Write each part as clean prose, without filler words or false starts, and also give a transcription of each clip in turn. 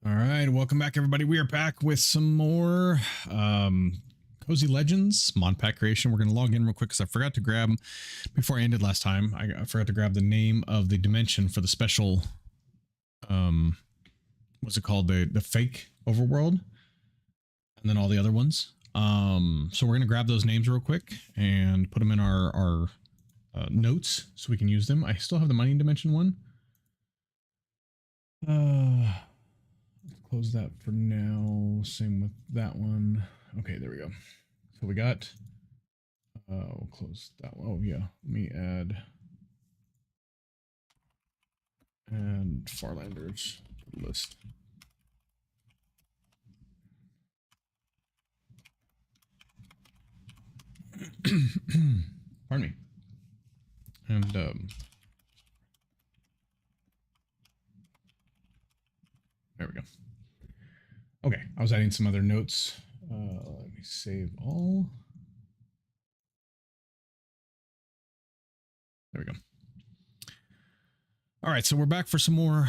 All right, welcome back, everybody. We are back with some more Cozy Legends Modpack Creation. We're going to log in real quick because I forgot to grab, before I ended last time, I forgot to grab the name of the dimension for the special, what's it called? The fake overworld, and then all the other ones. So we're going to grab those names real quick and put them in our notes so we can use them. I still have the mining dimension one. Close that for now. Same with that one. Okay, there we go. So we got, we'll close that one. Oh yeah, let me add Farlanders to the list. Pardon me. And there we go. Okay, I was adding some other notes. Let me save all. There we go. All right, so we're back for some more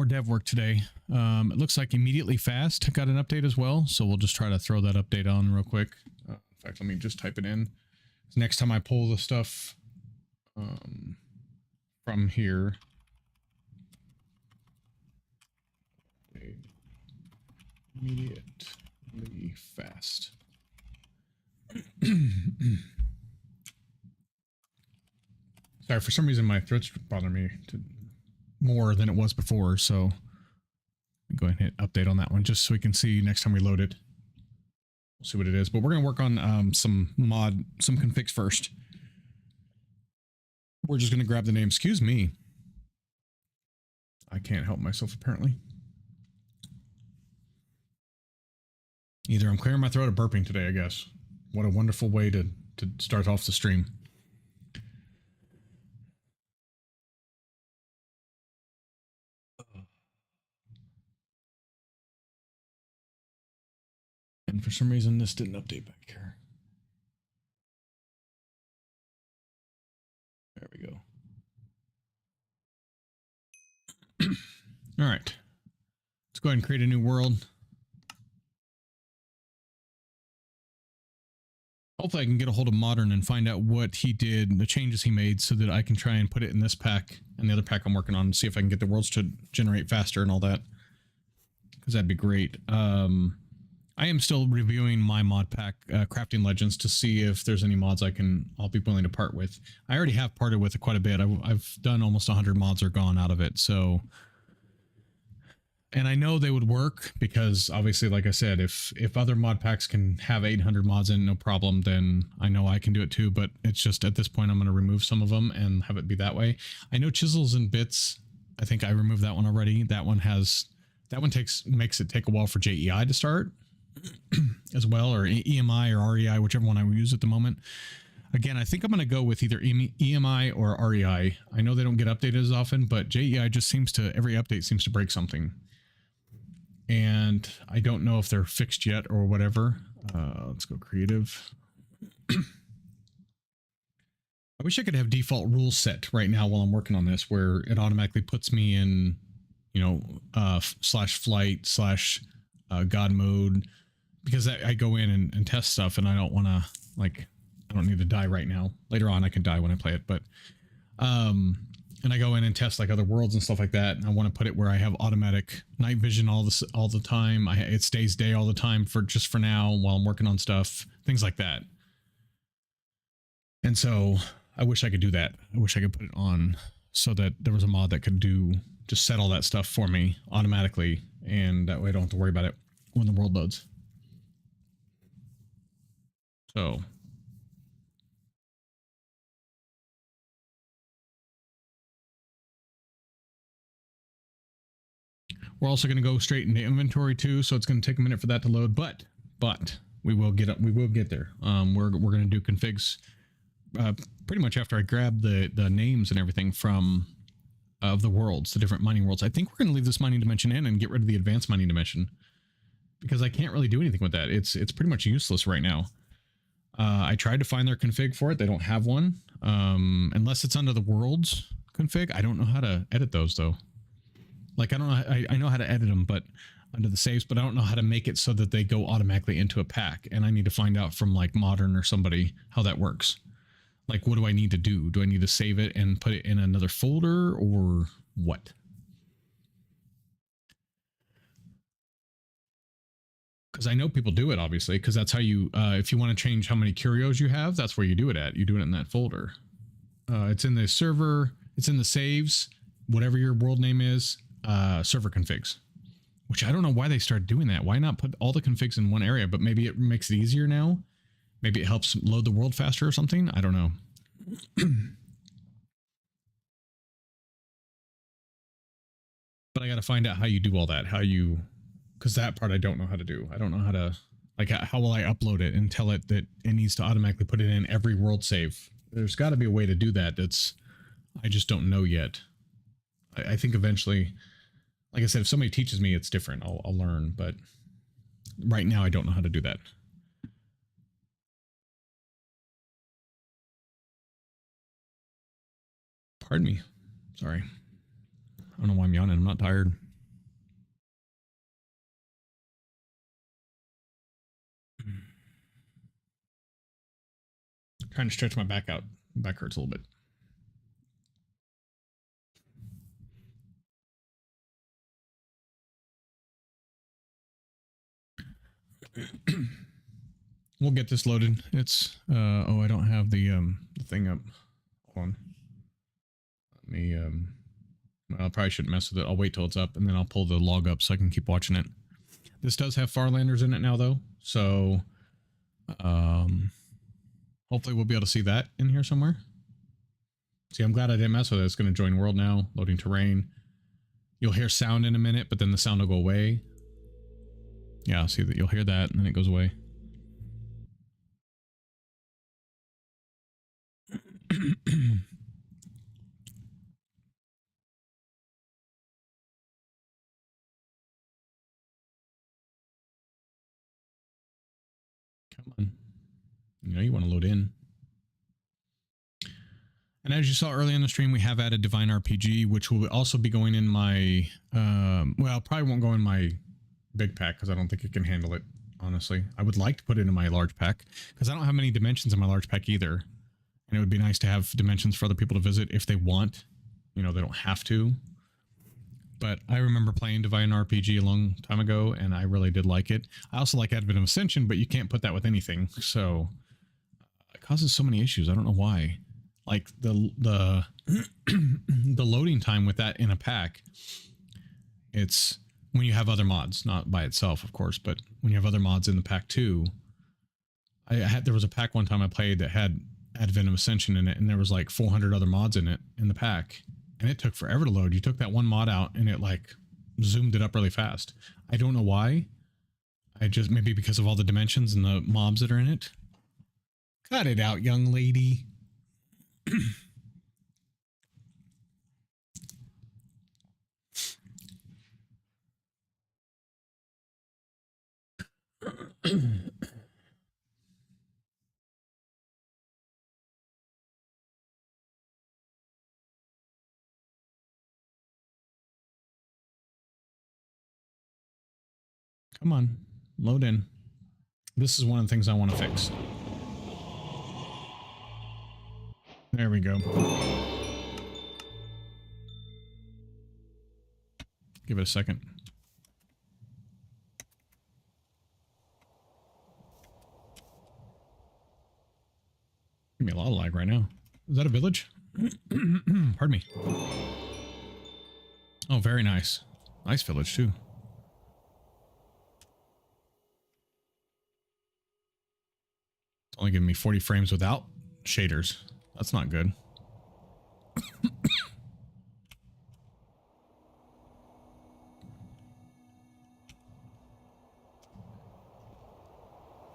dev work today. It looks like Immediately Fast got an update as well, so we'll just try to throw that update on real quick. In fact, let me just type it in. Next time I pull the stuff from here. Immediately Fast. Sorry, for some reason my throat's bothering me more than it was before, so go ahead and hit update on that one just so we can see next time we load it. We'll see what it is, but we're going to work on some configs first. We're just going to grab the name. Excuse me. I can't help myself apparently. Either I'm clearing my throat or burping today, I guess. What a wonderful way to start off the stream. And for some reason, this didn't update back here. There we go. All right. Let's go ahead and create a new world. Hopefully I can get a hold of Modern and find out what he did, the changes he made, so that I can try and put it in this pack and the other pack I'm working on and see if I can get the worlds to generate faster and all that. Because that'd be great. I am still reviewing my mod pack, Crafting Legends, to see if there's any mods I'll be willing to part with. I already have parted with it quite a bit. I've done almost 100 mods are gone out of it, so... And I know they would work because obviously, like I said, if other mod packs can have 800 mods in, no problem, then I know I can do it too. But it's just at this point, I'm going to remove some of them and have it be that way. I know Chisels and Bits. I think I removed that one already. That one makes it take a while for JEI to start as well, or EMI or REI, whichever one I use at the moment. Again, I think I'm going to go with either EMI or REI. I know they don't get updated as often, but JEI just every update seems to break something. And I don't know if they're fixed yet or whatever. Let's go creative. I wish I could have default rules set right now while I'm working on this, where it automatically puts me in, you know, /flight / God mode, because I go in and test stuff, and I don't want to, like, I don't need to die right now. Later on, I can die when I play it, but and I go in and test like other worlds and stuff like that. And I want to put it where I have automatic night vision all the time. It stays day all the time for now while I'm working on stuff, things like that. And so I wish I could do that. I wish I could put it on so that there was a mod that could just set all that stuff for me automatically. And that way I don't have to worry about it when the world loads. So we're also going to go straight into inventory too, so it's going to take a minute for that to load, but we will get there. We're going to do configs pretty much after I grab the names and everything from of the worlds, the different mining worlds. I think we're going to leave this mining dimension in and get rid of the advanced mining dimension, because I can't really do anything with that. It's pretty much useless right now. I tried to find their config for it. They don't have one, unless it's under the worlds config. I don't know how to edit those though. Like, I don't know. I know how to edit them, but under the saves, but I don't know how to make it so that they go automatically into a pack. And I need to find out from like Modern or somebody how that works. Like, what do I need to do? Do I need to save it and put it in another folder or what? Because I know people do it, obviously, because that's how you, if you want to change how many curios you have, that's where you do it at. You do it in that folder. It's in the server, it's in the saves, whatever your world name is, server configs. Which I don't know why they started doing that. Why not put all the configs in one area? But maybe it makes it easier now. Maybe it helps load the world faster or something. I don't know. But I got to find out how you do all that. How you, because that part I don't know how to do. I don't know how to, like, how will I upload it and tell it that it needs to automatically put it in every world save? There's got to be a way to do that. I just don't know yet. I think eventually, like I said, if somebody teaches me, it's different. I'll learn, but right now I don't know how to do that. Pardon me. Sorry. I don't know why I'm yawning. I'm not tired. Trying to stretch my back out. Back hurts a little bit. We'll get this loaded. It's oh, I don't have the thing up. Hold on. Let me well, I probably shouldn't mess with it. I'll wait till it's up and then I'll pull the log up so I can keep watching it. This does have Farlanders in it now though, so hopefully we'll be able to see that in here somewhere. See, I'm glad I didn't mess with it. It's going to join world now, loading terrain. You'll hear sound in a minute, but then the sound will go away. Yeah, see that you'll hear that and then it goes away. Come on. You know you want to load in. And as you saw early in the stream, we have added Divine RPG, which will also be going in my, well, probably won't go in my big pack because I don't think it can handle it, honestly. I would like to put it in my large pack because I don't have many dimensions in my large pack either. And it would be nice to have dimensions for other people to visit if they want. You know, they don't have to. But I remember playing Divine RPG a long time ago, and I really did like it. I also like Advent of Ascension, but you can't put that with anything. So it causes so many issues. I don't know why. Like the the loading time with that in a pack, it's when you have other mods, not by itself, of course, but when you have other mods in the pack too. There was a pack one time I played that had Advent of Ascension in it, and there was like 400 other mods in it in the pack, and it took forever to load. You took that one mod out, and it like zoomed it up really fast. I don't know why. Maybe because of all the dimensions and the mobs that are in it. Cut it out, young lady. Come on, load in. This is one of the things I want to fix. There we go. Give it a second. Give me a lot of lag right now. Is that a village? Pardon me. Oh, very nice. Nice village too. It's only giving me 40 frames without shaders. That's not good.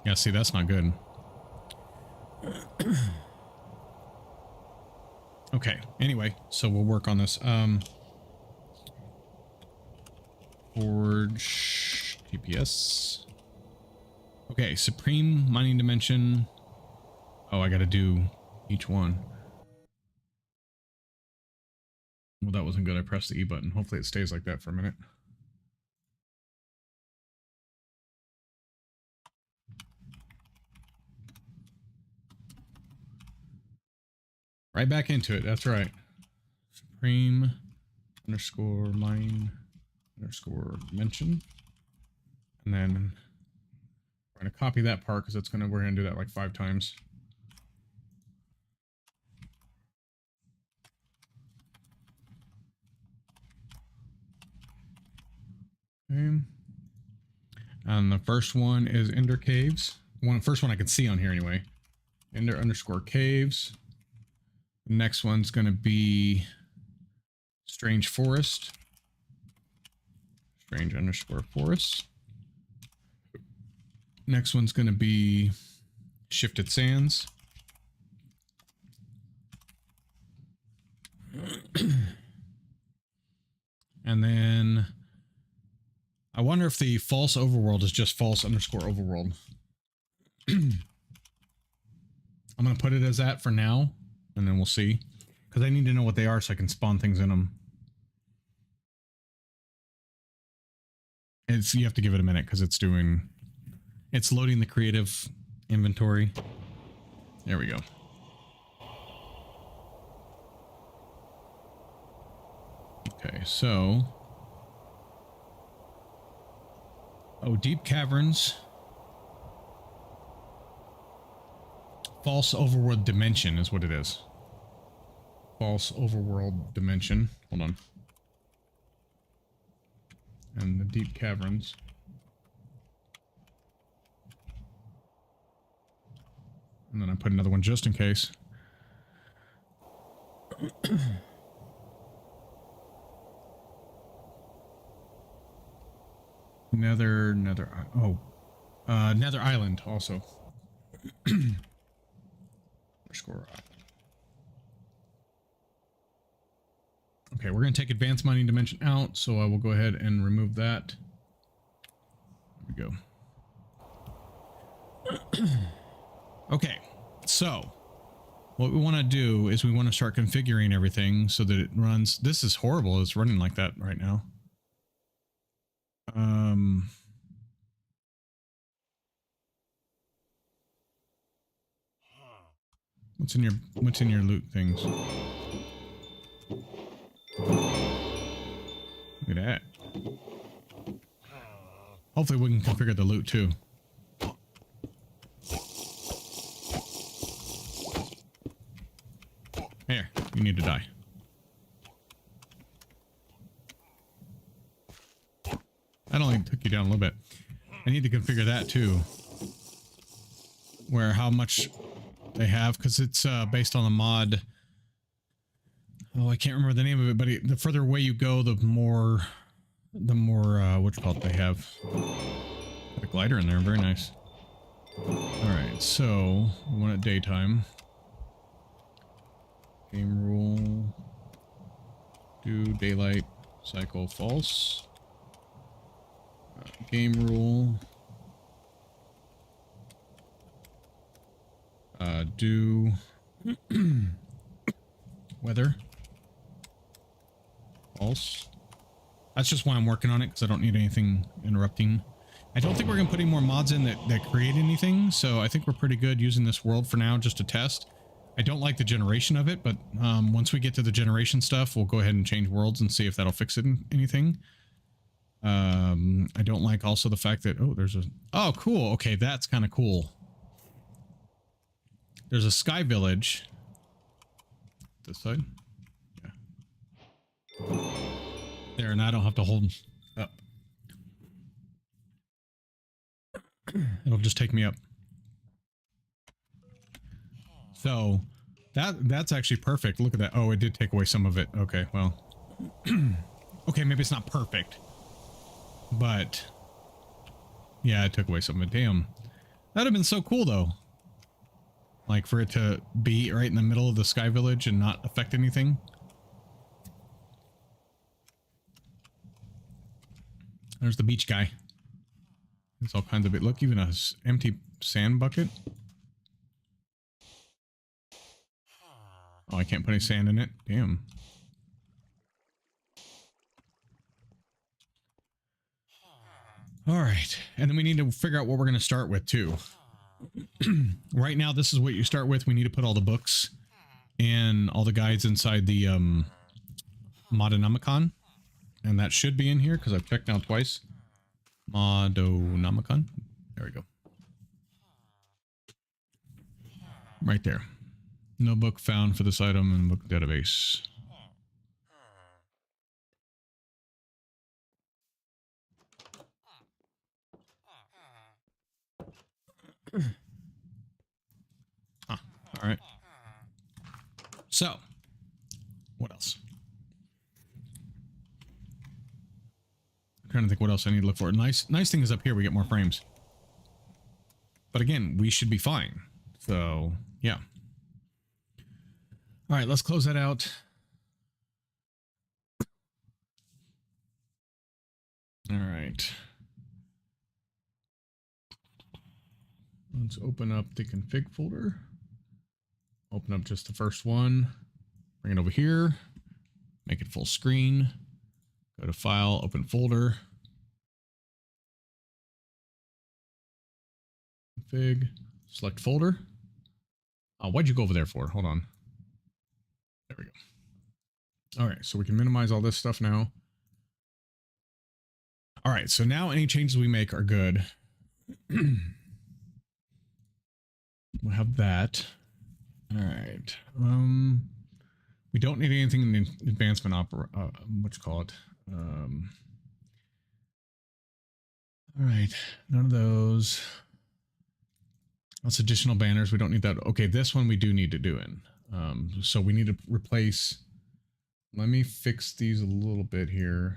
Yeah, see, that's not good. Okay, anyway, so we'll work on this. Forge TPS. Okay, Supreme Mining Dimension. Oh, I gotta do each one. Well, that wasn't good. I pressed the E button. Hopefully it stays like that for a minute. Right back into it. That's right. Supreme underscore mine underscore dimension. And then we're going to copy that part because we're going to do that like 5 times. Okay. And the first one is Ender Caves. First one I can see on here anyway. Ender underscore caves. The next one's going to be Strange Forest. Strange underscore forest. Next one's going to be Shifted Sands. And then I wonder if the false overworld is just false underscore overworld. I'm going to put it as that for now, and then we'll see. Because I need to know what they are so I can spawn things in them. You have to give it a minute because it's loading the creative inventory. There we go. Okay, so... Oh, deep caverns. False overworld dimension is what it is. False overworld dimension. Hold on. And the deep caverns. And then I put another one just in case. Nether Island also. Underscore island. Okay, we're going to take advanced mining dimension out, so I will go ahead and remove that. There we go. Okay, so what we want to do is we want to start configuring everything so that it runs. This is horrible. It's running like that right now. What's in your loot things? Look at that. Hopefully we can configure the loot too. Here, you need to die. That only took you down a little bit. I need to configure that too. Where how much they have, because it's based on a mod. Oh, I can't remember the name of it, but the further away you go, the more what you call it they have. Got a glider in there, very nice. Alright, so we want it daytime. Game rule. Do daylight cycle false. Game rule. Do weather. False. That's just why I'm working on it, because I don't need anything interrupting. I don't think we're going to put any more mods in that create anything, so I think we're pretty good using this world for now just to test. I don't like the generation of it, but once we get to the generation stuff, we'll go ahead and change worlds and see if that'll fix it in anything. I don't like also the fact that, oh, cool. Okay, that's kind of cool. There's a sky village. This side? Yeah. There, and I don't have to hold up. It'll just take me up. So, that's actually perfect. Look at that. Oh, it did take away some of it. Okay, well. Okay, maybe it's not perfect. But, yeah, it took away some of it. Damn. That'd have been so cool, though. Like, for it to be right in the middle of the sky village and not affect anything. There's the beach guy. There's all kinds of it. Look, even a empty sand bucket. Oh, I can't put any sand in it. Damn. All right. And then we need to figure out what we're going to start with, too. Right now, this is what you start with. We need to put all the books in all the guides inside the Modonomicon, and that should be in here because I've checked now twice. Modonomicon. There we go. Right there. No book found for this item in book database. All right. So, what else? I'm trying to think what else I need to look for. Nice thing is up here we get more frames. But again, we should be fine. So, yeah. All right, let's close that out. All right. Let's open up the config folder. Open up just the first one. Bring it over here. Make it full screen. Go to File, Open Folder. Config. Select folder. Why'd you go over there for? Hold on. There we go. All right, so we can minimize all this stuff now. All right, so now any changes we make are good. We'll have that. All right. We don't need anything in the advancement what you call it? All right, none of those. That's additional banners. We don't need that. Okay, this one we do need to do in. So we need to replace. Let me fix these a little bit here.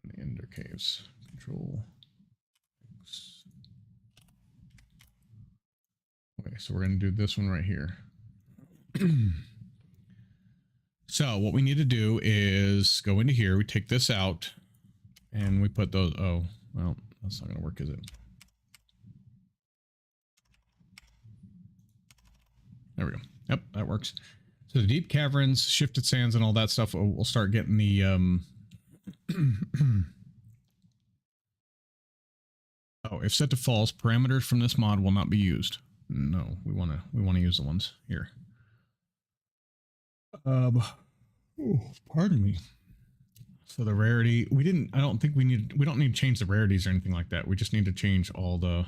The Ender Caves. Control. Okay, so we're going to do this one right here. So what we need to do is go into here. We take this out and we put those. Oh, well, that's not going to work, is it? There we go. Yep, that works. So the deep caverns, shifted sands, and all that stuff, we'll start getting the oh, if set to false, parameters from this mod will not be used. No, we want to use the ones here. Oh, pardon me. So the rarity, I don't think we don't need to change the rarities or anything like that. We just need to change only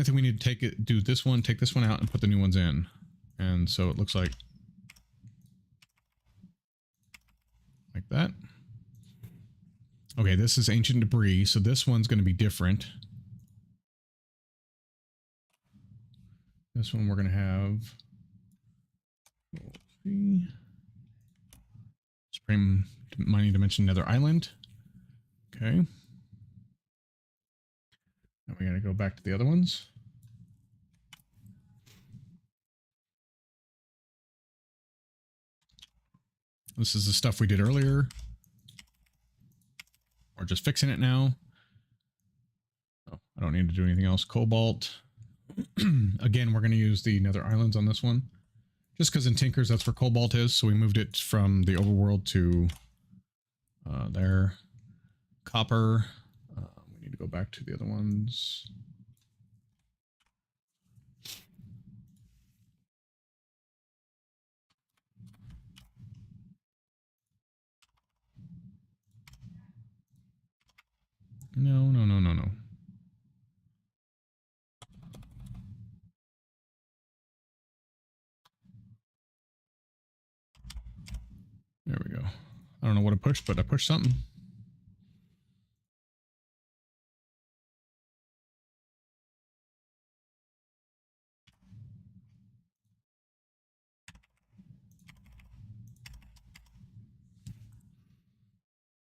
thing we need to do this one, take this one out and put the new ones in. And so it looks like that. Okay, this is ancient debris, so this one's going to be different. This one we're going to have Supreme Mining Dimension Nether Island. Okay. Now we got to go back to the other ones. This is the stuff we did earlier. We're just fixing it now. Oh, I don't need to do anything else. Cobalt. Again, we're going to use the Nether Islands on this one. Just because in Tinkers, that's where Cobalt is. So we moved it from the overworld to there. Copper. We need to go back to the other ones. No. There we go. I don't know what I pushed, but I pushed something.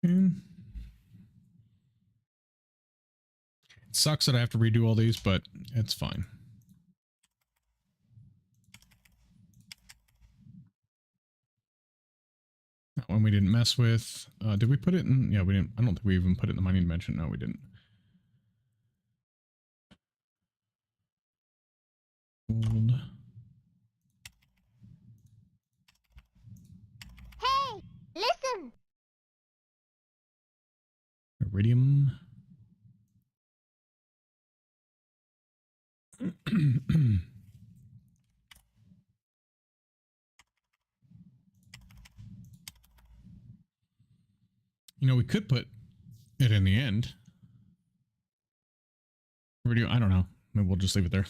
And it sucks that I have to redo all these, but it's fine. That one we didn't mess with. Did we put it in? Yeah, we didn't. I don't think we even put it in the mining dimension. No, we didn't. Gold. Hey, listen. Iridium. You know, we could put it in the end. Video, I don't know. Maybe we'll just leave it there.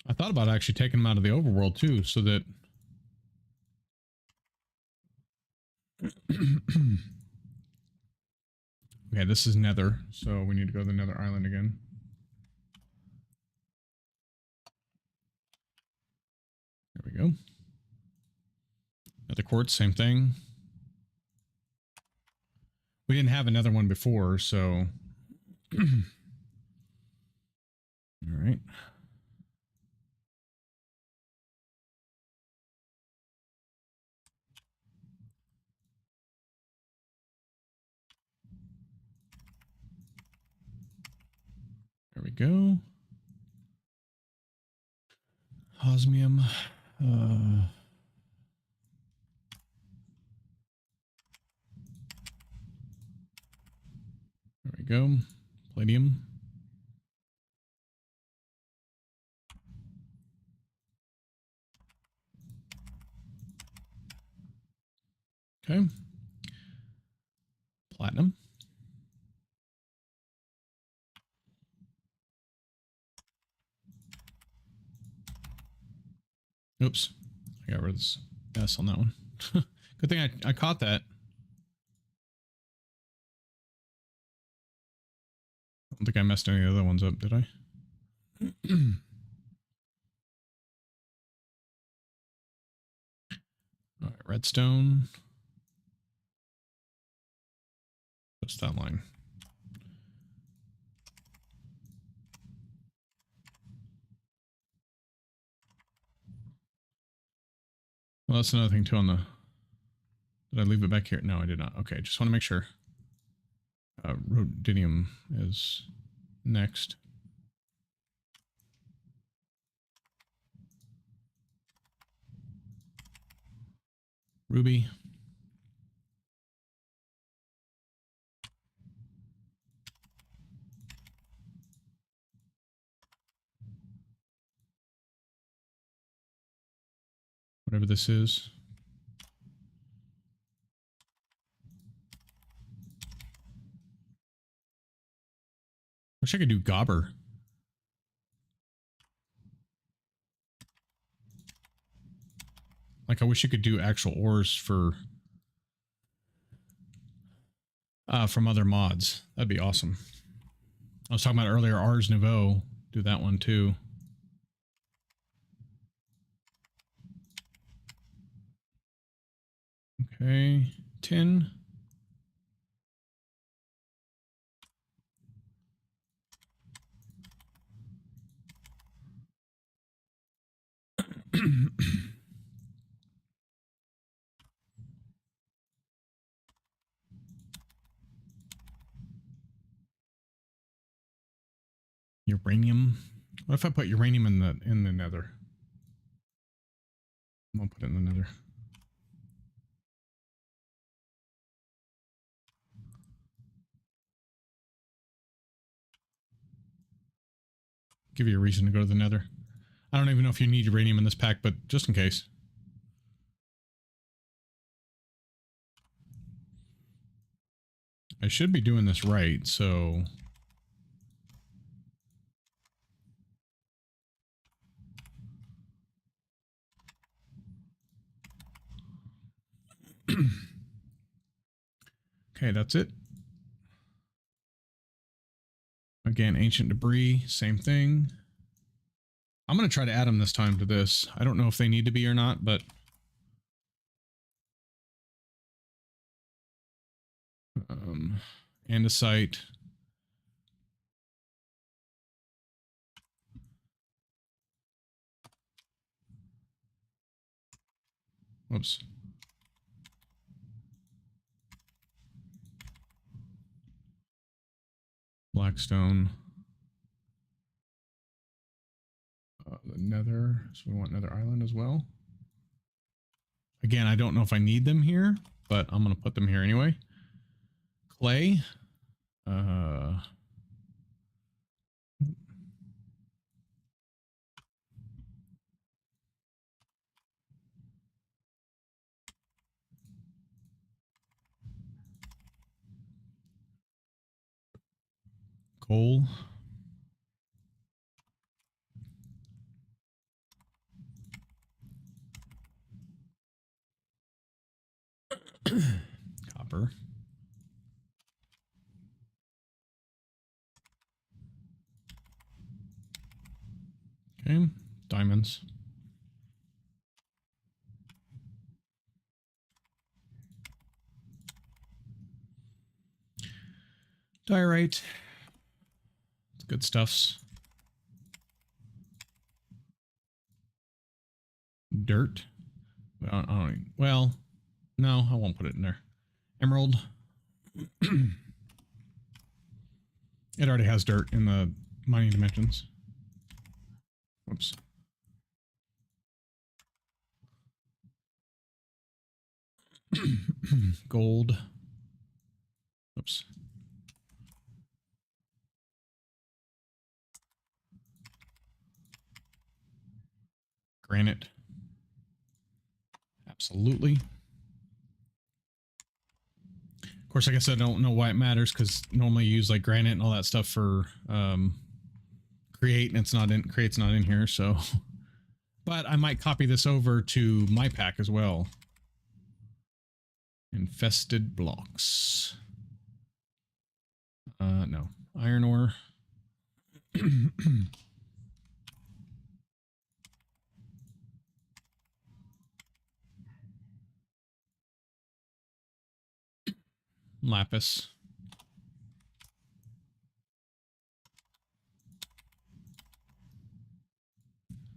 I thought about actually taking them out of the overworld too, so that okay, this is Nether, so we need to go to the Nether Island again. There we go. Nether quartz, same thing. We didn't have another one before, so all right. There we go. Osmium. There we go. Palladium. Okay. Platinum. Oops. I got rid of this S on that one. Good thing I caught that. I don't think I messed any of the other ones up, did I? All right, redstone. What's that line? Well, that's another thing too on the... Did I leave it back here? No, I did not. Okay, just want to make sure. Rhodium is next. Ruby. Whatever this is. Wish I could do gobber. Like, I wish you could do actual ores for... from other mods. That'd be awesome. I was talking about earlier, Ars Nouveau. Do that one too. Okay, tin. Uranium. What if I put uranium in the nether? I'm gonna put it in the nether. Give you a reason to go to the nether. I don't even know if you need uranium in this pack, but just in case. I should be doing this right, so... Okay, that's it. Again, ancient debris, same thing. I'm going to try to add them this time to this. I don't know if they need to be or not, but... andesite. Whoops. Blackstone. The nether. So we want nether island as well. Again, I don't know if I need them here, but I'm going to put them here anyway. Clay. Coal. Copper. Okay. Diamonds. Diorite. It's good stuffs. Dirt. Well, no, I won't put it in there. Emerald. It already has dirt in the mining dimensions. Whoops. Gold. Oops. Granite. Absolutely. Of course, I guess I don't know why it matters, because normally you use like granite and all that stuff for create, and it's not in create's not in here, so. But I might copy this over to my pack as well. Infested blocks. No. Iron ore. Lapis.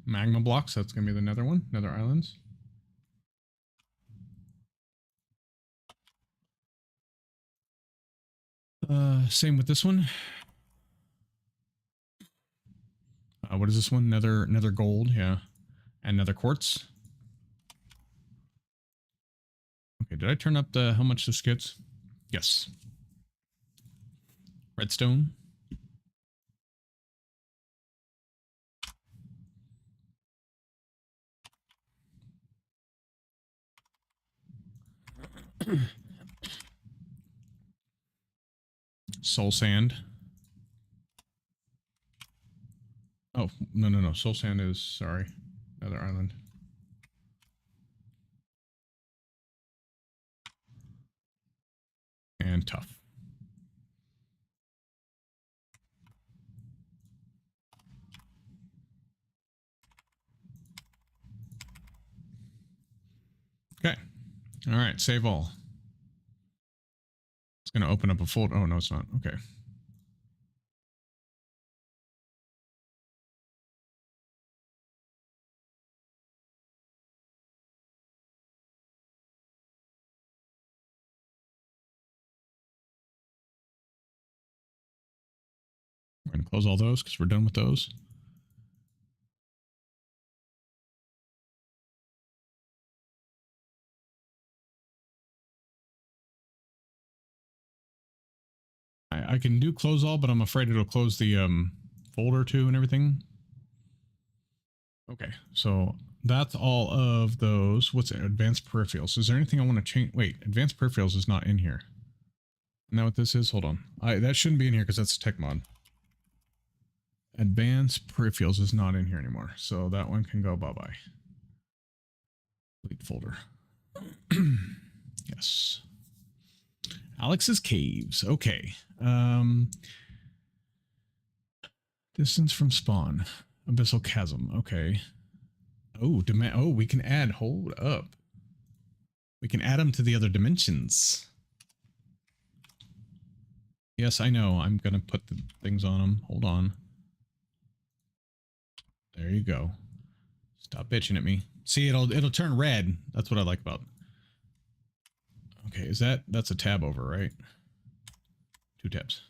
Magma blocks, that's going to be the nether one. Nether islands. Same with this one. What is this one? Nether gold, yeah. And nether quartz. Okay, did I turn up the how much this gets? Yes. Redstone. Soul sand. Oh, no. Soul sand is, sorry, Nether island. And tough. Okay. All right, save all. It's going to open up a folder. Oh, no, it's not. Okay. We're going to close all those because we're done with those. I can do close all, but I'm afraid it'll close the folder too and everything. Okay, so that's all of those. What's it? Advanced peripherals. Is there anything I want to change? Wait, advanced peripherals is not in here. Isn't that what this is? Hold on. That shouldn't be in here because that's a tech mod. Advanced peripherals is not in here anymore, so that one can go bye-bye. Delete folder. Yes. Alex's Caves. Okay. Distance from spawn. Abyssal Chasm. Okay. Oh, we can add. Hold up. We can add them to the other dimensions. Yes, I know. I'm going to put the things on them. Hold on. There you go. Stop bitching at me. See, it'll turn red. That's what I like about. Okay, that's a tab over, right? 2 tabs.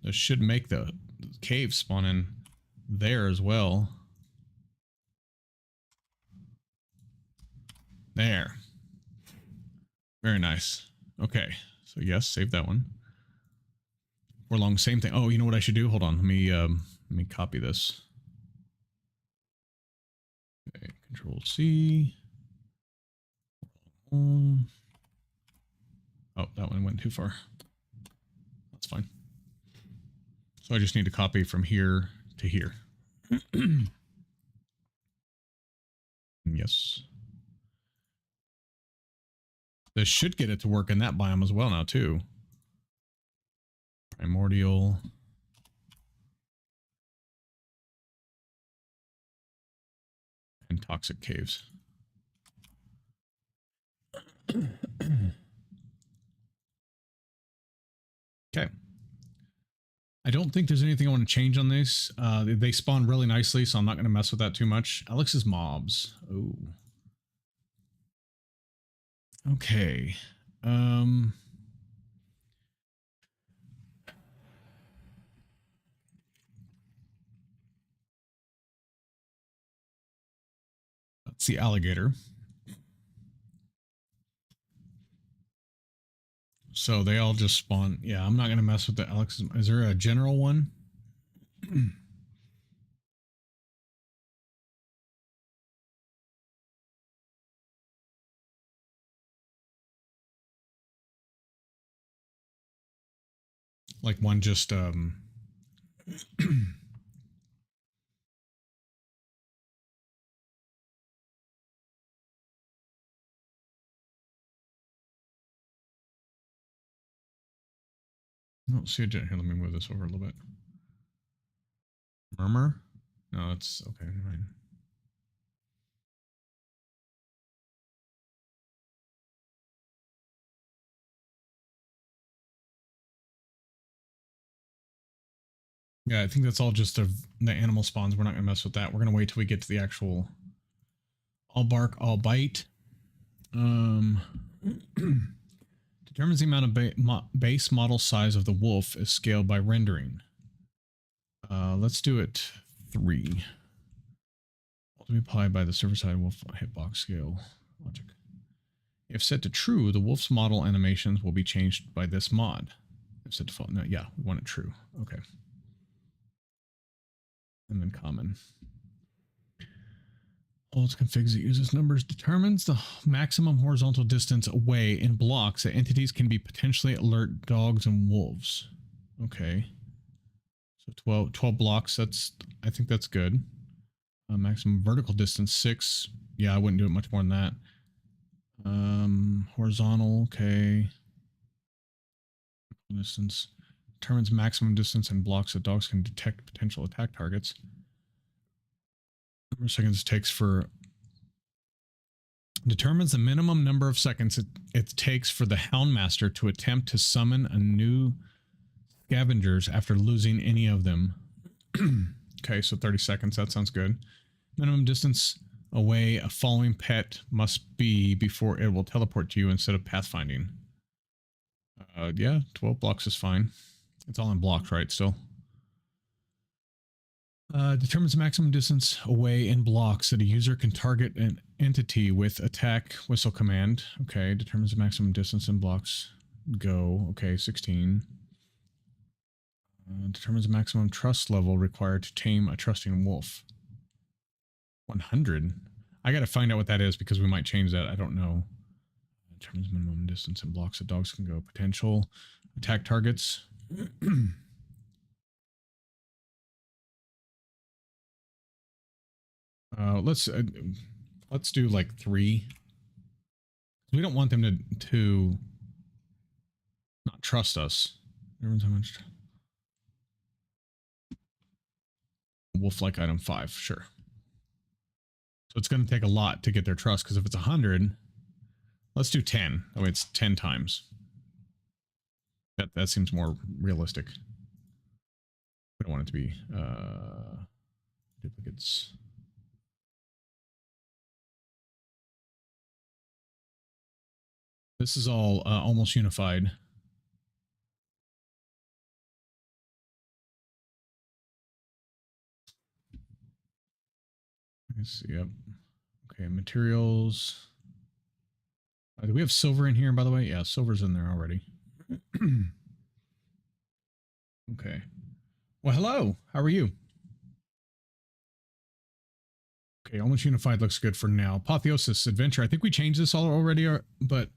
This should make the cave spawn in there as well. There. Very nice. Okay, so yes, save that one. We're along the same thing. Oh, you know what I should do? Hold on. Let me copy this. Okay, Control C. Oh, that one went too far. That's fine. So I just need to copy from here to here. Yes. This should get it to work in that biome as well now, too. Primordial. And toxic caves. Okay. I don't think there's anything I want to change on this. They spawn really nicely, so I'm not going to mess with that too much. Alex's mobs. Oh. Okay. That's the alligator. So they all just spawn. Yeah, I'm not going to mess with the Alex. Is there a general one? Like one just no, see a here, let me move this over a little bit. Murmur? No, it's okay, right. Yeah, I think that's all just the animal spawns. We're not going to mess with that. We're going to wait till we get to the actual all bark, all bite. Determines the amount of base model size of the wolf is scaled by rendering. Let's do it 3. To be applied by the server side wolf hitbox scale logic. If set to true, the wolf's model animations will be changed by this mod. If set to default, no, yeah, we want it true. Okay. And then common. All its configs that uses numbers determines the maximum horizontal distance away in blocks that entities can be potentially alert dogs and wolves. Okay. So 12 blocks, I think that's good. Maximum vertical distance 6. Yeah, I wouldn't do it much more than that. Horizontal, okay. Distance determines maximum distance in blocks that dogs can detect potential attack targets. Number of seconds it takes for determines the minimum number of seconds it takes for the Houndmaster to attempt to summon a new scavengers after losing any of them. Okay, so 30 seconds. That sounds good. Minimum distance away a following pet must be before it will teleport to you instead of pathfinding. Yeah, 12 blocks is fine. It's all in blocks, right? Still. Determines maximum distance away in blocks that a user can target an entity with attack whistle command. Okay, determines the maximum distance in blocks. Go. Okay, 16. Determines the maximum trust level required to tame a trusting wolf. 100. I got to find out what that is because we might change that. I don't know. Determines minimum distance in blocks that dogs can go. Potential attack targets. Let's do like 3. We don't want them to not trust us. Everyone's how much? Wolf-like item 5, sure. So it's going to take a lot to get their trust because if it's 100, let's do 10. Oh, it's 10 times. That seems more realistic. don't want it to be duplicates. This is all almost unified. Let's see. Yep. Okay, materials. Do we have silver in here, by the way? Yeah, silver's in there already. Okay. Well, hello. How are you? Okay, almost unified looks good for now. Apotheosis Adventure. I think we changed this all already, but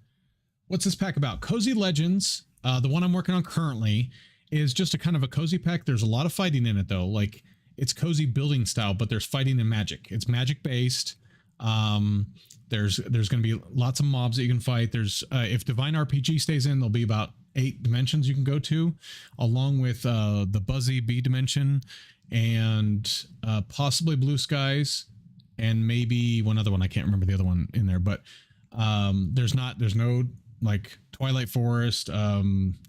what's this pack about? Cozy Legends. The one I'm working on currently is just a kind of a cozy pack. There's a lot of fighting in it, though. Like, it's cozy building style, but there's fighting and magic. It's magic based. There's going to be lots of mobs that you can fight. There's if Divine RPG stays in, there'll be about 8 dimensions you can go to, along with the Buzzy B dimension and possibly Blue Skies and maybe one other one. I can't remember the other one in there, but there's no like Twilight Forest.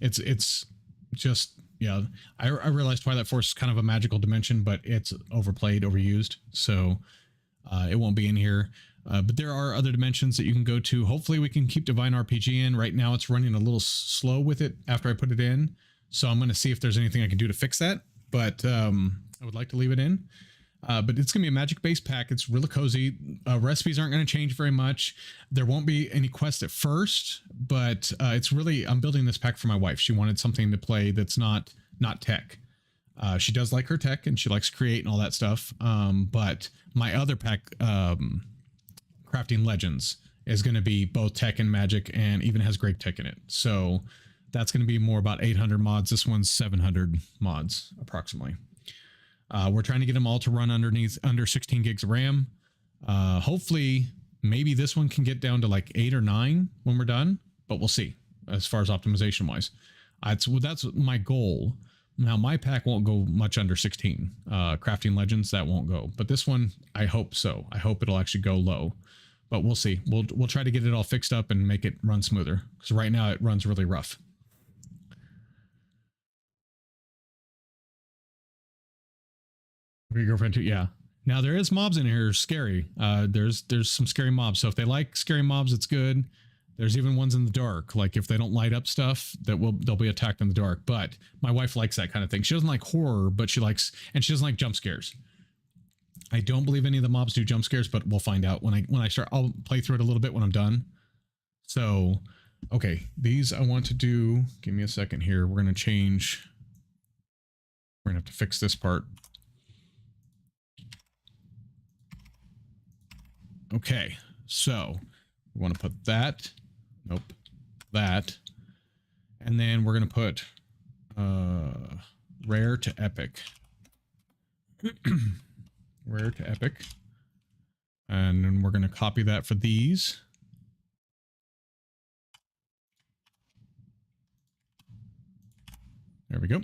It's just, yeah, I realize Twilight Forest is kind of a magical dimension, but it's overplayed, overused, so it won't be in here. But there are other dimensions that you can go to. Hopefully we can keep Divine RPG in. Right now it's running a little slow with it after I put it in, so I'm going to see if there's anything I can do to fix that, but I would like to leave it in. But it's going to be a magic-based pack. It's really cozy. Recipes aren't going to change very much. There won't be any quests at first, but it's really, I'm building this pack for my wife. She wanted something to play that's not tech. She does like her tech, and she likes create and all that stuff. But my other pack, Crafting Legends, is going to be both tech and magic, and even has Great Tech in it. So that's going to be more about 800 mods. This one's 700 mods, approximately. We're trying to get them all to run under 16 gigs of RAM. Hopefully, maybe this one can get down to like 8 or 9 when we're done, but we'll see as far as optimization wise. That's my goal. Now, my pack won't go much under 16. Crafting Legends, that won't go. But this one, I hope so. I hope it'll actually go low. But we'll see. We'll try to get it all fixed up and make it run smoother. Because right now it runs really rough. For your girlfriend too, yeah. Now there is mobs in here, scary. There's some scary mobs. So if they like scary mobs, it's good. There's even ones in the dark. Like if they don't light up stuff, they'll be attacked in the dark. But my wife likes that kind of thing. She doesn't like horror, but she doesn't like jump scares. I don't believe any of the mobs do jump scares, but we'll find out when I start. I'll play through it a little bit when I'm done. So, okay, these I want to do. Give me a second here. We're gonna change. We're gonna have to fix this part. Okay, so we want to put that. Nope, that, and then we're gonna put rare to epic. Rare to epic, and then we're going to copy that for these. There we go.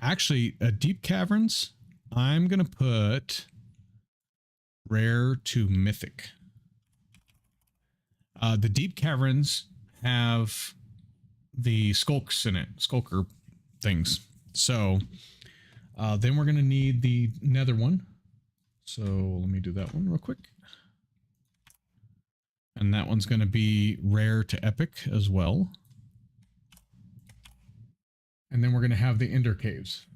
Actually, deep caverns, I'm going to put rare to mythic. The deep caverns have the skulks in it, skulker things. So then we're going to need the nether one. So let me do that one real quick. And that one's going to be rare to epic as well. And then we're going to have the ender caves.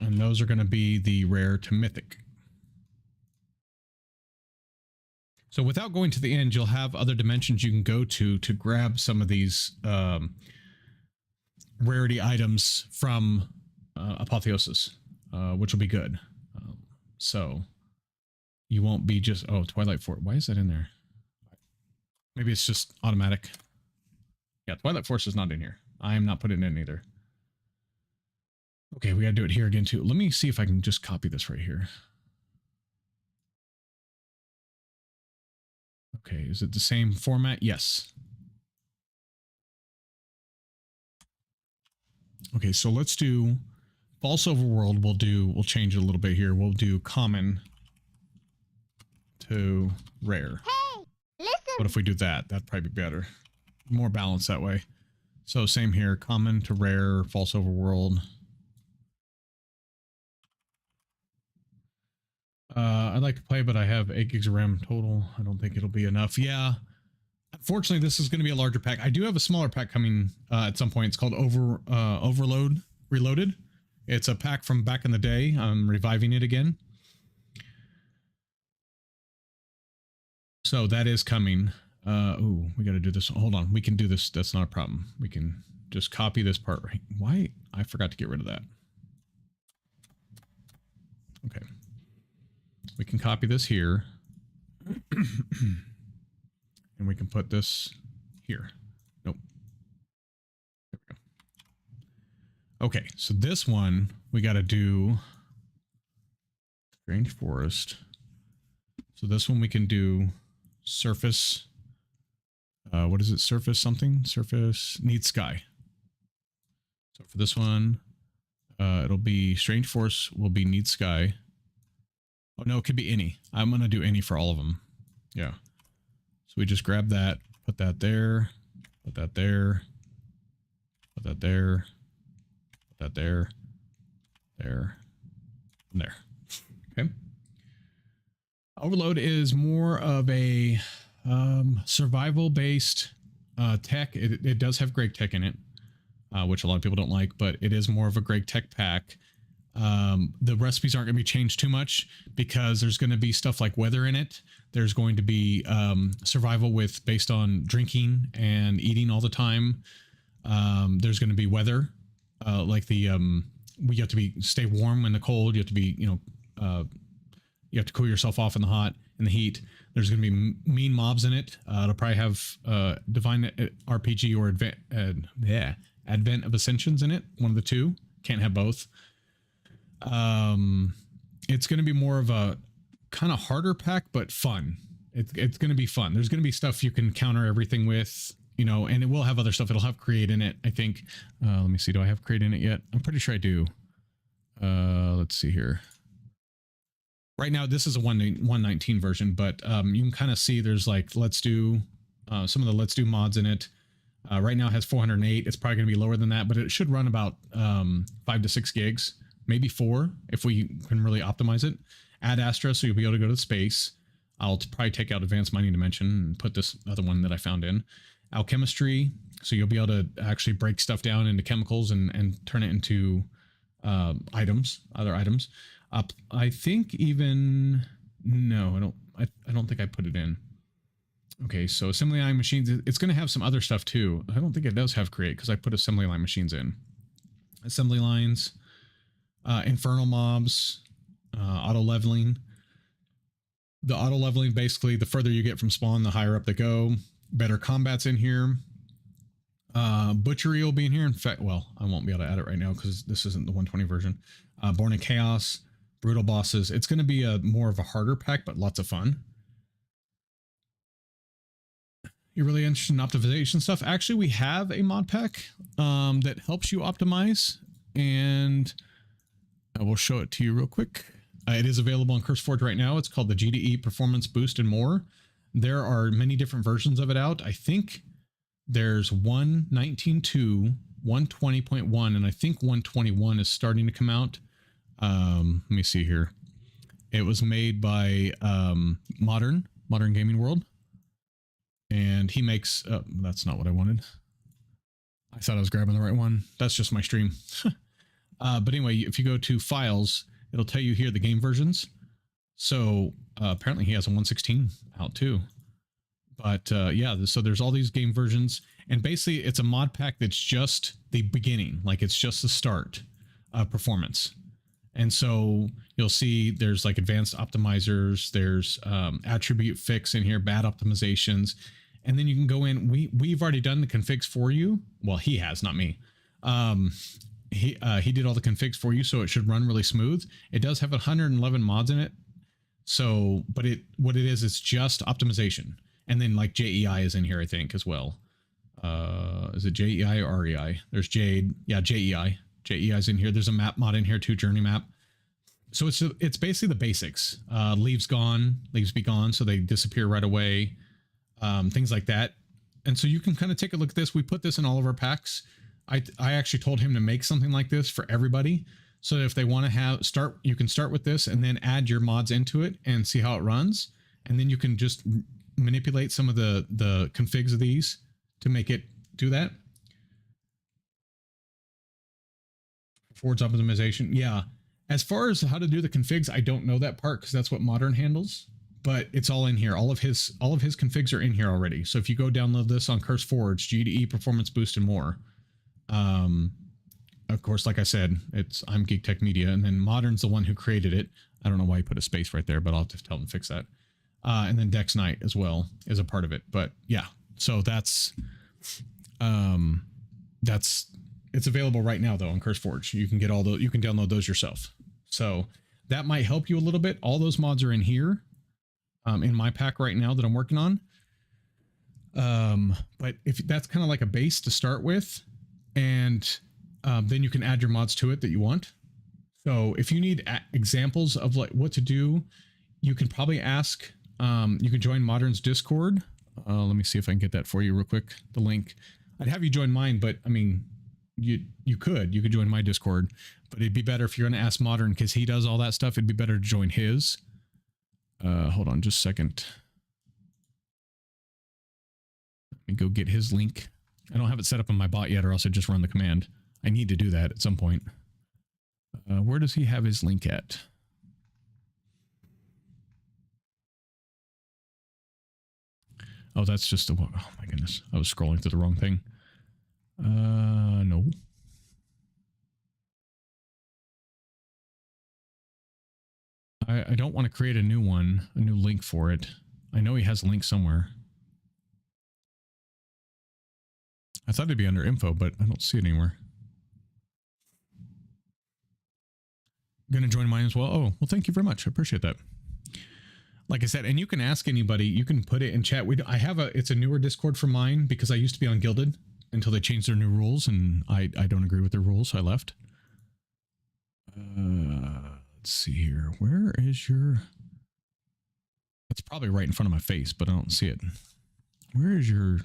And those are going to be the rare to mythic. So without going to the end, you'll have other dimensions you can go to grab some of these rarity items from Apotheosis, which will be good. So you won't be just, oh, Twilight Force. Why is that in there? Maybe it's just automatic. Yeah, Twilight Force is not in here. I am not putting it in either. Okay, we got to do it here again too. Let me see if I can just copy this right here. Okay, is it the same format? Yes. Okay, so let's do false overworld. We'll change it a little bit here. We'll do common to rare. Hey, listen. What if we do that? That'd probably be better. More balanced that way. So same here, common to rare, false overworld. I'd like to play, but I have 8 gigs of RAM total. I don't think it'll be enough. Yeah. Unfortunately, this is going to be a larger pack. I do have a smaller pack coming at some point. It's called Overload Reloaded. It's a pack from back in the day. I'm reviving it again. So that is coming. Ooh, we got to do this. Hold on. We can do this. That's not a problem. We can just copy this part right. Why? I forgot to get rid of that. Okay. We can copy this here. And we can put this here. Nope. There we go. Okay, so this one we got to do Strange Forest. So this one we can do surface. What is it? Surface something? Surface needs sky. So for this one, it'll be Strange Forest will be needs sky. Oh no, it could be any. I'm gonna do any for all of them. Yeah. So we just grab that, put that there, put that there, put that there, put that there, there, and there. Okay. Overload is more of a survival-based tech. It does have Greg tech in it, which a lot of people don't like, but it is more of a Greg tech pack. The recipes aren't going to be changed too much because there's going to be stuff like weather in it. There's going to be survival with based on drinking and eating all the time. There's going to be weather, like the we have to stay warm in the cold. You have to be, you have to cool yourself off in the hot and the heat. There's going to be mean mobs in it. It'll probably have Divine RPG or Advent of Ascensions in it. One of the two. Can't have both. It's going to be more of a kind of harder pack, but fun. It's going to be fun. There's going to be stuff you can counter everything with, and it will have other stuff. It'll have create in it, I think. Let me see. Do I have create in it yet? I'm pretty sure I do. Let's see here. Right now, this is a 1.19 version, but you can kind of see there's like Let's Do, some of the Let's Do mods in it. Right now it has 408. It's probably going to be lower than that, but it should run about 5 to 6 gigs. Maybe 4 if we can really optimize it. Add Astra, so you'll be able to go to space. I'll probably take out Advanced Mining Dimension and put this other one that I found in. Alchemistry, so you'll be able to actually break stuff down into chemicals and turn it into other items. I think even no, I don't think I put it in. Okay, so assembly line machines. It's going to have some other stuff too. I don't think it does have create because I put assembly line machines in. Assembly lines. Infernal mobs, auto leveling. The auto leveling, basically, the further you get from spawn, the higher up they go. Better combat's in here. Butchery will be in here. In fact, well, I won't be able to add it right now because this isn't the 120 version. Born in Chaos, brutal bosses. It's going to be more of a harder pack, but lots of fun. You're really interested in optimization stuff? Actually, we have a mod pack that helps you optimize, and I will show it to you real quick. It is available on CurseForge right now. It's called the GDE Performance Boost and More. There are many different versions of it out. I think there's 1.19.2, 120.1, and I think 121 is starting to come out. Let me see here. It was made by Modern Gaming World. And he makes... that's not what I wanted. I thought I was grabbing the right one. That's just my stream. But anyway, if you go to files, it'll tell you here the game versions. So apparently he has a 1.16 out too. But yeah, so there's all these game versions. And basically it's a mod pack that's just the beginning. Like it's just the start of performance. And so you'll see there's like advanced optimizers. There's attribute fix in here, bad optimizations. And then you can go in. We've already done the configs for you. Well, he has, not me. He did all the configs for you, so it should run really smooth. It does have 111 mods in it. So, but what it is, it's just optimization. And then like JEI is in here, I think, as well. Is it JEI or REI? There's Jade. Yeah, JEI. JEI is in here. There's a map mod in here too, journey map. So it's basically the basics. Leaves be gone, so they disappear right away. Things like that. And so you can kind of take a look at this. We put this in all of our packs. I actually told him to make something like this for everybody. So if they want to you can start with this and then add your mods into it and see how it runs. And then you can just manipulate some of the configs of these to make it do that. Forwards optimization. Yeah. As far as how to do the configs, I don't know that part because that's what Modern handles, but it's all in here. All of his configs are in here already. So if you go download this on CurseForge, GDE, Performance Boost, and more. Of course, like I said, I'm GeekTechMedia, and then Modern's the one who created it. I don't know why he put a space right there, but I'll have to tell him to fix that. And then Dex Knight as well is a part of it. But yeah, so that's it's available right now though on CurseForge. You can get you can download those yourself. So that might help you a little bit. All those mods are in here, in my pack right now that I'm working on. But if that's kind of like a base to start with, and then you can add your mods to it that you want. So if you need examples of like what to do, you can probably ask. You can join Modern's Discord. Let me see if I can get that for you real quick. The link. I'd have you join mine, but I mean, you could join my Discord, but it'd be better if you're going to ask Modern because he does all that stuff. It'd be better to join his. Hold on just a second. Let me go get his link. I don't have it set up on my bot yet, or else I'd just run the command. I need to do that at some point. Where does he have his link at? Oh, that's just a... Oh my goodness. I was scrolling to the wrong thing. No. I don't want to create a new one, a new link for it. I know he has a link somewhere. I thought it'd be under info, but I don't see it anywhere. Going to join mine as well. Oh, well, thank you very much. I appreciate that. Like I said, and you can ask anybody, you can put it in chat. It's a newer Discord for mine because I used to be on Gilded until they changed their new rules, and I don't agree with their rules, so I left. Let's see here. Where is your... It's probably right in front of my face, but I don't see it. Where is your...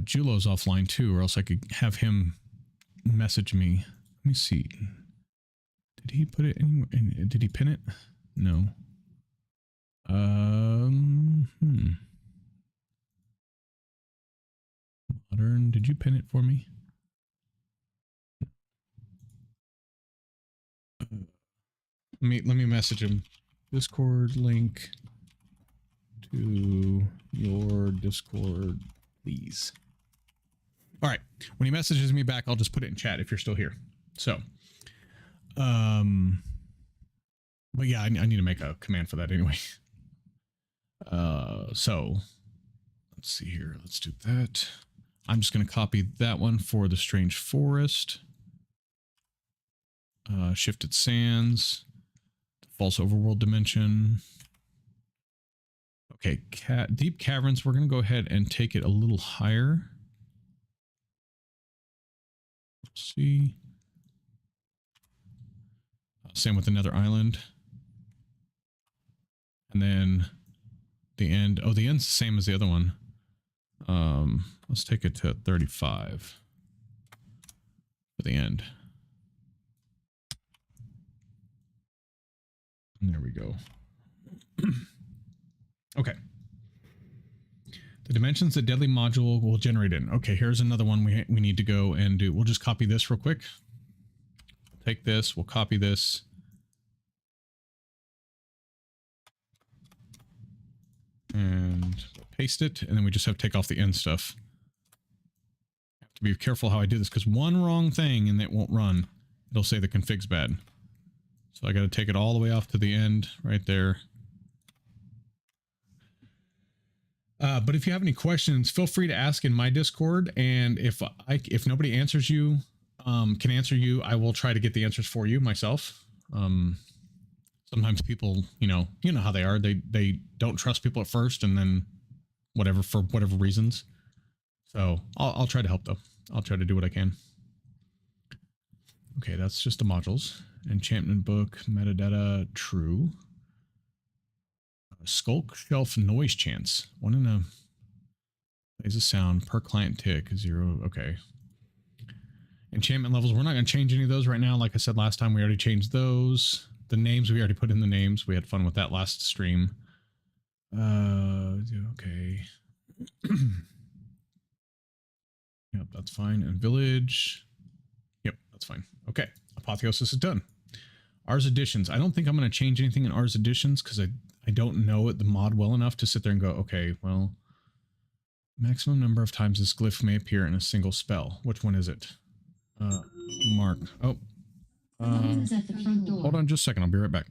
Julo's offline too, or else I could have him message me. Let me see. Did he put it anywhere? Did he pin it? No. Modern, did you pin it for me? Let me message him. Discord link to your Discord, please. All right. When he messages me back, I'll just put it in chat if you're still here. So, but yeah, I need to make a command for that anyway. So let's see here. Let's do that. I'm just going to copy that one for the Strange Forest. Shifted Sands. False Overworld Dimension. Okay, Deep Caverns, we're going to go ahead and take it a little higher. Let's see. Same with Another Island. And then the end. Oh, the end's the same as the other one. Let's take it to 35 for the end. And there we go. Okay. The dimensions the deadly module will generate in. Okay, here's another one we need to go and do. We'll just copy this real quick. Take this, we'll copy this. And paste it, and then we just have to take off the end stuff. Have to be careful how I do this, because one wrong thing and it won't run. It'll say the config's bad. So I got to take it all the way off to the end right there. But if you have any questions, feel free to ask in my Discord. And if nobody answers you, can answer you, I will try to get the answers for you myself. Sometimes people, you know how they are. They don't trust people at first, and then for whatever reasons. So I'll try to help though. I'll try to do what I can. Okay, that's just the modules. Enchantment book, metadata, true. Skulk shelf noise chance. One in a plays a sound per client tick, 0. Okay. Enchantment levels, we're not going to change any of those right now. Like I said last time, we already changed those. The names, we already put in the names. We had fun with that last stream. Okay. Yep, that's fine. And village. Yep, that's fine. Okay, apotheosis is done. Ars Editions. I don't think I'm going to change anything in Ars Editions because I don't know it, the mod well enough to sit there and go, okay, well, maximum number of times this glyph may appear in a single spell. Which one is it? Mark. Oh. Hold on just a second. I'll be right back.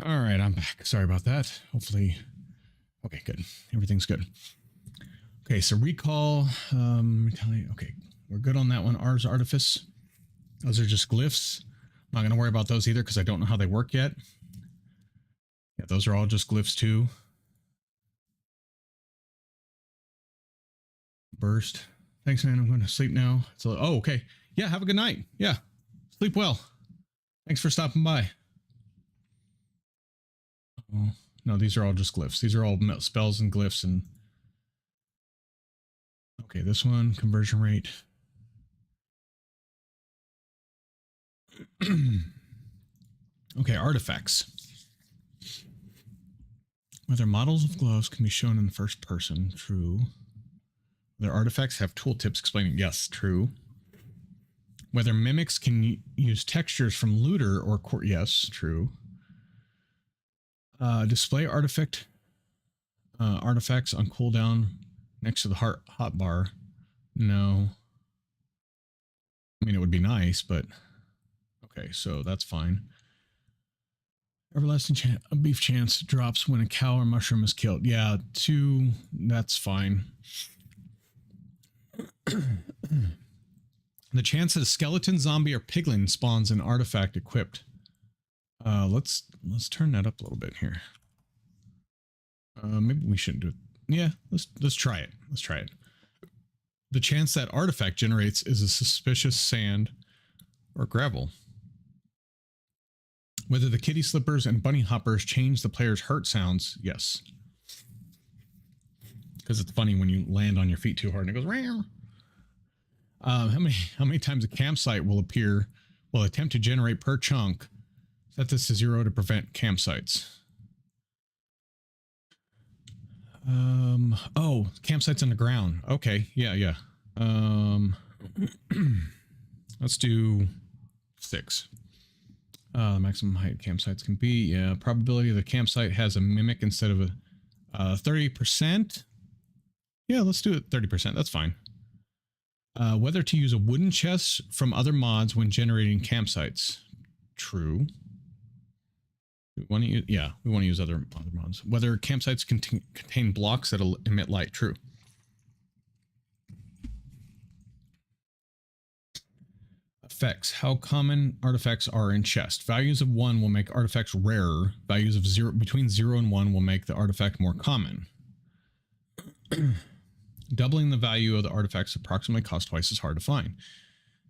All right, I'm back. Sorry about that. Hopefully, okay, good. Everything's good. Okay, so recall, okay, we're good on that one. Ars Artifice. Those are just glyphs. I'm not going to worry about those either because I don't know how they work yet. Yeah, those are all just glyphs too. Burst. Thanks, man. I'm going to sleep now. So, oh, okay. Yeah, have a good night. Yeah, sleep well. Thanks for stopping by. Oh, no, these are all just glyphs. These are all spells and glyphs. And okay, this one, conversion rate. Okay, artifacts. Whether models of gloves can be shown in the first person, true. Whether artifacts have tooltips explaining, yes, true. Whether mimics can use textures from looter or core, yes, true. Display artifacts on cooldown next to the hotbar. No. I mean, it would be nice, but okay, so that's fine. Everlasting beef chance drops when a cow or mushroom is killed. Yeah, 2, that's fine. The chance that a skeleton, zombie, or piglin spawns an artifact equipped. Let's turn that up a little bit here. Maybe we shouldn't do it. Yeah, let's try it. Let's try it. The chance that artifact generates is a suspicious sand or gravel. Whether the kitty slippers and bunny hoppers change the player's hurt sounds, yes. Because it's funny when you land on your feet too hard and it goes round. How many times a campsite will attempt to generate per chunk? Set this to 0 to prevent campsites. Oh, campsites on the ground. Okay, yeah. Let's do 6. Maximum height campsites can be. Yeah, probability of the campsite has a mimic instead of a 30%. Yeah, let's do it 30%. That's fine. Whether to use a wooden chest from other mods when generating campsites. True. We want to use, yeah, we want to use other mods. Whether campsites contain blocks that emit light. True. Effects. How common artifacts are in chest. Values of 1 will make artifacts rarer. Values of 0 between 0 and 1 will make the artifact more common. Doubling the value of the artifacts approximately cost twice as hard to find,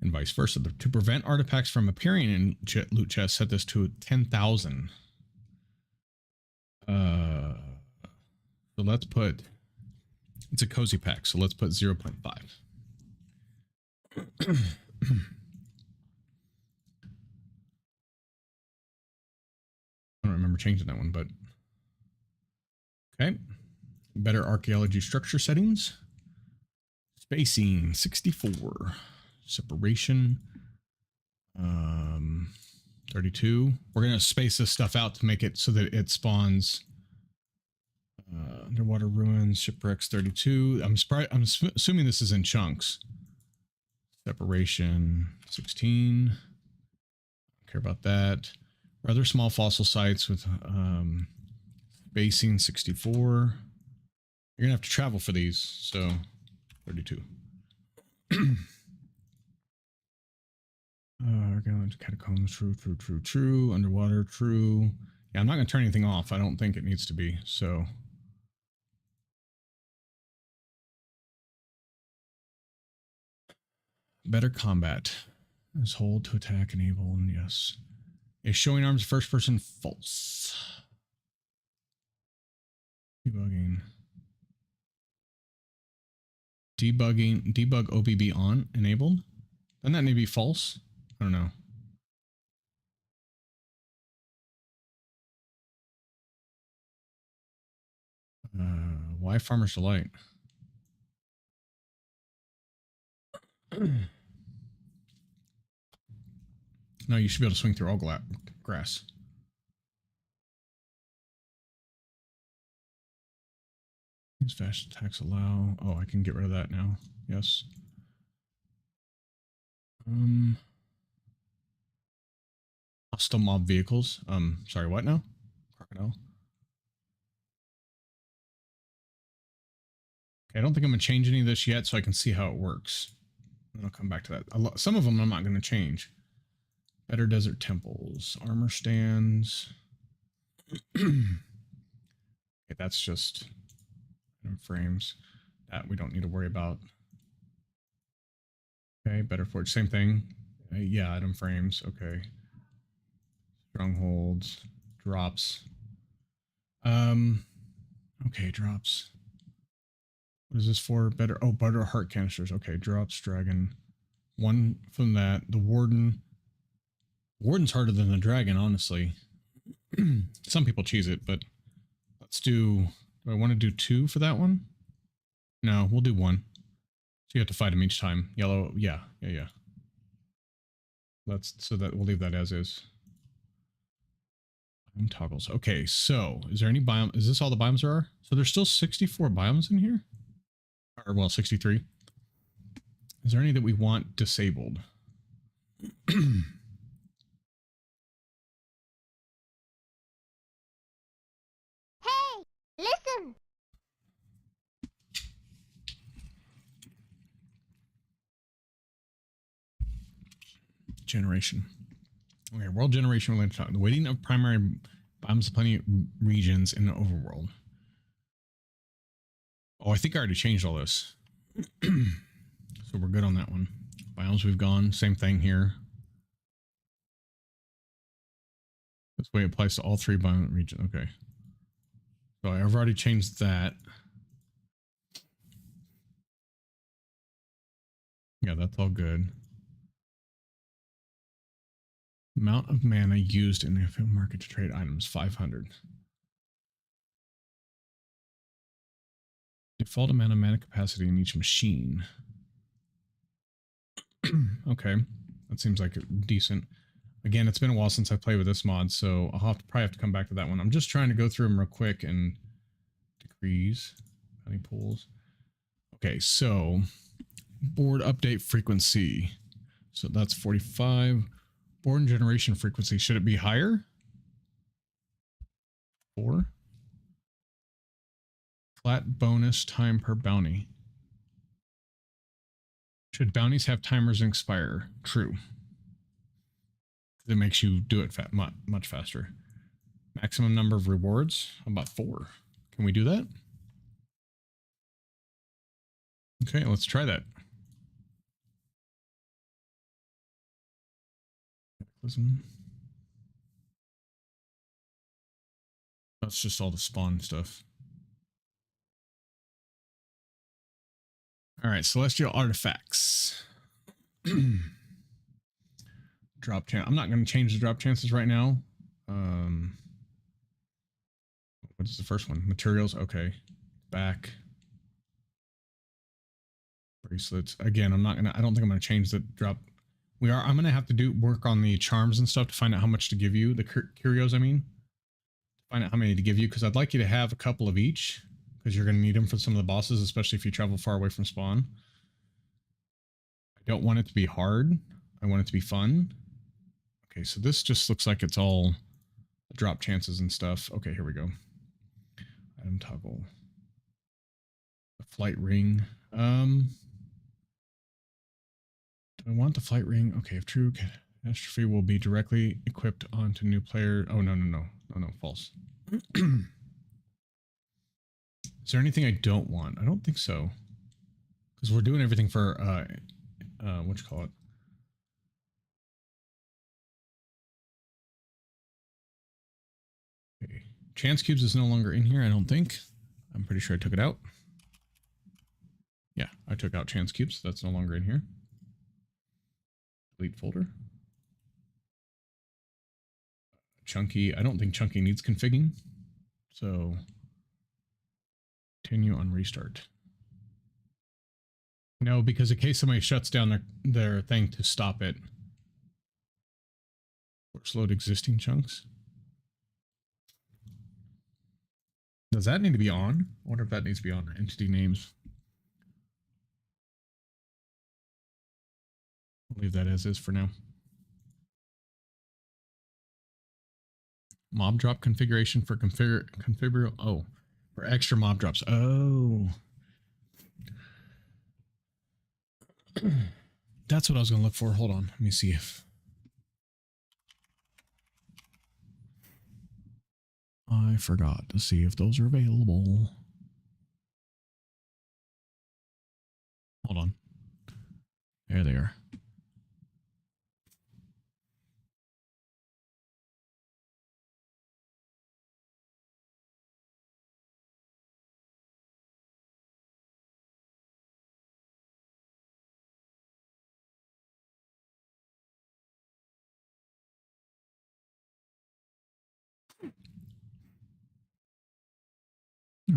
and vice versa. To prevent artifacts from appearing in loot chests, set this to 10,000. So let's put, it's a cozy pack, so let's put 0.5. I don't remember changing that one, but okay. Better archaeology structure settings. Spacing 64. Separation 32. We're gonna space this stuff out to make it so that it spawns underwater ruins, shipwrecks 32. I'm assuming this is in chunks. Separation 16. Don't care about that. Rather small fossil sites with spacing 64. You're gonna have to travel for these, so 32. We're going to catacombs. True. Underwater. True. Yeah, I'm not gonna turn anything off. I don't think it needs to be. So better combat. Is hold to attack enable, and yes. Is showing arms first person false. Debugging. Debug OBB on enabled. Doesn't that need to be false? I don't know. Why Farmer's Delight? No, you should be able to swing through all grass. Use fast attacks allow. Oh, I can get rid of that now. Yes. Hostile mob vehicles. Sorry, what now? Crocodile. Okay, I don't think I'm gonna change any of this yet, so I can see how it works. And I'll come back to that. Some of them I'm not gonna change. Better desert temples, armor stands. Okay, that's just frames that we don't need to worry about. Okay, better forge, same thing. Yeah, item frames. Okay. Strongholds, drops. Okay, drops. What is this for? Better. Oh, better heart canisters. Okay, drops, dragon. One from that. The warden. Warden's harder than the dragon, honestly. Some people cheese it, but let's do. Do I want to do 2 for that one? No, we'll do 1. So you have to fight him each time. Yellow. Yeah. So that we'll leave that as is. Toggles. Okay, so is there any biome? Is this all the biomes there are? So there's still 64 biomes in here? Or, well, 63. Is there any that we want disabled? listen. Generation. Okay, world generation related talk. The waiting of primary biomes of plenty regions in the overworld. Oh, I think I already changed all this. So we're good on that one. Biomes we've gone. Same thing here. This way it applies to all 3 biome regions. Okay. So I've already changed that. Yeah, that's all good. Amount of mana used in the affiliate market to trade items, 500. Default amount of mana capacity in each machine. Okay, that seems like decent. Again, it's been a while since I played with this mod, so I'll probably have to come back to that one. I'm just trying to go through them real quick and decrease honey pools. Okay, so board update frequency. So that's 45. Board generation frequency, should it be higher? 4. Flat bonus time per bounty. Should bounties have timers and expire? True. It makes you do it much faster. Maximum number of rewards? How about 4? Can we do that? Okay, let's try that. That's just all the spawn stuff. All right, celestial artifacts. Drop chance. I'm not going to change the drop chances right now. What is the first one? Materials. Okay. Back. Bracelets. Again, I don't think I'm going to change the drop. I'm going to have to work on the charms and stuff to find out how much to give you. The curios, I mean. Find out how many to give you, because I'd like you to have a couple of each, because you're going to need them for some of the bosses, especially if you travel far away from spawn. I don't want it to be hard. I want it to be fun. Okay, so this just looks like it's all drop chances and stuff. Okay, here we go. Item toggle. The flight ring. Do I want the flight ring? Okay, if true, catastrophe will be directly equipped onto new player. Oh, no, false. Is there anything I don't want? I don't think so. Because we're doing everything for, what you call it? Okay. Chance cubes is no longer in here, I don't think. I'm pretty sure I took it out. Yeah, I took out chance cubes. So that's no longer in here. Delete folder. Chunky. I don't think Chunky needs configuring. So continue on restart. No, because in case somebody shuts down their thing to stop it. Force load existing chunks. Does that need to be on? I wonder if that needs to be on. Entity names. I'll leave that as is for now. Mob drop configuration for configure. Oh, for extra mob drops. Oh. That's what I was going to look for. Hold on. Let me see if I forgot to see if those are available. Hold on. There they are.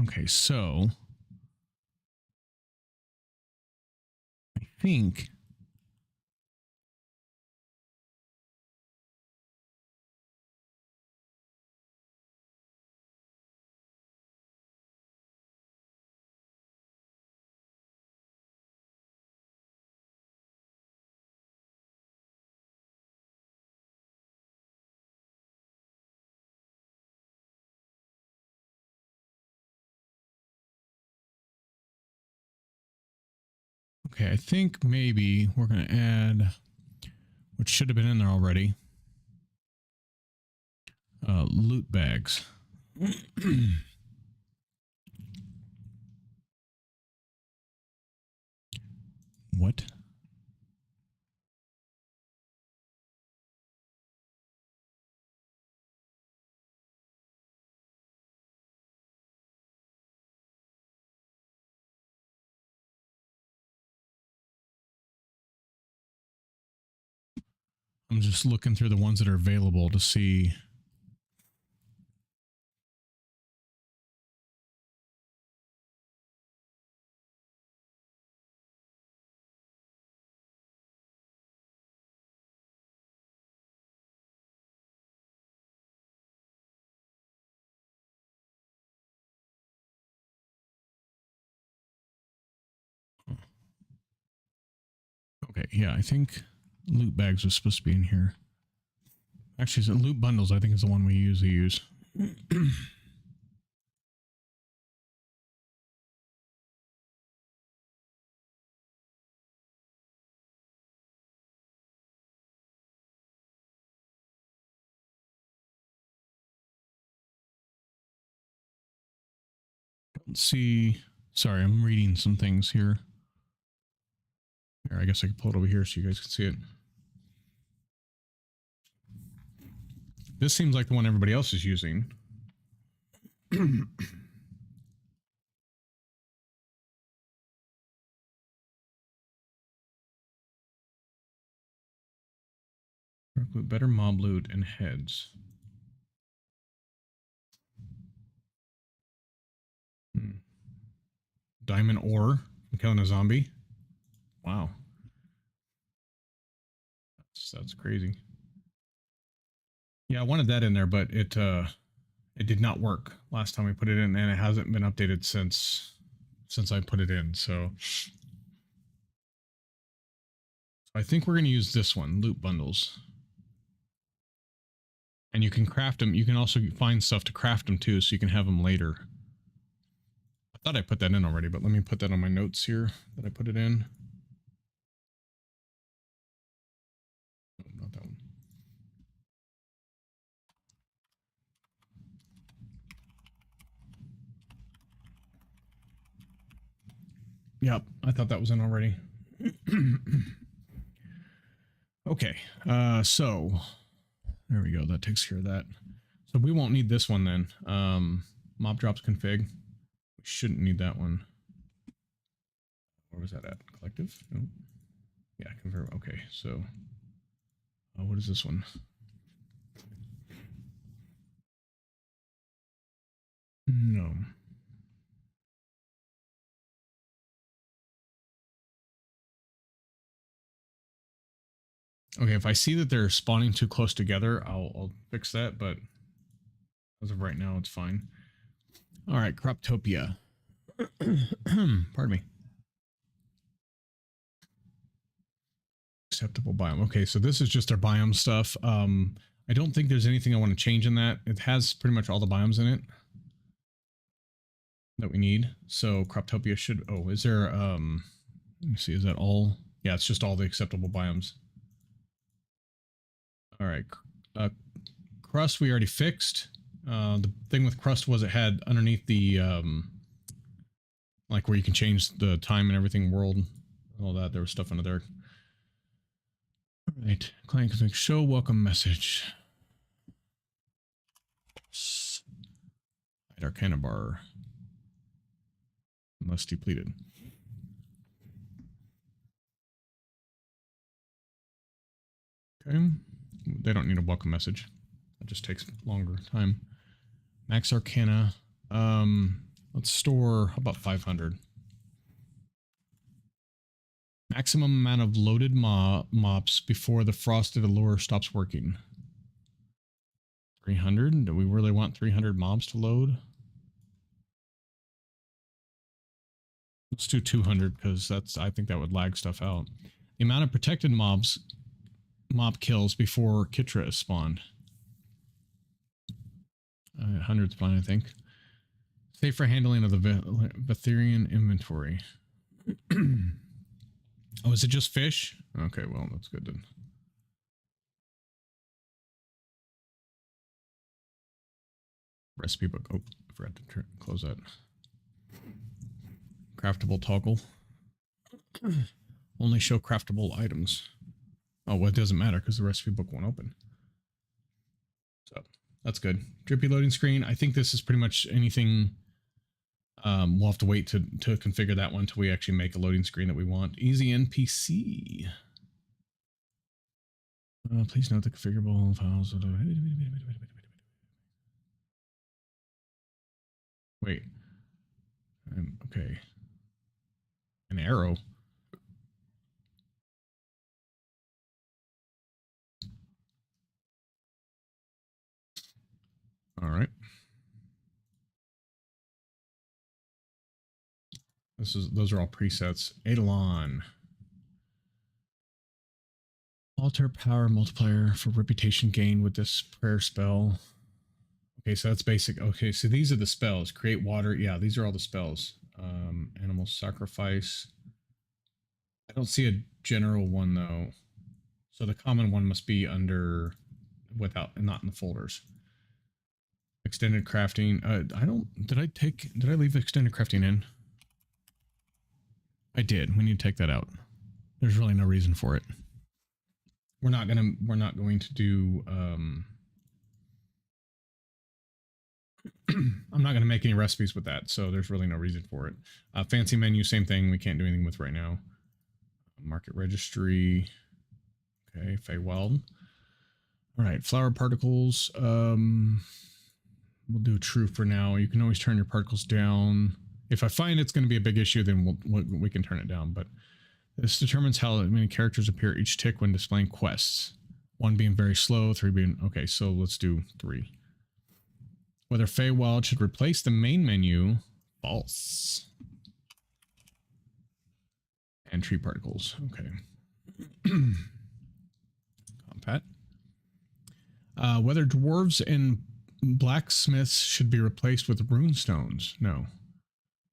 Okay, so I think Okay, I think maybe we're going to add, which should have been in there already, loot bags. What? I'm just looking through the ones that are available to see. Okay, yeah, I think loot bags was supposed to be in here. Actually, is it loot bundles? I think is the one we usually use. Let's see. Sorry, I'm reading some things here. Here, I guess I can pull it over here so you guys can see it. This seems like the one everybody else is using. Better mob loot and heads. Diamond ore from killing a zombie. Wow. That's crazy. Yeah, I wanted that in there, but it did not work last time we put it in, and it hasn't been updated since I put it in. So I think we're going to use this one, loot bundles. And you can craft them. You can also find stuff to craft them too, so you can have them later. I thought I put that in already, but let me put that on my notes here that I put it in. No, not that one. Yep, I thought that was in already. Okay, so there we go. That takes care of that. So we won't need this one then. Mob drops config. We shouldn't need that one. Where was that at? Collective? No. Yeah, confirm. Okay, so what is this one? No. Okay, if I see that they're spawning too close together, I'll fix that, but as of right now, it's fine. All right, Croptopia. Pardon me. Acceptable biome. Okay, so this is just our biome stuff. I don't think there's anything I want to change in that. It has pretty much all the biomes in it that we need. So Croptopia should, oh, is there, let me see, is that all? Yeah, it's just all the acceptable biomes. All right. Crust we already fixed. The thing with crust was it had underneath the, like where you can change the time and everything, world, all that, there was stuff under there. All right, client config show welcome message. Hide Arcana bar. Unless depleted. Okay. They don't need a welcome message. It just takes longer time. Max Arcana. Let's store about 500. Maximum amount of loaded mops before the frosted allure stops working. 300? Do we really want 300 mobs to load? Let's do 200 because I think that would lag stuff out. The amount of protected mob kills before Kitra is spawned. 100's fine, I think. Safe for handling of the Vetherian inventory. Oh, is it just fish? Okay, well, that's good then. Recipe book. Oh, I forgot to close that. Craftable toggle. Only show craftable items. Oh, well, it doesn't matter because the recipe book won't open. So that's good. Drippy loading screen. I think this is pretty much anything. We'll have to wait to configure that one until we actually make a loading screen that we want. Easy NPC. Please note the configurable files. Wait. Okay. An arrow. All right. Those are all presets. Eidolon. Alter power multiplier for reputation gain with this prayer spell. Okay, so that's basic. Okay, so these are the spells. Create water. Yeah, these are all the spells. Animal sacrifice. I don't see a general one though. So the common one must be under without and not in the folders. Extended crafting. Did I leave extended crafting in? I did. We need to take that out. There's really no reason for it. We're not going to do I'm not going to make any recipes with that, so there's really no reason for it. Fancy menu, same thing. We can't do anything with right now. Market registry. Okay, Feywild. All right, flower particles. We'll do true for now. You can always turn your particles down. If I find it's going to be a big issue, then we can turn it down. But this determines how many characters appear each tick when displaying quests. 1 being very slow, 3 being... Okay, so let's do 3. Whether Feywild should replace the main menu, false. And tree particles, okay. Compat. Whether dwarves and blacksmiths should be replaced with rune stones, no.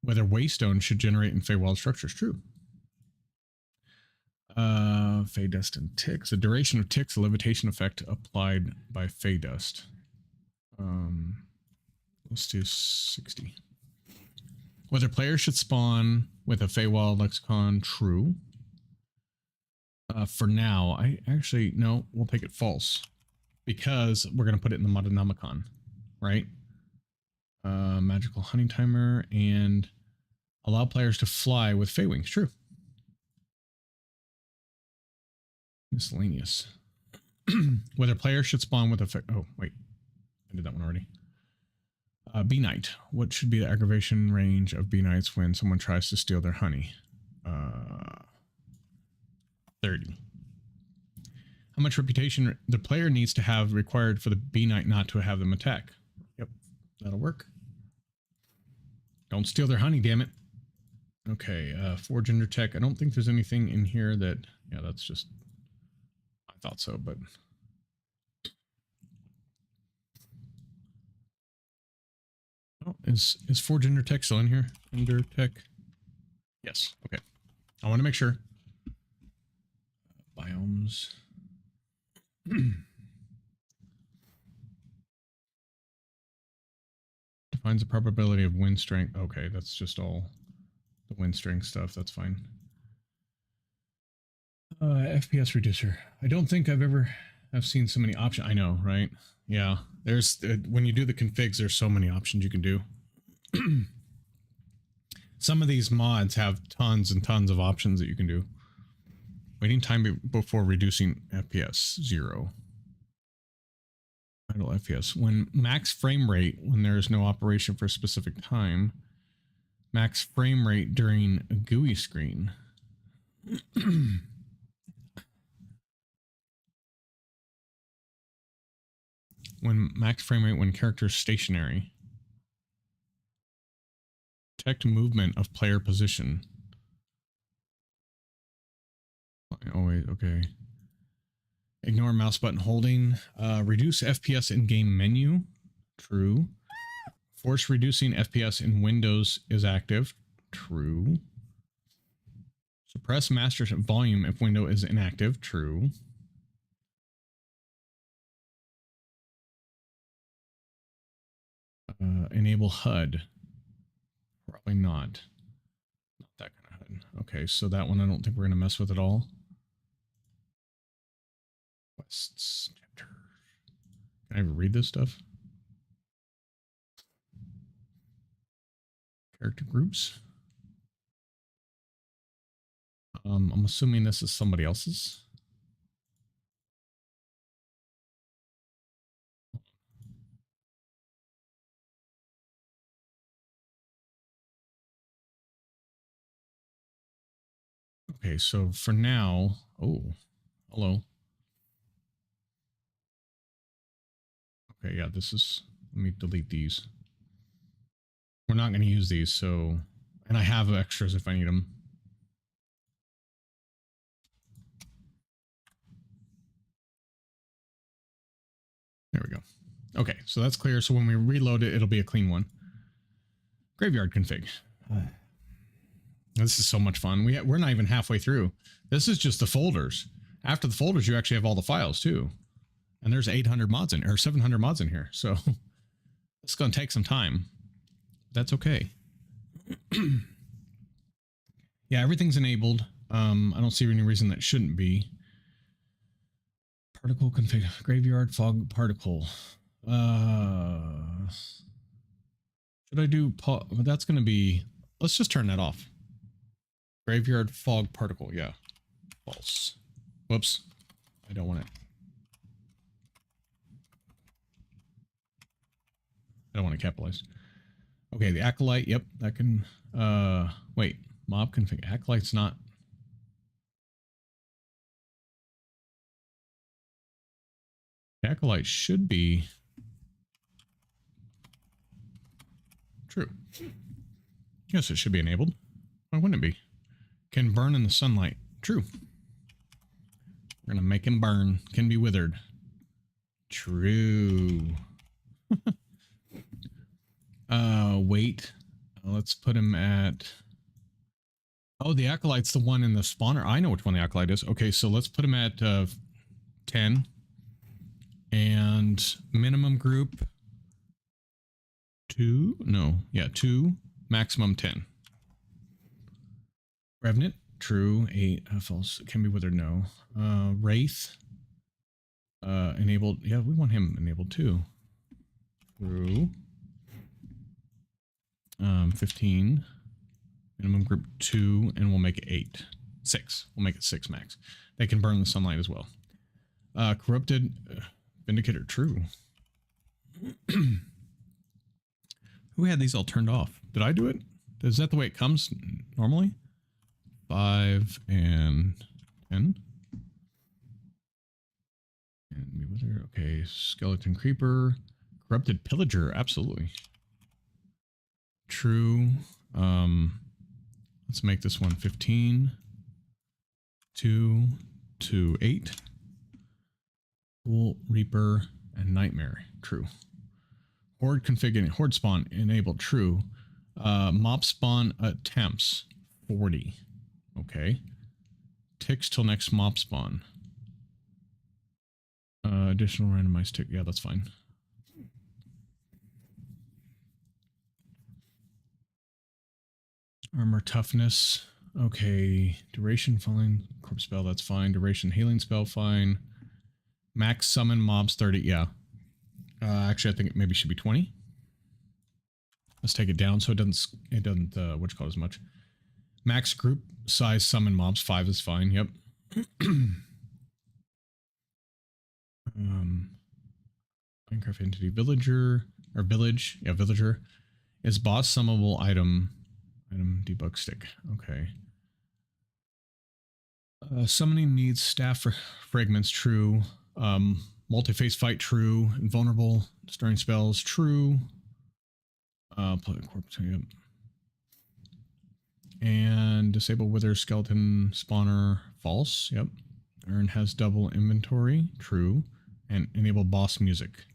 Whether waystone should generate in Feywild structures, true. Fey dust and ticks. The duration of ticks, a levitation effect applied by Fey dust. Let's do 60. Whether players should spawn with a Feywild lexicon, true. For now, no, we'll take it false because we're going to put it in the Modonomicon, right? Magical hunting timer and allow players to fly with Fey wings, true. Miscellaneous. Whether players should spawn with a... Oh, wait. I did that one already. Bee Knight. What should be the aggravation range of Bee Knights when someone tries to steal their honey? 30. How much reputation the player needs to have required for the Bee Knight not to have them attack? Yep, that'll work. Don't steal their honey, damn it. Okay, for gender tech. I don't think there's anything in here that... Yeah, that's just... I thought so, but... Oh, is for gender tech still in here? Gender tech? Yes, okay. I want to make sure. Biomes. Defines the probability of wind strength. Okay, that's just all the wind strength stuff. That's fine. FPS reducer. I don't think I've seen so many options. I know, right? Yeah, there's when you do the configs, there's so many options you can do. Some of these mods have tons and tons of options that you can do. Waiting time before reducing FPS 0. Idle FPS. When max frame rate, when there is no operation for a specific time. Max frame rate during a GUI screen. When max frame rate when character is stationary. Detect movement of player position. Always okay. Ignore mouse button holding. Reduce FPS in game menu. True. Force reducing FPS in Windows is active. True. Suppress master volume if window is inactive. True. Enable HUD. Probably not. Not that kind of HUD. Okay, so that one I don't think we're going to mess with at all. Quests. Chapter. Can I even read this stuff? Character groups. I'm assuming this is somebody else's. Okay, so for now, oh, hello. Okay, yeah, this is, let me delete these. We're not going to use these, so, and I have extras if I need them. There we go. Okay, so that's clear. So when we reload it, it'll be a clean one. Graveyard config. This is so much fun. We're not even halfway through. This is just the folders. After the folders, you actually have all the files too. And there's 800 mods in, or 700 mods in here. So it's going to take some time. That's okay. Yeah, everything's enabled. I don't see any reason that shouldn't be. Particle config, graveyard fog particle. Should I do, that's going to be, let's just turn that off. Graveyard fog particle, yeah. False. Whoops. I don't want it. I don't want it capitalized. Okay, the acolyte, yep, that can, wait, mob config, acolyte's not. Acolyte should be true. Yes, it should be enabled. Why wouldn't it be? Can burn in the sunlight. True. We're gonna make him burn. Can be withered. True. Wait. Let's put him at... Oh, the acolyte's the one in the spawner. I know which one the acolyte is. Okay, so let's put him at 10. And minimum group 2. No, yeah, 2. Maximum 10. Revenant, true. 8, false. Can be withered, no. Wraith, enabled. Yeah, we want him enabled too. True. 15. Minimum group 2, and we'll make it 8. 6. We'll make it 6 max. They can burn the sunlight as well. Corrupted, Vindicator, true. Who had these all turned off? Did I do it? Is that the way it comes normally? 5 and 10. And be with her. Okay, skeleton creeper, corrupted pillager, absolutely. True. Let's make this one 15. 2 to 8. Cool Reaper and Nightmare, true. Horde config, horde spawn enabled, true. Mob spawn attempts 40. Okay. Ticks till next mob spawn. Additional randomized tick. Yeah, that's fine. Armor toughness. Okay. Duration falling. Corpse spell, that's fine. Duration healing spell, fine. Max summon mobs 30. Yeah. Actually, I think it maybe should be 20. Let's take it down so it doesn't what you call it as much. Max group size summon mobs 5 is fine. Yep. Minecraft entity villager or village. Yeah, villager is boss summonable item debug stick. Okay. Summoning needs staff fragments, true. Multi-phase fight, true. Invulnerable, destroying spells, true. Yep. And disable wither skeleton spawner, false. Yep. Earn has double inventory, true. And enable boss music.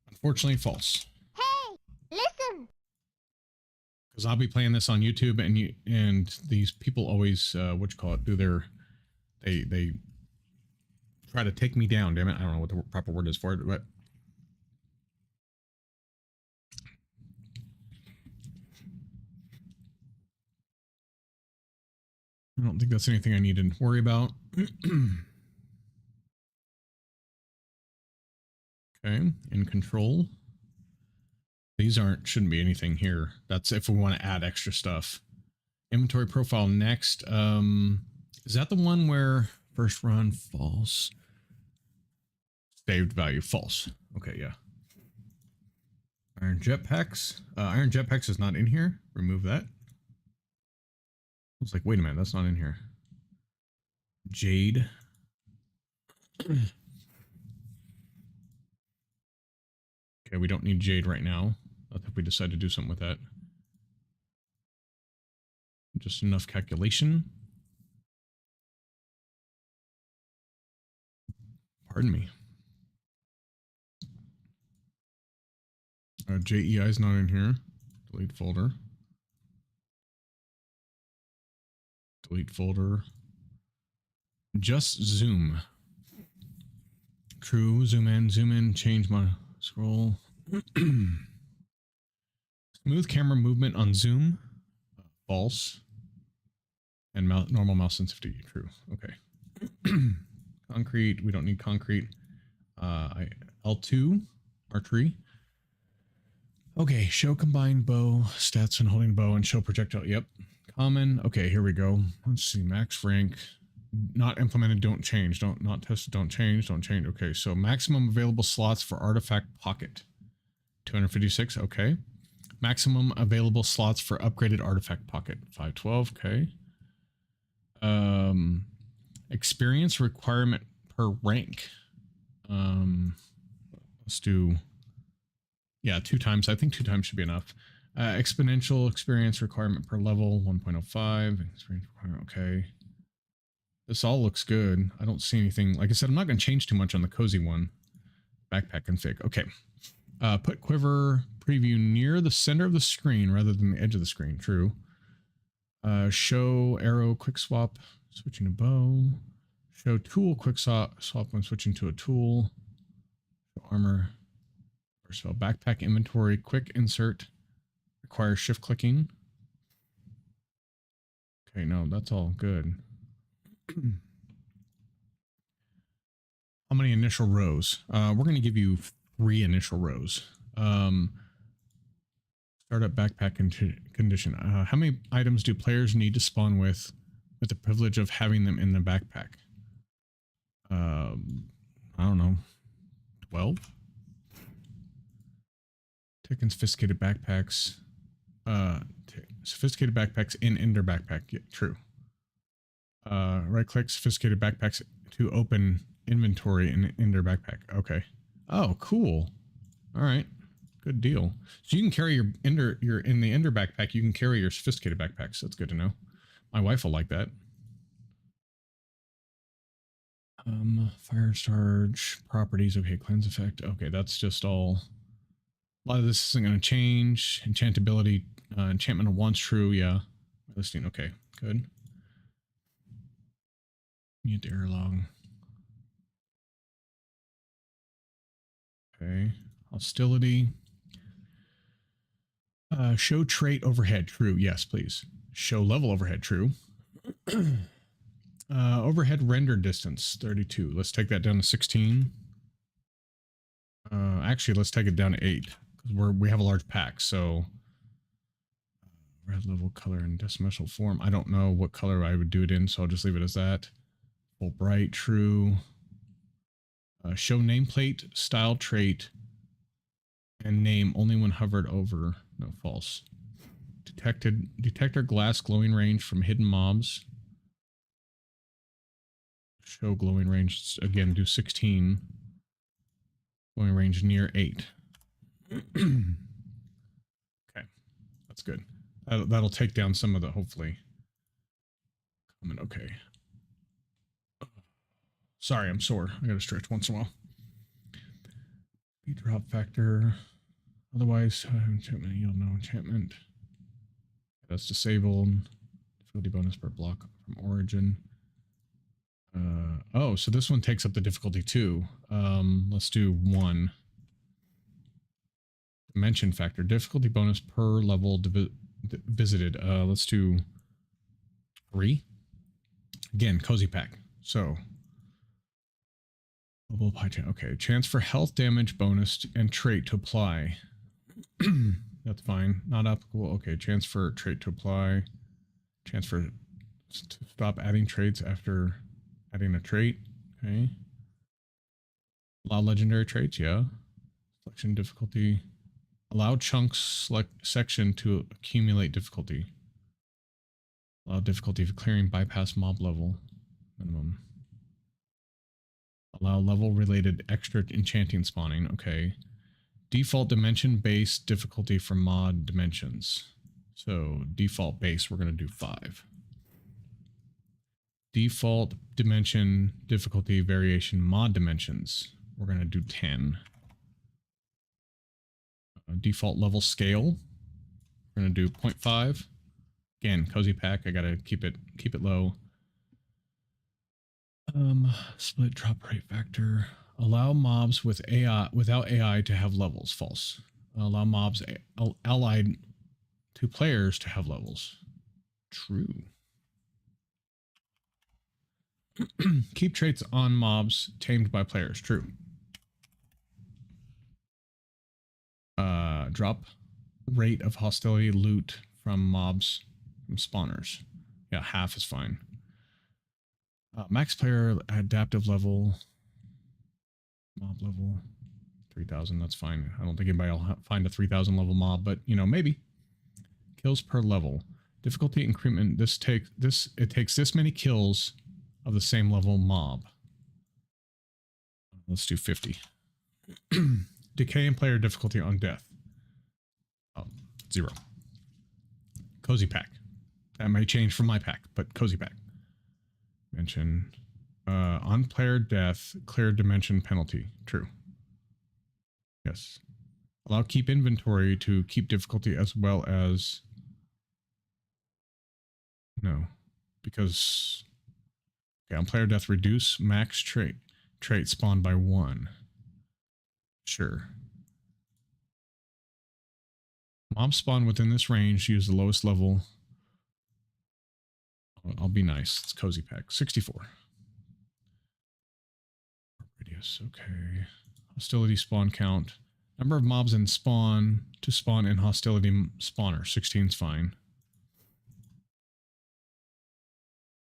Unfortunately, false. Hey, listen. because I'll be playing this on YouTube, and these people always they try to take me down. Damn it, I don't know what the proper word is for it, but I don't think that's anything I need to worry about. Okay, in control. These shouldn't be anything here. That's if we want to add extra stuff. Inventory profile next. Is that the one where first run false? Saved value false. Okay, yeah. Iron jetpacks. Iron jetpacks is not in here. Remove that. I was like, wait a minute, that's not in here. Jade. Okay, we don't need jade right now. I think we decide to do something with that. Just enough calculation. Pardon me. JEI is not in here. Delete folder. Delete folder. Just zoom. True. Zoom in. Change my scroll. Smooth camera movement on zoom. False. And normal mouse sensitivity. True. Okay. Concrete. We don't need concrete. L2. Archery. Okay. Show combined bow. Stats when holding bow and show projectile. Yep. Common. Okay. Here we go. Let's see. Max rank. Not implemented. Don't change. Not tested. Don't change. Okay. So maximum available slots for artifact pocket. 256. Okay. Maximum available slots for upgraded artifact pocket. 512. Okay. Experience requirement per rank. Let's do, yeah, 2 times. I think 2 times should be enough. Exponential experience requirement per level. 1.05. Experience requirement. Okay. This all looks good. I don't see anything. Like I said, I'm not going to change too much on the cozy one. Backpack config. Okay. Put quiver preview near the center of the screen rather than the edge of the screen. True. Show arrow quick swap. Switching to bow. Show tool quick swap when switching to a tool. Show armor. Versatile backpack inventory. Quick insert. Requires shift clicking. Okay, no, that's all good. How many initial rows? We're going to give you 3 initial rows. Startup backpack condition. How many items do players need to spawn with the privilege of having them in the backpack? I don't know. 12? Tech and sophisticated backpacks. Sophisticated backpacks in Ender backpack. Yeah, true. Right click sophisticated backpacks to open inventory in Ender backpack. Okay. Oh, cool. All right. Good deal. So you can carry your in the Ender backpack, you can carry your sophisticated backpacks. That's good to know. My wife will like that. Fire charge properties. Okay, cleanse effect. Okay, that's just all. A lot of this isn't going to change. Enchantability, enchantment of once true. Yeah. Listing. Okay, good. Need error log. Okay. Hostility. Show trait overhead. True. Yes, please. Show level overhead. True. Overhead render distance. 32. Let's take that down to 16. Actually, let's take it down to 8 because we have a large pack. So red level color and decimal form. I don't know what color I would do it in, so I'll just leave it as that. Full bright. True. Show nameplate, style trait, and name only when hovered over. No, false. Detector glass glowing range from hidden mobs. Show glowing range. Again, do 16. Glowing range near 8. Okay. That's good. That'll take down some of the, hopefully. Okay. Sorry, I'm sore. I gotta stretch once in a while. Drop factor. Otherwise, enchantment yield no enchantment. That's disabled. Difficulty bonus per block from origin. Oh, so this one takes up the difficulty too. Let's do 1. Dimension factor. Difficulty bonus per level visited. Let's do 3. Again, cozy pack. So global pie chart. Okay, chance for health damage bonus and trait to apply. That's fine. Not applicable. Okay, chance for trait to apply. Chance for to stop adding traits after adding a trait. Okay. Allow legendary traits. Yeah. Selection difficulty. Allow chunks section to accumulate difficulty. Allow difficulty of clearing bypass mob level. Minimum. Allow level related extra enchanting spawning. Okay. Default dimension based difficulty for mod dimensions. So default base, we're going to do 5. Default dimension difficulty variation mod dimensions, we're going to do 10. Default level scale, we're going to do 0.5. Again, cozy pack, I got to keep it low. Split drop rate factor. Allow mobs with AI without AI to have levels. False. Allow mobs allied to players to have levels. True. Keep traits on mobs tamed by players. True. Drop rate of hostility loot from mobs from spawners. Yeah, half is fine. Max player adaptive level. Mob level 3,000. That's fine. I don't think anybody will find a 3,000 level mob, but you know, maybe. Kills per level. Difficulty increment. It takes this many kills of the same level mob. Let's do 50. Decay and player difficulty on death. Oh, 0. Cozy pack. That may change from my pack, but cozy pack. Mention on player death, clear dimension penalty. True. Yes. Allow keep inventory to keep difficulty as well as no, because okay, on player death, reduce max trait spawned by 1. Sure. Mob spawn within this range. Use the lowest level. I'll be nice. It's cozy pack. 64. Radius. Okay. Hostility spawn count. Number of mobs in spawn to spawn in hostility spawner. 16 is fine.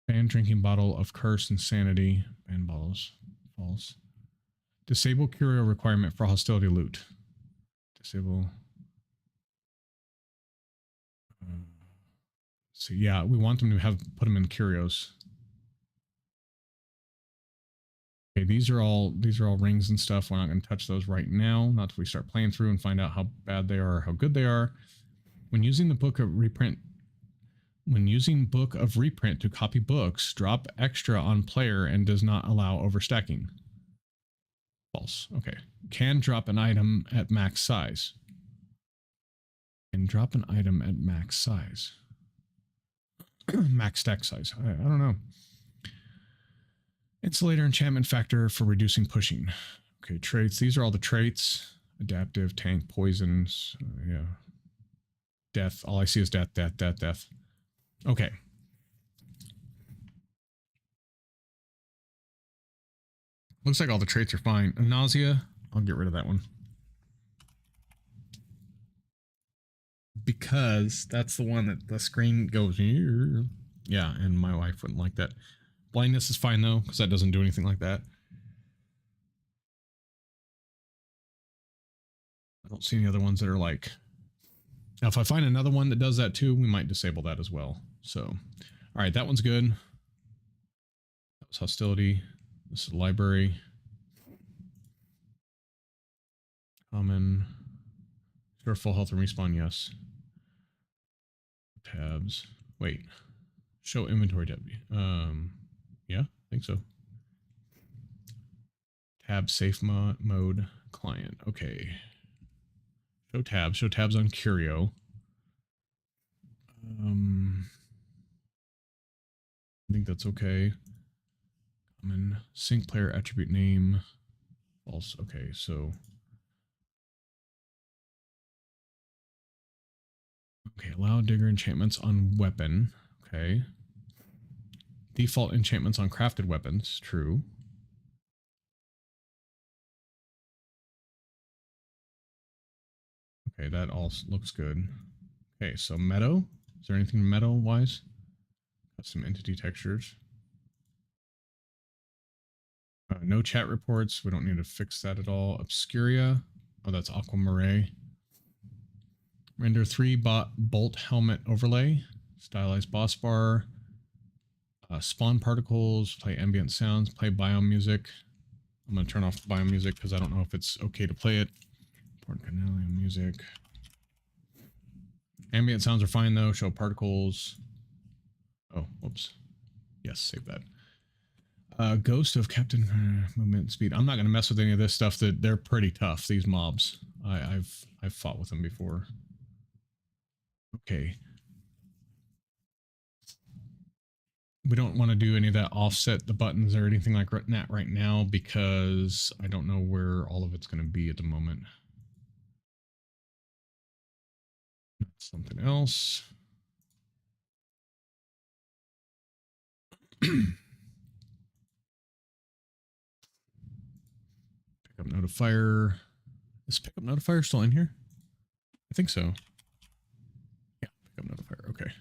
Ban drinking bottle of curse insanity. Ban bottles. False. Disable curio requirement for hostility loot. Disable. So yeah, we want them to put them in curios. Okay, these are all rings and stuff. We're not going to touch those right now. Not until we start playing through and find out how bad they are or how good they are. When using the book of reprint to copy books, drop extra on player and does not allow overstacking. False. Okay. Can drop an item at max size. Can drop an item at max size. Max stack size. I don't know. Insulator enchantment factor for reducing pushing. Okay, traits. These are all the traits. Adaptive, tank, poisons. Yeah. Death. All I see is death, death, death, death. Okay. Looks like all the traits are fine. Nausea. I'll get rid of that one. Because that's the one that the screen goes here. Yeah, and my wife wouldn't like that. Blindness is fine though, because that doesn't do anything like that. I don't see any other ones that are like... Now, if I find another one that does that too, we might disable that as well. So, all right, that one's good. That was hostility. This is library. Common. Sure, full health and respawn, yes. Tabs. Wait. Show inventory tab. Yeah, I think so. Tab safe mode client. Okay. Show tabs. Show tabs on Curio. I think that's okay. Common sync player attribute name false. Okay, so allow digger enchantments on weapon. Okay. Default enchantments on crafted weapons. True. Okay, that all looks good. Okay, so meadow. Is there anything meadow wise? Custom entity textures. No chat reports. We don't need to fix that at all. Obscuria. Oh, that's Aquamarine. Render 3 bolt helmet overlay. Stylized boss bar. Spawn particles. Play ambient sounds. Play biome music. I'm going to turn off the biome music because I don't know if it's okay to play it. Important canal music. Ambient sounds are fine though. Show particles. Oh, whoops. Yes, save that. Ghost of Captain Movement Speed. I'm not going to mess with any of this stuff. That they're pretty tough. These mobs. I've fought with them before. Okay. We don't want to do any of that offset the buttons or anything like that right now because I don't know where all of it's going to be at the moment. Something else. Pick up notifier. Is pick up notifier still in here? I think so. Yeah, pick up notifier. Okay.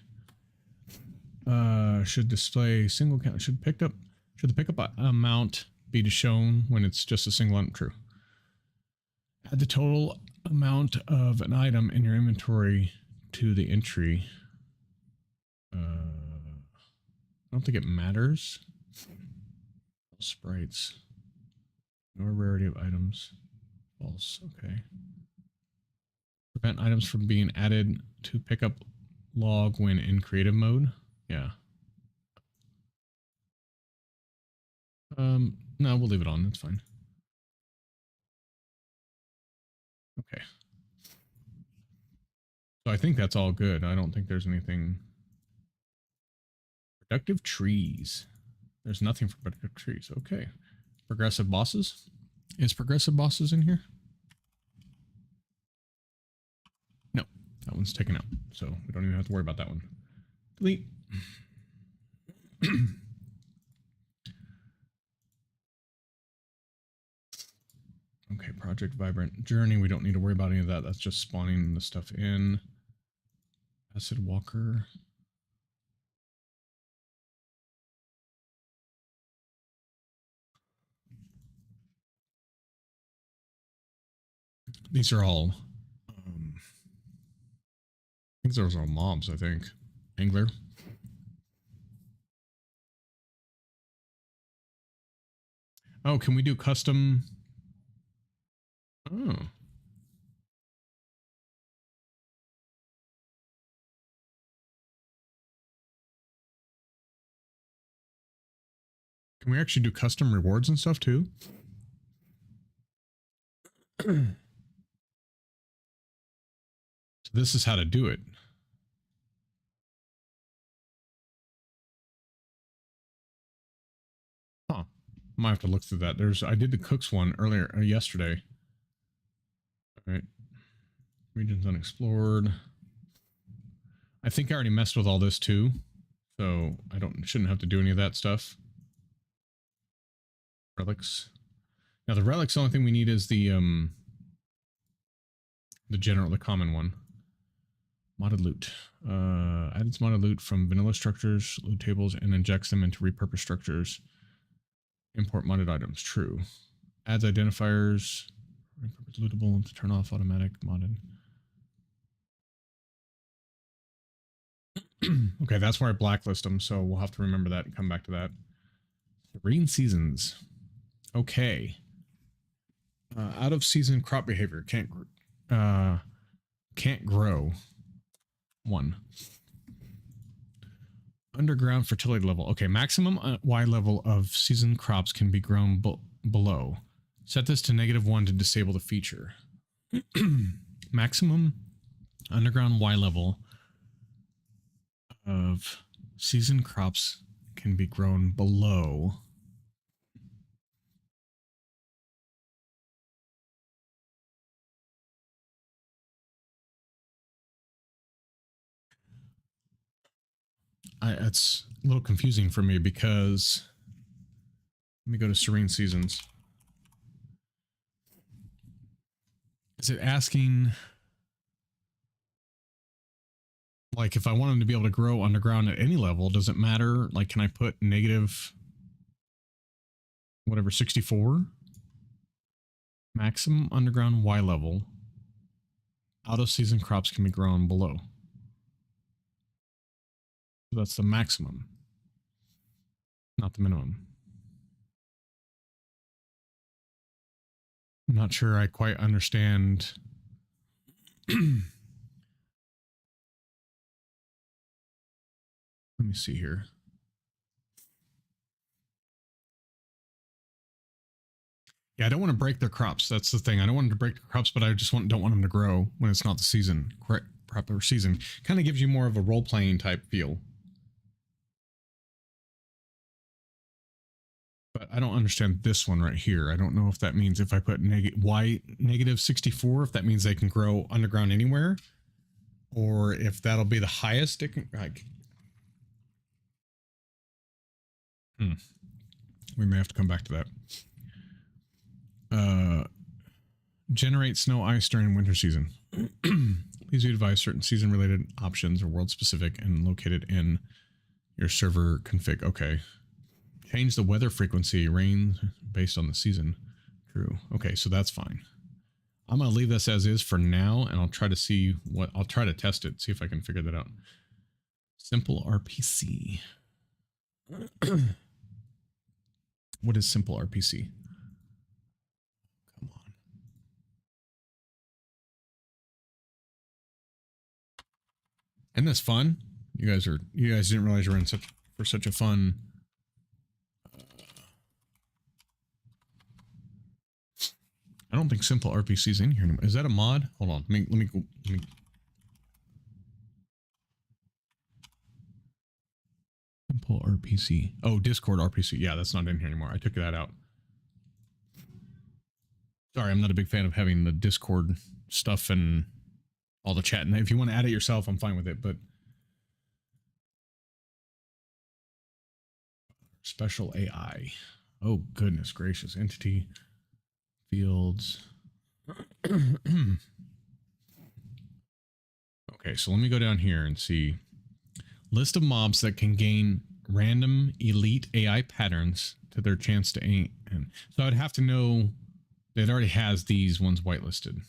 Should display single count. Should the pickup amount be shown when it's just a single item? True. Add the total amount of an item in your inventory to the entry. I don't think it matters. Sprites. No rarity of items. False. Okay. Prevent items from being added to pickup log when in creative mode. Yeah. No, we'll leave it on. That's fine. Okay. So I think that's all good. I don't think there's anything. Productive trees. There's nothing for productive trees. Okay. Progressive bosses. Is progressive bosses in here? No, that one's taken out. So we don't even have to worry about that one. Delete. Okay, Project Vibrant Journey. We don't need to worry about any of that. That's just spawning the stuff in. Acid Walker. These are all. I think those are all mobs, I think. Angler. Oh, can we do custom? Oh. Can we actually do custom rewards and stuff too? So this is how to do it. Huh. Might have to look through that. I did the cooks one earlier, yesterday. All right. Regions unexplored. I think I already messed with all this too. So I shouldn't have to do any of that stuff. Relics. Now the relics, the only thing we need is the common one. Modded loot. Adds modded loot from vanilla structures, loot tables, and injects them into repurposed structures. Import modded items. True. Adds identifiers. Repurposed lootable to turn off automatic modded. Okay, that's where I blacklist them, so we'll have to remember that and come back to that. Rain seasons. Okay. Out of season crop behavior. Can't grow. 1. Underground fertility level. Okay, maximum Y level of season crops can be grown below. Set this to -1 to disable the feature. Maximum underground Y level of season crops can be grown below. It's a little confusing for me because let me go to Serene Seasons. Is it asking, like, if I want them to be able to grow underground at any level, does it matter? Like, can I put negative whatever 64 maximum underground Y level? Out of season crops can be grown below. So that's the maximum, not the minimum. I'm not sure I quite understand. Let me see here. Yeah, I don't want to break their crops. That's the thing. I don't want them to break their crops, but I just don't want them to grow when it's not the season, correct? Proper season. Kind of gives you more of a role-playing type feel. But I don't understand this one right here. I don't know if that means if I put negative 64, if that means they can grow underground anywhere, or if that'll be the highest it can, like. We may have to come back to that. Generate snow ice during winter season. Please advise certain season related options are world specific and located in your server config. Okay. Change the weather frequency, rain based on the season. True. Okay, so that's fine. I'm going to leave this as is for now, and I'll try to see what, I'll try to test it, see if I can figure that out. Simple RPC. What is simple RPC? Come on. Isn't this fun? You guys didn't realize you were in such a fun. I don't think simple RPC is in here anymore. Is that a mod? Hold on. Let me simple RPC. Oh, Discord RPC. Yeah, that's not in here anymore. I took that out. Sorry, I'm not a big fan of having the Discord stuff and all the chat. And if you want to add it yourself, I'm fine with it. But special AI. Oh, goodness gracious. Entity fields. Okay, so let me go down here and see. List of mobs that can gain random elite AI patterns to their chance to aim. And so I'd have to know that it already has these ones whitelisted.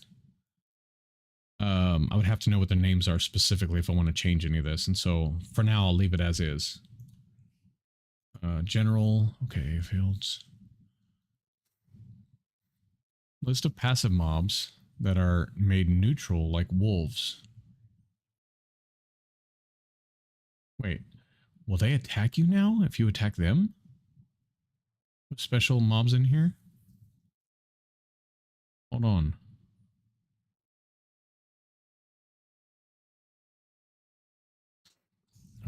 I would have to know what their names are specifically if I want to change any of this. And so for now, I'll leave it as is. General, okay, fields. List of passive mobs that are made neutral like wolves. Wait, will they attack you now if you attack them? Special mobs in here? Hold on.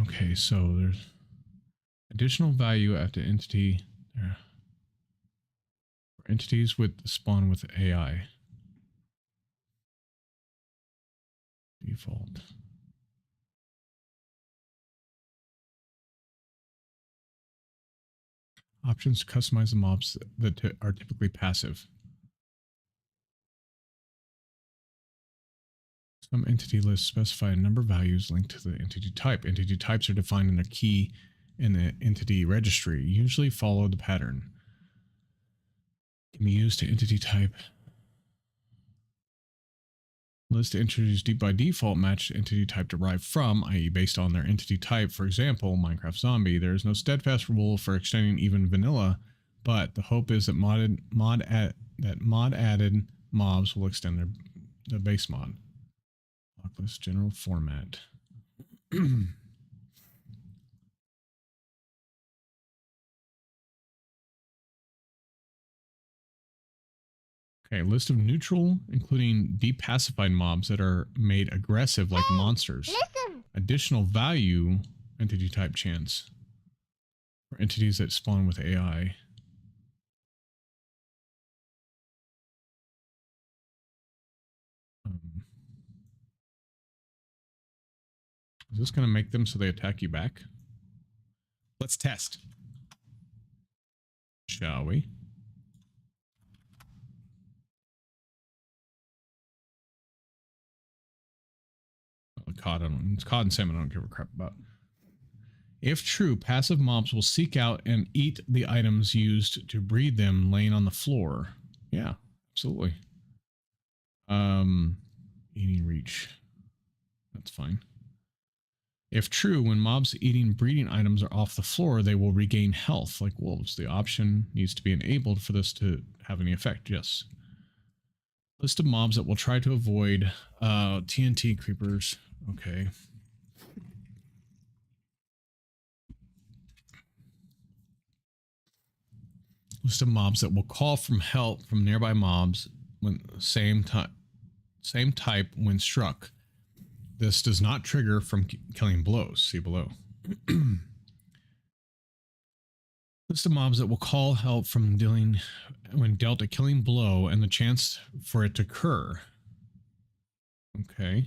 Okay, so there's additional value after entity. For entities with spawn with AI. Default. Options to customize the mobs that are typically passive. Some entity lists specify a number of values linked to the entity type. Entity types are defined in a key in the entity registry, usually follow the pattern. Can be used to entity type. List to introduce by default match entity type derived from, i.e. based on their entity type. For example, Minecraft Zombie. There is no steadfast rule for extending even vanilla, but the hope is that mod added mobs will extend the base mod. Blocklist general format. Okay, list of neutral, including depacified mobs that are made aggressive like monsters. Listen. Additional value entity type chance for entities that spawn with AI. Is this going to make them so they attack you back? Let's test. Shall we? Cod, it's cod and salmon I don't give a crap about. If true, passive mobs will seek out and eat the items used to breed them laying on the floor. Yeah, absolutely. Eating reach. That's fine. If true, when mobs eating breeding items are off the floor, they will regain health like wolves. The option needs to be enabled for this to have any effect. Yes. List of mobs that will try to avoid TNT creepers. Okay. List of mobs that will call from help from nearby mobs when same type when struck. This does not trigger from killing blows. See below. List of mobs that will call help from dealing when dealt a killing blow and the chance for it to occur. Okay.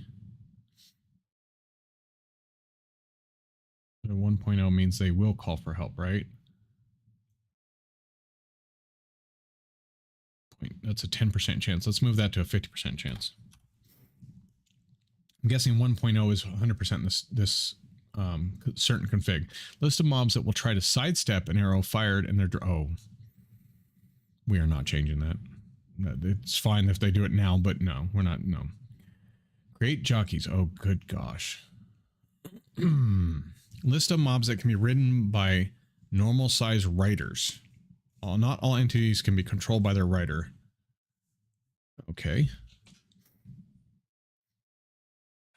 So 1.0 means they will call for help, right? That's a 10% chance. Let's move that to a 50% chance. I'm guessing 1.0 is 100% this certain config. List of mobs that will try to sidestep an arrow fired and they're... Oh. We are not changing that. It's fine if they do it now, but no, we're not. No. Create jockeys. Oh, good gosh. List of mobs that can be ridden by normal size riders. Not all entities can be controlled by their rider. Okay.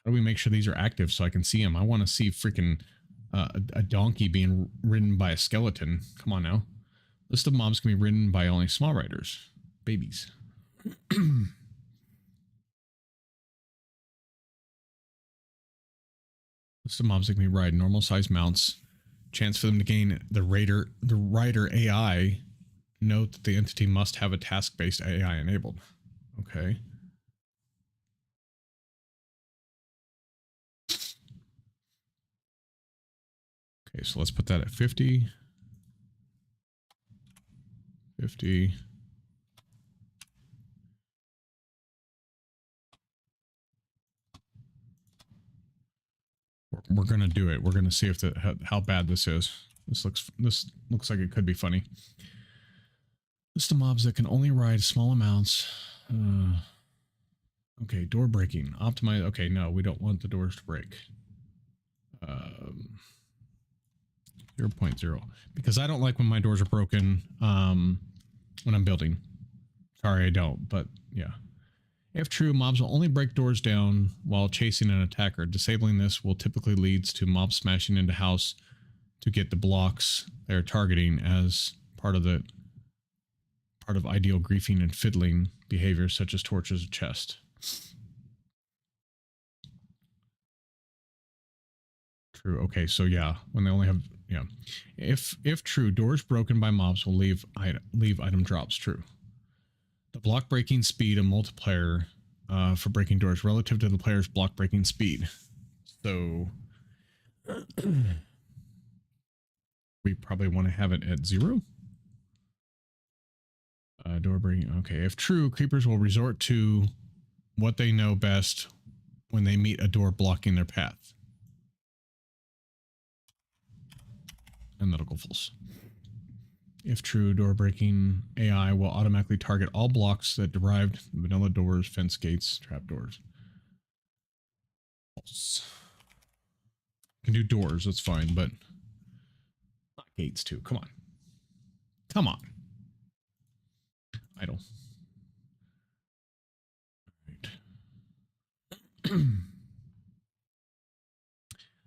How do we make sure these are active so I can see them? I want to see freaking a donkey being ridden by a skeleton. Come on now. List of mobs can be ridden by only small riders. Babies. List of mobs that can be ride normal size mounts. Chance for them to gain the rider AI. Note that the entity must have a task-based AI enabled. Okay. Okay, so let's put that at 50. 50. We're gonna do it. We're gonna see if how bad this is. This looks like it could be funny. List of mobs that can only ride small amounts. Okay, door breaking. Optimize. Okay, no, we don't want the doors to break. 0.0. Because I don't like when my doors are broken when I'm building. Sorry, I don't, but yeah. If true, mobs will only break doors down while chasing an attacker. Disabling this will typically leads to mobs smashing into house to get the blocks they're targeting as part of ideal griefing and fiddling behaviors such as torches or chest. True. Okay, so yeah, when they only have if true, doors broken by mobs will leave item drops. True. The block breaking speed and multiplier for breaking doors relative to the player's block breaking speed. So we probably want to have it at 0. Door breaking. Okay, if true, creepers will resort to what they know best when they meet a door blocking their path. And that'll go false. If true, door breaking AI will automatically target all blocks that derived vanilla doors, fence gates, trap doors. False. Can do doors, that's fine, but not gates too. Come on. Come on. Idle. Right.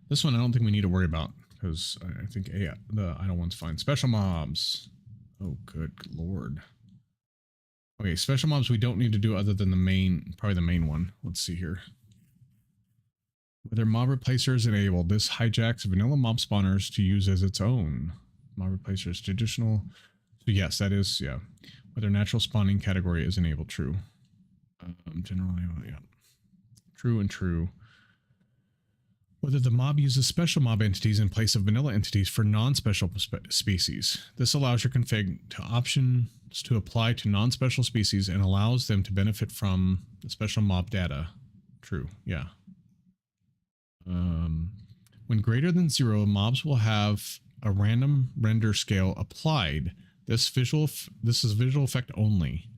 This one I don't think we need to worry about because I think the idle one's fine. Special mobs. Oh, good lord. Okay, special mobs we don't need to do other than the main, probably the main one. Let's see here. Whether mob replacer is enabled, this hijacks vanilla mob spawners to use as its own. Mob replacer is traditional. So yes, that is, yeah. Whether natural spawning category is enabled, true. Generally, yeah. True and true. Whether the mob uses special mob entities in place of vanilla entities for non-special species. This allows your config to options to apply to non-special species and allows them to benefit from the special mob data. True, yeah. When greater than 0, mobs will have a random render scale applied. This is visual effect only.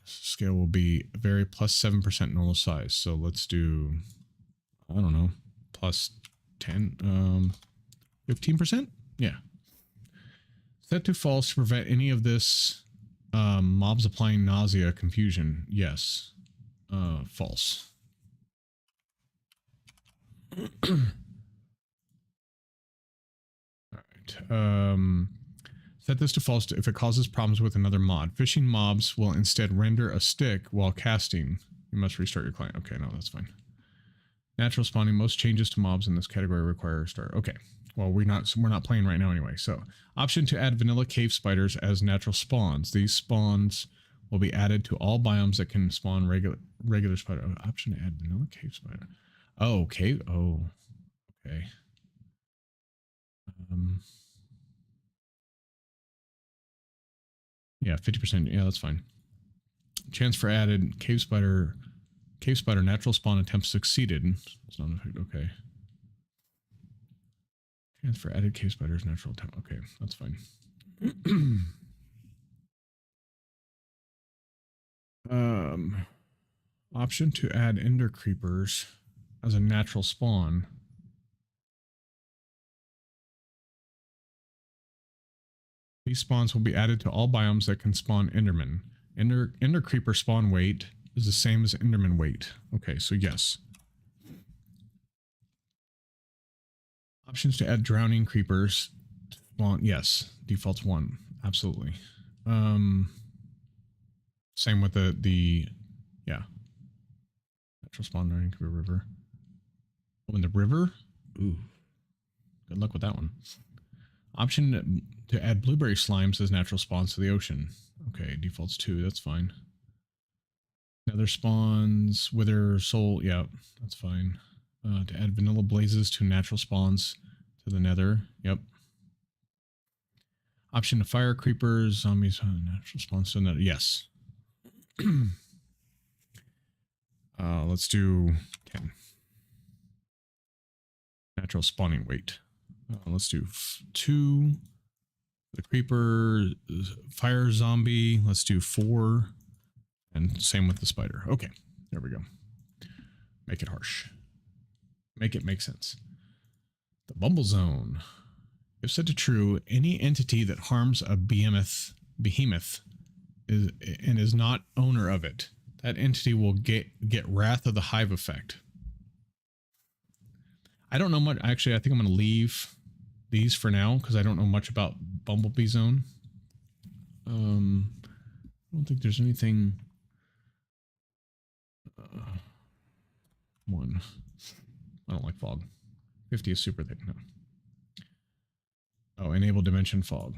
Scale will be vary plus 7% normal size. So let's do, I don't know, plus 10, 15%? Yeah. Set to false to prevent any of this mobs applying nausea confusion. Yes. False. All right. Set this to false if it causes problems with another mod. Fishing mobs will instead render a stick while casting. You must restart your client. Okay, no, that's fine. Natural spawning. Most changes to mobs in this category require a restart. Okay. Well, we're not playing right now anyway. So, option to add vanilla cave spiders as natural spawns. These spawns will be added to all biomes that can spawn regular spider. Oh, option to add vanilla cave spider. Oh, okay. Oh, okay. Yeah, 50%. Yeah, that's fine. Chance for added cave spider natural spawn attempts succeeded. It's not okay. Chance for added cave spiders natural attempt. Okay, that's fine. Option to add ender creepers as a natural spawn. These spawns will be added to all biomes that can spawn endermen. Ender creeper spawn weight is the same as enderman weight. Okay, so yes. Options to add drowning creepers to spawn. Yes, default's 1. Absolutely. Same with the yeah. Natural spawn drowning creeper river. Oh, in the river? Ooh. Good luck with that one. Option to add blueberry slimes as natural spawns to the ocean. Okay, default's 2. That's fine. Nether spawns, wither, soul. Yeah, that's fine. To add vanilla blazes to natural spawns to the nether. Yep. Option to fire creepers, zombies, natural spawns to the nether. Yes. Let's do 10. Natural spawning weight. Let's do 2. The creeper, fire zombie. Let's do 4. And same with the spider. Okay, there we go. Make it harsh. Make it make sense. The Bumble Zone. If set to true, any entity that harms a behemoth is not owner of it, that entity will get Wrath of the Hive effect. I don't know much. Actually, I think I'm going to leave these for now because I don't know much about Bumblebee Zone. I don't think there's anything. 1. I don't like fog. 50 is super thick. No. Oh, enable dimension fog.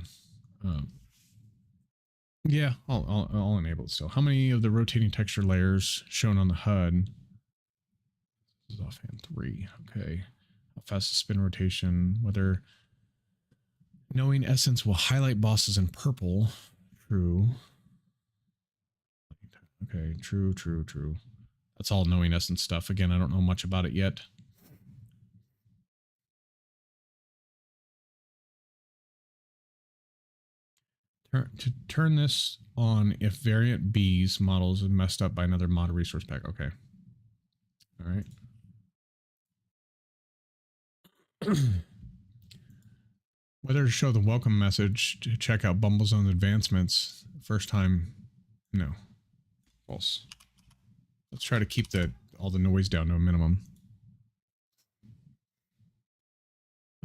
Yeah, I'll enable it still. How many of the rotating texture layers shown on the HUD? This is offhand 3. Okay. How fast is spin rotation? Whether knowing essence will highlight bosses in purple. True. Okay, true. That's all knowing essence stuff. Again, I don't know much about it yet. To turn this on if variant B's models is messed up by another mod resource pack. Okay. All right. Whether to show the welcome message to check out Bumblezone's advancements. First time, no. False. Let's try to keep all the noise down to a minimum.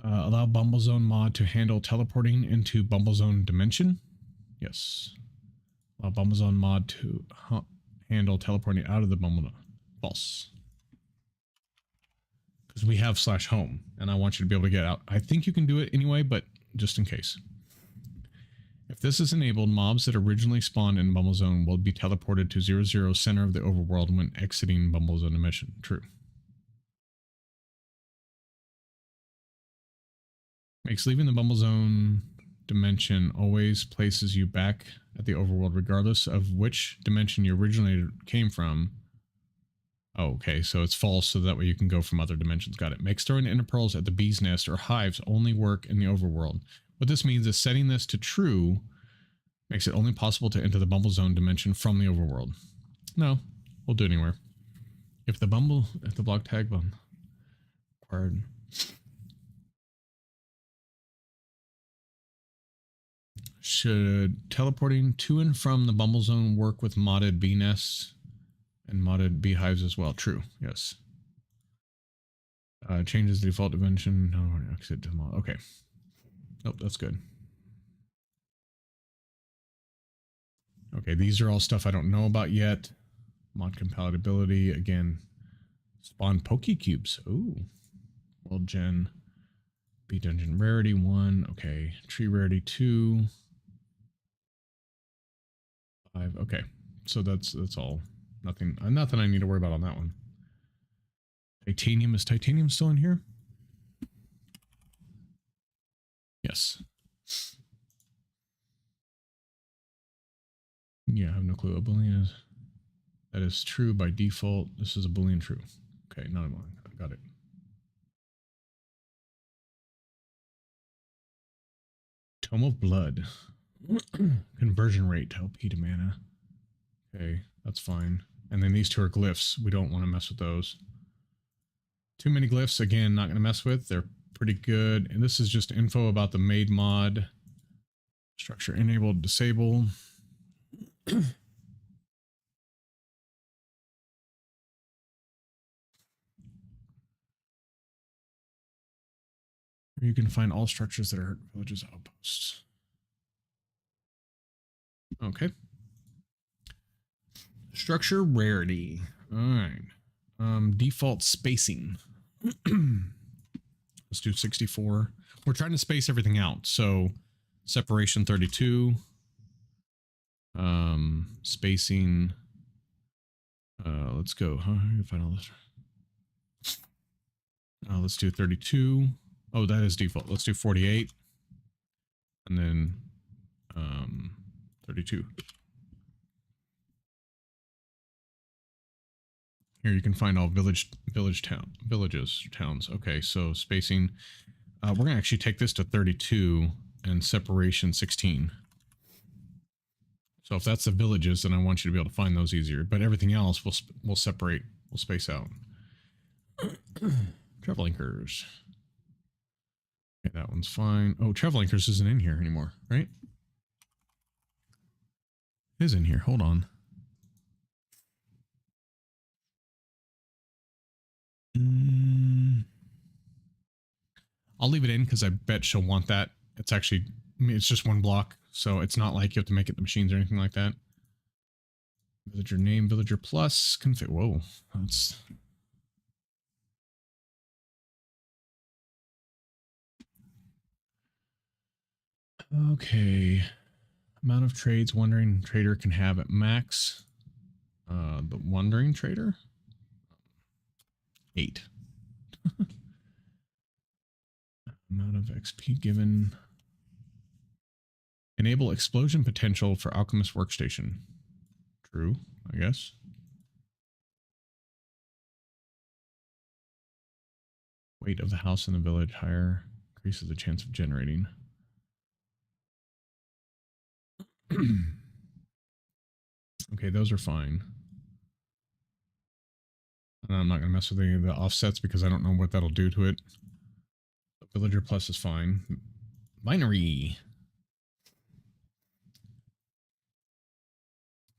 Allow Bumblezone mod to handle teleporting into Bumblezone dimension. Yes. Allow Bumblezone mod to handle teleporting out of the Bumblezone. False. because we have /home, and I want you to be able to get out. I think you can do it anyway, but just in case. If this is enabled, mobs that originally spawned in Bumble Zone will be teleported to 00 center of the overworld when exiting Bumble Zone dimension. True. Makes leaving the Bumble Zone dimension always places you back at the overworld regardless of which dimension you originally came from. Oh, okay, so it's false, so that way you can go from other dimensions. Got it. Makes throwing ender pearls at the bee's nest or hives only work in the overworld. What this means is setting this to true makes it only possible to enter the Bumble Zone dimension from the overworld. No, we'll do it anywhere. If the block tag bum required. Should teleporting to and from the Bumble Zone work with modded bee nests and modded beehives as well? True. Yes. Changes the default dimension. No, exit to mod. Okay. Nope, that's good. Okay, these are all stuff I don't know about yet. Mod compatibility again. Spawn poke cubes. Ooh. World gen. Bee dungeon rarity 1. Okay. Tree rarity 2. 5. Okay. So that's all. Nothing I need to worry about on that one. Titanium. Is titanium still in here? Yes. Yeah, I have no clue what Boolean is. That is true by default. This is a Boolean true. Okay, not a Boolean. Got it. Tome of Blood. Conversion rate, LP to mana. Okay, that's fine. And then these two are glyphs. We don't want to mess with those. Too many glyphs, again, not going to mess with. They're pretty good. And this is just info about the made mod. Structure enabled, disable. You can find all structures that are villages outposts. Okay. Structure rarity. All right. Default spacing. Let's do 64. We're trying to space everything out. So separation 32. Spacing. Let's go. Huh? I can find all this. Let's do 32. Oh, that is default. Let's do 48. And then 32. Here you can find all villages, towns. Okay, so spacing. We're gonna actually take this to 32 and separation 16. So if that's the villages, then I want you to be able to find those easier. But everything else we'll separate. We'll space out. Travel anchors. Okay, that one's fine. Oh, travel anchors isn't in here anymore, right? It is in here. Hold on. I'll leave it in because I bet she'll want that. It's actually, I mean, it's just one block, so it's not like you have to make it the machines or anything like that. Villager name, villager plus, config. Whoa, that's. Okay. Amount of trades wandering trader can have at max. The wandering trader? 8. Amount of XP given. Enable explosion potential for alchemist workstation. True, I guess. Weight of the house in the village higher. Increases the chance of generating. Okay, those are fine. And I'm not going to mess with any of the offsets because I don't know what that'll do to it. Villager plus is fine. Binary.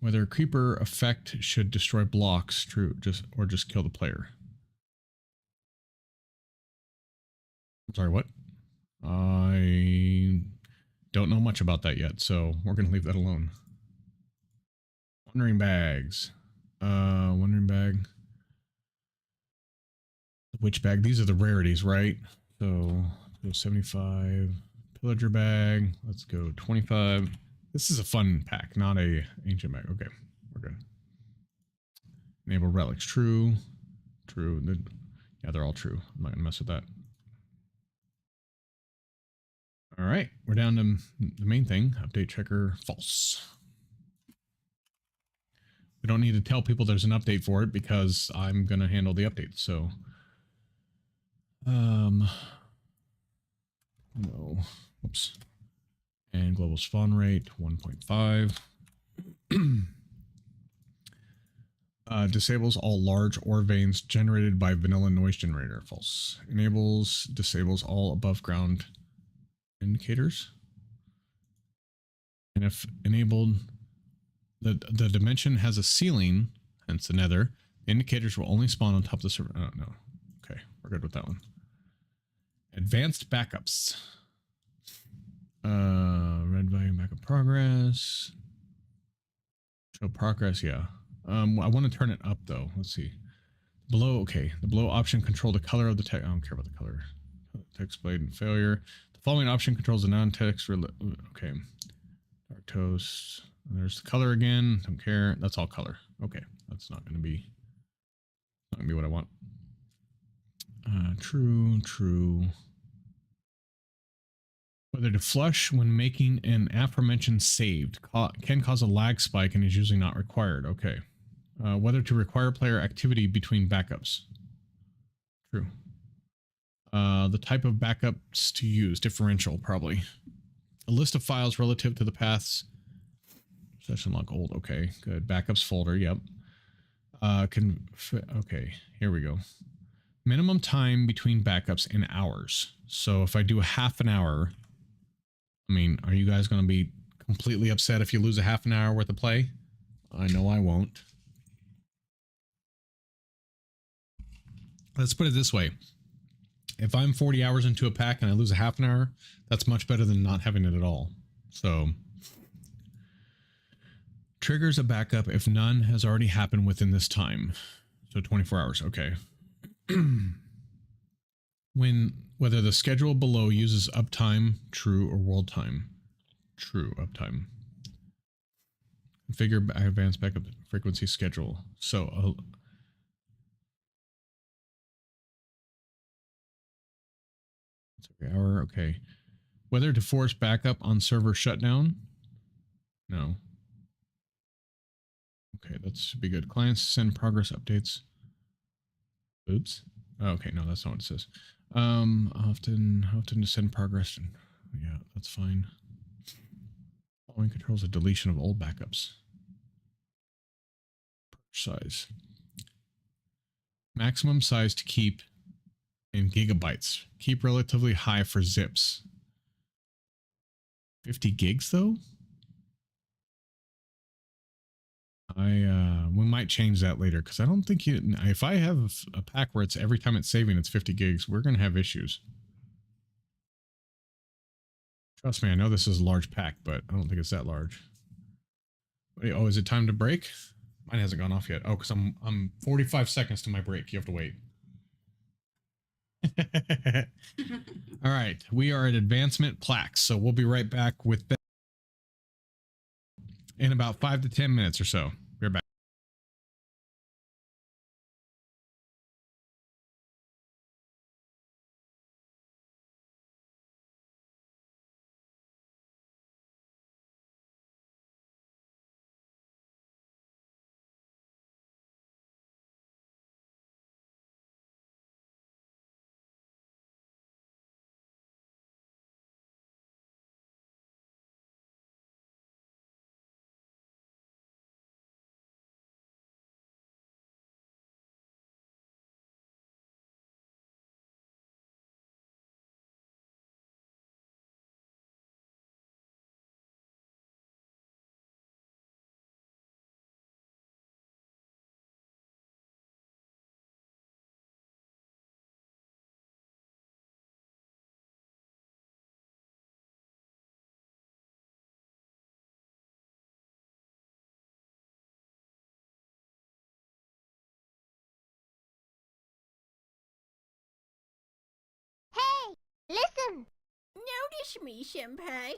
Whether a creeper effect should destroy blocks, true, or just kill the player. I'm sorry, what? I don't know much about that yet, so we're going to leave that alone. Wandering bags. Wandering bag. The witch bag. These are the rarities, right? So go 75. Pillager bag. Let's go 25. This is a fun pack, not a ancient bag. Okay, we're good. Enable relics. True. True. Yeah, they're all true. I'm not going to mess with that. All right, we're down to the main thing. Update checker false. We don't need to tell people there's an update for it because I'm going to handle the update. So, no. Oops. And global spawn rate 1.5. Disables all large ore veins generated by vanilla noise generator. False. Disables all above ground indicators. And if enabled, the dimension has a ceiling, hence the nether. The indicators will only spawn on top of the server. Oh, no. Okay, we're good with that one. Advanced backups. Red value backup progress. Show progress, yeah. I want to turn it up though. Let's see. Below, okay. The below option control the color of the text. I don't care about the color. Text blade and failure. The following option controls the non-text. Okay. Dark toast. There's the color again. Don't care. That's all color. Okay. That's not going to be what I want. True. Whether to flush when making an aforementioned saved can cause a lag spike and is usually not required. Okay. Whether to require player activity between backups. True. The type of backups to use. Differential, probably. A list of files relative to the paths. Session log old. Okay, good. Backups folder. Yep. Okay, here we go. Minimum time between backups in hours. So if I do a half an hour, I mean, are you guys going to be completely upset if you lose a half an hour worth of play? I know I won't. Let's put it this way. If I'm 40 hours into a pack and I lose a half an hour, that's much better than not having it at all. So triggers a backup if none has already happened within this time. So 24 hours. Okay. Whether the schedule below uses uptime, true, or world time. True, uptime. Configure advanced backup frequency schedule. So every hour. Okay. Whether to force backup on server shutdown. No. Okay, that should be good. Clients send progress updates. Oops. Okay, no, that's not what it says. Often to send progress. Yeah, that's fine. Following controls a deletion of old backups. Size. Maximum size to keep in gigabytes. Keep relatively high for zips. 50 gigs though? We might change that later because I don't think if I have a pack where it's every time it's saving it's 50 gigs, we're going to have issues. Trust me, I know this is a large pack, but I don't think it's that large. Wait, oh, is it time to break? Mine hasn't gone off yet. Oh, because I'm 45 seconds to my break. You have to wait. All right, we are at advancement plaques, so we'll be right back with that in about 5 to 10 minutes or so. We're back. Listen. Notice me, Senpai.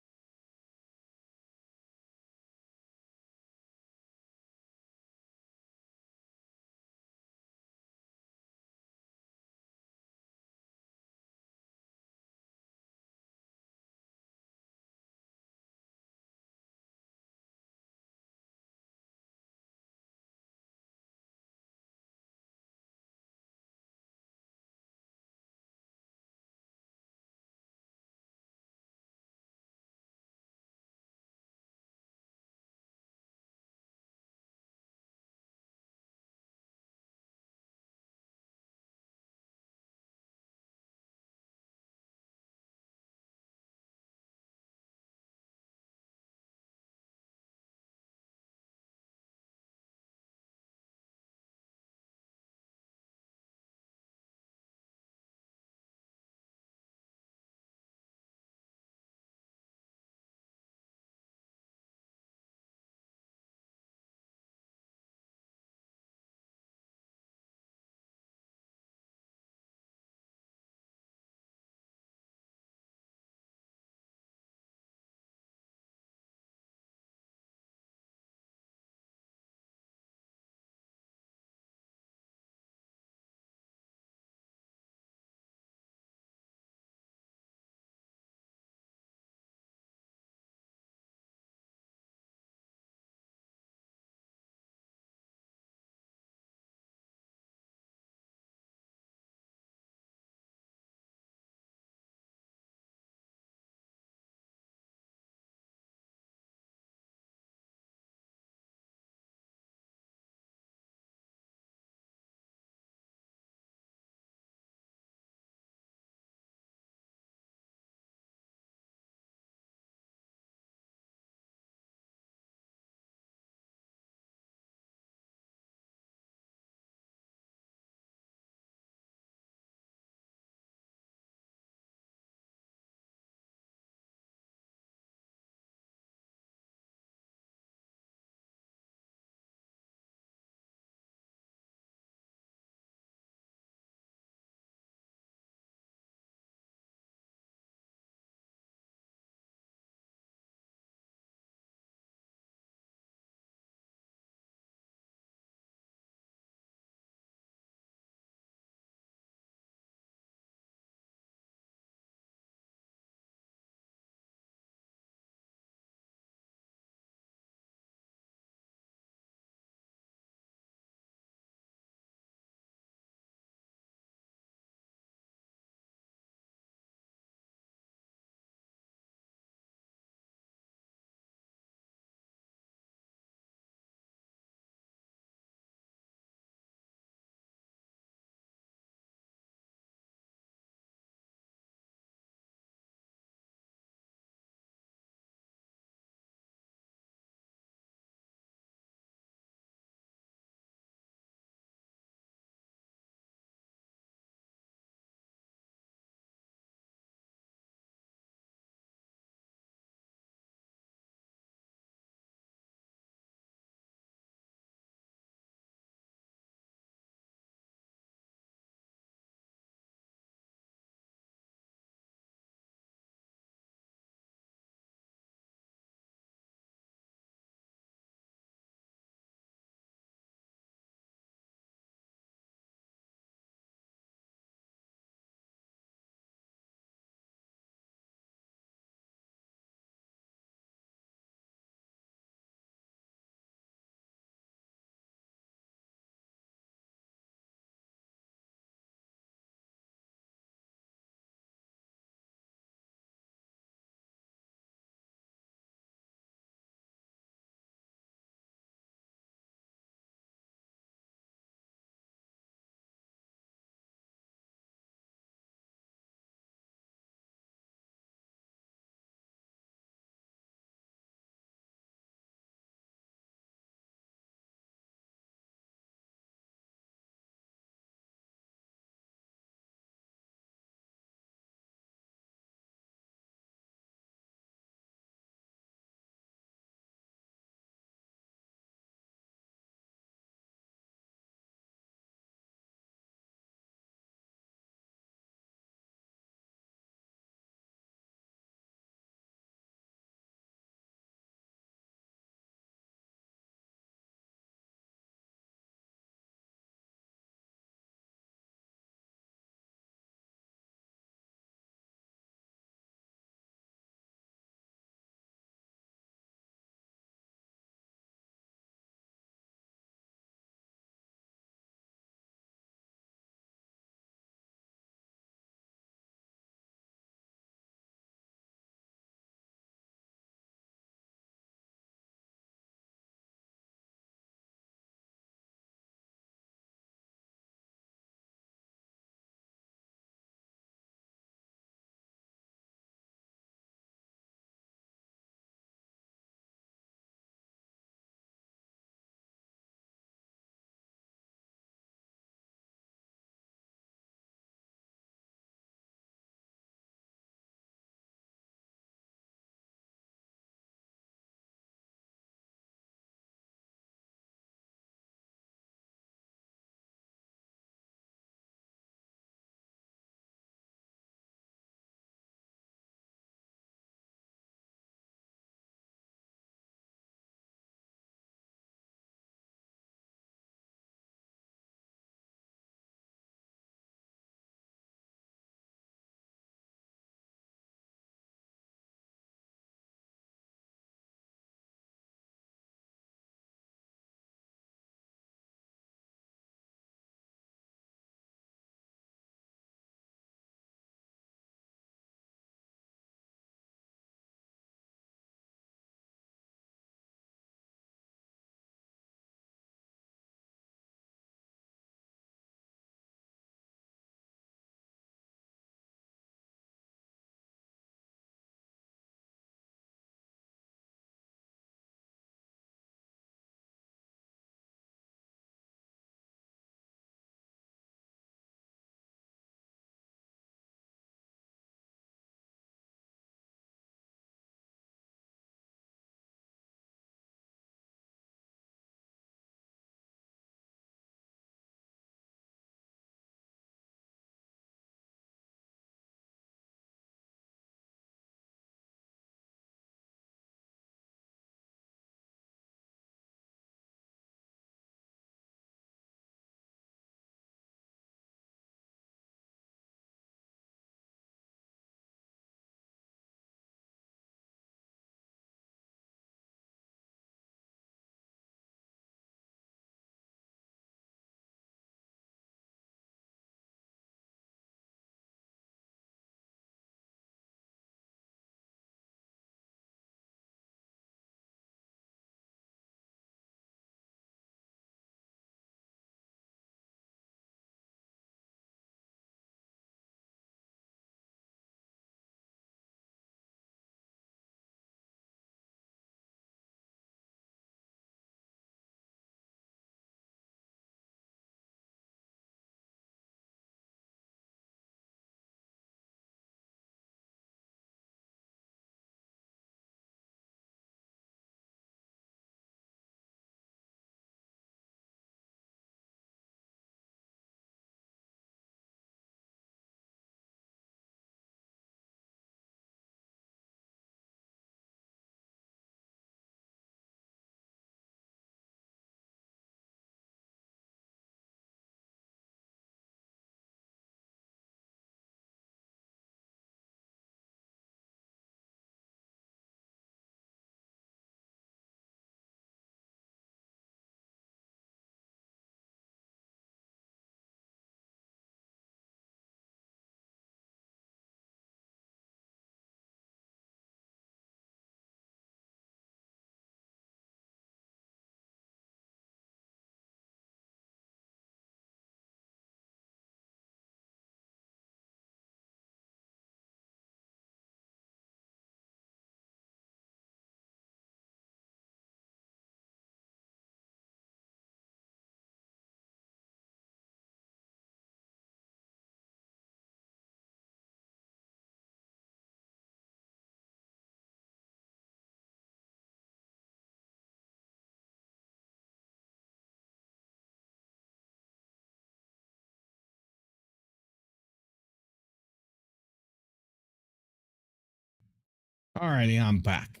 Alrighty, I'm back.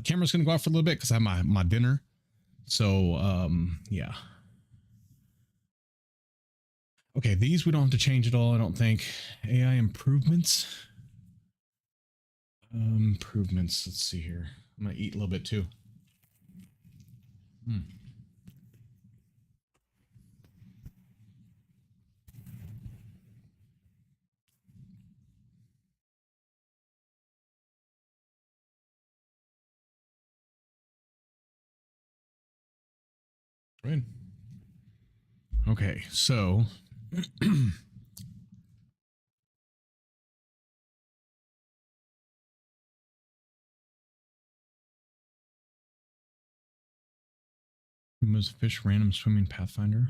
Camera's gonna go off for a little bit because I have my dinner. So yeah. Okay, these we don't have to change at all, I don't think. AI improvements. Improvements. Let's see here. I'm gonna eat a little bit too. Right. Okay, so removes fish random swimming pathfinder.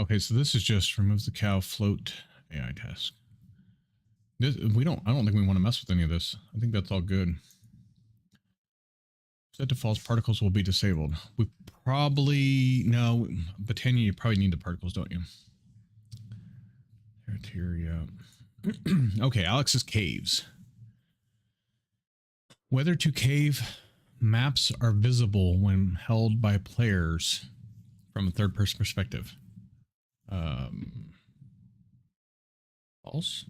Okay, so this is just removes the cow float AI task. This, I don't think we want to mess with any of this. I think that's all good. Set to false, particles will be disabled. We probably, no, Botania, you probably need the particles, don't you? Criteria. Okay, Alex's caves. Whether to cave maps are visible when held by players from a third person perspective. False.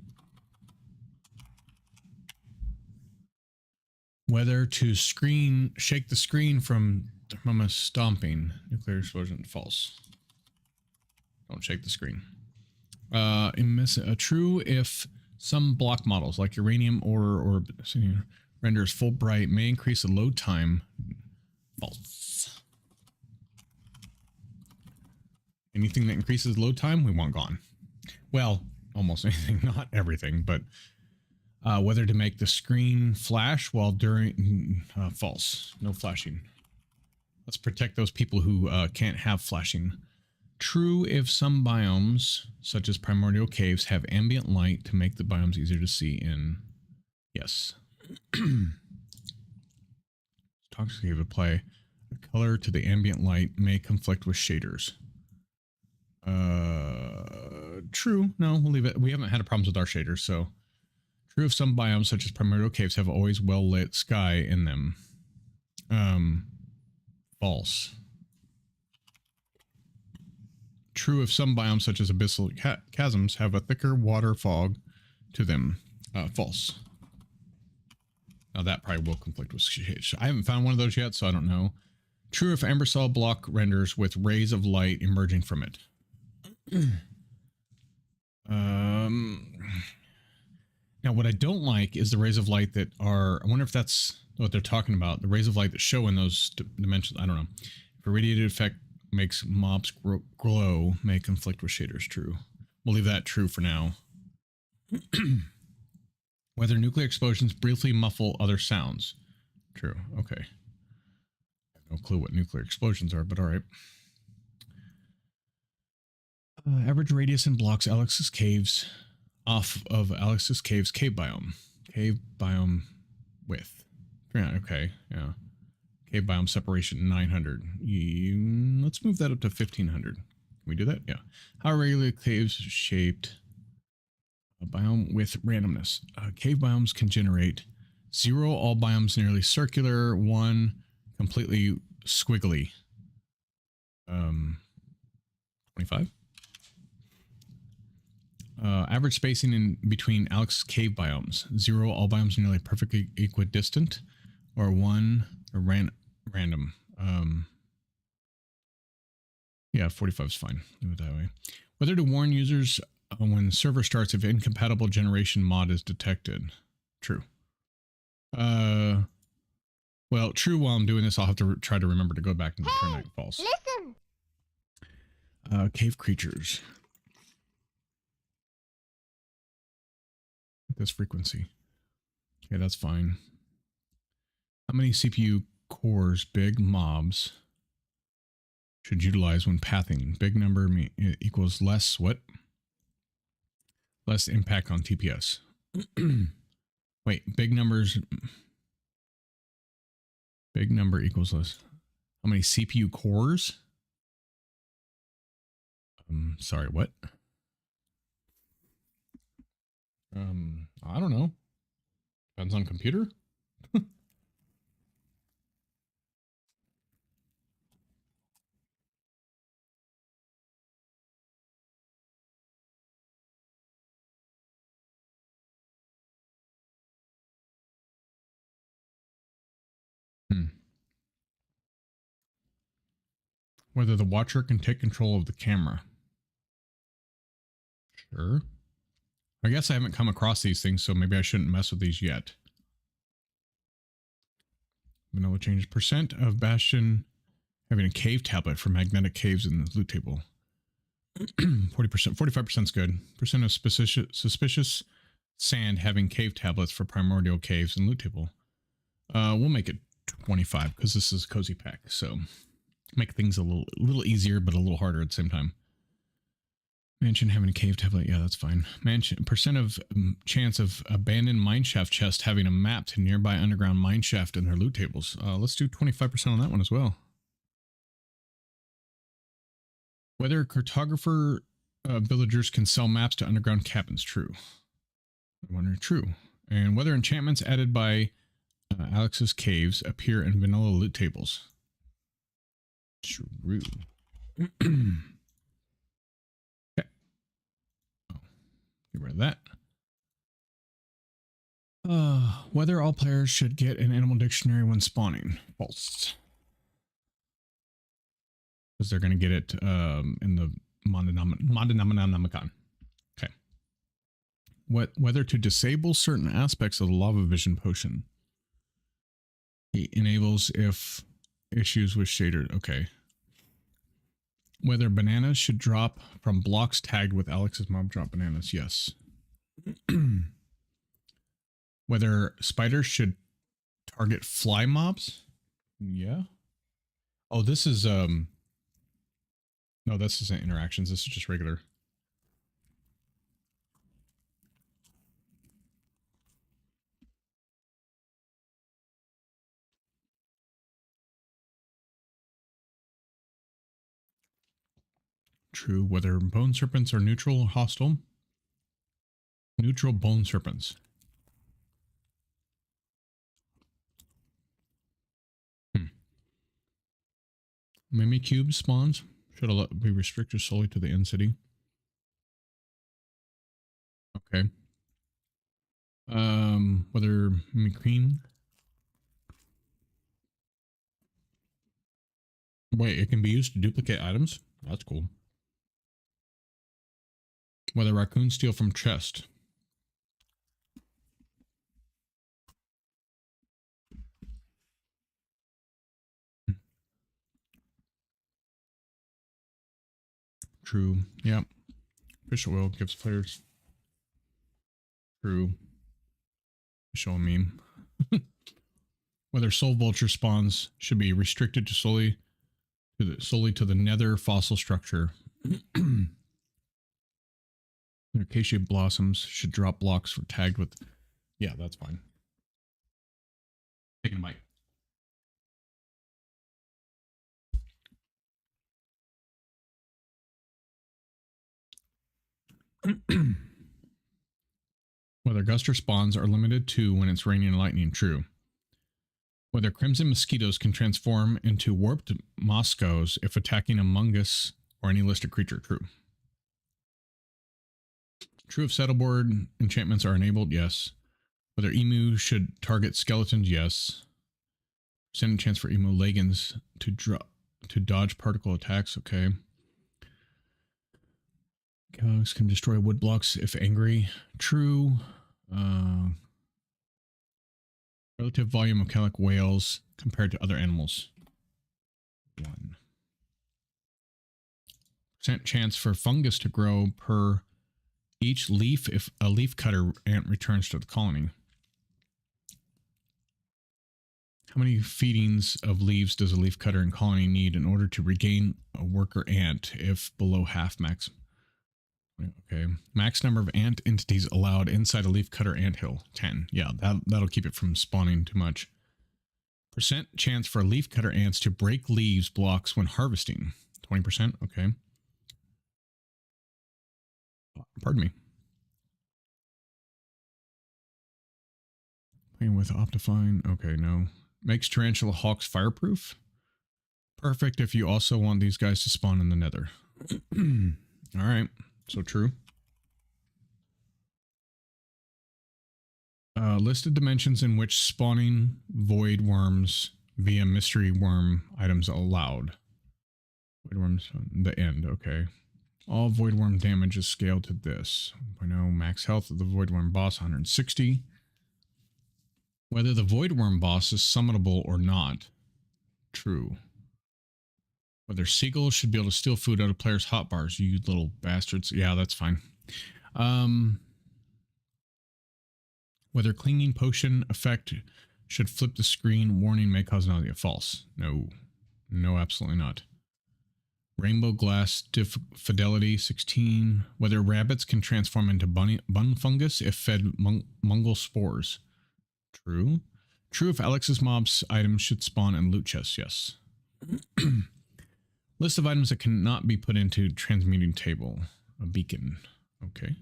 Whether to shake the screen from a stomping. Nuclear explosion. False. Don't shake the screen. True if some block models like uranium or renders full bright may increase the load time. False. Anything that increases load time, we want gone. Well, almost anything, not everything, but whether to make the screen flash while during false. No flashing. Let's protect those people who can't have flashing. True if some biomes, such as primordial caves, have ambient light to make the biomes easier to see in. Yes. Toxic cave apply a color to the ambient light may conflict with shaders. True. No, we'll leave it. We haven't had problems with our shaders, so. True if some biomes, such as primordial caves, have always well-lit sky in them. False. True if some biomes, such as abyssal chasms, have a thicker water fog to them. False. Now that probably will conflict with shade. I haven't found one of those yet, so I don't know. True if Ambersol block renders with rays of light emerging from it. Now, what I don't like is the rays of light that are, I wonder if that's what they're talking about. The rays of light that show in those dimensions. I don't know. If a radiated effect makes mobs glow, may conflict with shaders. True. We'll leave that true for now. Whether nuclear explosions briefly muffle other sounds. True. Okay. I have no clue what nuclear explosions are, but all right. Average radius in blocks Alex's caves off of Alex's caves cave biome. Cave biome width. Yeah, okay, yeah. Cave biome separation 900. Let's move that up to 1500. Can we do that? Yeah. How regularly caves shaped? A biome with randomness. Cave biomes can generate 0, all biomes nearly circular, 1 completely squiggly. 25. Average spacing in between Alex's cave biomes. 0, all biomes nearly perfectly equidistant, or 1 random. Yeah, 45 is fine. Leave it that way. Whether to warn users when server starts if incompatible generation mod is detected. True. Well, true. While I'm doing this, I'll have to try to remember to go back and turn that false. Listen. Cave creatures. This frequency. Okay, that's fine. How many CPU cores big mobs should utilize when pathing? Big number equals less what? Less impact on TPS. Wait, big numbers. Big number equals less. How many CPU cores? Sorry, what? I don't know. Depends on computer. Whether the watcher can take control of the camera. Sure. I guess I haven't come across these things, so maybe I shouldn't mess with these yet. Vanilla changes percent of Bastion having a cave tablet for magnetic caves in the loot table. 40%, 45% is good. Percent of suspicious sand having cave tablets for primordial caves and loot table. We'll make it 25 because this is a cozy pack, so make things a little easier but a little harder at the same time. Mansion having a cave tablet, yeah, that's fine. Mansion percent of chance of abandoned mineshaft chest having a map to nearby underground mineshaft in their loot tables. Let's do 25% on that one as well. Whether cartographer villagers can sell maps to underground cabins, true. I wonder, true. And whether enchantments added by Alex's caves appear in vanilla loot tables. True. Okay. Oh, get rid of that. Whether all players should get an animal dictionary when spawning. False. Because they're going to get it in the Mononomicon. Okay. Whether to disable certain aspects of the lava vision potion. It enables if issues with shader. Okay. Whether bananas should drop from blocks tagged with Alex's mob drop bananas. Yes. Whether spiders should target fly mobs. Yeah. Oh, this is no, this isn't interactions. This is just regular. True. Whether bone serpents are neutral or hostile. Neutral bone serpents. Mimicube spawns should be restricted solely to the end city. Okay. Whether Mimicreme. Wait, it can be used to duplicate items? That's cool. Whether raccoons steal from chest. True. Yep. Fish oil gives players. True. Fish oil meme. Whether soul vulture spawns should be restricted to solely to the nether fossil structure. Acacia blossoms should drop blocks for tagged with. Yeah, that's fine. Taking a bite. Whether guster spawns are limited to when it's raining and lightning, true. Whether crimson mosquitoes can transform into warped mosquitoes if attacking a mungus or any listed creature, true. True if settleboard enchantments are enabled, yes. Whether emu should target skeletons, yes. Percent chance for emu leggings to dodge particle attacks, okay. Cows can destroy wood blocks if angry, true. Relative volume of calic whales compared to other animals, 1%. Chance for fungus to grow per each leaf if a leaf cutter ant returns to the colony. How many feedings of leaves does a leaf cutter in colony need in order to regain a worker ant if below half max? Okay. Max number of ant entities allowed inside a leaf cutter anthill, 10. Yeah, that'll keep it from spawning too much. Percent chance for leaf cutter ants to break leaves blocks when harvesting, 20%. Okay. Pardon me. Playing with Optifine. Okay, no. Makes Tarantula Hawks fireproof. Perfect if you also want these guys to spawn in the nether. All right, so true. Listed dimensions in which spawning void worms via mystery worm items allowed. Void worms, the end, okay. All void worm damage is scaled to this. 1.0 max health of the void worm boss 160. Whether the void worm boss is summonable or not. True. Whether seagulls should be able to steal food out of players' hotbars, you little bastards. Yeah, that's fine. Whether clinging potion effect should flip the screen. Warning may cause nausea. False. No. No, absolutely not. Rainbow glass fidelity 16. Whether rabbits can transform into bun fungus if fed mungal spores. True. True if Alex's mobs items should spawn in loot chests. Yes. List of items that cannot be put into transmuting table. A beacon. Okay.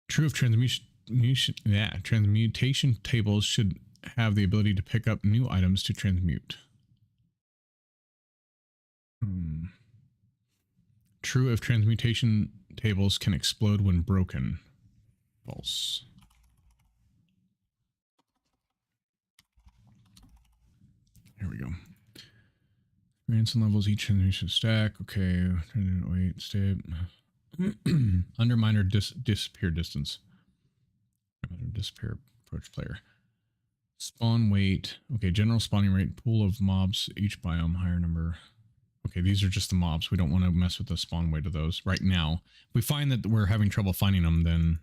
True if transmutation tables should have the ability to pick up new items to transmute. True if transmutation tables can explode when broken. False. Here we go. Ransom levels, each transmutation stack. Okay. Wait, stay. Undermine or disappear distance. Disappear approach player. Spawn weight. Okay, general spawning rate. Pool of mobs. Each biome. Higher number. Okay, these are just the mobs. We don't want to mess with the spawn weight of those right now. If we find that we're having trouble finding them, then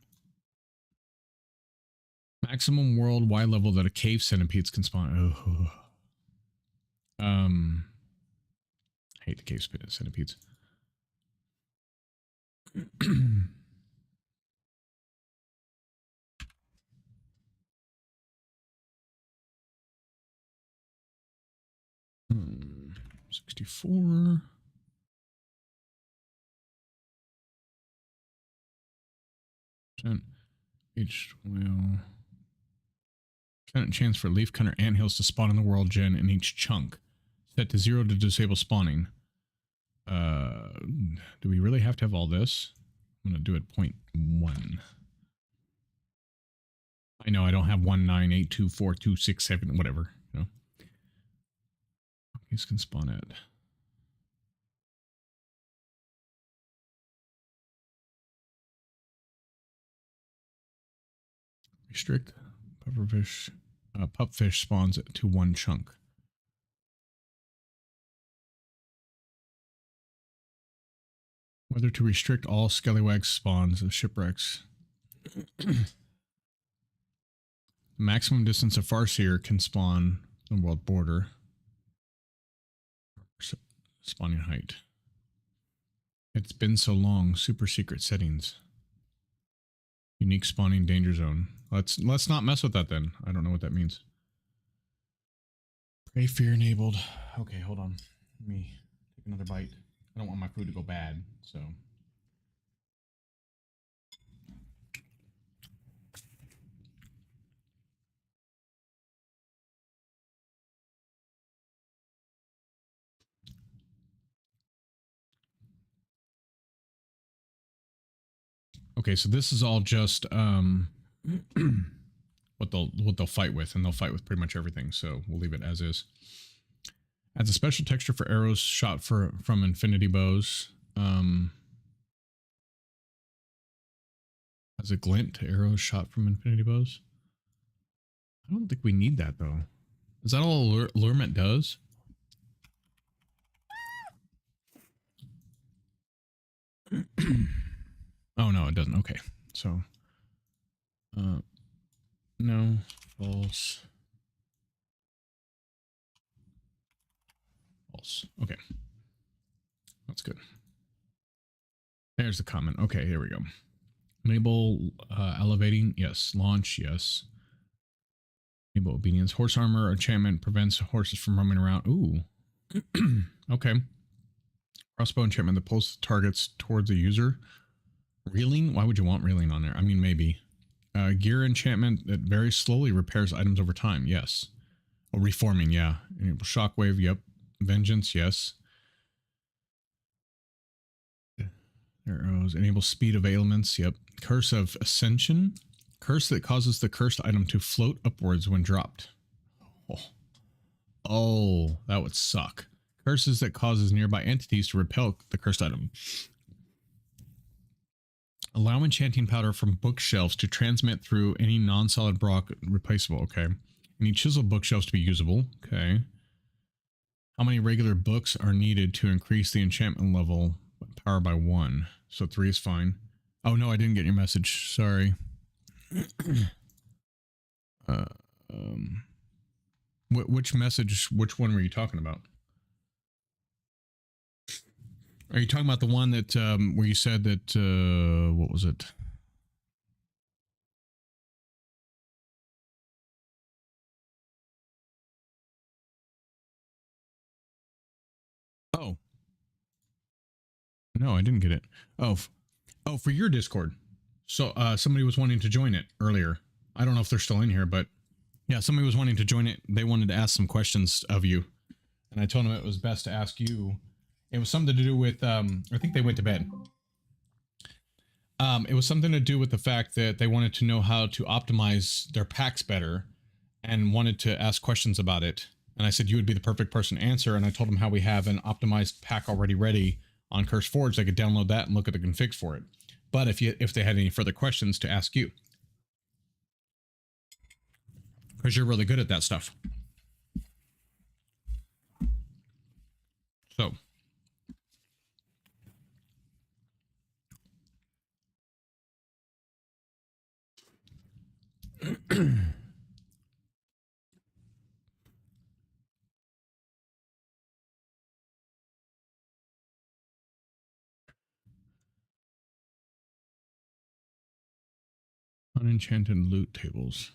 maximum worldwide level that a cave centipedes can spawn. Oh. I hate the cave centipedes. Hmm. 64. Each will chance for leaf cutter anthills to spawn in the world gen in each chunk. Set to 0 to disable spawning. Do we really have to have all this? I'm gonna do it 0.1. I know I don't have 198242667 whatever. You know, these can spawn at. Restrict pufferfish. Pupfish spawns to 1 chunk. Whether to restrict all scallywag spawns of shipwrecks. Maximum distance of Farseer can spawn the world border. Spawning height. It's been so long. Super secret settings. Unique spawning danger zone. Let's not mess with that then. I don't know what that means. Prey fear enabled. Okay, hold on. Let me take another bite. I don't want my food to go bad, so. Okay, so this is all just what they'll fight with, and they'll fight with pretty much everything. So we'll leave it as is. Adds a special texture for arrows shot from infinity bows. Has a glint to arrows shot from infinity bows. I don't think we need that though. Is that all allurement does? Oh no, it doesn't. Okay, so no, false. False. Okay. That's good. There's the comment. Okay, here we go. Enable elevating. Yes. Launch. Yes. Enable obedience. Horse armor enchantment prevents horses from roaming around. Ooh. Okay. Crossbow enchantment that pulls targets towards the user. Reeling? Why would you want reeling on there? I mean, maybe. Gear enchantment that very slowly repairs items over time. Yes. Oh, reforming. Yeah. Enable shockwave. Yep. Vengeance. Yes. Arrows. Enable speed of ailments. Yep. Curse of ascension. Curse that causes the cursed item to float upwards when dropped. Oh, that would suck. Curses that causes nearby entities to repel the cursed item. Allow enchanting powder from bookshelves to transmit through any non-solid block replaceable. Okay. Any chiseled bookshelves to be usable. Okay. How many regular books are needed to increase the enchantment level power by 1? So 3 is fine. Oh no, I didn't get your message. Sorry. Which message? Which one were you talking about? Are you talking about the one that where you said that what was it? Oh. No, I didn't get it. Oh. Oh, for your Discord. So somebody was wanting to join it earlier. I don't know if they're still in here, but yeah, somebody was wanting to join it. They wanted to ask some questions of you. And I told them it was best to ask you. It was something to do with I think they went to bed. It was something to do with the fact that they wanted to know how to optimize their packs better and wanted to ask questions about it. And I said, you would be the perfect person to answer. And I told them how we have an optimized pack already ready on Curse Forge. They could download that and look at the configs for it. But if they had any further questions, to ask you. Because you're really good at that stuff. So. Unenchanted loot tables.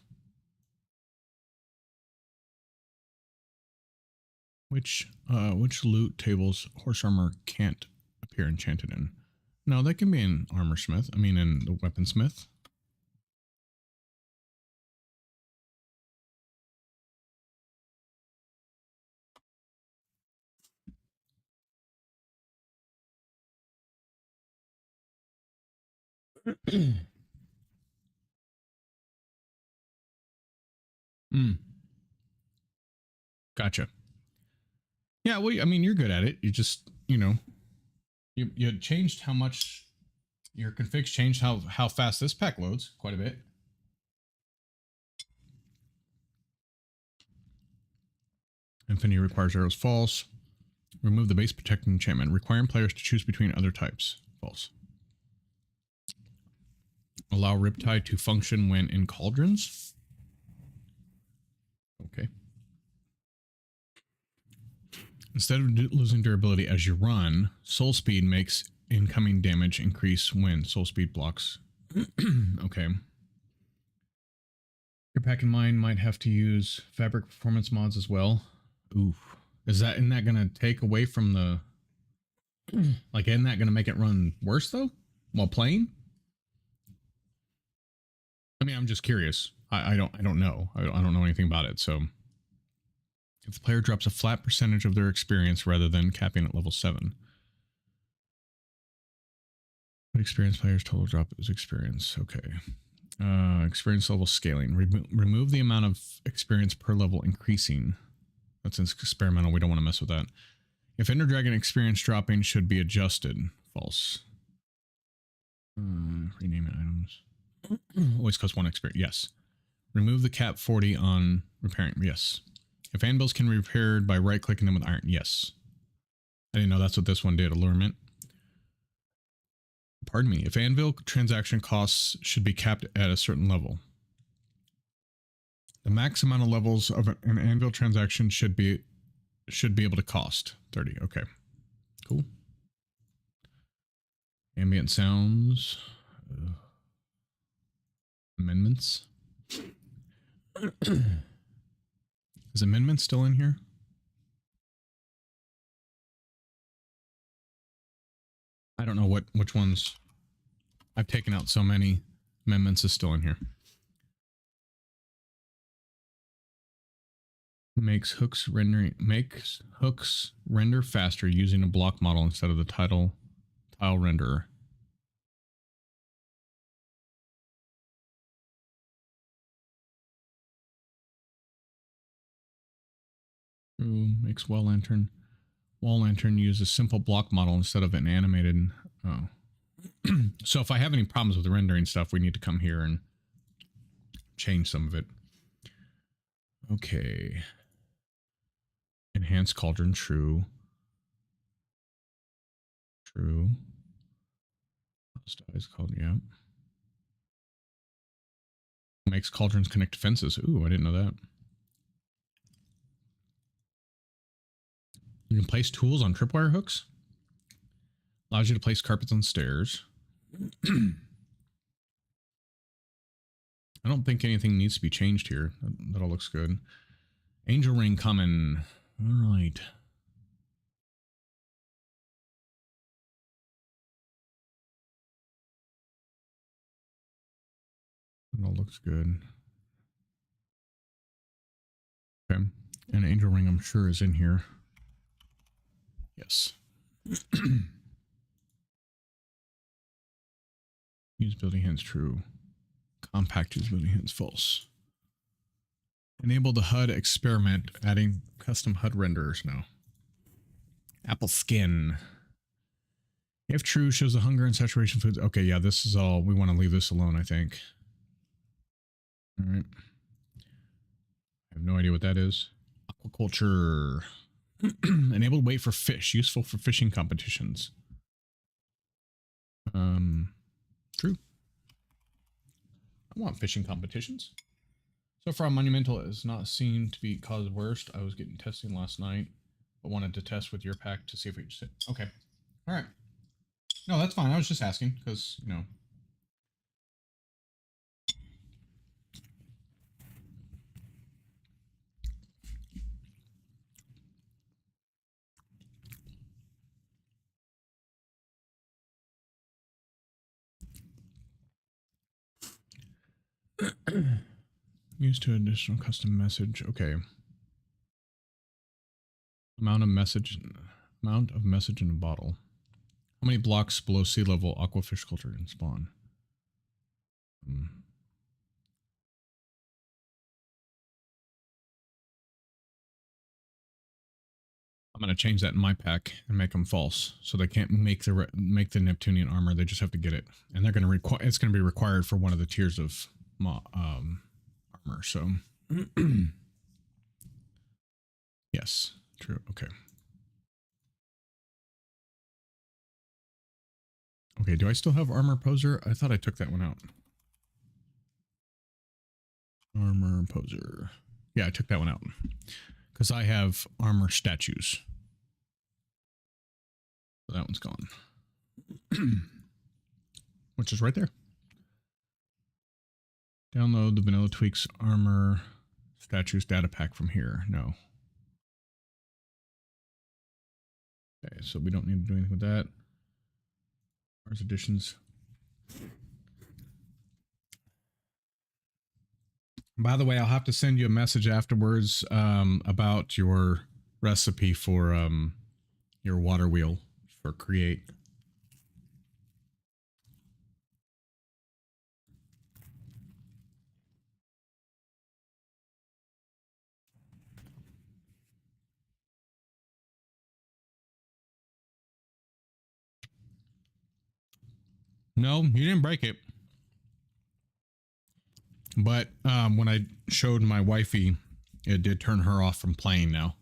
Which loot tables horse armor can't appear enchanted in? No, they can be in armor smith. I mean, in the weaponsmith. Gotcha. Yeah, well, I mean, you're good at it. You just, you changed how much your configs changed how fast this pack loads quite a bit. Infinity requires arrows. False. Remove the base protecting enchantment. Requiring players to choose between other types. False. Allow Riptide to function when in cauldrons. Okay. Instead of losing durability as you run, soul speed makes incoming damage increase when soul speed blocks. Okay. Your pack and mine might have to use fabric performance mods as well. Ooh. Isn't that going to take away from the... Like, isn't that going to make it run worse, though? While playing? I mean, I'm just curious. I don't know. I don't know anything about it, so... If the player drops a flat percentage of their experience rather than capping at level 7. Experienced players total drop is experience. Okay. Experience level scaling. Remove the amount of experience per level increasing. That's experimental. We don't want to mess with that. If Ender Dragon experience dropping should be adjusted. False. Rename items. Always costs 1 experience. Yes. Remove the cap 40 on repairing. Yes. If anvils can be repaired by right-clicking them with iron. Yes. I didn't know that's what this one did. Allurement. Pardon me. If anvil transaction costs should be capped at a certain level. The max amount of levels of an anvil transaction should be able to cost 30. Okay. Cool. Ambient sounds. Amendments. Is amendment still in here? I don't know which ones. I've taken out so many. Amendments is still in here. Makes hooks render faster using a block model instead of the tile renderer. Ooh, makes wall lantern. Wall lantern use a simple block model instead of an animated. Oh. So if I have any problems with the rendering stuff, we need to come here and change some of it. Okay. Enhance cauldron, true. True. Is called, yeah. Makes cauldrons connect to fences. Ooh, I didn't know that. You can place tools on tripwire hooks. Allows you to place carpets on stairs. I don't think anything needs to be changed here. That all looks good. Angel ring coming. All right. That all looks good. Okay. And angel ring, I'm sure, is in here. Yes. Usability hands true. Compact usability hands false. Enable the HUD experiment, adding custom HUD renderers now. Apple skin. If true, shows the hunger and saturation foods. Okay, yeah, this is all. We want to leave this alone, I think. All right. I have no idea what that is. Aquaculture. Enabled weight for fish, useful for fishing competitions. True. I want fishing competitions. So far, Monumental is not seen to be cause worst. I was getting testing last night, but wanted to test with your pack to see if we just okay. All right. No, that's fine. I was just asking because, you know. Used to additional custom message. Okay. Amount of message in a bottle. How many blocks below sea level aquafish culture can spawn? I'm going to change that in my pack and make them false, so they can't make the Neptunian armor. They just have to get it, and they're going to require. It's going to be required for one of the tiers of armor. So, yes, true. Okay. Okay. Do I still have armor poser? I thought I took that one out. Armor poser. Yeah, I took that one out because I have armor statues. So that one's gone. Which is right there. Download the Vanilla Tweaks armor statues data pack from here. No. Okay, so we don't need to do anything with that. Ours additions. By the way, I'll have to send you a message afterwards about your recipe for your water wheel for create. No, you didn't break it. But when I showed my wifey, it did turn her off from playing now.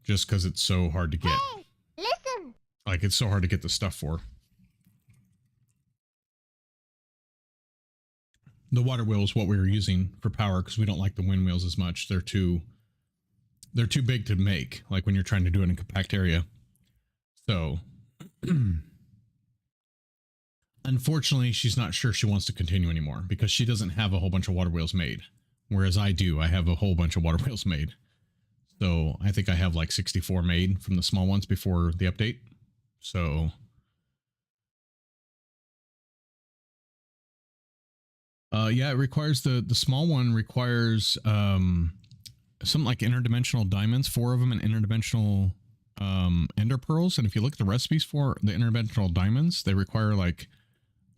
Just because it's so hard to get. Hey, listen. Like, it's so hard to get the stuff for. The water wheel is what we were using for power because we don't like the wind wheels as much. They're too big to make, like when you're trying to do it in a compact area. So, unfortunately, she's not sure she wants to continue anymore because she doesn't have a whole bunch of water wheels made. Whereas I do. I have a whole bunch of water wheels made. So I think I have like 64 made from the small ones before the update. So yeah, it requires the small one requires something like interdimensional diamonds, 4 of them, and interdimensional ender pearls. And if you look at the recipes for the interdimensional diamonds, they require like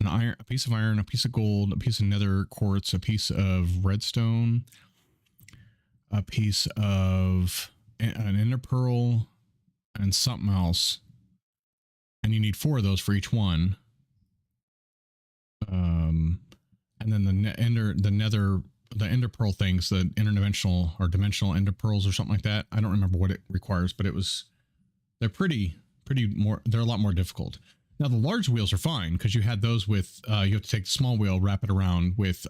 a piece of iron, a piece of gold, a piece of nether quartz, a piece of redstone, a piece of an ender pearl, and something else. And you need 4 of those for each one. And then the ender pearl things, the interdimensional or dimensional ender pearls or something like that. I don't remember what it requires, but they're they're a lot more difficult. Now the large wheels are fine because you had those with, you have to take the small wheel, wrap it around with,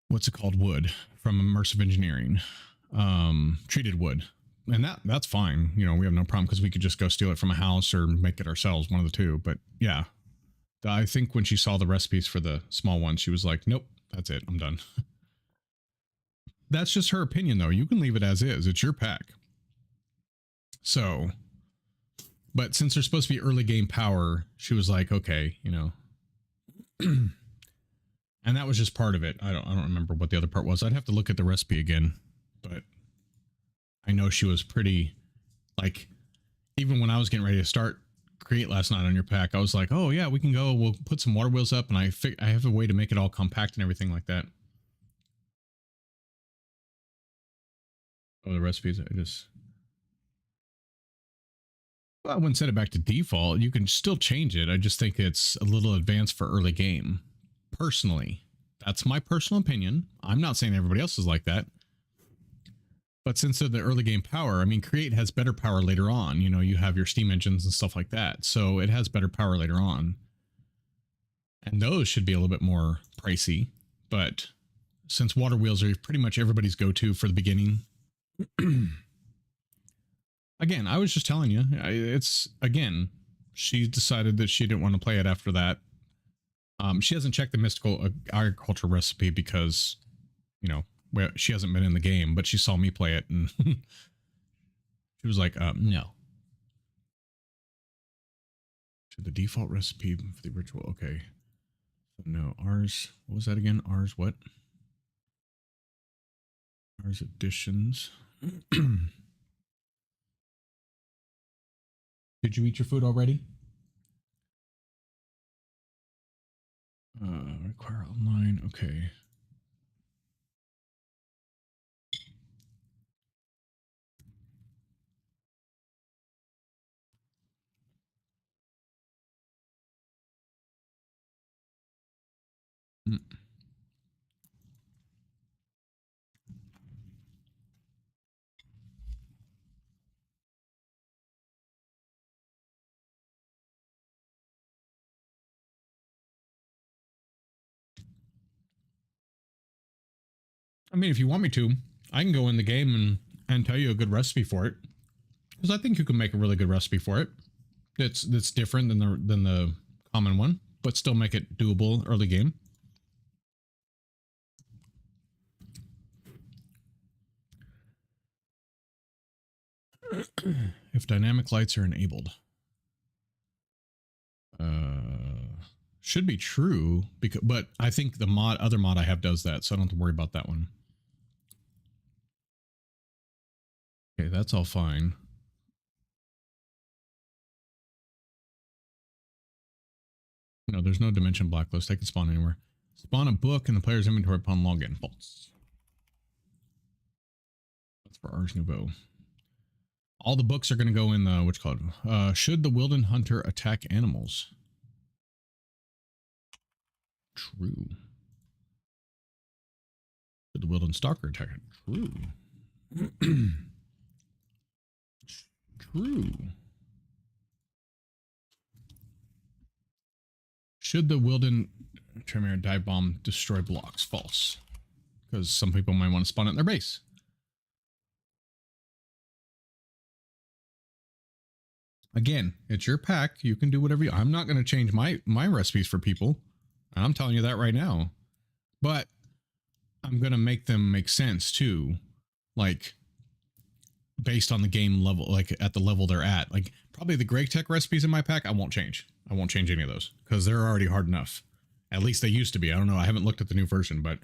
what's it called? Wood from immersive engineering, treated wood. And that's fine. You know, we have no problem because we could just go steal it from a house or make it ourselves, one of the two. But yeah, I think when she saw the recipes for the small ones, she was like, nope, that's it. I'm done. That's just her opinion though. You can leave it as is. It's your pack. So, but since there's supposed to be early game power, she was like, okay, you know, and that was just part of it. I don't remember what the other part was. I'd have to look at the recipe again, but I know she was pretty, like, even when I was getting ready to start create last night on your pack, I was like, oh yeah, we can go, we'll put some water wheels up, and I have a way to make it all compact and everything like that. Oh, the recipes, well, I wouldn't set it back to default. You can still change it. I just think it's a little advanced for early game. Personally, that's my personal opinion. I'm not saying everybody else is like that. But since they're the early game power, I mean, Create has better power later on. You know, you have your Steam engines and stuff like that. So it has better power later on. And those should be a little bit more pricey. But since water wheels are pretty much everybody's go-to for the beginning. Again, I was just telling you, again, she decided that she didn't want to play it after that. She hasn't checked the mystical agriculture recipe because, you know, she hasn't been in the game, but she saw me play it and she was like, no. To the default recipe for the ritual. Okay. So no, ours, what was that again? Ours what? Ours additions. Did you eat your food already? Require online. Okay. I mean, if you want me to, I can go in the game and tell you a good recipe for it, because I think you can make a really good recipe for it. That's different than the common one, but still make it doable early game. If dynamic lights are enabled, should be true, but I think the other mod I have does that, so I don't have to worry about that one. Okay, that's all fine. No, there's no dimension blacklist. They can spawn anywhere. Spawn a book in the player's inventory upon login. False. That's for Ars Nouveau. All the books are going to go in the, what's called, should the Wilden Hunter attack animals? True. Should the Wilden Stalker attack it? True. True. Should the Wilden Tremere dive bomb destroy blocks? False. Because some people might want to spawn it in their base. Again, it's your pack. You can do whatever you... I'm not going to change my recipes for people. I'm telling you that right now. But I'm going to make them make sense too. Like, based on the game level, like at the level they're at. Like, probably the Greg Tech recipes in my pack, I won't change. I won't change any of those because they're already hard enough. At least they used to be. I don't know. I haven't looked at the new version, but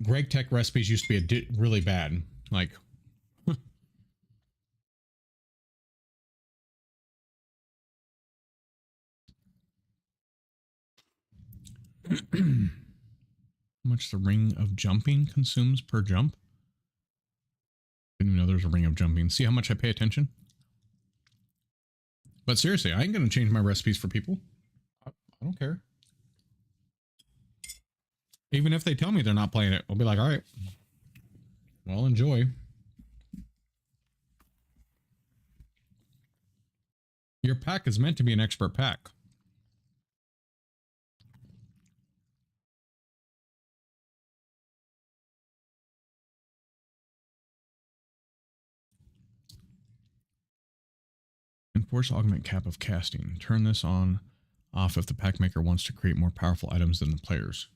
Greg Tech recipes used to be really bad. Like, how much the ring of jumping consumes per jump? Didn't even know there's a ring of jumping. See how much I pay attention? But seriously, I ain't gonna change my recipes for people. I don't care. Even if they tell me they're not playing it, I'll be like, all right, well, enjoy. Your pack is meant to be an expert pack. Enforce augment cap of casting. Turn this on off if the pack maker wants to create more powerful items than the players.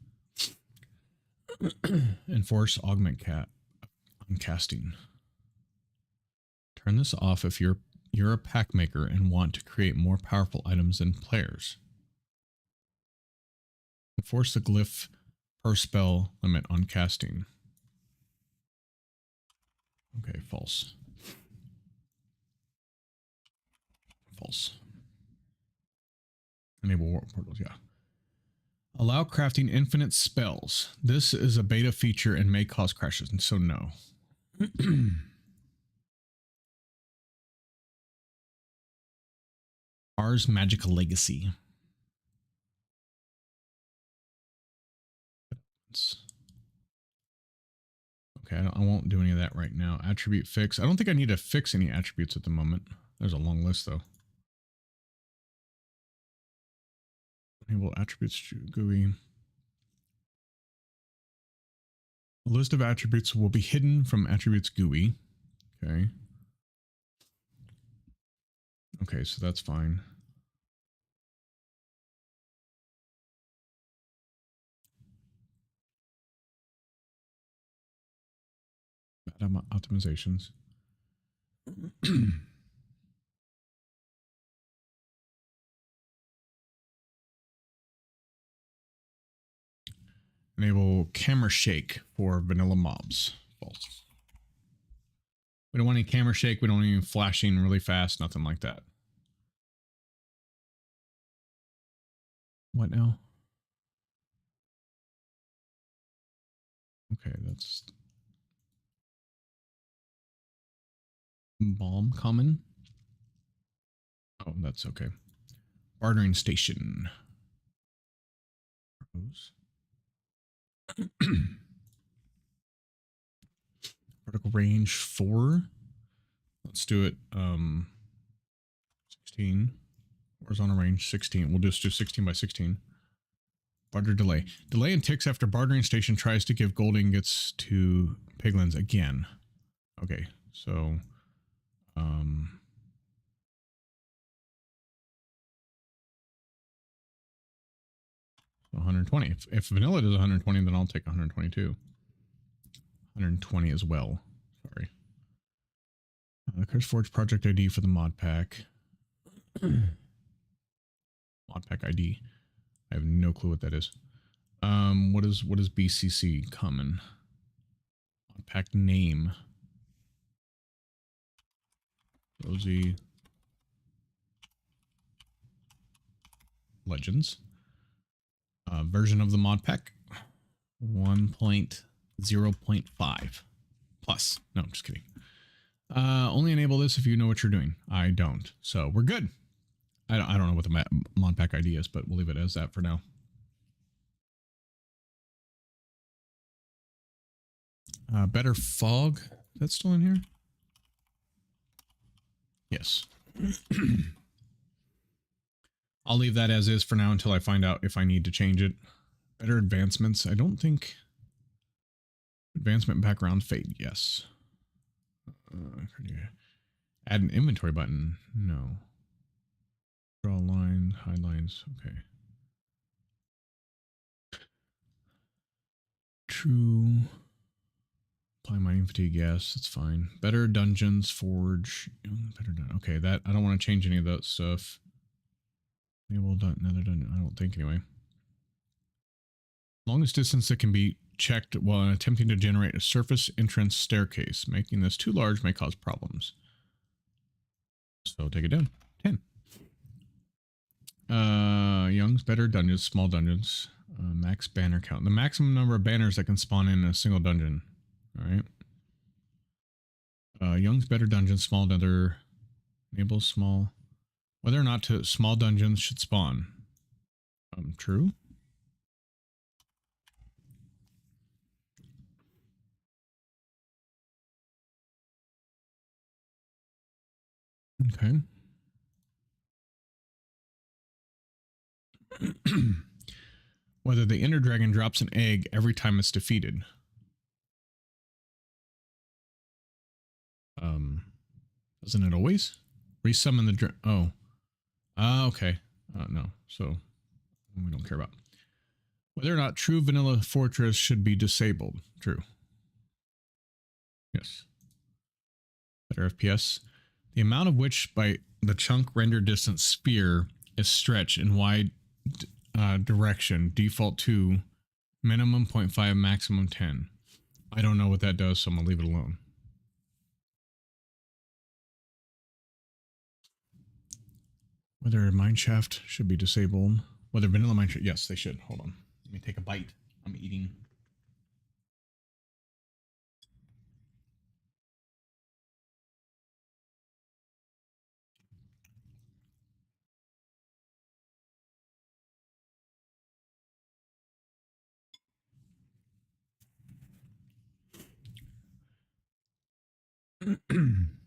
Enforce augment cap on casting. Turn this off if you're a pack maker and want to create more powerful items than players. Enforce the glyph per spell limit on casting. Okay, false. False. Enable warp portals, yeah. Allow crafting infinite spells. This is a beta feature and may cause crashes, and so no. Ars Magica Legacy. Okay, I won't do any of that right now. Attribute fix. I don't think I need to fix any attributes at the moment. There's a long list, though. Enable attributes GUI. A list of attributes will be hidden from attributes GUI. Okay. Okay, so that's fine. Optimizations. Enable camera shake for vanilla mobs. False. We don't want any camera shake. We don't want any flashing really fast. Nothing like that. What now? Okay, that's bomb common. Oh, that's okay. Bartering station. Vertical range 4. Let's do it 16. Horizontal range 16. We'll just do 16 by 16. Barter delay. Delay and ticks after bartering station tries to give gold ingots to piglins again. Okay, so 120. If vanilla does 120, then I'll take 122. 120 as well. Sorry. The CurseForge project ID for the mod pack. Mod pack ID. I have no clue what that is. What is BCC common? Mod pack name. Rosie Legends. Version of the mod pack 1.0.5 plus. No, I'm just kidding. Only enable this if you know what you're doing. I don't, so we're good. I don't know what the mod pack ID is, but we'll leave it as that for now. Better fog. That's still in here. Yes. I'll leave that as is for now until I find out if I need to change it. Better advancements. I don't think advancement background fade. Yes. Add an inventory button. No. Draw a line, hide lines. Okay. True. Apply mining fatigue. Yes, that's fine. Better dungeons, forge. Better done. Okay, that I don't want to change any of that stuff. Enable another dungeon. I don't think anyway. Longest distance that can be checked while attempting to generate a surface entrance staircase. Making this too large may cause problems. So take it down. 10. Young's better dungeons, small dungeons. Max banner count. The maximum number of banners that can spawn in a single dungeon. All right. Young's better dungeons, small nether. Enable small. Whether or not to small dungeons should spawn. True. Okay. Whether the Ender Dragon drops an egg every time it's defeated. Doesn't it always? Resummon the okay. No. So we don't care about. Whether or not true vanilla fortress should be disabled. True. Yes. Better FPS. The amount of which by the chunk render distance sphere is stretched in wide direction. Default 2. Minimum 0.5. Maximum 10. I don't know what that does, so I'm going to leave it alone. Whether mineshaft should be disabled. Whether vanilla mineshaft. Yes, they should. Hold on. Let me take a bite. I'm eating.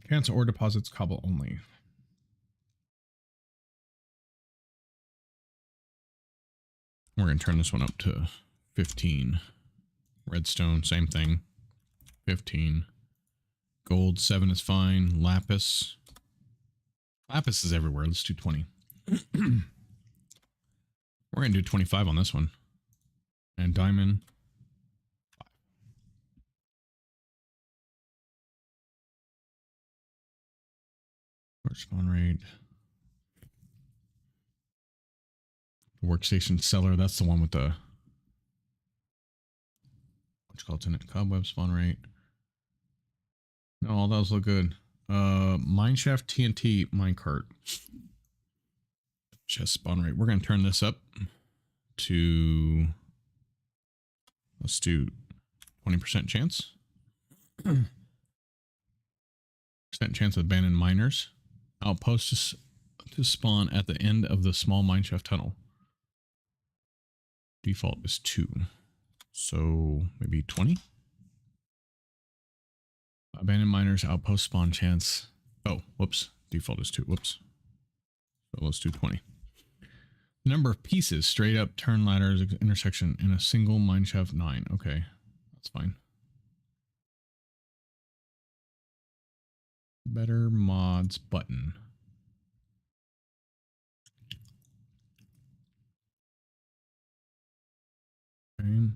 Cancel or deposits cobble only. We're going to turn this one up to 15. Redstone, same thing. 15. Gold, 7 is fine. Lapis. Lapis is everywhere. Let's do 20. We're going to do 25 on this one. And diamond. 5. Spawn rate. Workstation seller. That's the one with the what's called tenant cobweb spawn rate. No, all those look good. Mineshaft TNT minecart. Chest spawn rate. We're gonna turn this up to let's do 20% chance. Percent chance of abandoned miners. Outposts to spawn at the end of the small mineshaft tunnel. Default is 2. So maybe 20. Abandoned miners outpost spawn chance. Oh, whoops. Default is 2. Whoops. So let's do 20. The number of pieces straight up turn ladders intersection in a single mineshaft 9. Okay, that's fine. Better mods button. Okay.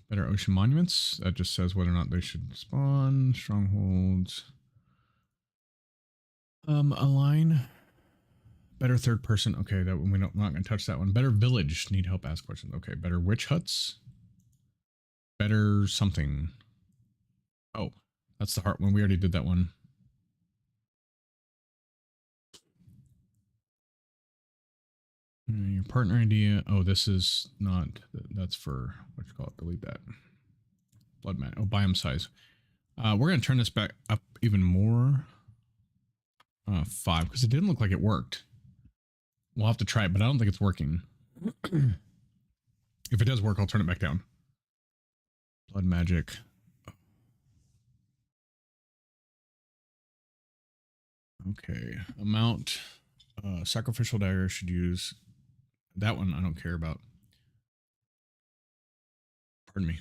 Better ocean monuments. That just says whether or not they should spawn. Strongholds. Align. Better third person. Okay, that one we're not going to touch that one. Better village. Need help. Ask questions. Okay. Better witch huts. Better something. Oh, that's the heart one. We already did that one. Your partner idea. Oh, this is not. That's for what you call it. Delete that. Blood mat. Oh, biome size. We're going to turn this back up even more. 5 because it didn't look like it worked. We'll have to try it, but I don't think it's working. If it does work, I'll turn it back down. Blood magic. Okay. Amount. Sacrificial dagger should use that one. I don't care about. Pardon me.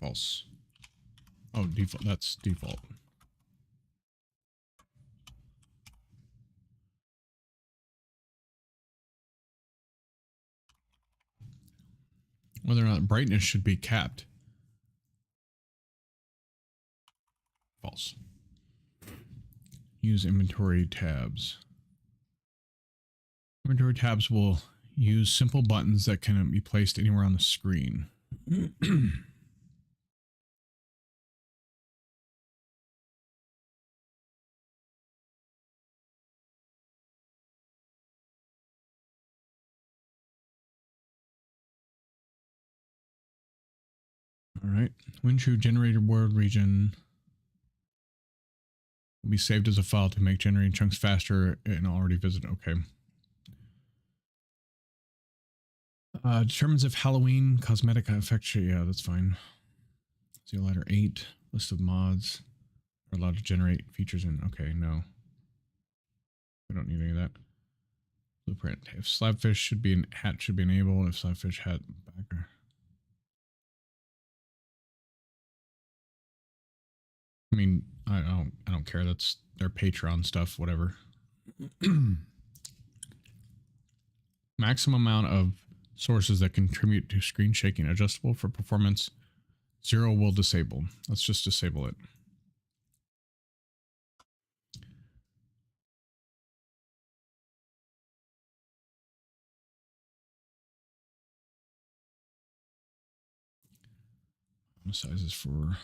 False. Oh, default. That's default. Whether or not brightness should be capped. False. Use inventory tabs. Inventory tabs will use simple buttons that can be placed anywhere on the screen. All right. WinTrue generated world region will be saved as a file to make generating chunks faster and already visited. Okay. Determines if Halloween cosmetic affects you. Yeah, that's fine. See letter 8. List of mods are allowed to generate features in. Okay, no. We don't need any of that. Blueprint. If slabfish should be an hat should be enabled. If slabfish hat backer. I mean, I don't care. That's their Patreon stuff, whatever. Maximum amount of sources that contribute to screen shaking adjustable for performance. 0 will disable. Let's just disable it. Sizes for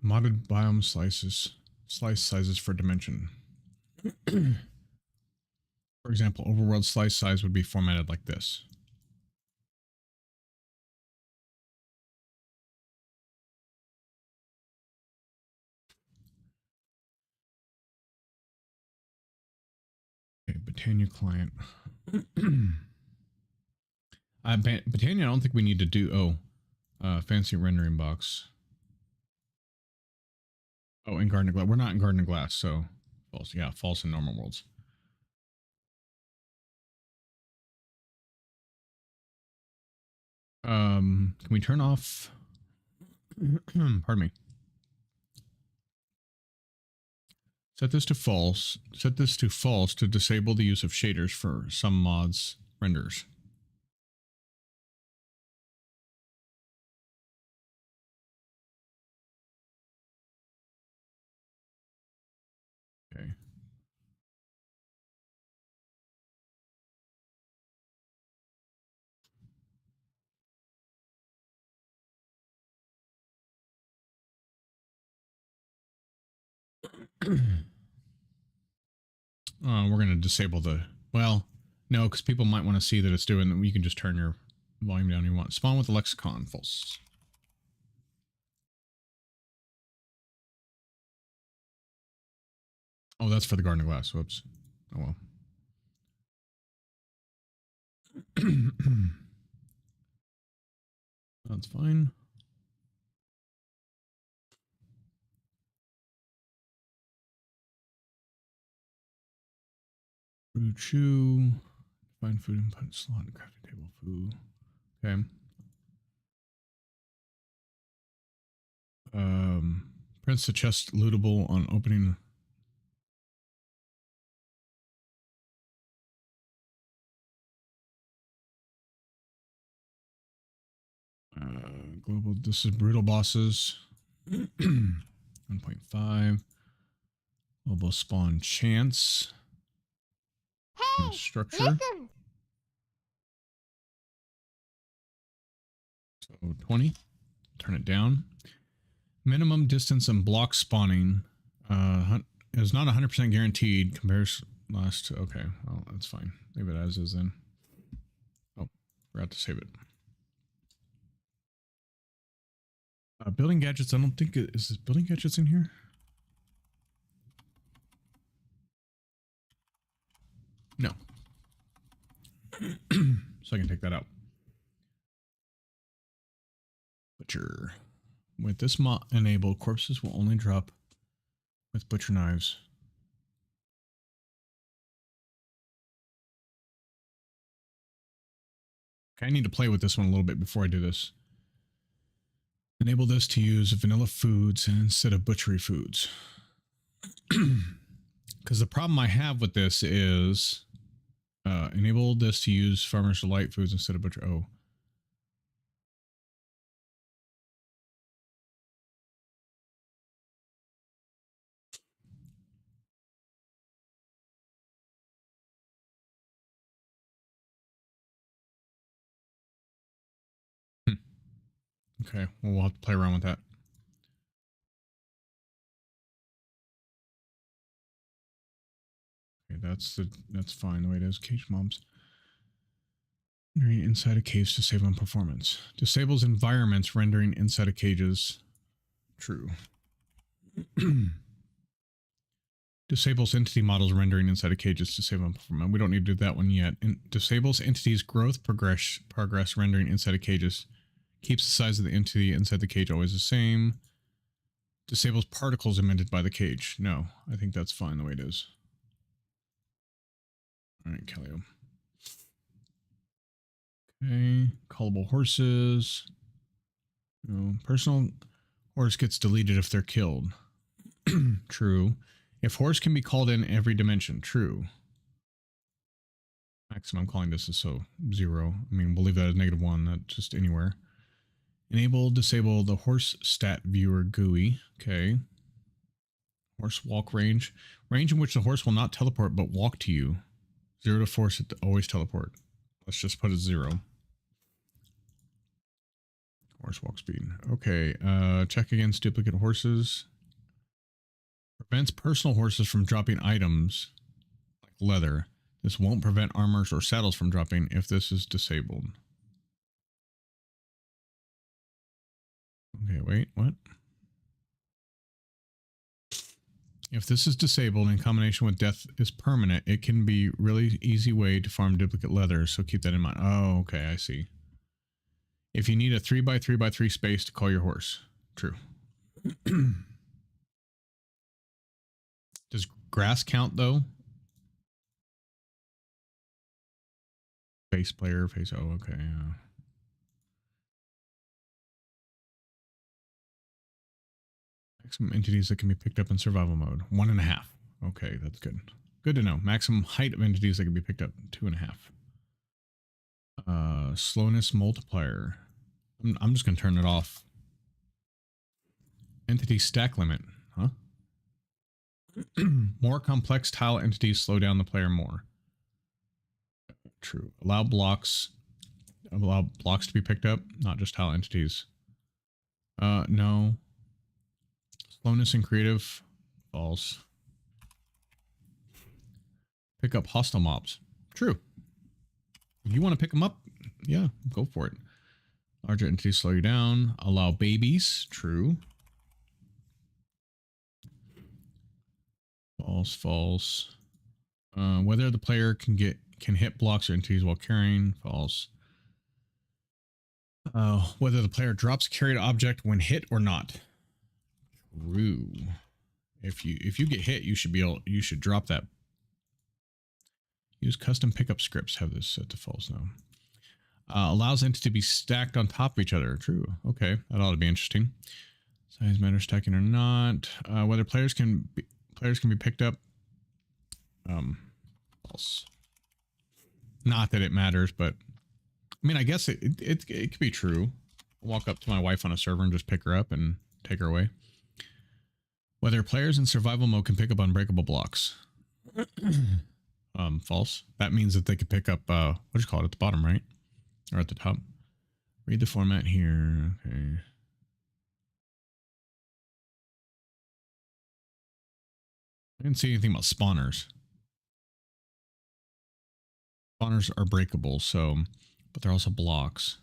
modded biome slice sizes for dimension. For example, overworld slice size would be formatted like this. Okay, Britannia client. Britannia, I don't think we need to do. Fancy rendering box. Oh, in Garden of Glass. We're not in Garden of Glass, so false. Yeah, false in normal worlds. Can we turn off? Pardon me. Set this to false. Set this to false to disable the use of shaders for some mods renders. Okay. We're going to disable the, well, no, because people might want to see that it's doing that. You can just turn your volume down if you want. Spawn with the lexicon, false. Oh, that's for the Garden of Glass. Whoops. Oh, well. That's fine. Brew chew. Find food input slot. Crafting table food. Okay. Prints the chest lootable on opening. Global. This is brutal bosses. 1.5. Global spawn chance. Hey, Structure. listen. So 20. Turn it down. Minimum distance and block spawning is not 100% guaranteed. Compares last to, okay, well, that's fine. Leave it as is then. Oh, forgot to save it. Building gadgets, I don't think is this building gadgets in here? No. So I can take that out. Butcher. With this mod enabled, corpses will only drop with butcher knives. Okay, I need to play with this one a little bit before I do this. Enable this to use vanilla foods instead of butchery foods. Because the problem I have with this is enable this to use farmers delight foods instead of butcher. Oh. Okay, well, we'll have to play around with that. Okay, that's fine the way it is. Cage mobs. Rendering inside of caves to save on performance. Disables environments rendering inside of cages. True. Disables entity models rendering inside of cages to save on performance. We don't need to do that one yet. Disables entities growth progress rendering inside of cages. Keeps the size of the entity inside the cage always the same. Disables particles emitted by the cage. No, I think that's fine the way it is. All right, Kellyo. Okay, callable horses. No, personal horse gets deleted if they're killed. True. If horse can be called in every dimension. True. Maximum calling distance, so 0. I mean, we'll leave that as -1, not just anywhere. Enable, disable the horse stat viewer GUI. Okay. Horse walk range. Range in which the horse will not teleport but walk to you. 0 to force it to always teleport. Let's just put it 0. Horse walk speed. Okay. Check against duplicate horses. Prevents personal horses from dropping items like leather. This won't prevent armors or saddles from dropping if this is disabled. Okay, wait, what? If this is disabled in combination with death is permanent, it can be really easy way to farm duplicate leather, so keep that in mind. Oh, okay, I see. If you need a 3x3x3 space to call your horse. True. Does grass count though? Face player, face. Oh, okay. Maximum entities that can be picked up in survival mode. 1.5. Okay, that's good. Good to know. Maximum height of entities that can be picked up. 2.5. Slowness multiplier. I'm just gonna turn it off. Entity stack limit. Huh? More complex tile entities slow down the player more. True. Allow blocks to be picked up, not just tile entities. No. Slowness in creative. False. Pick up hostile mobs. True. If you want to pick them up, yeah, go for it. Larger entities slow you down. Allow babies. True. False, false. Whether the player can hit blocks or entities while carrying. False. Whether the player drops a carried object when hit or not. True. If you get hit, you should drop that. Use custom pickup scripts. Have this set to false now. Allows entities to be stacked on top of each other. True. Okay, that ought to be interesting. Size matters stacking or not. Whether players can be picked up. False. Not that it matters, but I mean, I guess it could be true. I'll walk up to my wife on a server and just pick her up and take her away. Whether players in survival mode can pick up unbreakable blocks. False. That means that they could pick up what do you call it at the bottom, right? Or at the top. Read the format here. Okay. I didn't see anything about spawners. Spawners are breakable, so, but they're also blocks.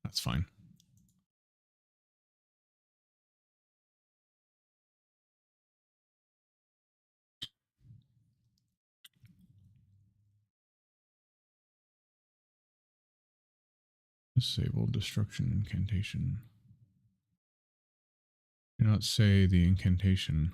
That's fine. Disable destruction incantation. Do not say the incantation.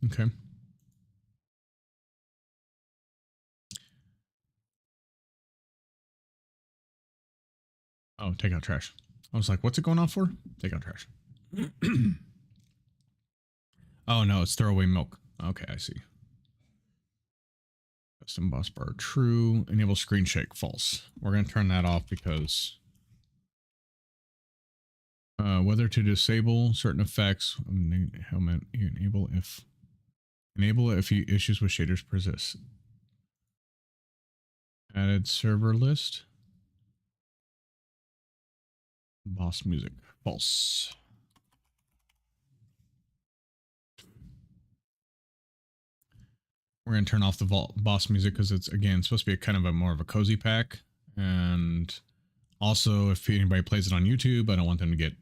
Okay. Oh, take out trash. I was like, what's it going off for? Take out trash. Oh, no, it's throw away milk. Okay, I see. Custom boss bar true. Enable screen shake false. We're going to turn that off because whether to disable certain effects. Helmet enable if issues with shaders persist. Added server list. Boss music false. We're going to turn off the boss music because it's, again, supposed to be a kind of a more of a cozy pack. And also, if anybody plays it on YouTube, I don't want them to get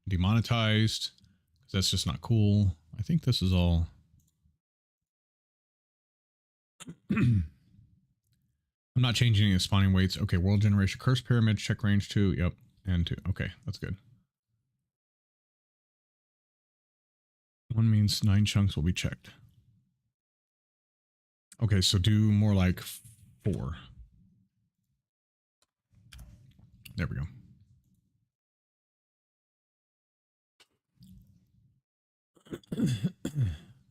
demonetized because that's just not cool. I think this is all. I'm not changing any of the spawning weights. Okay, world generation, curse pyramid, check range 2. Yep, and 2. Okay, that's good. 1 means 9 chunks will be checked. Okay, so do more like 4. There we go.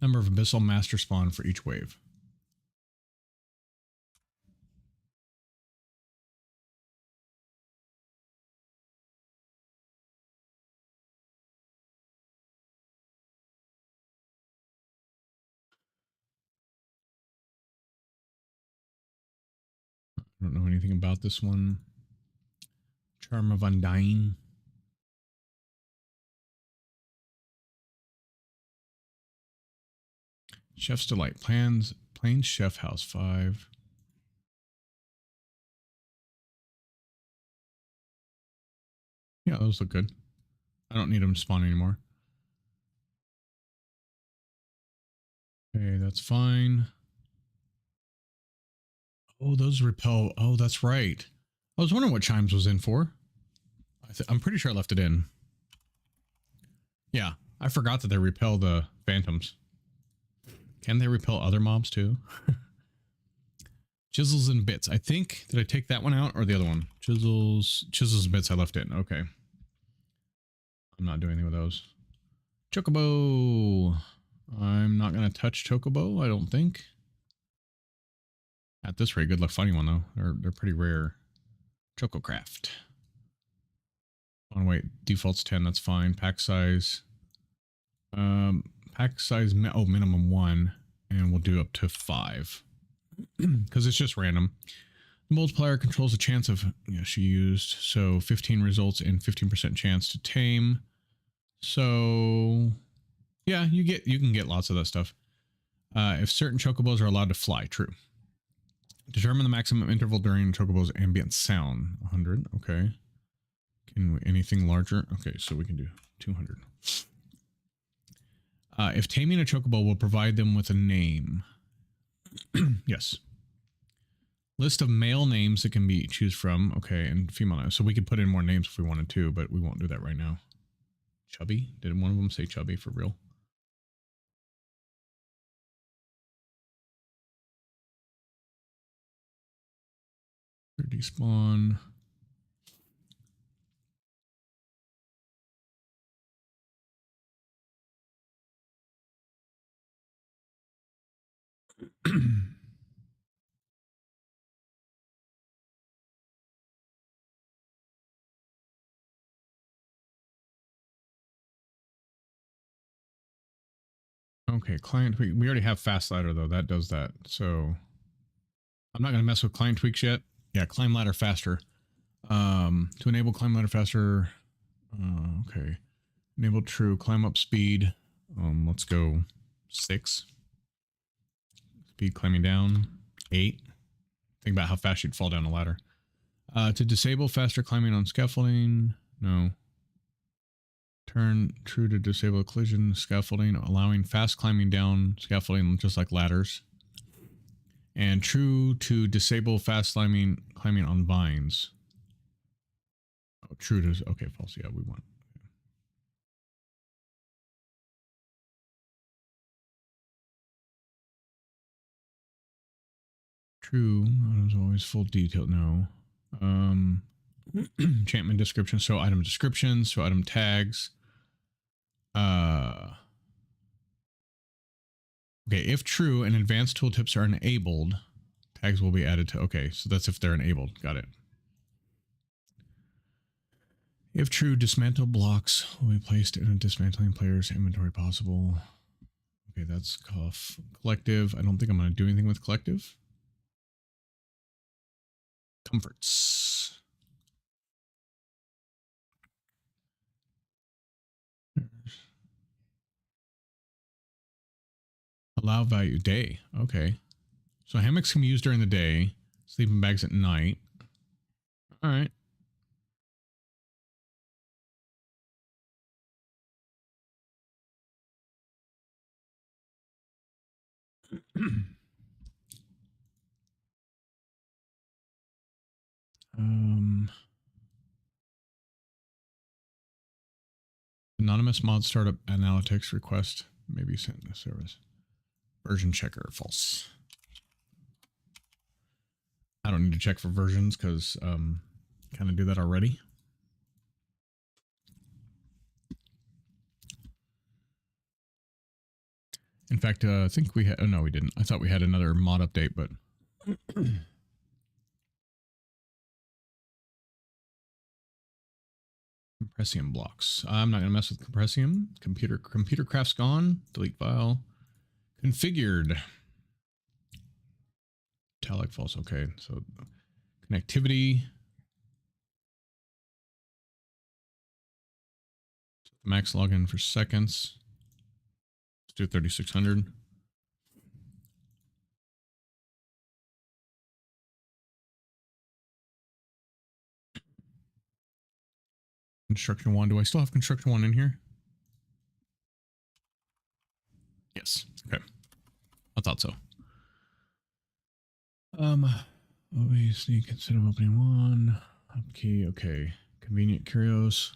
Number of abyssal master spawn for each wave. I don't know anything about this one. Charm of Undying. Chef's Delight. Plains Chef House 5. Yeah, those look good. I don't need them to spawn anymore. Okay, that's fine. Oh, those repel. Oh, that's right. I was wondering what Chimes was in for. I'm pretty sure I left it in. Yeah, I forgot that they repel the phantoms. Can they repel other mobs too? Chisels and bits. I think, did I take that one out or the other one? Chisels and bits I left in. Okay. I'm not doing anything with those. Chocobo. I'm not going to touch Chocobo, I don't think. At this rate, good luck finding one though. They're pretty rare. Chococraft. Oh wait, default's 10, that's fine. Pack size. Pack size, minimum 1. And we'll do up to 5. Because it's just random. The multiplier controls the chance of, she used, so 15 results in 15% chance to tame. So yeah, you can get lots of that stuff. If certain chocobos are allowed to fly, true. Determine the maximum interval during chocobo's ambient sound. 100, okay. Can we, anything larger? Okay, so we can do 200. If taming a chocobo will provide them with a name. Yes. List of male names that can be choose from. Okay, and female names. So we could put in more names if we wanted to, but we won't do that right now. Chubby? Did one of them say Chubby for real? Despawn. Okay, client tweak. We already have fast ladder though. That does that. So I'm not going to mess with client tweaks yet. Yeah, climb ladder faster. To enable climb ladder faster. Okay. Enable true climb up speed. Let's go 6. Speed climbing down 8. Think about how fast you'd fall down a ladder. To disable faster climbing on scaffolding. No. Turn true to disable collision scaffolding, allowing fast climbing down scaffolding just like ladders. And true to disable fast climbing on vines. Oh, true to, okay, false. Yeah, we want. True. Items always full detail. No. Enchantment description. Show item descriptions. Show item tags. Okay. If true and advanced tooltips are enabled, tags will be added to. Okay. So that's if they're enabled. Got it. If true, dismantle blocks will be placed in a dismantling player's inventory possible. Okay, that's cuff. Collective. I don't think I'm going to do anything with collective. Comforts. Allow value day. Okay. So hammocks can be used during the day. Sleeping bags at night. All right. Anonymous mod startup analytics request may be sent to service. Version checker false. I don't need to check for versions because kind of do that already. In fact, I think we had. Oh no, we didn't. I thought we had another mod update, but. Compressium blocks. I'm not going to mess with compressium. Computer craft's gone. Delete file. Configured. Italic false. Okay. So connectivity. Max login for seconds. Let's do 3600. Construction one. Do I still have construction one in here? Yes. Okay. I thought so. Always sneak instead of opening one. Up key. Okay. Convenient curios.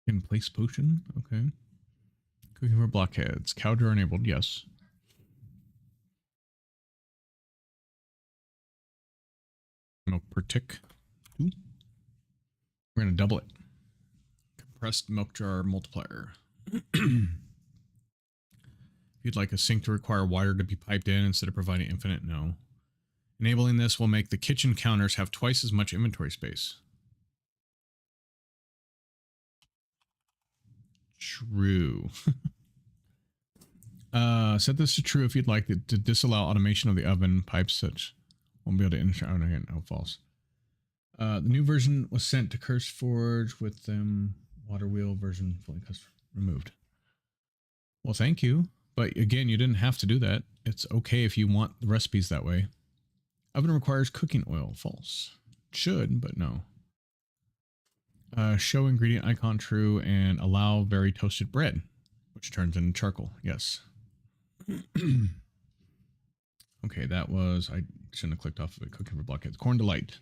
In place potion. Okay. Cooking for blockheads. Cow drawer enabled. Yes. Milk per tick. Ooh. We're going to double it. Compressed milk jar multiplier. If you'd like a sink to require water to be piped in instead of providing infinite, no. Enabling this will make the kitchen counters have twice as much inventory space. True. Set this to true if you'd like to disallow automation of the oven pipes such. Won't be able to enter. Oh, no, false. The new version was sent to Curse Forge with them. Water wheel version fully custom removed. Well, thank you. But again, you didn't have to do that. It's okay if you want the recipes that way. Oven requires cooking oil. False. Should, but no. Show ingredient icon true and allow very toasted bread, which turns into charcoal. Yes. Okay, that was... I shouldn't have clicked off of it. Cooking for blockheads. Corn delight.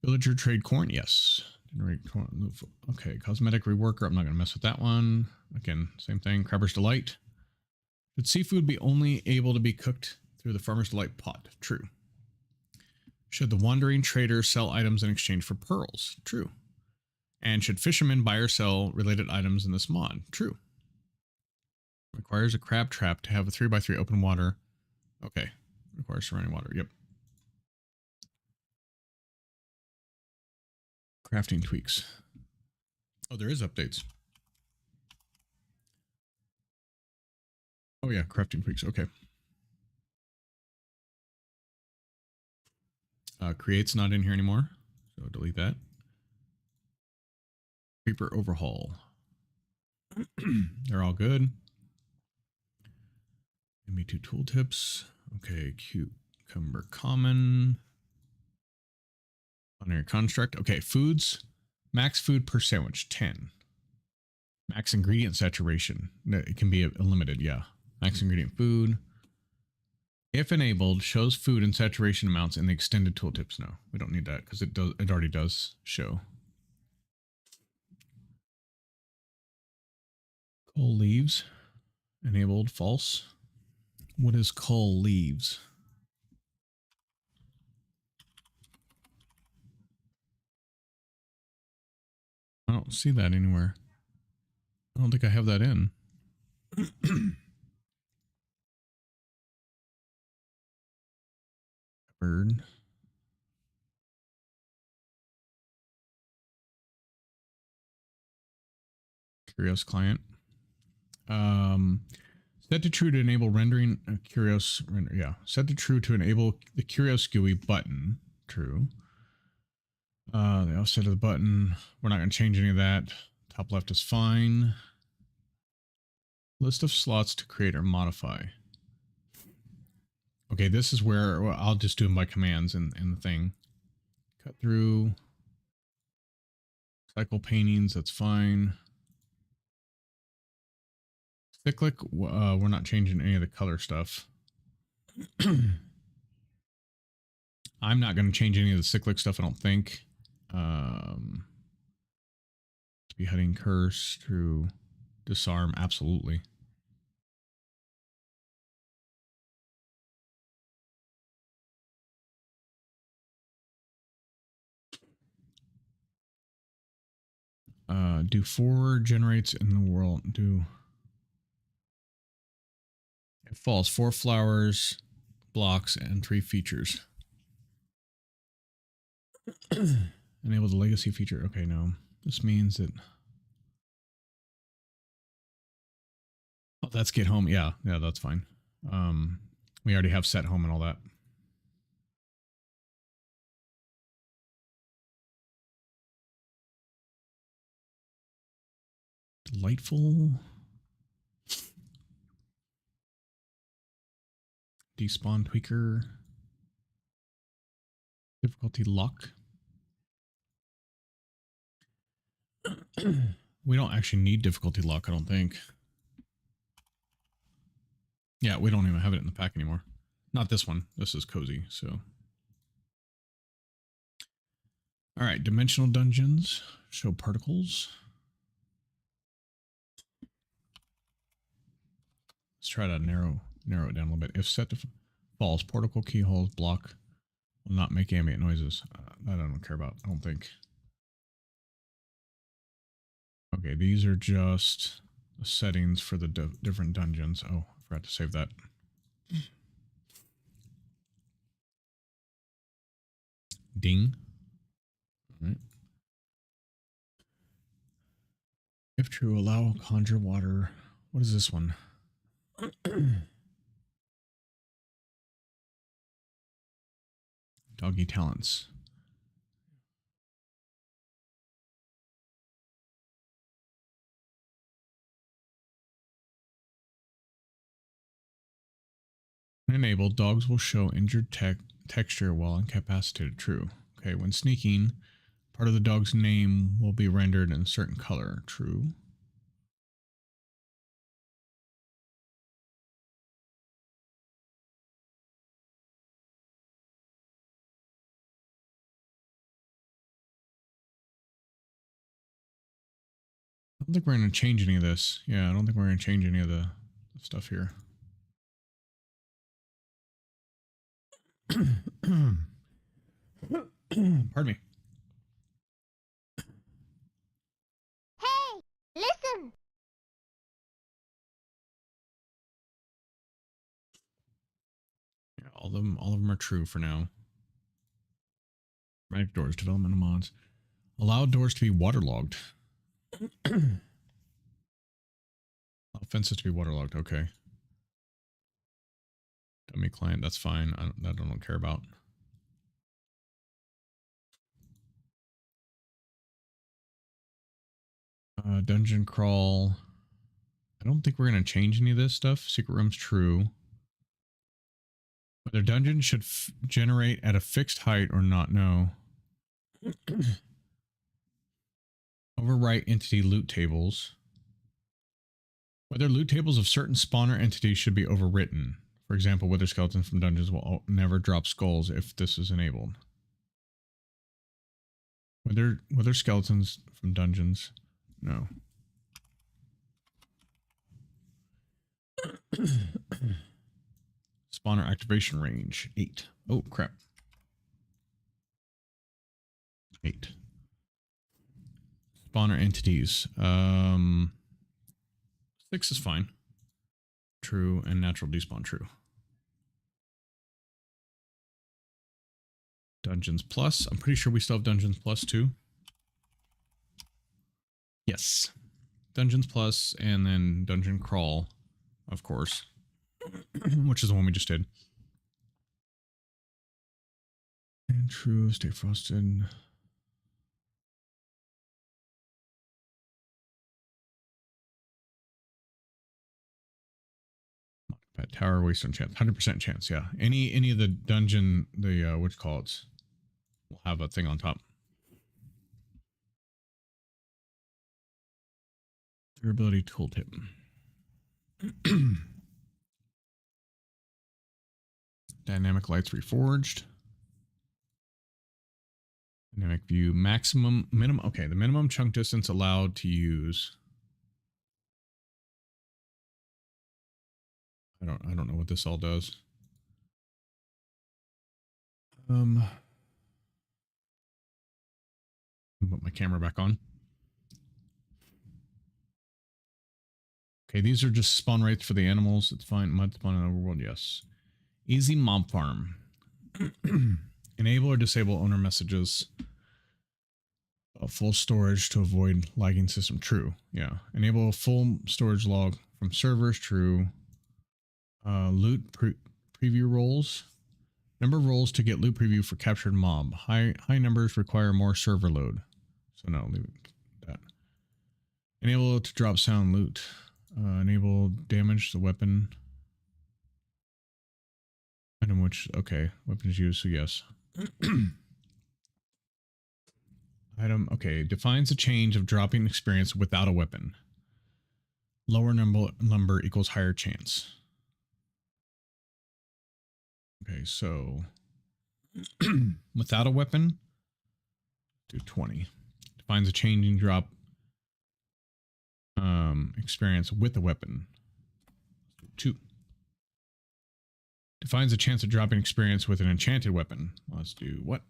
Villager trade corn. Yes. Generate corn. Okay, cosmetic reworker. I'm not going to mess with that one. Again, same thing. Crabber's delight. Should seafood be only able to be cooked through the Farmer's Delight pot? True. Should the wandering trader sell items in exchange for pearls? True. And should fishermen buy or sell related items in this mod? True. Requires a crab trap to have a 3x3 open water. Okay. Requires surrounding water. Yep. Crafting tweaks. Oh, there is updates. Oh yeah, crafting tweaks. Okay. Create's not in here anymore, so delete that. Creeper overhaul. They're all good. MB2 tooltips. Okay, cucumber common. Binary construct. Okay, foods. Max food per sandwich, 10. Max ingredient saturation. It can be limited, yeah. Max ingredient food. If enabled, shows food and saturation amounts in the extended tooltips. No, we don't need that because it already does show. Cull leaves. Enabled. False. What is cull leaves? I don't see that anywhere. I don't think I have that in. Bird. Curious client. Set to true to enable rendering Curious render. Yeah, set to true to enable the Curious GUI button. True. The offset of the button. We're not going to change any of that. Top left is fine. List of slots to create or modify. Okay, this is where I'll just do them by commands in the thing. Cut through. Cycle paintings, that's fine. Cyclic, we're not changing any of the color stuff. I'm not going to change any of the cyclic stuff, I don't think. Beheading curse through disarm, absolutely. Do 4 generates in the world. Do it falls 4 flowers, blocks, and 3 features. Enable the legacy feature. Okay, no. This means that. Oh, that's get home. Yeah, that's fine. We already have set home and all that. Delightful. Despawn tweaker. Difficulty lock. We don't actually need difficulty lock, I don't think. Yeah, we don't even have it in the pack anymore. Not this one. This is cozy, so. All right, dimensional dungeons. Show particles. Let's try to narrow it down a little bit. If set to false, particle keyholes block will not make ambient noises. That I don't care about, I don't think. Okay, these are just the settings for the different dungeons. Oh, I forgot to save that. Ding. All right. If true, allow conjure water. What is this one? Doggy talents. When enabled, dogs will show injured texture while incapacitated. True. Okay, when sneaking, part of the dog's name will be rendered in a certain color. True. I don't think we're going to change any of this. Yeah, I don't think we're going to change any of the stuff here. Pardon me. Hey, listen. Yeah, all of them are true for now. Magic doors, development of mods. Allow doors to be waterlogged. Allow fences to be waterlogged. Okay. Dummy client, that's fine. I don't care about. Dungeon crawl. I don't think we're going to change any of this stuff. Secret room's true. Whether dungeons should generate at a fixed height or not, no. Overwrite entity loot tables. Whether loot tables of certain spawner entities should be overwritten. For example, wither skeletons from dungeons will never drop skulls if this is enabled. Wither skeletons from dungeons, no. Spawner activation range 8. Oh crap. 8. Spawner entities. 6 is fine. True and natural despawn true. Dungeons plus. I'm pretty sure we still have Dungeons plus too. Yes. Dungeons plus and then Dungeon Crawl, of course. Which is the one we just did. And true, stay frosted. Pet tower, waste on chance. 100% chance, yeah. Any of the dungeon, the what you call it, will have a thing on top. Durability tooltip. Dynamic lights reforged. Dynamic view maximum minimum. Okay, the minimum chunk distance allowed to use. I don't know what this all does. Put my camera back on. Okay, these are just spawn rates for the animals. It's fine. Mud spawn in overworld, yes. Easy mob farm. Enable or disable owner messages. Full storage to avoid lagging system. True. Yeah. Enable full storage log from servers. True. Loot preview rolls. Number of rolls to get loot preview for captured mob. High numbers require more server load. So no, leave it that. Enable to drop sound loot. Enable damage the weapon. Item which, okay, weapons used, so yes. Item, okay, defines a change of dropping experience without a weapon. Lower number equals higher chance. Okay, so without a weapon, do 20. Defines a changing drop experience with a weapon. 2. Defines a chance of dropping experience with an enchanted weapon. Let's do what?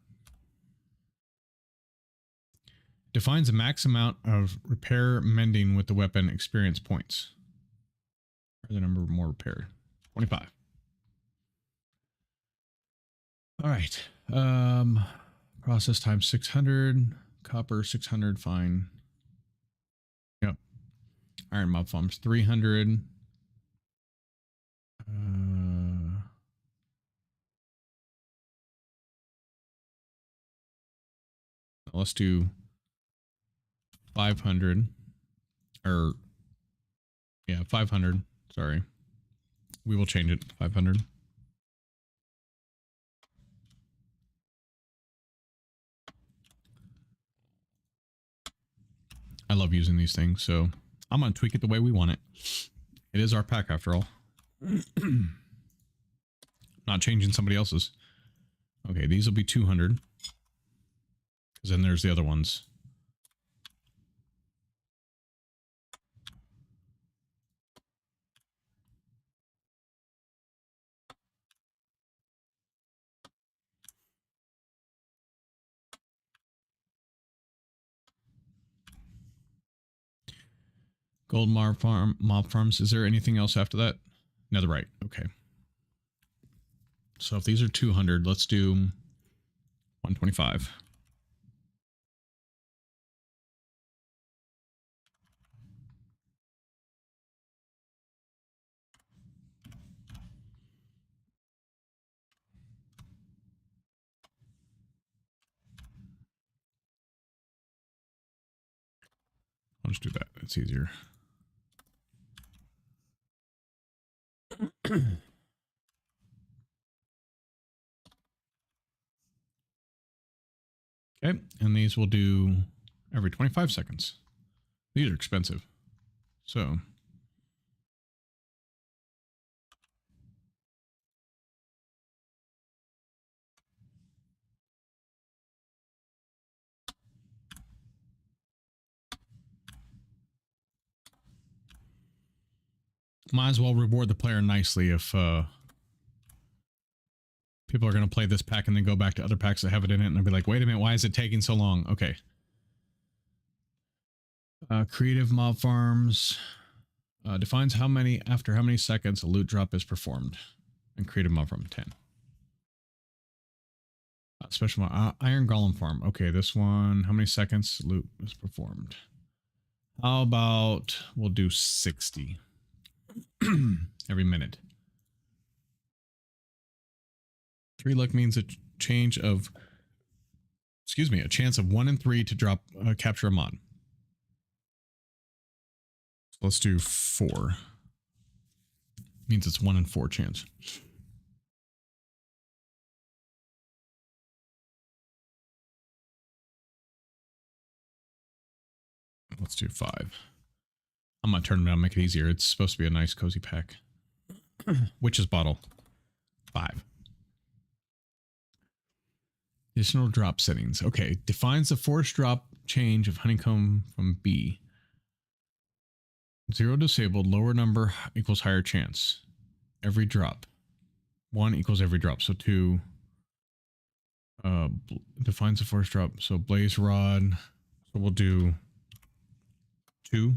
Defines a max amount of repair mending with the weapon experience points. Or the number of more repair. 25. All right. Process time 600. Copper 600. Fine. Yep. Iron mob farms 300. Let's do 500. Or yeah, 500. Sorry. We will change it to 500. I love using these things, so I'm going to tweak it the way we want it. It is our pack after all. Not changing somebody else's. Okay, these will be 200. Because then there's the other ones. Gold mob farms. Is there anything else after that? Netherite. Okay. So if these are 200, let's do 125. I'll just do that. It's easier. Okay, and these will do every 25 seconds. These are expensive. So Might as well reward the player nicely if people are going to play this pack and then go back to other packs that have it in it and they'll be like, wait a minute, why is it taking so long? Okay. Creative mob farms defines after how many seconds a loot drop is performed. And creative mob farm 10. Special iron golem farm. Okay, this one, how many seconds loot is performed? How about we'll do 60 every minute. 3 luck means a chance of 1 in 3 to drop capture a mod. So let's do 4. Means it's 1 in 4 chance. Let's do 5. I'm gonna turn it on, make it easier. It's supposed to be a nice cozy pack. Witch's bottle 5. Additional drop settings. Okay, defines the force drop change of honeycomb from B. 0 disabled, lower number equals higher chance. Every drop. 1 equals every drop. So 2 defines the force drop. So blaze rod. So we'll do 2.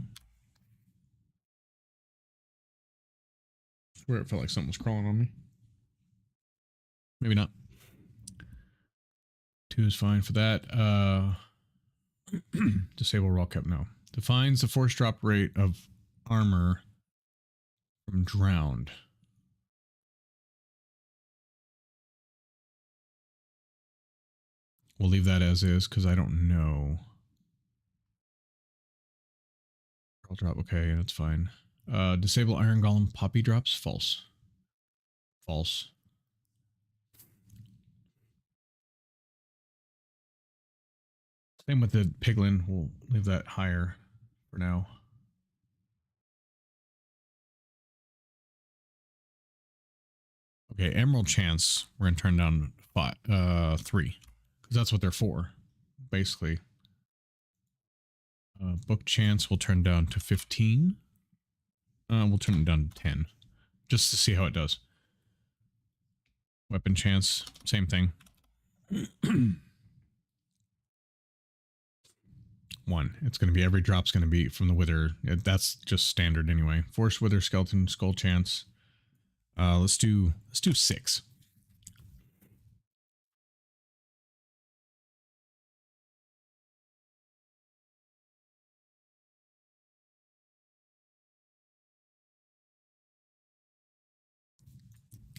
I swear it felt like something was crawling on me. Maybe not. 2 is fine for that. Disable raw cap. No. Defines the force drop rate of armor from drowned. We'll leave that as is because I don't know. I'll drop. Okay, that's fine. Disable iron golem poppy drops. False. False. Same with the piglin. We'll leave that higher for now. Okay, emerald chance. We're gonna turn down 3 because that's what they're for, basically. Book chance we'll turn down to 15. We'll turn it down to 10 just to see how it does. Weapon chance, same thing. 1. It's going to be every drop's going to be from the wither. That's just standard anyway. Force wither skeleton skull chance. Let's do 6.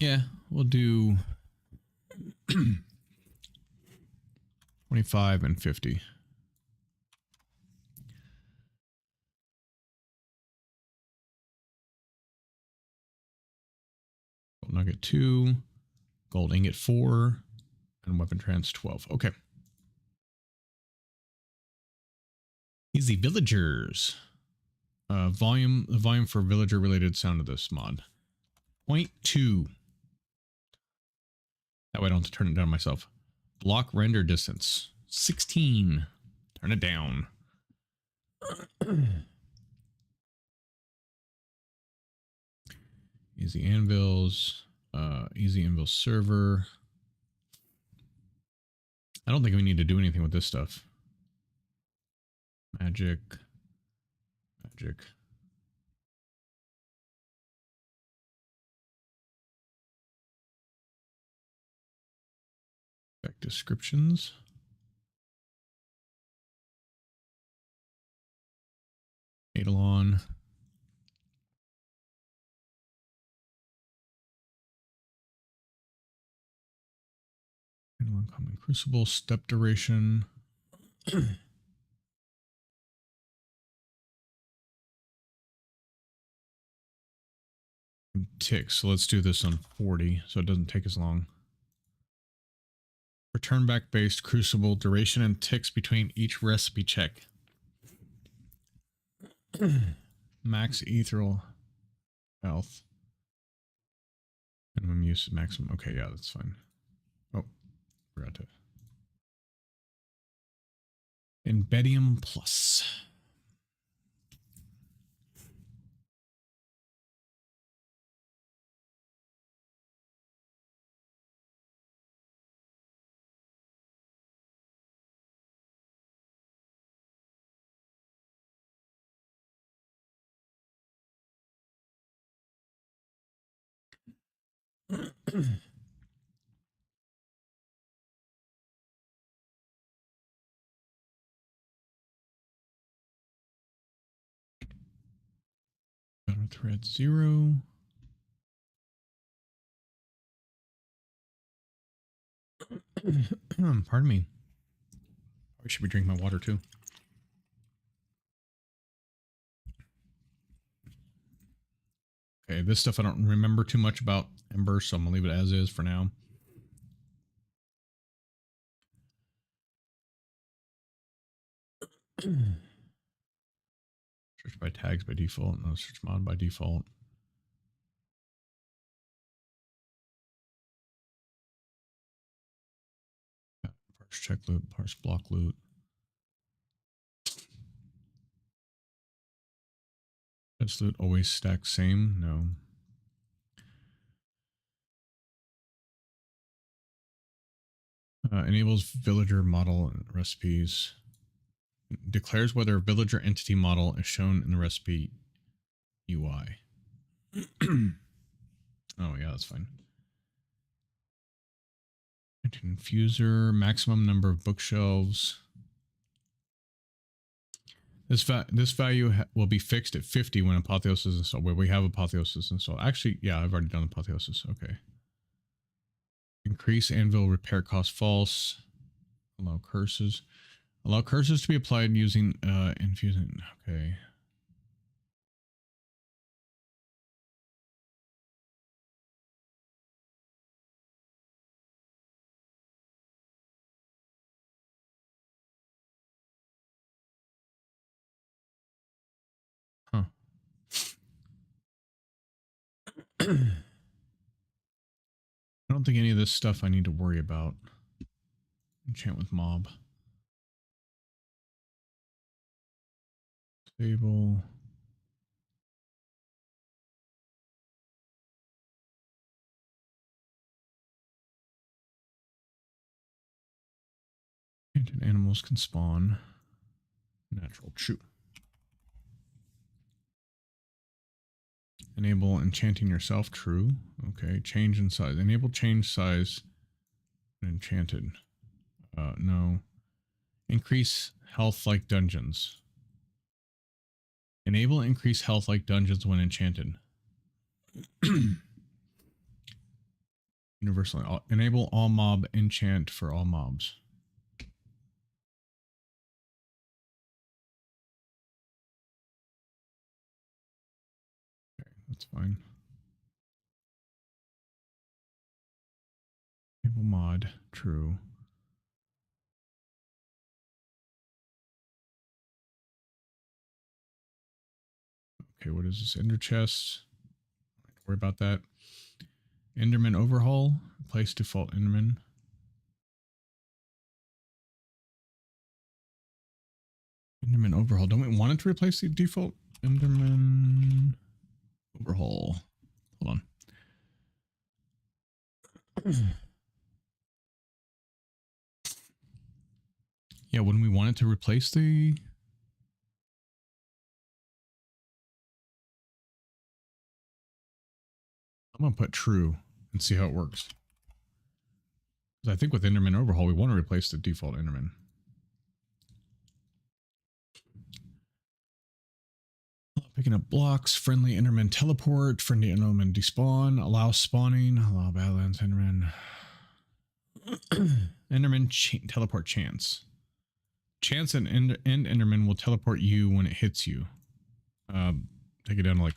Yeah, we'll do 25 and 50. Gold nugget 2, gold ingot 4, and weapon trance 12. Okay. Easy villagers. The volume for villager related sound of this mod. 0.2. That way I don't have to turn it down myself. Block render distance. 16. Turn it down. Easy anvils. Easy anvil server. I don't think we need to do anything with this stuff. Magic. Back descriptions. Eidolon. Eidolon common crucible. Step duration. Ticks. So let's do this on 40 so it doesn't take as long. Return back based crucible duration and ticks between each recipe check. Max ethereal health. Minimum use maximum. Okay, yeah, that's fine. Oh, forgot to. Embedium plus. Thread 0. Pardon me. I should be drinking my water too. Okay, this stuff I don't remember too much about Ember, so I'm gonna leave it as is for now. Search by tags by default. No, search mod by default. Parse check loop, parse block loop. Test loot always stack same? No. Enables villager model recipes. Declares whether a villager entity model is shown in the recipe UI. Oh yeah, that's fine. Infuser, maximum number of bookshelves. This value will be fixed at 50 when Apotheosis is installed. Where we have Apotheosis installed. Actually, yeah, I've already done Apotheosis. Okay. Increase anvil repair cost false. Allow curses. Allow curses to be applied using infusing. Okay. Huh. I don't think any of this stuff I need to worry about. Enchant with mob. Stable. Enchanted animals can spawn. Natural true. Enable enchanting yourself. True. Okay. Change in size. Enable change size. Enchanted. No. Increase health like dungeons. Enable increase health like dungeons when enchanted. Universally. Enable all mob enchant for all mobs. Okay, that's fine. Enable mod. True. Okay, what is this? Ender chest. Don't worry about that. Enderman overhaul. Replace default Enderman. Enderman overhaul. Don't we want it to replace the default Enderman overhaul? Hold on. Yeah, wouldn't we want it to replace the... I'm going to put true and see how it works. Because I think with Enderman overhaul, we want to replace the default Enderman. Picking up blocks, friendly Enderman teleport, friendly Enderman despawn, allow spawning, allow Badlands Enderman. Enderman teleport chance. Chance and end Enderman will teleport you when it hits you. Take it down to like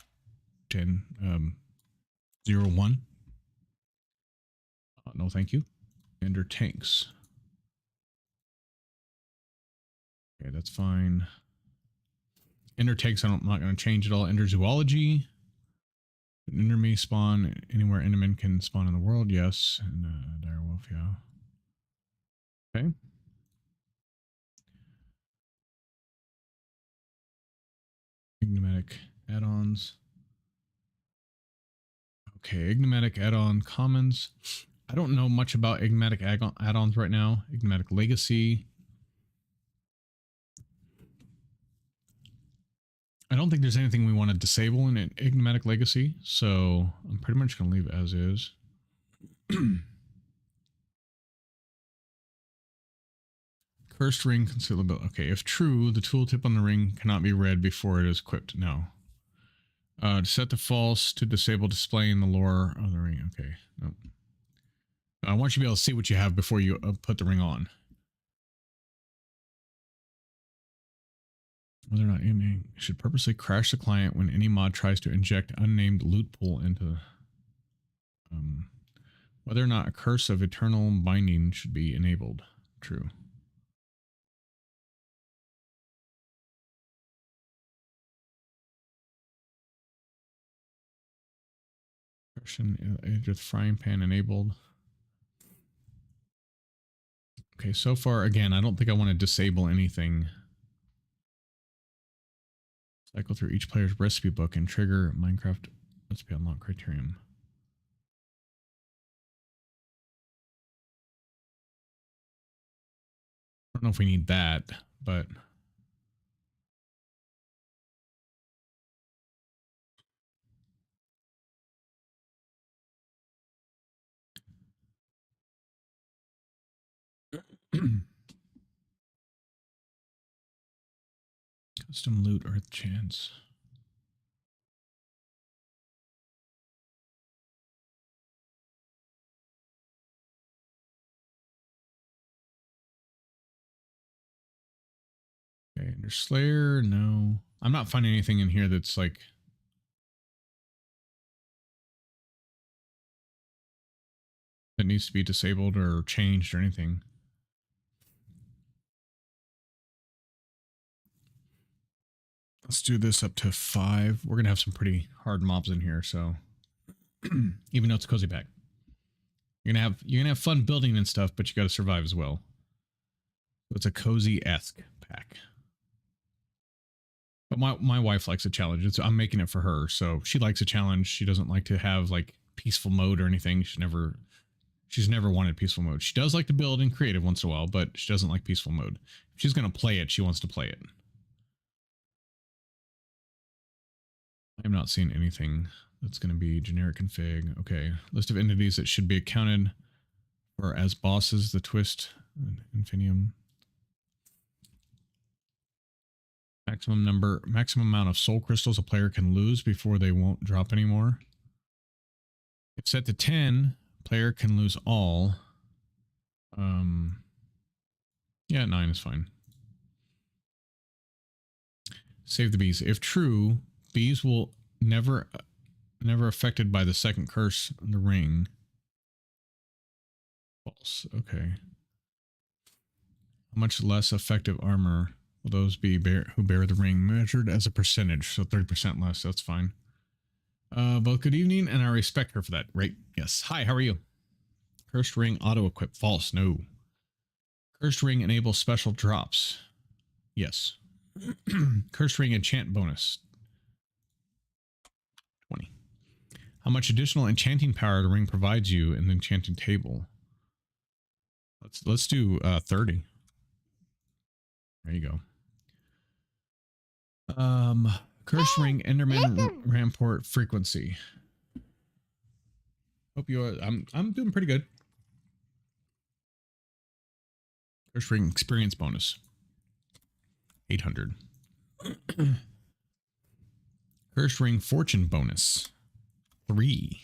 10, 0, 1. No, thank you. Ender tanks. Okay, that's fine. Ender tanks, I'm not going to change at all. Ender zoology. Ender may spawn anywhere Enderman can spawn in the world. Yes. And direwolf, yeah. Okay. Enigmatic add-ons. Okay, enigmatic add-on commons. I don't know much about enigmatic add-ons right now. Enigmatic legacy. I don't think there's anything we want to disable in enigmatic legacy, so I'm pretty much going to leave it as is. Cursed ring concealability. Okay, if true, the tooltip on the ring cannot be read before it is equipped. No. To set to false to disable display in the lore of the ring. Okay, nope. I want you to be able to see what you have before you put the ring on. Whether or not you should purposely crash the client when any mod tries to inject unnamed loot pool into. Whether or not a curse of eternal binding should be enabled. True. Version edge with frying pan enabled. Okay, so far, again, I don't think I want to disable anything. Cycle through each player's recipe book and trigger Minecraft recipe unlock criterion. I don't know if we need that, but custom loot earth chance. Okay, under Slayer, no. I'm not finding anything in here that's like that needs to be disabled or changed or anything. Let's do this up to 5. We're gonna have some pretty hard mobs in here, so even though it's a cozy pack, you're gonna have fun building and stuff, but you got to survive as well. So it's a cozy-esque pack. But my wife likes a challenge. I'm making it for her, so she likes a challenge. She doesn't like to have like peaceful mode or anything. She's never wanted peaceful mode. She does like to build in creative once in a while, but she doesn't like peaceful mode. If she's gonna play it, she wants to play it. I'm not seeing anything that's going to be generic config. Okay. List of entities that should be accounted for as bosses, the twist, infinium. Maximum amount of soul crystals a player can lose before they won't drop anymore. If set to 10, player can lose all. Yeah, 9 is fine. Save the bees. If true, bees will never affected by the second curse on the ring. False. Okay. How much less effective armor will those be who bear the ring, measured as a percentage? So 30% less. That's fine. Both good evening, and I respect her for that. Right? Yes. Hi. How are you? Cursed ring auto equip. False. No. Cursed ring enables special drops. Yes. Cursed ring enchant bonus. 20. How much additional enchanting power the ring provides you in the enchanting table? Let's do 30. There you go. Curse ring Enderman Rampart frequency. Hope you are. I'm doing pretty good. Curse ring experience bonus. 800. Curse ring fortune bonus. 3.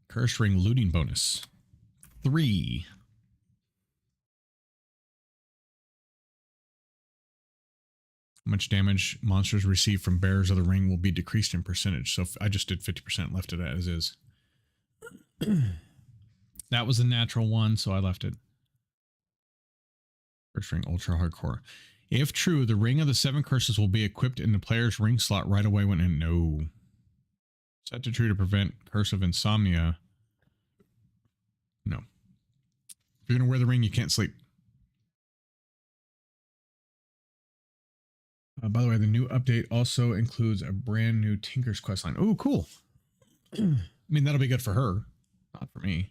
Curse ring looting bonus. 3. How much damage monsters receive from bearers of the ring will be decreased in percentage. So if I just did 50%, left it as is. That was a natural one, so I left it. Curse ring ultra hardcore. If true, the ring of the 7 curses will be equipped in the player's ring slot right away when in. No. Set to true to prevent curse of insomnia. No. If you're going to wear the ring, you can't sleep. By the way, the new update also includes a brand new Tinker's questline. Oh, cool. I mean, that'll be good for her, not for me.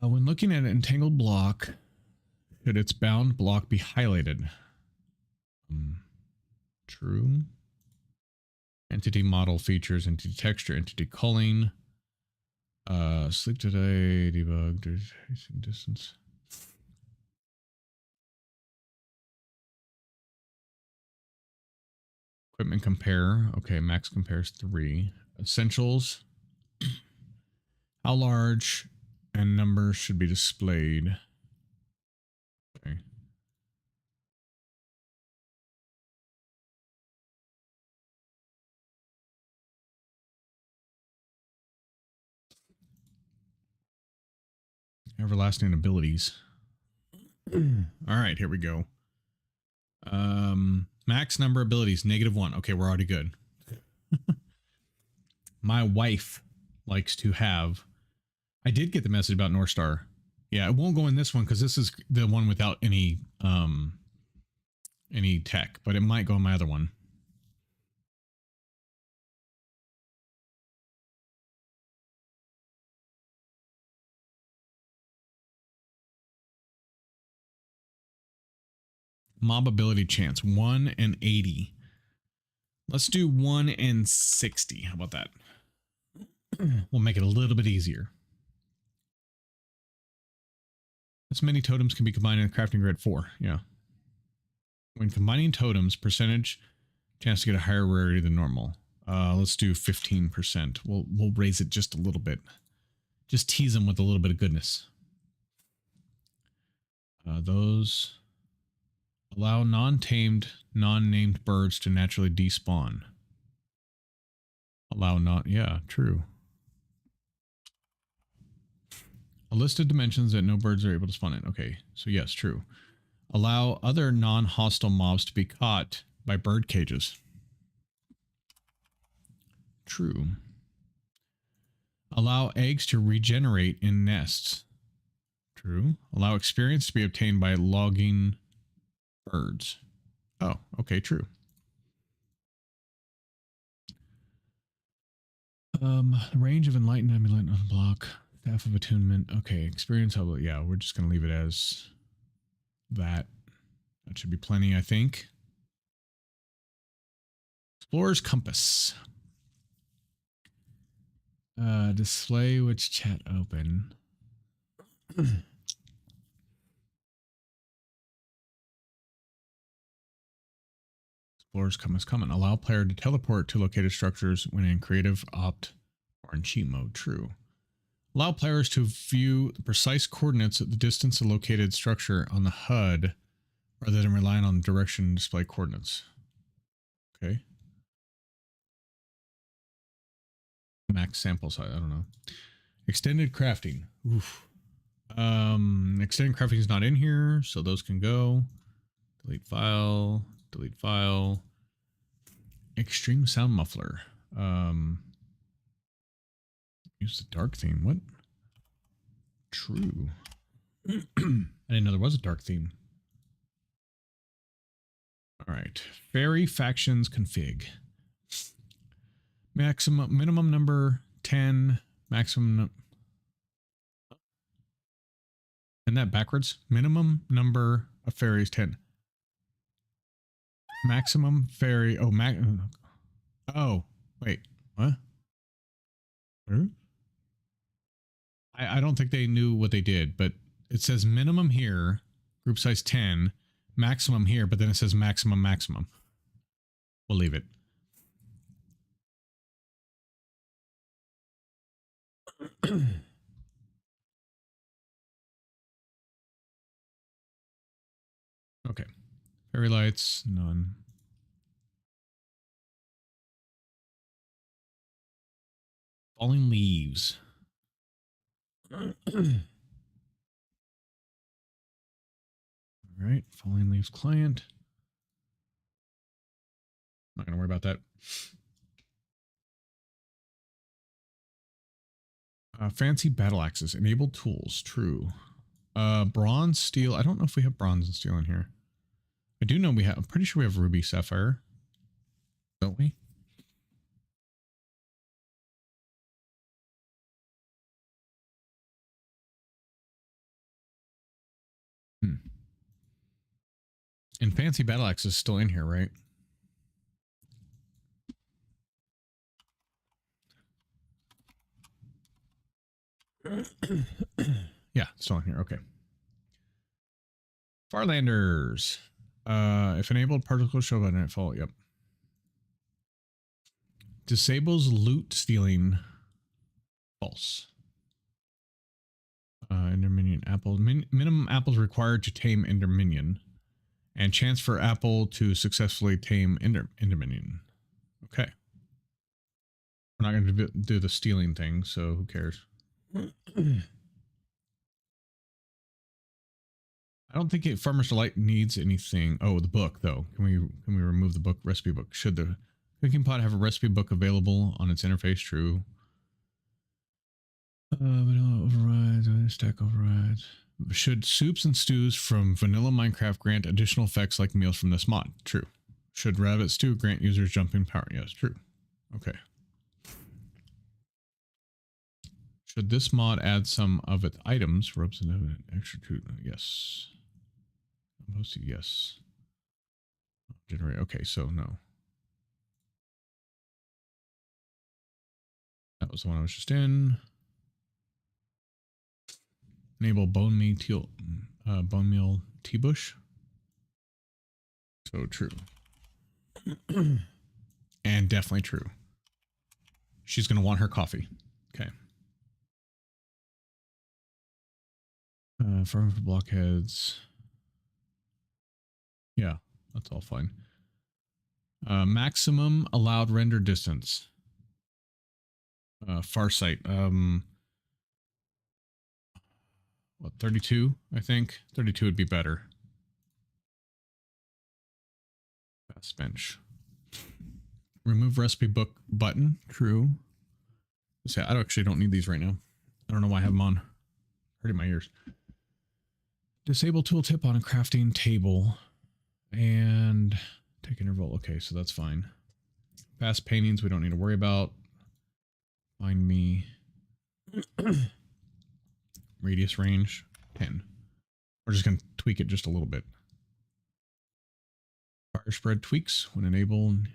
When looking at an entangled block, should its bound block be highlighted? True. entity model features, entity texture, entity culling. Sleep today, debug, distance. Equipment compare. Okay, max compares 3. Essentials. How large and numbers should be displayed. Okay. Everlasting abilities. All right, here we go. Max number abilities, -1. Okay, we're already good. My wife likes to have. I did get the message about North Star. Yeah, it won't go in this one because this is the one without any tech, but it might go in my other one. Mob ability chance 1 in 80. Let's do 1 in 60. How about that? We'll make it a little bit easier. As many totems can be combined in the crafting grid 4. Yeah. When combining totems, percentage chance to get a higher rarity than normal. Let's do 15%. We'll raise it just a little bit. Just tease them with a little bit of goodness. Those allow non-tamed, non-named birds to naturally despawn. Allow not, yeah, true. A list of dimensions that no birds are able to spawn in. Okay, so yes, true. Allow other non-hostile mobs to be caught by bird cages. True. Allow eggs to regenerate in nests. True. Allow experience to be obtained by logging birds. Oh, okay, true. The range of enlightened amulet on a block. Staff of attunement. Okay, experience. Yeah, we're just gonna leave it as that. That should be plenty, I think. Explorer's compass. Display which chat open. Explorer's compass comment. Allow player to teleport to located structures when in creative, opt, or in cheat mode. True. Allow players to view the precise coordinates at the distance of located structure on the HUD rather than relying on direction display coordinates. Okay. Max sample size. I don't know. Extended crafting. Oof. Extended crafting is not in here, so those can go. Delete file. Delete file. Extreme sound muffler. Use the dark theme. What? True. I didn't know there was a dark theme. All right. Fairy factions config. Minimum number 10. Maximum. And that backwards. Minimum number of fairies 10. Maximum fairy. Oh, oh, wait. What? I don't think they knew what they did, but it says minimum here, group size 10, maximum here, but then it says maximum. We'll leave it. Okay. Fairy lights, none. Falling leaves. All right. Falling leaves client. Not going to worry about that. Fancy battle axes. Enabled tools. True. Bronze, steel. I don't know if we have bronze and steel in here. I do know we have. I'm pretty sure we have ruby, sapphire. Don't we? And fancy battle axe is still in here, right? Yeah, still in here. Okay. Farlanders. If enabled, particles show by nightfall. Yep. Disables loot stealing. False. Enderminion apple. Minimum apples required to tame Enderminion. And chance for apple to successfully tame Enderminion. Okay. We're not going to do the stealing thing, so who cares? I don't think Farmer's Delight needs anything. Oh, the book though. Can we remove the book recipe book? Should the cooking pot have a recipe book available on its interface? True. Vanilla overrides, stack overrides. Should soups and stews from vanilla Minecraft grant additional effects like meals from this mod? True. Should rabbit stew grant users jumping power? Yes, true. Okay. Should this mod add some of its items? Ropes and extra two? Yes. Mostly yes. Generate. Okay, so no. That was the one I was just in. Enable bone meal tea bush. So true. And definitely true. She's going to want her coffee. Okay. Farming for blockheads. Yeah, that's all fine. Maximum allowed render distance. Farsight. What, 32? I think 32 would be better. Fast bench. Remove recipe book button. True. See, I actually don't need these right now. I don't know why I have them on. Hurting my ears. Disable tooltip on a crafting table. And take interval. Okay, so that's fine. Fast paintings we don't need to worry about. Find me. Radius range 10. We're just going to tweak it just a little bit. Fire spread tweaks when enabled.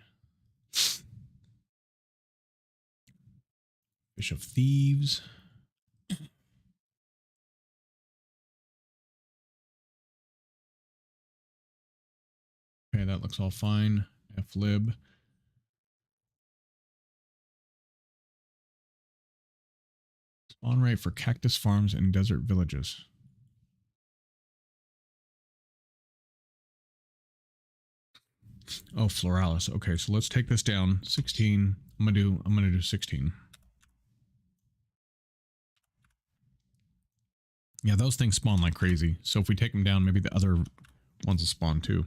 Fish of Thieves. Okay, that looks all fine. flib. Spawn rate for cactus farms and desert villages. Oh, Floralis. Okay, so let's take this down. 16. I'm gonna do 16. Yeah, those things spawn like crazy. So if we take them down, maybe the other ones will spawn too.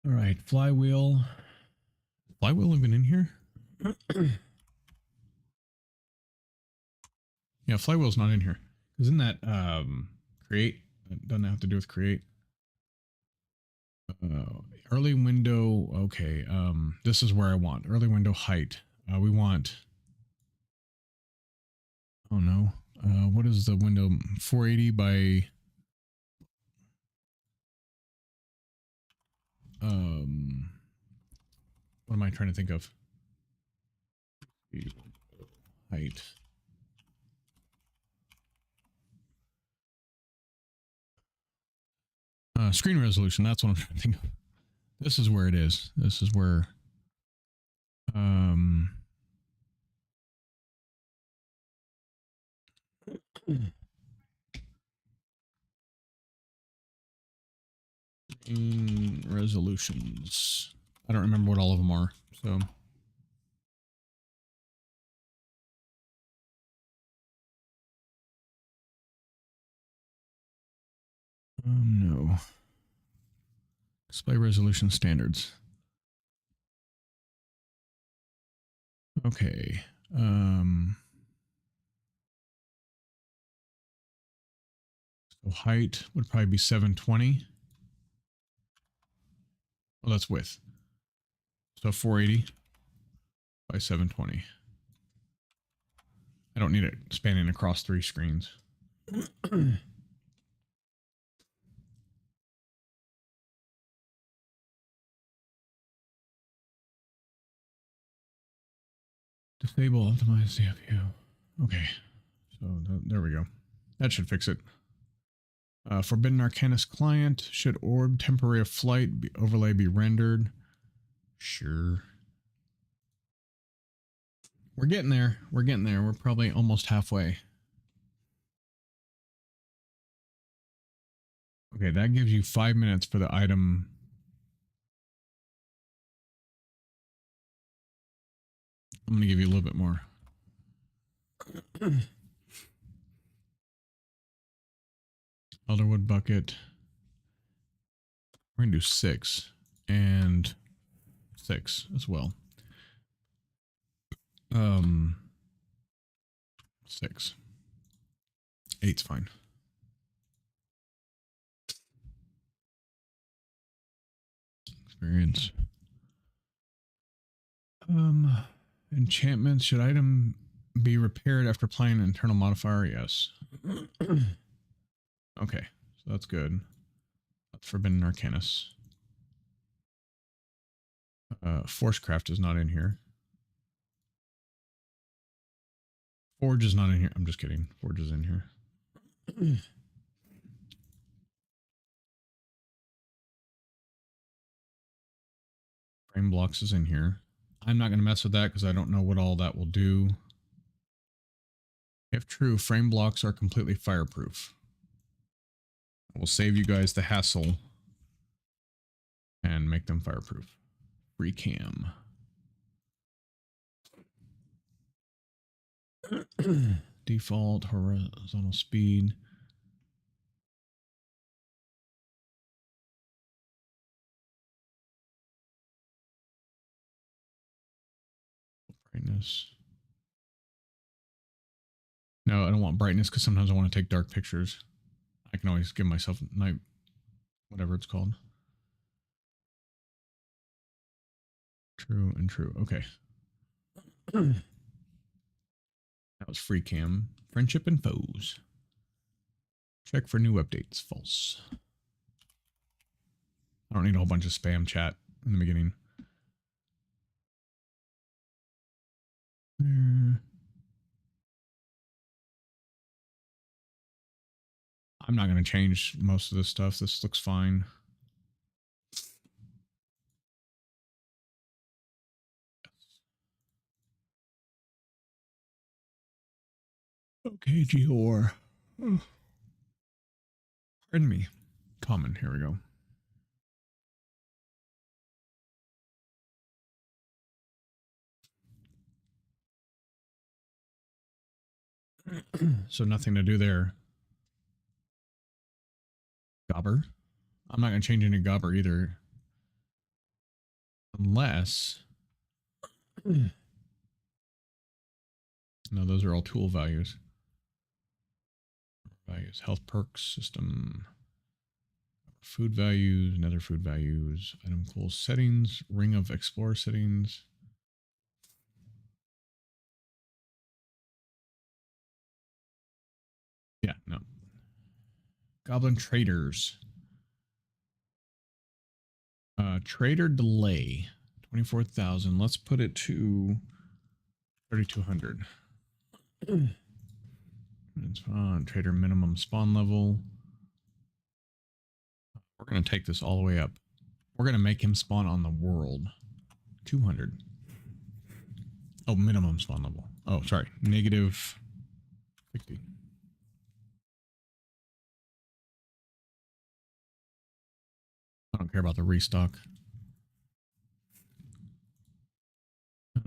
All right, flywheel. Flywheel even in here? Yeah, flywheel's not in here. Isn't that create? It doesn't have to do with create. Early window. Okay. This is where I want early window height. We want. Oh no. What is the window? 480 by. What am I trying to think of? Height. Screen resolution. That's what I'm trying to think of. This is where it is. This is where. In resolutions. I don't remember what all of them are. So. No. Display resolution standards. Okay. So height would probably be 720. Oh, that's width. So 480 by 720. I don't need it spanning across 3 screens. Disable, optimize CPU. Okay, so there we go. That should fix it. Forbidden Arcanist client. Should orb temporary of flight overlay be rendered? Sure. We're getting there. We're getting there. We're probably almost halfway. Okay, that gives you 5 minutes for the item. I'm going to give you a little bit more. Elderwood bucket. We're going to do 6 and 6 as well. 6. 8's fine. Experience. Enchantments. Should item be repaired after applying an internal modifier? Yes. Okay, so that's good. That's Forbidden Arcanus. Forcecraft is not in here. Forge is not in here. I'm just kidding. Forge is in here. Frame blocks is in here. I'm not going to mess with that because I don't know what all that will do. If true, frame blocks are completely fireproof. I will save you guys the hassle and make them fireproof. Free cam. Default horizontal speed. Brightness. No, I don't want brightness because sometimes I want to take dark pictures. I can always give myself night, whatever it's called. True and true. Okay. That was free cam. Friendship and foes. Check for new updates. False. I don't need a whole bunch of spam chat in the beginning. I'm not going to change most of this stuff. This looks fine. Okay, Geor. Oh. Pardon me. Common. Here we go. So nothing to do there. Gobber. I'm not going to change any gobber either. Unless... No, those are all tool values. Values. Health perks, system. Food values, nether food values. Item cool settings. Ring of Explorer settings. Yeah, no. Goblin traders. Trader delay. 24,000. Let's put it to 3,200. Trader minimum spawn level. We're going to take this all the way up. We're going to make him spawn on the world. 200. Oh, minimum spawn level. Oh, sorry. Negative 60. I don't care about the restock.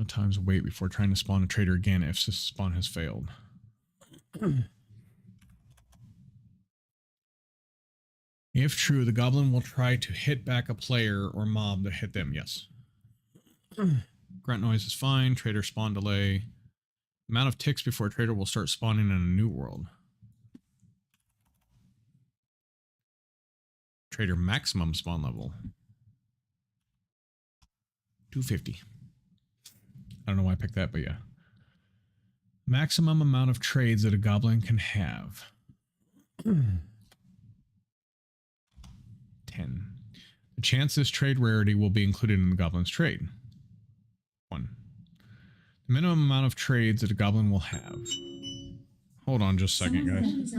Times wait before trying to spawn a trader again if this spawn has failed. If true, the goblin will try to hit back a player or mob to hit them. Yes. Grunt noise is fine. Trader spawn delay. Amount of ticks before a trader will start spawning in a new world. Trader maximum spawn level. 250. I don't know why I picked that, but yeah. Maximum amount of trades that a goblin can have. 10. The chance this trade rarity will be included in the goblin's trade. 1. Minimum amount of trades that a goblin will have. Hold on just a second, guys.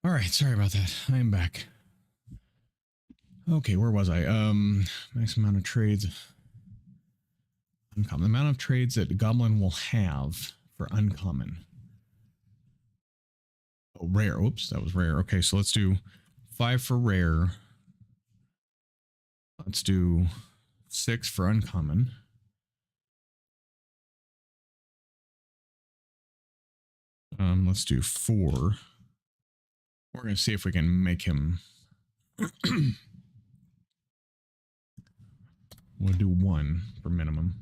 All right, sorry about that. I am back. Okay, where was I? Max amount of trades. Uncommon. The amount of trades that a goblin will have for uncommon. Oh, rare. Oops, that was rare. Okay, so let's do 5 for rare. Let's do 6 for uncommon. Let's do 4. We're going to see if we can make him. We'll do 1 for minimum.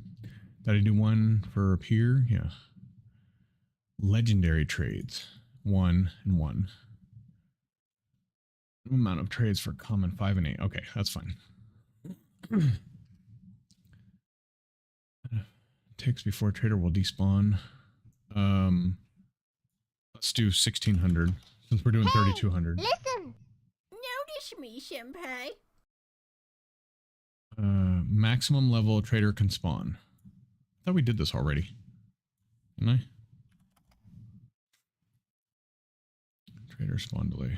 Did I do 1 for up here? Yeah. Legendary trades. 1 and 1. Amount of trades for common 5 and 8. Okay, that's fine. Ticks before trader will despawn. Let's do 1600 since we're doing 3200. Listen. Notice me, Senpai. Maximum level trader can spawn. I thought we did this already. Didn't I? Trader spawn delay.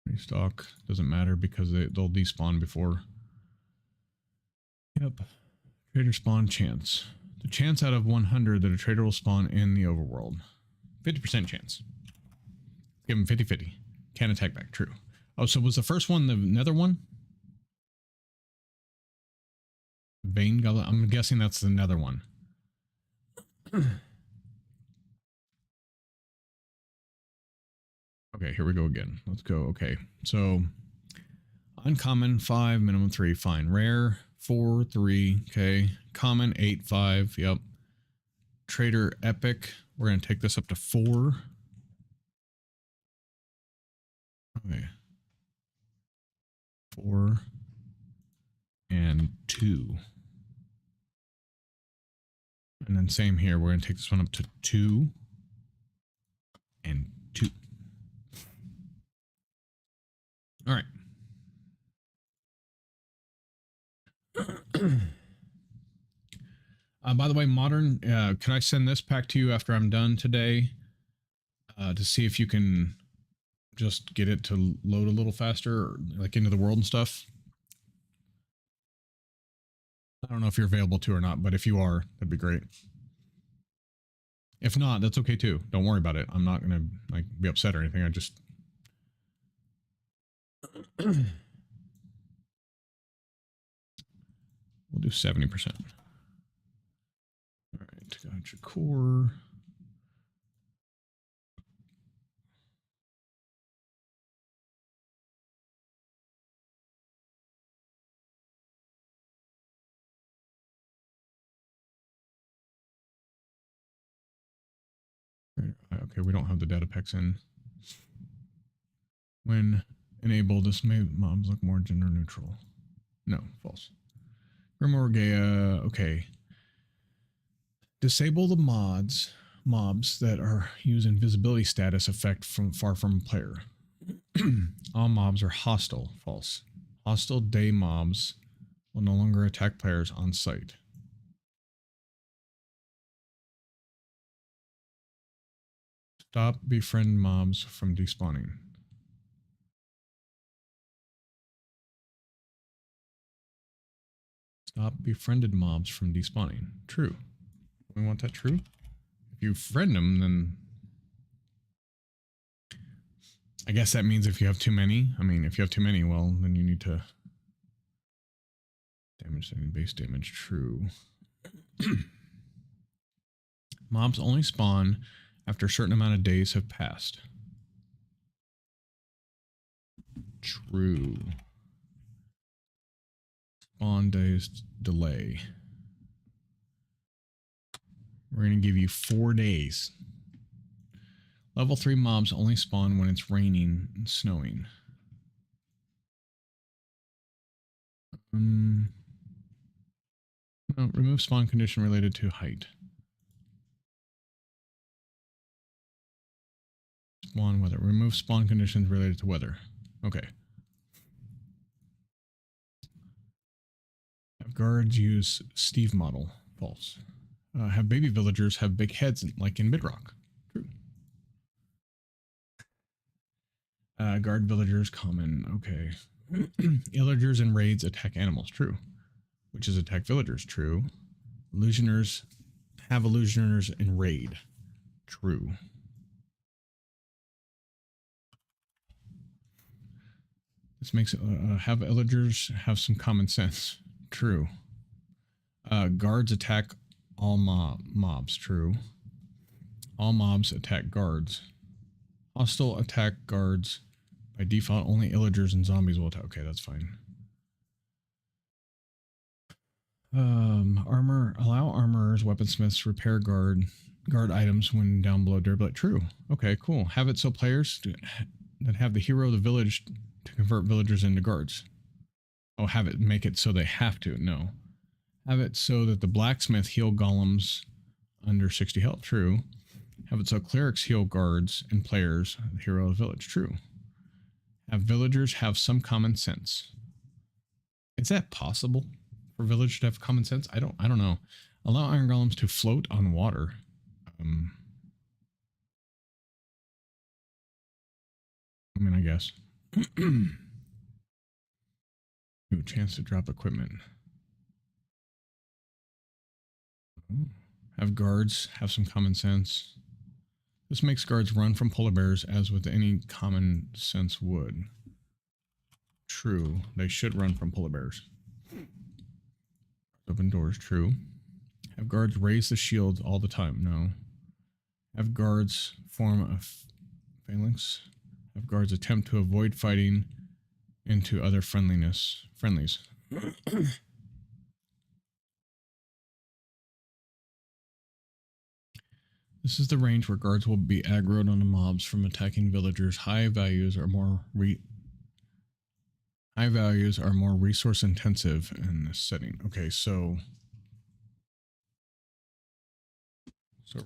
Restock doesn't matter because they'll despawn before. Yep. Trader spawn chance. The chance out of 100 that a trader will spawn in the overworld. 50% chance. Give him 50-50. Can't attack back. True. Oh, so was the first one the nether one? Vein Goblin? I'm guessing that's the nether one. Okay, here we go again. Let's go. Okay, so uncommon 5, minimum 3, fine. Rare 4, 3, okay. Common 8, 5, yep. Trader epic, we're gonna take this up to 4. Okay. 4 and 2. And then same here, we're gonna take this one up to 2 and 2. All right. By the way, Modern, can I send this pack to you after I'm done today to see if you can just get it to load a little faster, like into the world and stuff? I don't know if you're available to or not, but if you are, that'd be great. If not, that's okay too. Don't worry about it. I'm not gonna like be upset or anything. I just we'll do 70%. All right, got your core. Okay, we don't have the data packs in. When enabled, this may mobs look more gender neutral. No, false. Grimoire Gaia, okay. Disable the mobs that are use invisibility status effect from far from player. All mobs are hostile, false. Hostile day mobs will no longer attack players on site. Stop befriend mobs from despawning. Stop befriended mobs from despawning. True. We want that true. If you friend them, then I guess that means if you have too many. I mean, if you have too many, well, then you need to damage setting base damage. True. Mobs only spawn after a certain amount of days have passed. True. Spawn days delay. We're going to give you 4 days. Level 3 mobs only spawn when it's raining and snowing. No, remove spawn condition related to height. Spawn weather. Remove spawn conditions related to weather. Okay. Have guards use Steve model. False. Have baby villagers have big heads like in Midrock. True. Guard villagers common. Okay. Illagers and raids attack animals. True. Witches attack villagers. True. Illusioners have illusioners in raid. True. This makes have illagers have some common sense. True. Guards attack all mobs. True. All mobs attack guards. Hostile attack guards. By default, only illagers and zombies will attack. Okay, that's fine. Armor. Allow armorers, weaponsmiths, repair guard items when down below durability. True. Okay, cool. Have it so players that have the hero of the village to convert villagers into guards. Oh, have it make it so they have to. No. Have it so that the blacksmith heal golems under 60 health. True. Have it so clerics heal guards and players, the hero of the village. True. Have villagers have some common sense. Is that possible for villagers to have common sense? I don't know. Allow iron golems to float on water. I mean, I guess. Ooh, chance to drop equipment. Have guards have some common sense. This makes guards run from polar bears as with any common sense would. True. They should run from polar bears. Open doors. True. Have guards raise the shield all the time. No. Have guards form a phalanx. Have guards attempt to avoid fighting into other friendlies. This is the range where guards will be aggroed on the mobs from attacking villagers. High values are more resource intensive in this setting. Okay, so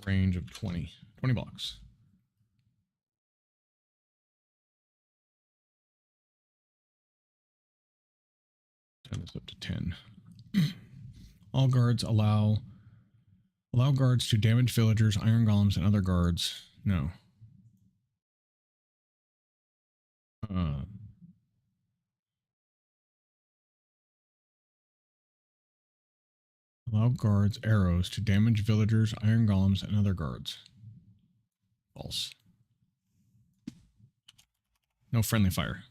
range of 20 blocks. Turn this up to 10. All guards allow guards to damage villagers, iron golems, and other guards. No. Allow guards arrows to damage villagers, iron golems, and other guards. False. No friendly fire.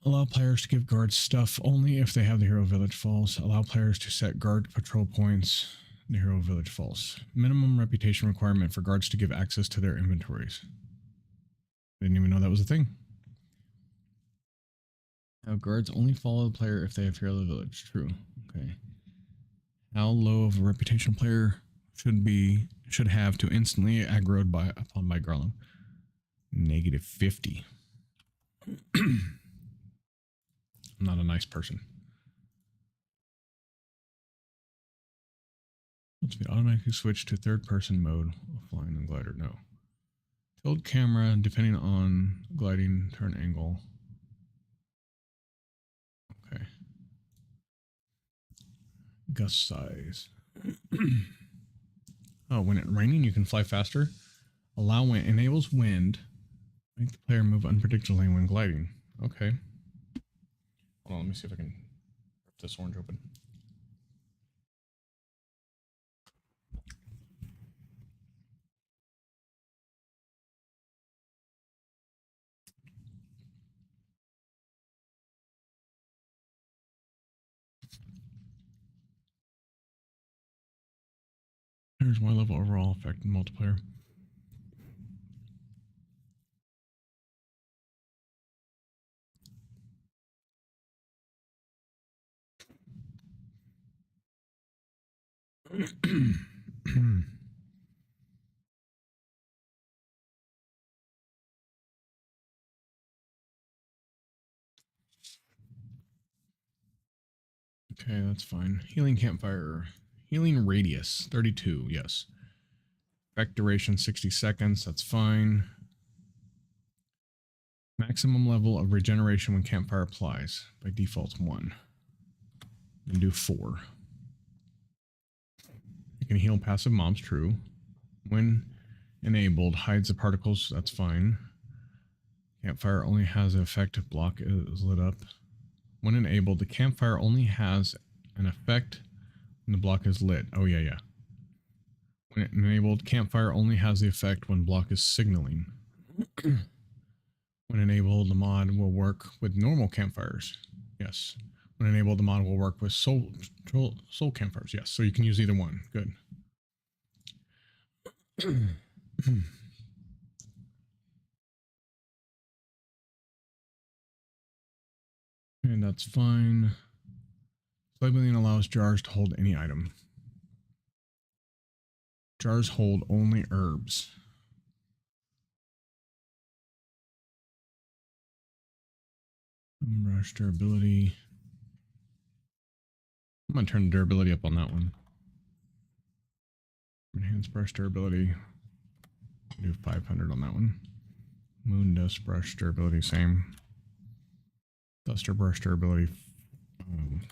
Allow players to give guards stuff only if they have the hero village. False. Allow players to set guard patrol points. The hero village. False. Minimum reputation requirement for guards to give access to their inventories. Didn't even know that was a thing. How guards only follow the player if they have hero of the village. True. Okay. How low of a reputation a player should have to instantly aggroed upon by Garland? -50. I'm not a nice person. Let's be automatically switch to third person mode while flying the glider. No. Tilt camera depending on gliding turn angle. Okay. Gust size. Oh, when it's raining, you can fly faster. Allow wind enables wind. Make the player move unpredictably when gliding. Okay. Hold on, let me see if I can rip this orange open. Here's my level overall effect in multiplayer. Okay, that's fine. Healing campfire. Healing radius, 32, yes. Effect duration, 60 seconds, that's fine. Maximum level of regeneration when campfire applies. By default, 1. And do 4. You can heal passive mobs, true. When enabled, hides the particles, that's fine. Campfire only has an effect if block is lit up. When enabled, the campfire only has an effect when the block is lit. Oh, yeah. When enabled, campfire only has the effect when block is signaling. When enabled, the mod will work with normal campfires. Yes. When enabled, the mod will work with soul campfires. Yes. So you can use either one. Good. And that's fine. Labeling allows jars to hold any item. Jars hold only herbs. Brush durability. I'm going to turn the durability up on that one. Enhance brush durability. Do 500 on that one. Moon dust brush durability, same. Duster brush durability,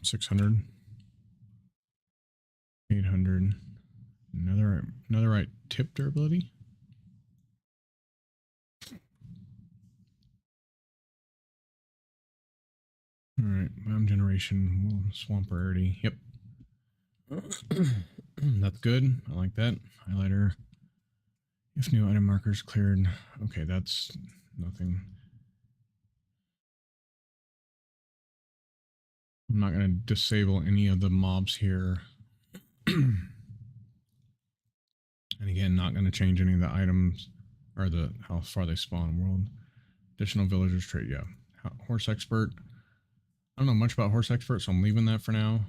600. 800. Another right tip durability. All right, bomb generation, swamp rarity. Yep. That's good. I like that. Highlighter. If new item markers cleared. Okay, that's nothing. I'm not going to disable any of the mobs here. And again, not going to change any of the items or how far they spawn in world. Additional villagers trait, yeah. Horse expert. I don't know much about horse expert, so I'm leaving that for now.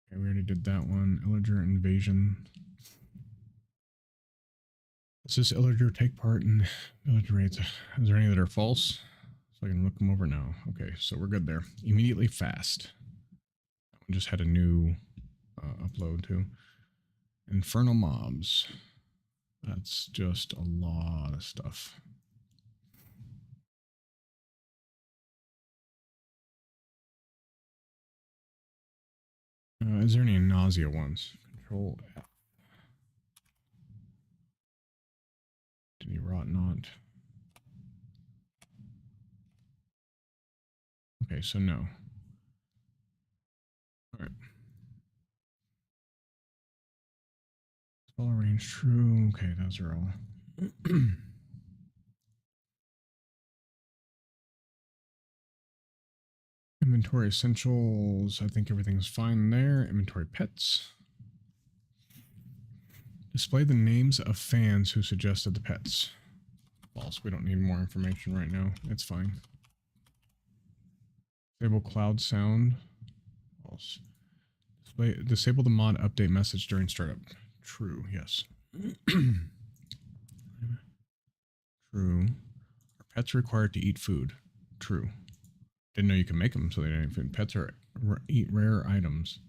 Okay, we already did that one. Illager invasion. Does this Illager take part in village raids? Is there any that are false? So I can look them over now. Okay, so we're good there. Immediately fast. I just had a new upload too. Infernal mobs. That's just a lot of stuff. Is there any nausea ones? Control F. Did he rot not? Okay, so no. All right. Spell range true. Okay, those are all. Inventory essentials. I think everything's fine there. Inventory pets. Display the names of fans who suggested the pets. False. We don't need more information right now. It's fine. Disable cloud sound. False. Disable the mod update message during startup. True. Yes. True. Are pets required to eat food? True. Didn't know you can make them so they don't eat food. Pets eat rare items.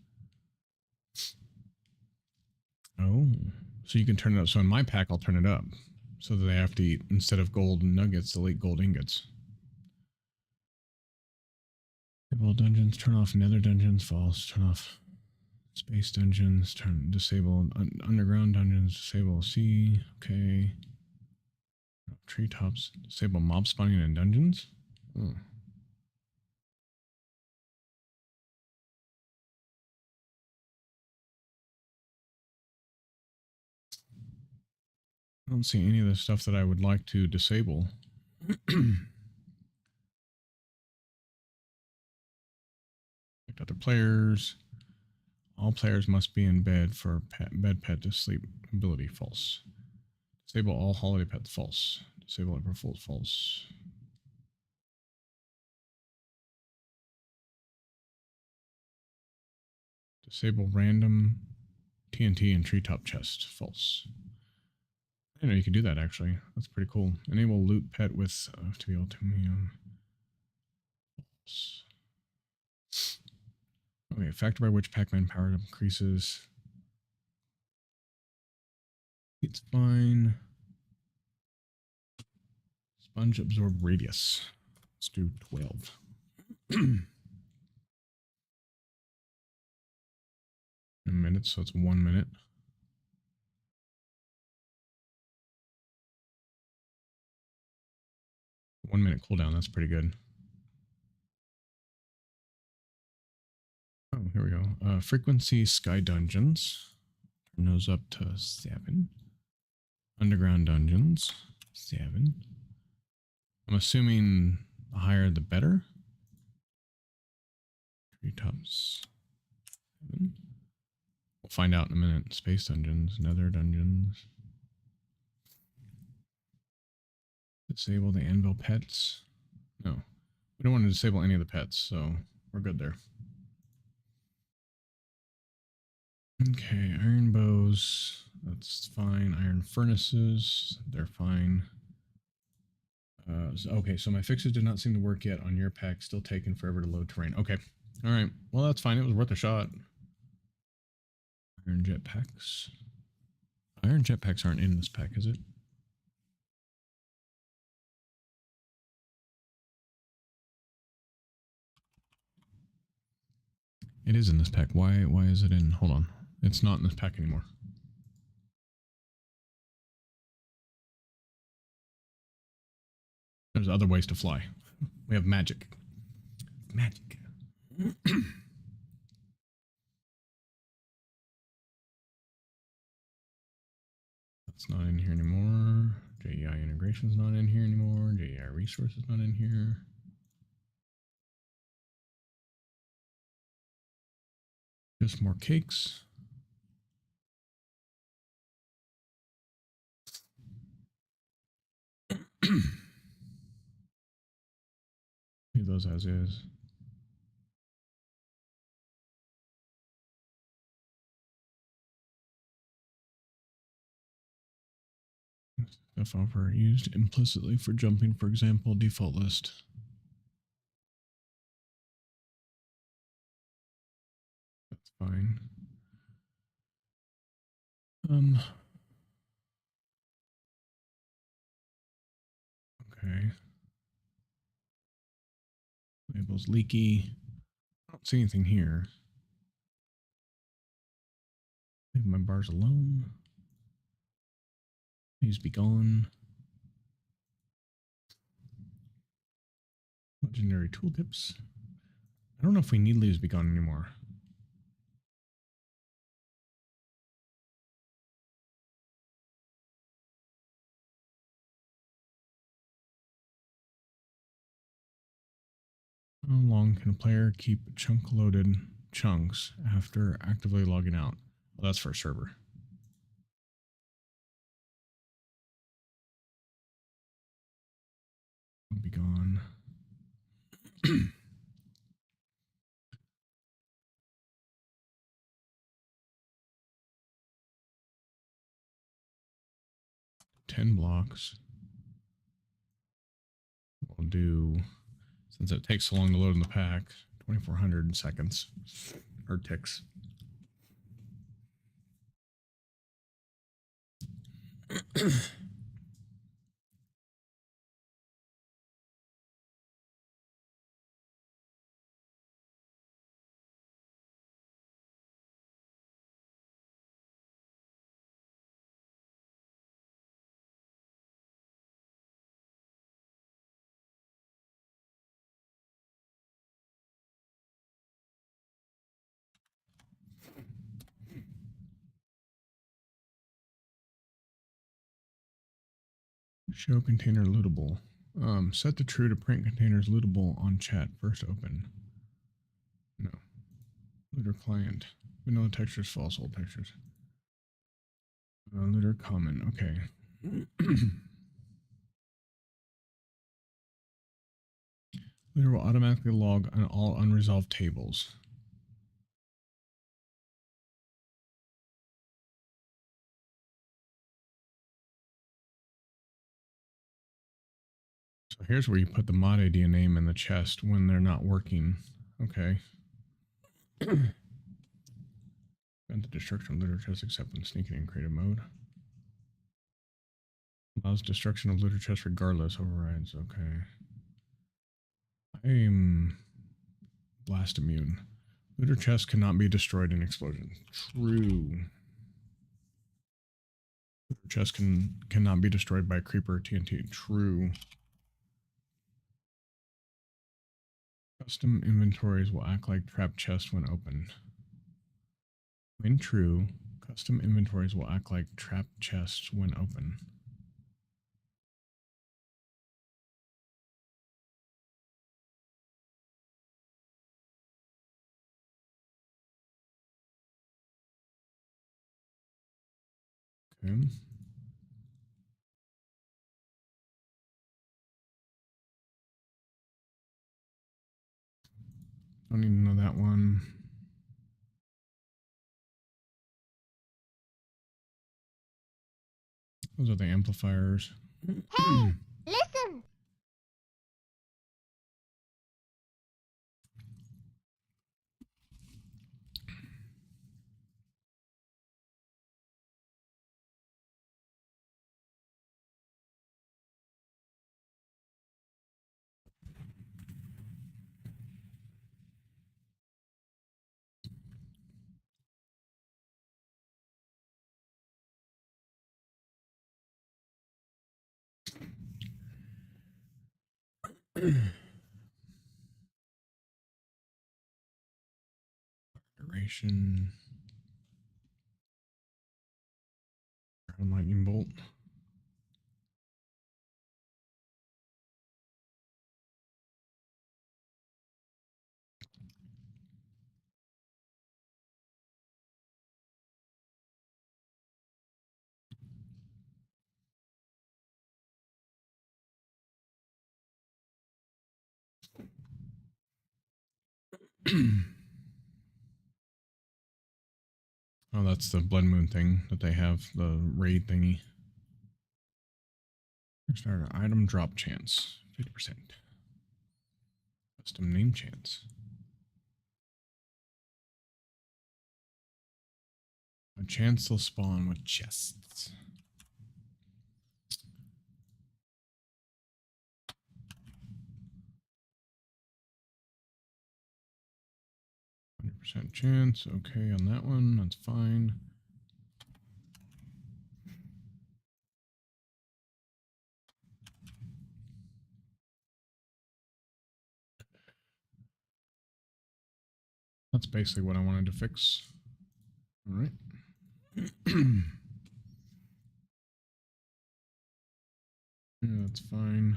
Oh, so you can turn it up. So in my pack, I'll turn it up so that they have to eat, instead of gold nuggets, they'll eat gold ingots. Disable dungeons, turn off nether dungeons, false, turn off space dungeons, disable underground dungeons, disable sea, okay. Treetops, disable mob spawning in dungeons. Oh. I don't see any of the stuff that I would like to disable. Other players. All players must be in bed for bed pet to sleep ability. False. Disable all holiday pets. False. Disable April Fool's. False. Disable random TNT and treetop chest. False. I didn't know you could do that, actually. That's pretty cool. Enable loot pet with to be able to false. Okay, factor by which Pac-Man power increases. It's fine. Sponge absorb radius. Let's do 12. A minute, so it's 1 minute. One minute cooldown, that's pretty good. Oh, here we go. Frequency sky dungeons. Turn those up to 7. Underground dungeons, 7. I'm assuming the higher the better. Treetops, 7. We'll find out in a minute. Space dungeons, nether dungeons. Disable the anvil pets. No, we don't want to disable any of the pets, so we're good there. Okay, iron bows, that's fine. Iron furnaces, they're fine. Okay, so my fixes did not seem to work yet on your pack. Still taking forever to load terrain. Okay, all right. Well, that's fine. It was worth a shot. Iron jetpacks. Iron jetpacks aren't in this pack, is it? It is in this pack. Why is it in? Hold on. It's not in this pack anymore. There's other ways to fly. We have magic. Magic. That's not in here anymore. JEI integration's not in here anymore. JEI resources not in here. Just more cakes. Leave those as is. Stuff offer used implicitly for jumping, for example, default list. That's fine. Okay. Labels leaky. I don't see anything here. Leave my bars alone. These be gone. Legendary tooltips. I don't know if we need leaves be gone anymore. How long can a player keep chunk loaded chunks after actively logging out? Well, that's for a server. I'll be gone. Ten blocks. We'll do, since it takes so long to load in the pack, 2,400 seconds or ticks. Show container lootable. Set to true to print containers lootable on chat. First open. No. Looter client. Vanilla textures, false, old textures. Looter common. Okay. Looter will automatically log on all unresolved tables. So here's where you put the mod ID and name in the chest when they're not working. Okay. Prevent the destruction of looter chests except when sneaking in creative mode. Allows destruction of looter chests regardless. Overrides. Okay. I'm blast immune. Looter chests cannot be destroyed in explosion. True. Looter chests cannot be destroyed by creeper or TNT. True. Custom inventories will act like trap chests when opened. When true, custom inventories will act like trap chests when open. Okay. Don't even know that one. Those are the amplifiers. Hey, listen. Duration. Lightning bolt. Oh, that's the blood moon thing that they have, the raid thingy. Start item drop chance, 50%. Custom name chance. A chance they'll spawn with chests. %. Chance. Okay, on that one, that's fine. That's basically what I wanted to fix. All right. Yeah, that's fine.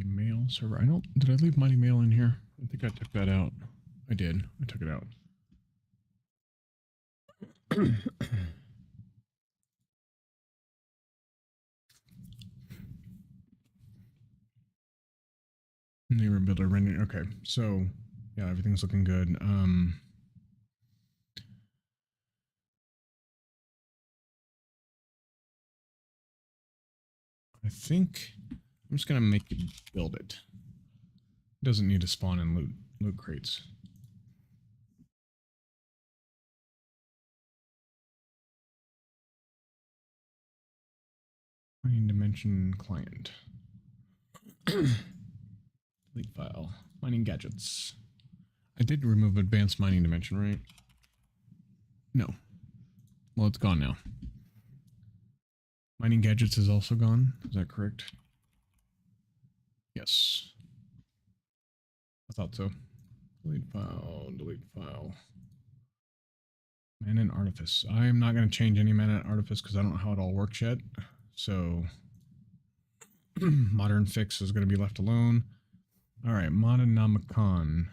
Mail server. Did I leave Mighty Mail in here? I think I took that out. I did. I took it out. Neighbor builder rendering. Okay, so yeah, everything's looking good. I think I'm just gonna make it build it. It doesn't need to spawn in loot crates. Mining dimension client. Delete file. Mining gadgets. I did remove advanced mining dimension, right? No. Well, it's gone now. Mining gadgets is also gone. Is that correct? Yes. I thought so. Delete file. Delete file. Man and Artifice. I'm not going to change any Man and Artifice because I don't know how it all works yet. So modern fix is going to be left alone. All right, Mononomicon.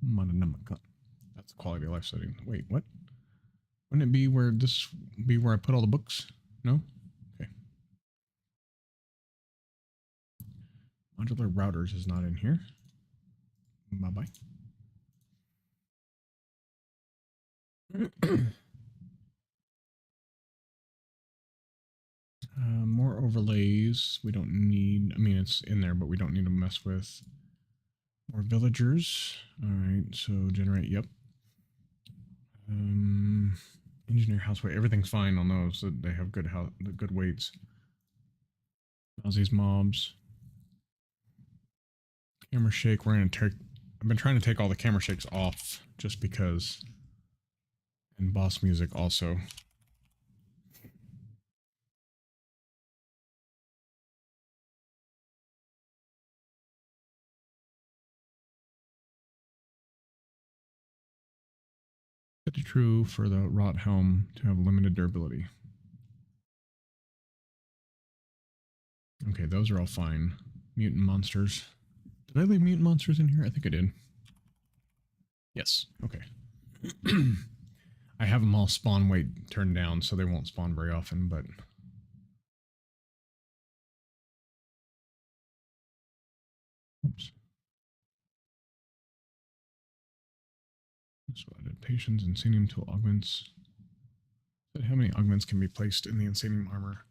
Mononomicon. That's the quality of life setting. Wait, what? Wouldn't it be where this be where I put all the books? No? Okay. Modular routers is not in here. Bye-bye. More overlays. We don't need, I mean, it's in there, but we don't need to mess with. More villagers. All right, so generate, yep. Engineer house weight. Everything's fine on those. They have good weights. How's these mobs? Camera shake. We're gonna take. I've been trying to take all the camera shakes off just because. And boss music also. Pretty true for the wrought helm to have limited durability. Okay, those are all fine. Mutant monsters. Did I leave mutant monsters in here? I think I did. Yes. Okay. I have them all spawn weight turned down, so they won't spawn very often, but... Oops. So adaptations, Insanium tool augments. How many augments can be placed in the Insanium armor?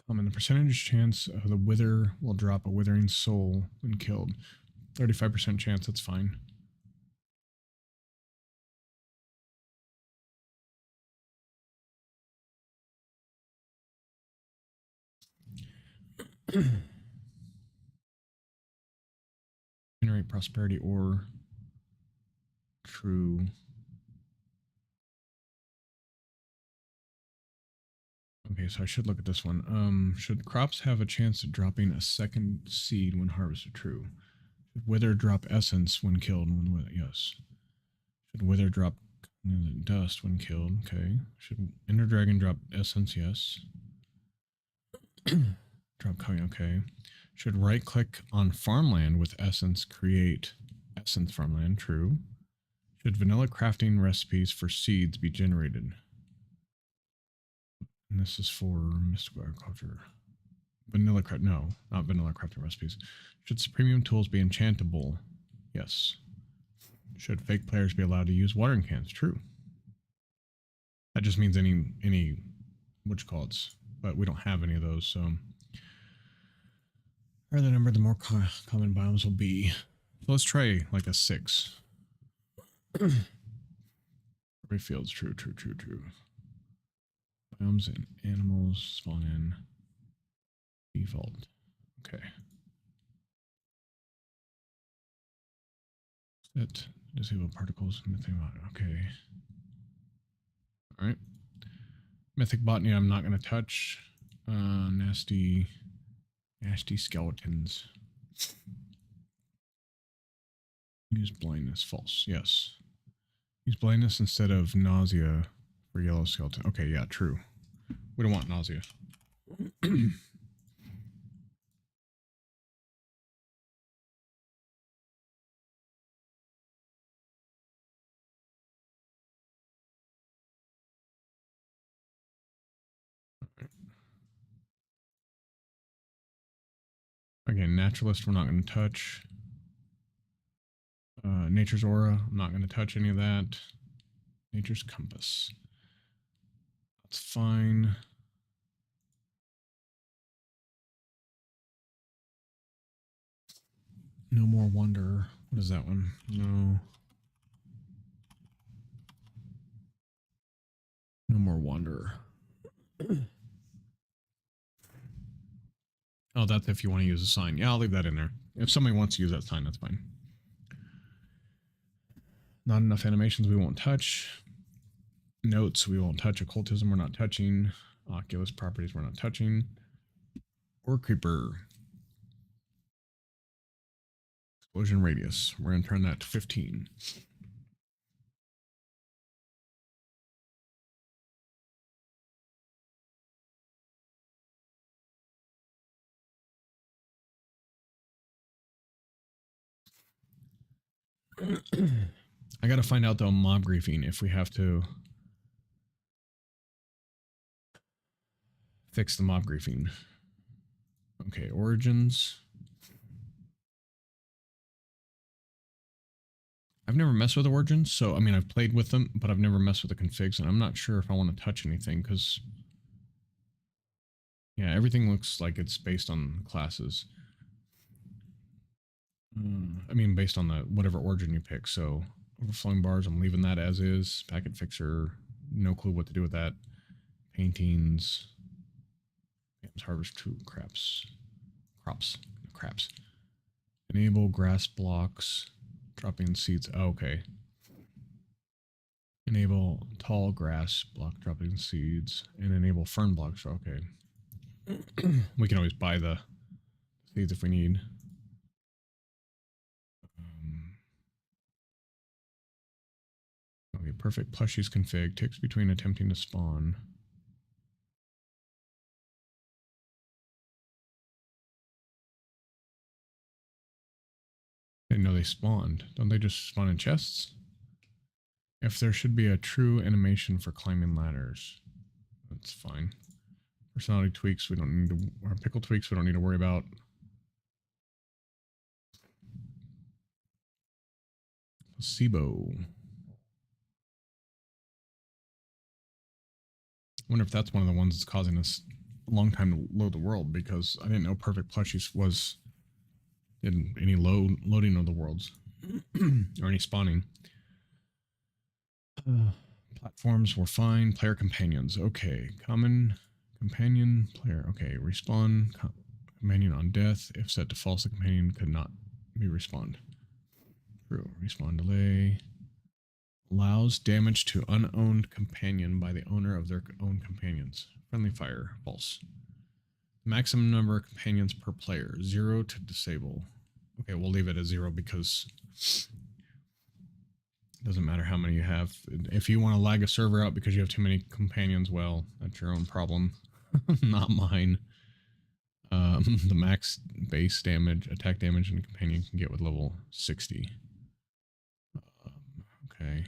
Common. The percentage chance of the wither will drop a withering soul when killed. 35% chance, that's fine. Generate prosperity or true. Okay, so I should look at this one. Should crops have a chance of dropping a second seed when harvested? True. Should wither drop essence when killed? Yes. Should wither drop dust when killed? Okay. Should ender dragon drop essence? Yes. Drop coin. Okay. Should right click on farmland with essence create essence farmland? True. Should vanilla crafting recipes for seeds be generated? And this is for mystical agriculture. Vanilla craft, no, not vanilla crafting recipes. Should premium tools be enchantable? Yes. Should fake players be allowed to use watering cans? True. That just means any what you call it, but we don't have any of those, so the higher the number, the more common biomes will be. So let's try like a 6. Every field's true. Biomes and animals spawn in default. Okay. Set disable particles. Okay. All right. Mythic botany I'm not going to touch. Nasty skeletons. Use blindness. False. Yes. Use blindness instead of nausea for yellow skeleton. Okay, yeah, true. We don't want nausea. Again, naturalist we're not going to touch. Nature's aura, I'm not going to touch any of that. Nature's compass. That's fine. No more wonder. What is that one? No. No more wonder. Oh, that's if you want to use a sign. Yeah, I'll leave that in there. If somebody wants to use that sign, that's fine. Not enough animations we won't touch. Notes we won't touch. Occultism we're not touching. Oculus properties we're not touching. Or creeper. Explosion radius. We're going to turn that to 15. I got to find out though mob griefing if we have to fix the mob griefing. Okay, origins. I've never messed with origins, so I mean I've played with them, but I've never messed with the configs, and I'm not sure if I want to touch anything because yeah, everything looks like it's based on classes. I mean, based on the whatever origin you pick. So overflowing bars, I'm leaving that as is. Packet fixer, no clue what to do with that. Paintings, harvest 2 crops. Enable grass blocks, dropping seeds. Oh, okay. Enable tall grass block dropping seeds and enable fern blocks. Okay. We can always buy the seeds if we need. Okay, perfect plushies config. Ticks between attempting to spawn. I didn't know they spawned. Don't they just spawn in chests? If there should be a true animation for climbing ladders. That's fine. Personality tweaks we don't need to, or pickle tweaks we don't need to worry about. Placebo. I wonder if that's one of the ones that's causing us a long time to load the world, because I didn't know Perfect Plushies was in any loading of the worlds or any spawning. Platforms were fine. Player companions. Okay. Common companion player. Okay. Respawn companion on death. If set to false, the companion could not be respawned. True. Respawn delay. Allows damage to unowned companion by the owner of their own companions. Friendly fire. False. Maximum number of companions per player. 0 to disable. Okay, we'll leave it at 0 because it doesn't matter how many you have. If you want to lag a server out because you have too many companions, well, that's your own problem. Not mine. The max base damage, attack damage, and companion can get with level 60. Okay.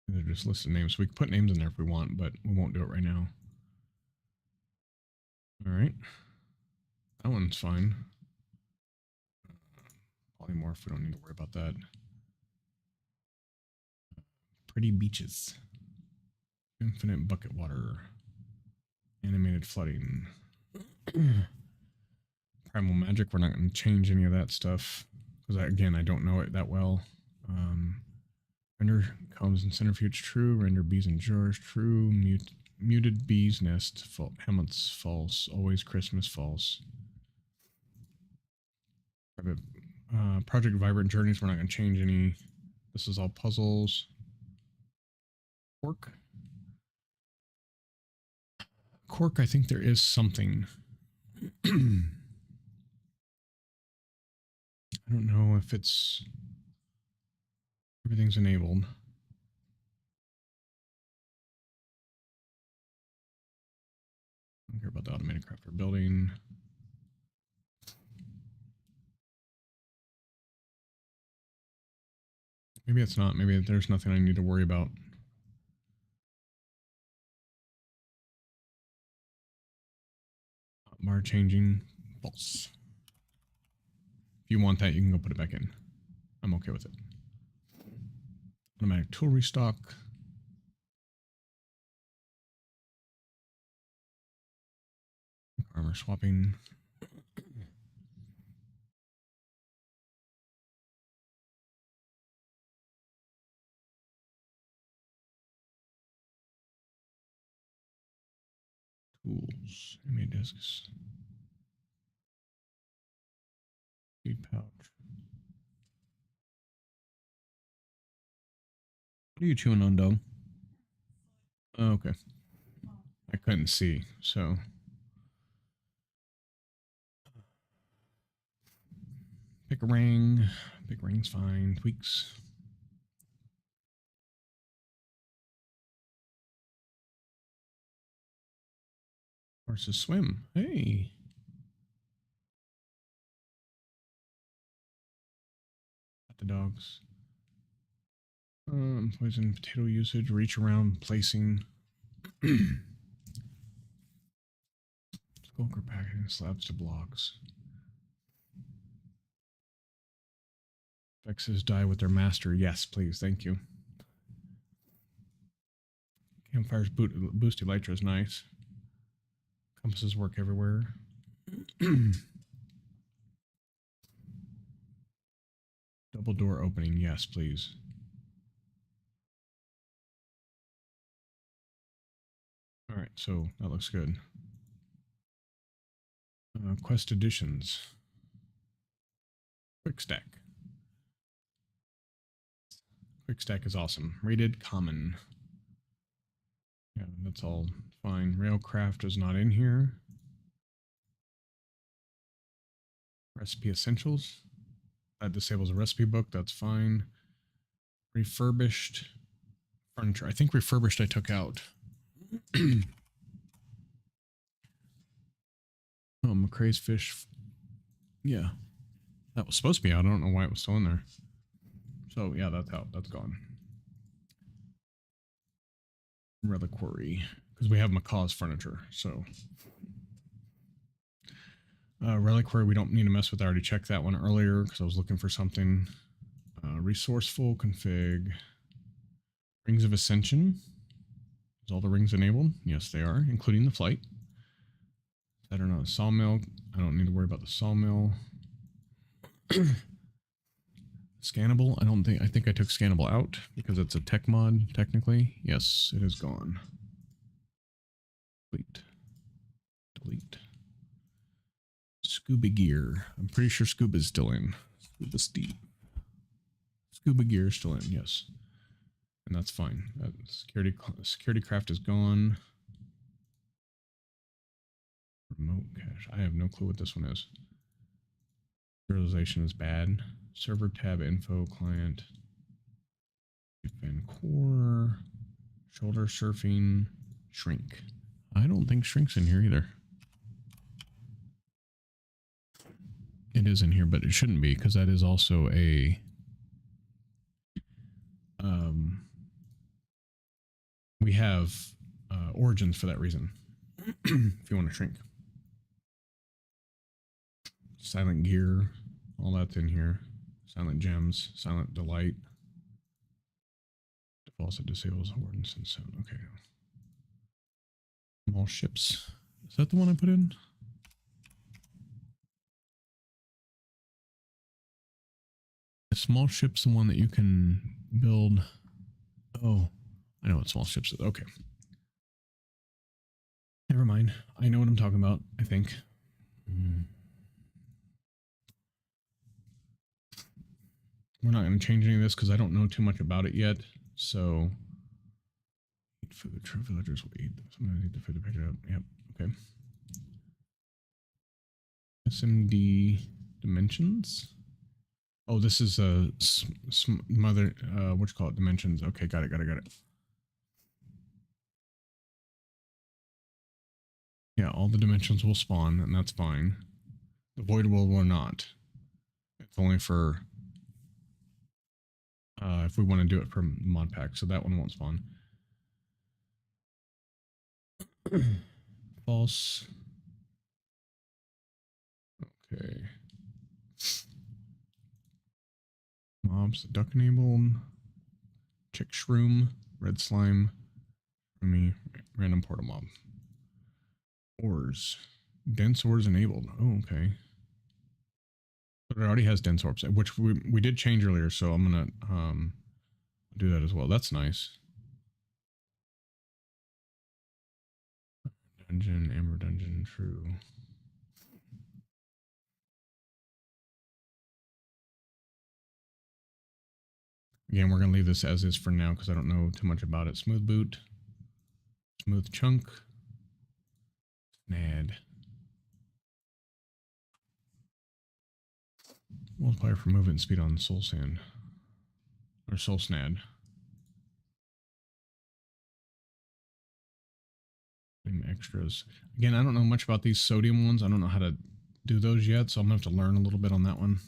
They're just listed names. We can put names in there if we want, but we won't do it right now. All right. That one's fine. Polymorph, we don't need to worry about that. Pretty beaches. Infinite bucket water. Animated flooding. Primal magic, we're not going to change any of that stuff. Because, again, I don't know it that well. Render columns and centrifuge, true. Render bees and jars, true. Muted bees nest, Hamlet's false. Always Christmas, false. Project Vibrant Journeys, we're not going to change any. This is all puzzles. Cork, I think there is something. I don't know if it's... Everything's enabled. I don't care about the automated crafter building. Maybe it's not. Maybe there's nothing I need to worry about. Bar changing. False. If you want that, you can go put it back in. I'm okay with it. Automatic tool restock. Armor swapping. Tools. Animate discs. Seed pouch. What are you chewing on, dog? Oh, okay. I couldn't see, so. Pick a ring. Pick a ring's fine. Tweaks. Horses swim. Hey. Got the dogs. Poison potato usage. Reach around placing. Skulker packing slabs to blocks. Vexes die with their master. Yes, please. Thank you. Campfires boost elytra is nice. Compasses work everywhere. Double door opening. Yes, please. All right, so that looks good. Quest additions. Quick stack. Quick stack is awesome. Rated common. Yeah, that's all fine. Railcraft is not in here. Recipe essentials. That disables a recipe book. That's fine. Refurbished furniture. I think refurbished I took out. Oh, McCrae's fish. Yeah. That was supposed to be out. I don't know why it was still in there. So, yeah, that's out. That's gone. Reliquary. Because we have Macaw's furniture, so. Reliquary, we don't need to mess with. I already checked that one earlier because I was looking for something. Resourceful config. Rings of Ascension. Is all the rings enabled? Yes, they are, including the flight. That or not a sawmill. I don't need to worry about the sawmill. Scannable. I think I took scannable out because it's a tech mod, technically. Yes, it is gone. Delete. Scuba gear. I'm pretty sure scuba's still in. Scuba Steve. Scuba gear is still in, yes. And that's fine. Security craft is gone. Remote cache. I have no clue what this one is. Serialization is bad. Server tab info client. Fan core. Shoulder surfing. Shrink. I don't think shrink's in here either. It is in here, but it shouldn't be because that is also a we have origins for that reason. If you want to shrink. Silent gear, all that's in here. Silent gems, silent delight. false. It disables ordnance and sound. Okay. Small ships. Is that the one I put in? A small ship's the one that you can build. Oh, I know what small ships is. Okay. Never mind. I know what I'm talking about, I think. We're not going to change any of this because I don't know too much about it yet. So, eat food. True villagers will eat. Sometimes eat the food to pick it up. Yep. Okay. SMD dimensions. Oh, this is a mother. What you call it? Dimensions. Okay, got it. Got it. Yeah, all the dimensions will spawn, and that's fine. The void world will not. It's only for if we want to do it for mod pack, so that one won't spawn. False. Okay. Mobs, duck enabled. Chick shroom, red slime, me, random portal mob. Ores. Dense ores enabled. Oh, okay. But it already has dense orbs, which we did change earlier, so I'm gonna do that as well. That's nice. Dungeon, Amber Dungeon, true. Again, we're gonna leave this as is for now because I don't know too much about it. Smooth boot, smooth chunk, snad. Multiplier for movement speed on soul sand. Or soul snad. Extras. Again, I don't know much about these sodium ones. I don't know how to do those yet, so I'm gonna have to learn a little bit on that one.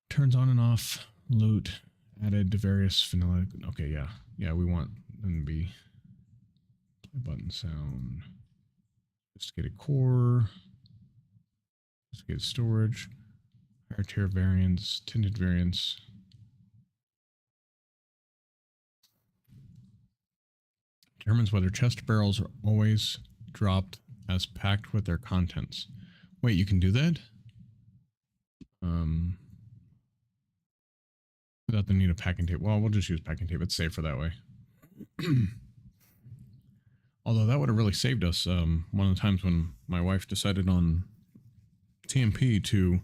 Turns on and off. Loot. Added to various vanilla. Okay, yeah. Yeah, we want them to be play button sound. Sophisticated core. Sophisticated storage. Higher tier variants. Tinted variants. Determines whether chest barrels are always dropped as packed with their contents. Wait, you can do that? Without the need of packing tape. Well, we'll just use packing tape. It's safer that way. Although that would have really saved us. One of the times when my wife decided on TMP to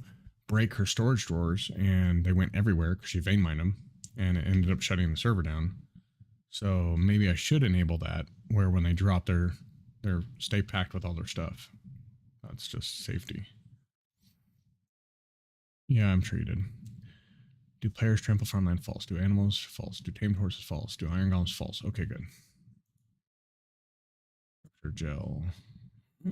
break her storage drawers, and they went everywhere because she vein mined them, and it ended up shutting the server down. So maybe I should enable that, where when they drop their stay packed with all their stuff. That's just safety. Yeah, I'm sure you did. Do players trample farmland? False. Do animals? False. Do tamed horses? False. Do iron golems? False. Okay, good. Structure gel. All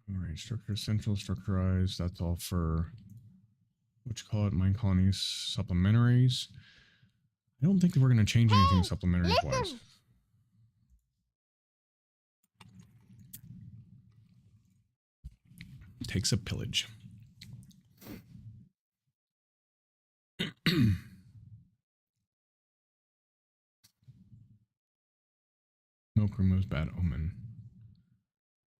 right, structure essential, structurized. That's all for what you call it, mine colonies, supplementaries. I don't think that we're going to change anything supplementaries wise. Takes a pillage. Milk removes bad omen.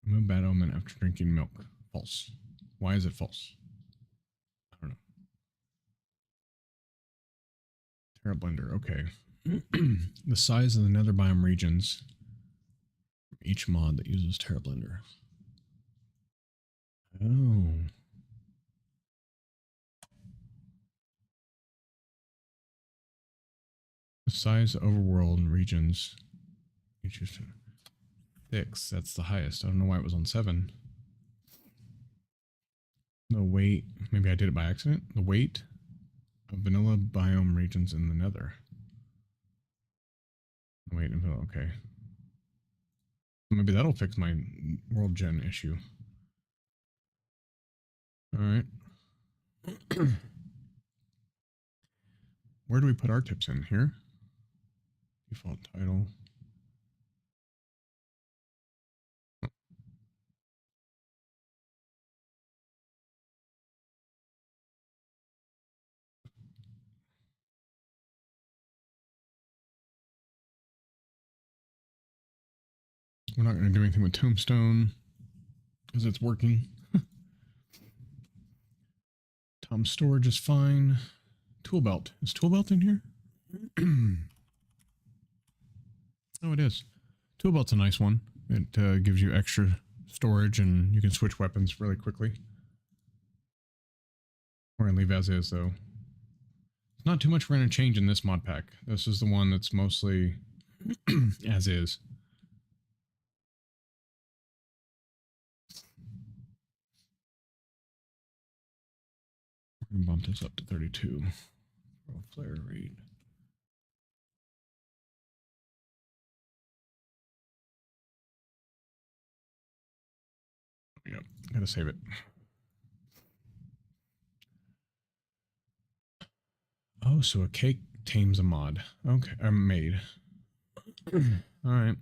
Remove bad omen after drinking milk. False. Why is it false? I don't know. Terra Blender. Okay. The size of the nether biome regions. Each mod that uses Terra Blender. Oh. The size of overworld regions. You choose to 6. That's the highest. I don't know why it was on 7. The weight. Maybe I did it by accident. The weight of vanilla biome regions in the nether. Wait, okay. Maybe that'll fix my world gen issue. All right. Where do we put our tips in? Here? Default title. We're not going to do anything with tombstone because it's working. Tom storage is fine. Tool belt. Is tool belt in here? Oh, it is. Tool belt's a nice one. It gives you extra storage and you can switch weapons really quickly. We're going to leave as is, though. It's not too much we're going to change in this mod pack. This is the one that's mostly as is. We're going to bump this up to 32. Roll flare rate. Yep, gotta save it. Oh, so a cake tames a mod. Okay, I'm made. All right.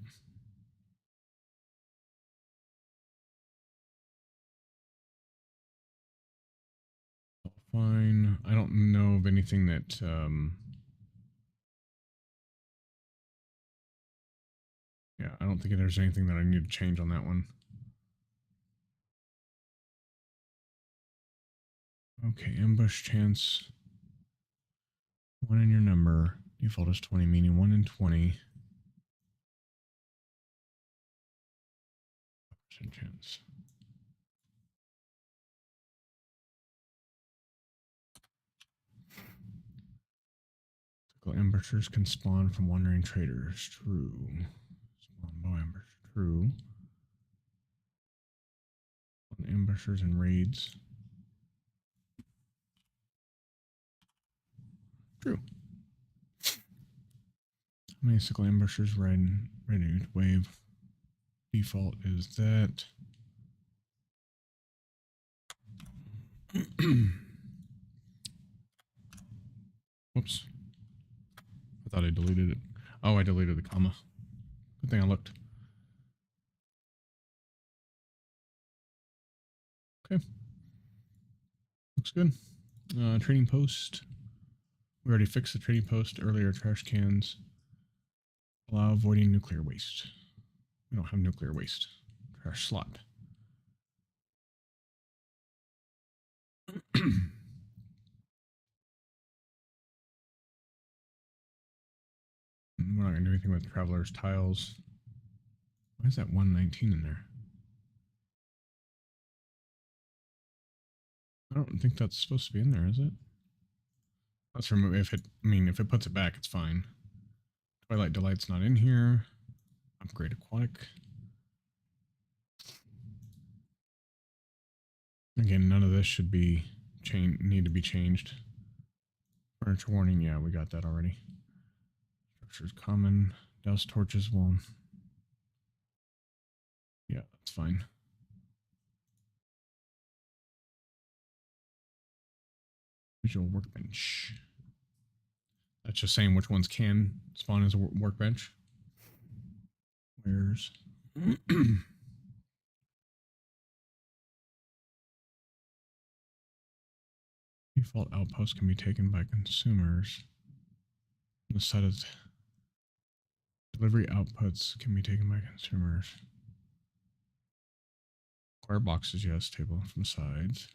Fine. I don't know of anything that yeah, I don't think there's anything that I need to change on that one. Okay, ambush chance. 1 in your number. Default is 20, meaning 1 in 20. % chance. Ambushers can spawn from wandering traders. True. Spawn bow ambush. True. Ambushers and raids. True. How many sickle ambushers ready to wave? Default is that. Whoops. I thought I deleted it. Oh, I deleted the comma. Good thing I looked. Okay. Looks good. Trading post. We already fixed the trading post earlier. Trash cans. Allow avoiding nuclear waste. We don't have nuclear waste. Trash slot. We're not going to do anything with travelers tiles. Why is that 119 in there? I don't think that's supposed to be in there, is it? Let's remove if it. I mean, if it puts it back, it's fine. Twilight Delight's not in here. Upgrade aquatic. Again, none of this should be need to be changed. Furniture warning, yeah, we got that already. Structures common. Douse torches will. Yeah, that's fine. Visual workbench. That's just saying which ones can spawn as a workbench. Where's default outpost can be taken by consumers. The set of delivery outputs can be taken by consumers. Square boxes, yes. Table from sides.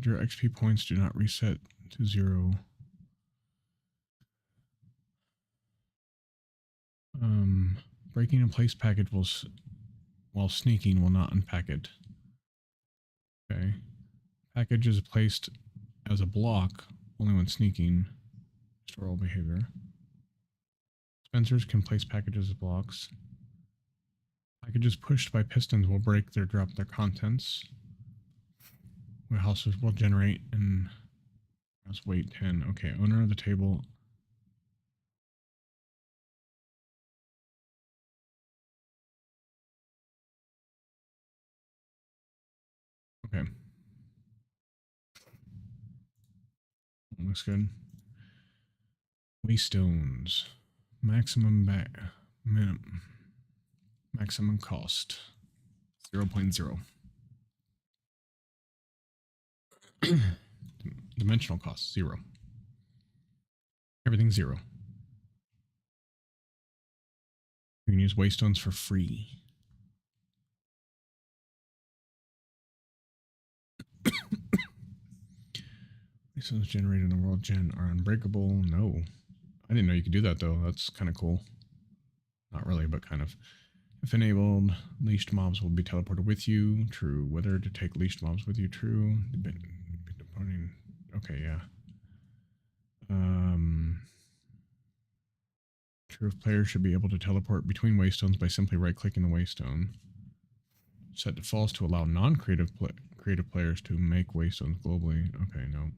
Your XP points do not reset to 0. Breaking a place package while sneaking will not unpack it. Okay. Package is placed as a block only when sneaking. Store all behavior. Dispensers can place packages as blocks. Packages pushed by pistons will break their drop their contents. Warehouses will generate and let's wait 10. Okay, owner of the table. Okay. Looks good. Waystones. Maximum maximum cost. 0.0. Dimensional cost, 0. Everything's 0. You can use waystones for free. Waystones generated in the world gen are unbreakable. No. I didn't know you could do that, though. That's kind of cool. Not really, but kind of. If enabled, leashed mobs will be teleported with you. True. Whether to take leashed mobs with you. True. Okay, yeah. True. Players should be able to teleport between waystones by simply right-clicking the waystone. Set defaults to allow non-creative creative players to make waystones globally. Okay, no.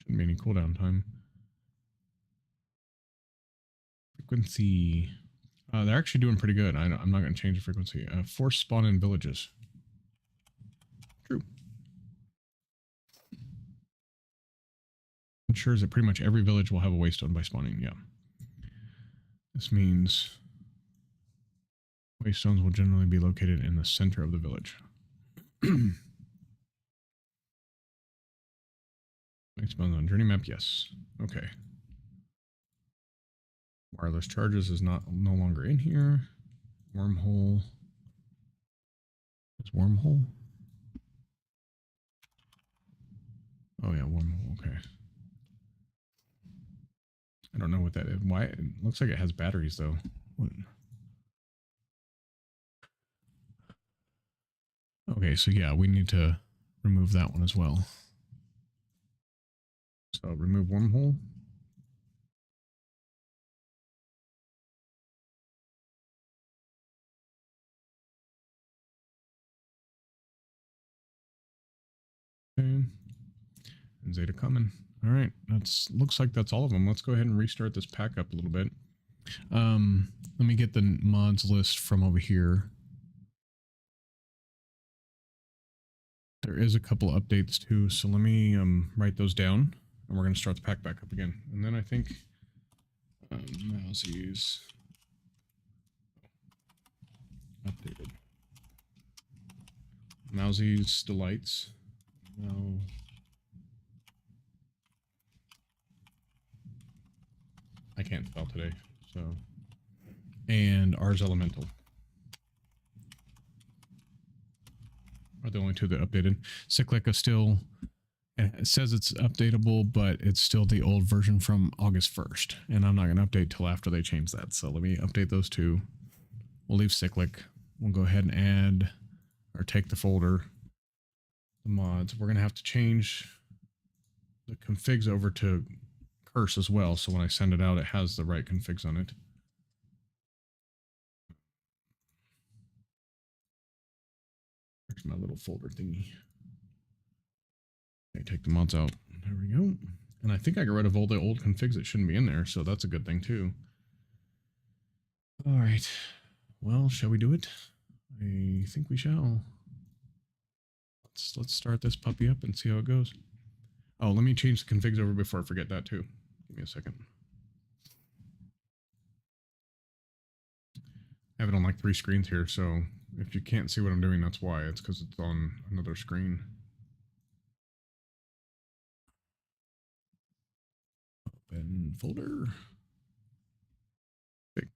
Shouldn't be any cooldown time. Frequency. They're actually doing pretty good. I'm not going to change the frequency. Force spawn in villages. True. Ensures that pretty much every village will have a waystone by spawning. Yeah. This means waystones will generally be located in the center of the village. Spawns on journey map. Yes. Okay. Wireless charges is no longer in here. Wormhole. Is wormhole? Oh yeah, wormhole. Okay. I don't know what that is. Why? It looks like it has batteries though. What? Okay, so yeah, we need to remove that one as well. So remove wormhole. Okay. And Zeta coming. All right, looks like that's all of them. Let's go ahead and restart this pack up a little bit. Let me get the mods list from over here. There is a couple updates too, so let me write those down, and we're going to start the pack back up again. And then I think Mousey's updated. Mousey's Delights. No. I can't spell today, so. And Ars Elemental are the only two that updated. Cyclic is still, it says it's updatable, but it's still the old version from August 1st. And I'm not going to update till after they change that. So let me update those two. We'll leave Cyclic. We'll go ahead and add or take the folder, the mods. We're going to have to change the configs over to Curse as well. So when I send it out, it has the right configs on it. There's my little folder thingy. Okay, take the mods out. There we go. And I think I got rid of all the old configs that shouldn't be in there, so that's a good thing too. All right. Well, shall we do it? I think we shall. Let's start this puppy up and see how it goes. Oh, let me change the configs over before I forget that too. Give me a second. I have it on like 3 screens here, so if you can't see what I'm doing, that's why. It's because it's on another screen. Open folder. Big.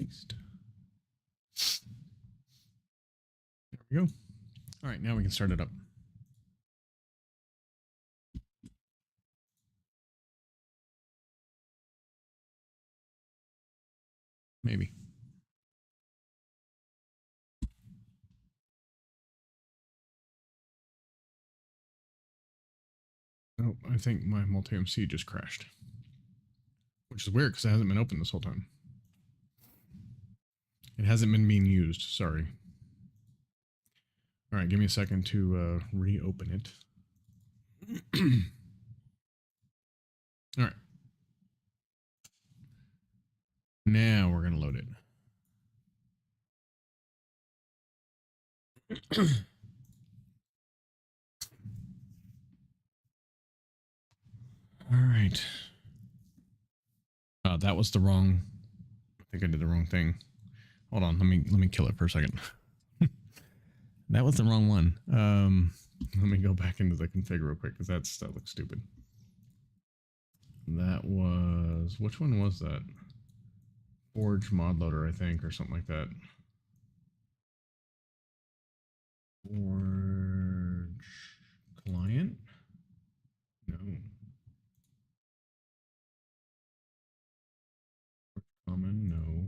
Paste. There we go. All right, now we can start it up. Maybe. Oh, I think my multi-MC just crashed. Which is weird because it hasn't been open this whole time. It hasn't been being used, sorry. All right, give me a second to reopen it. All right. Now we're going to load it. All right. That was the wrong. I think I did the wrong thing. Hold on. Let me kill it for a second. That was the wrong one. Let me go back into the config real quick because that looks stupid. That was, which one was that? Forge mod loader, I think, or something like that. Forge client? No. Common, no.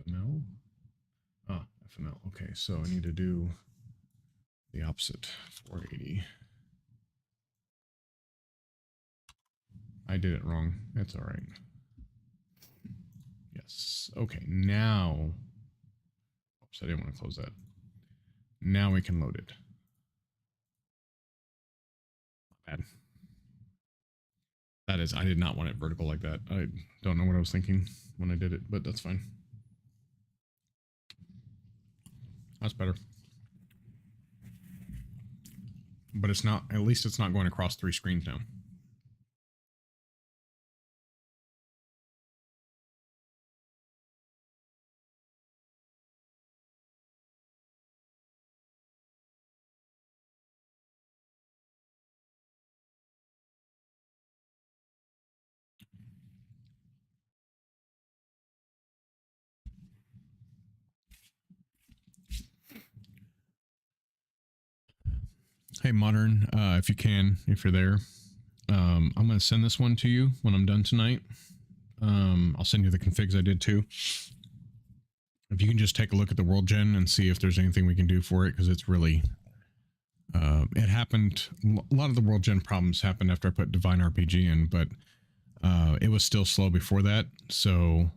FML? Ah, FML. Okay, so I need to do the opposite. 480. I did it wrong. That's all right. Yes. Okay, now. Oops, I didn't want to close that. Now we can load it. Bad. That is, I did not want it vertical like that. I don't know what I was thinking when I did it, but that's fine. That's better. But it's not, at least it's not going across 3 screens now. Hey, Modern, if you can, if you're there, I'm going to send this one to you when I'm done tonight. I'll send you the configs I did too. If you can just take a look at the world gen and see if there's anything we can do for it, because it's really, it happened, a lot of the world gen problems happened after I put Divine RPG in, but it was still slow before that. So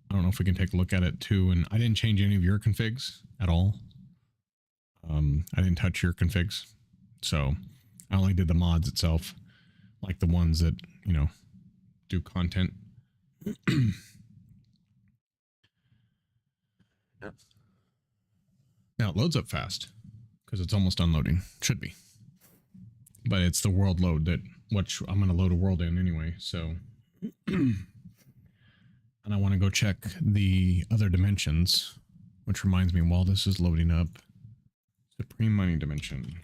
I don't know if we can take a look at it too. And I didn't change any of your configs at all. I didn't touch your configs. So I only did the mods itself, like the ones that, you know, do content. Now it loads up fast because it's almost unloading. Should be. But it's the world load that which I'm going to load a world in anyway. So, and I want to go check the other dimensions, which reminds me while this is loading up, Supreme Mining Dimension.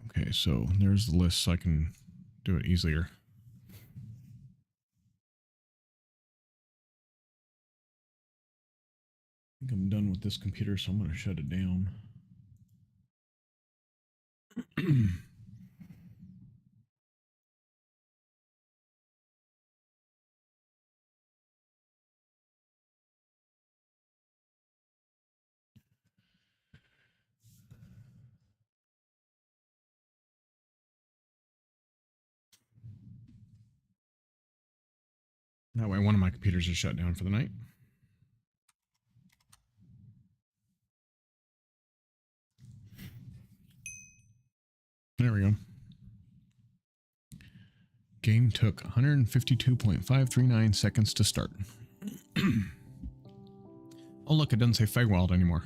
Okay, so there's the list so I can do it easier. I think I'm done with this computer, so I'm going to shut it down. That way one of my computers is shut down for the night. There we go. Game took 152.539 seconds to start. Oh, look, it doesn't say Feywild anymore.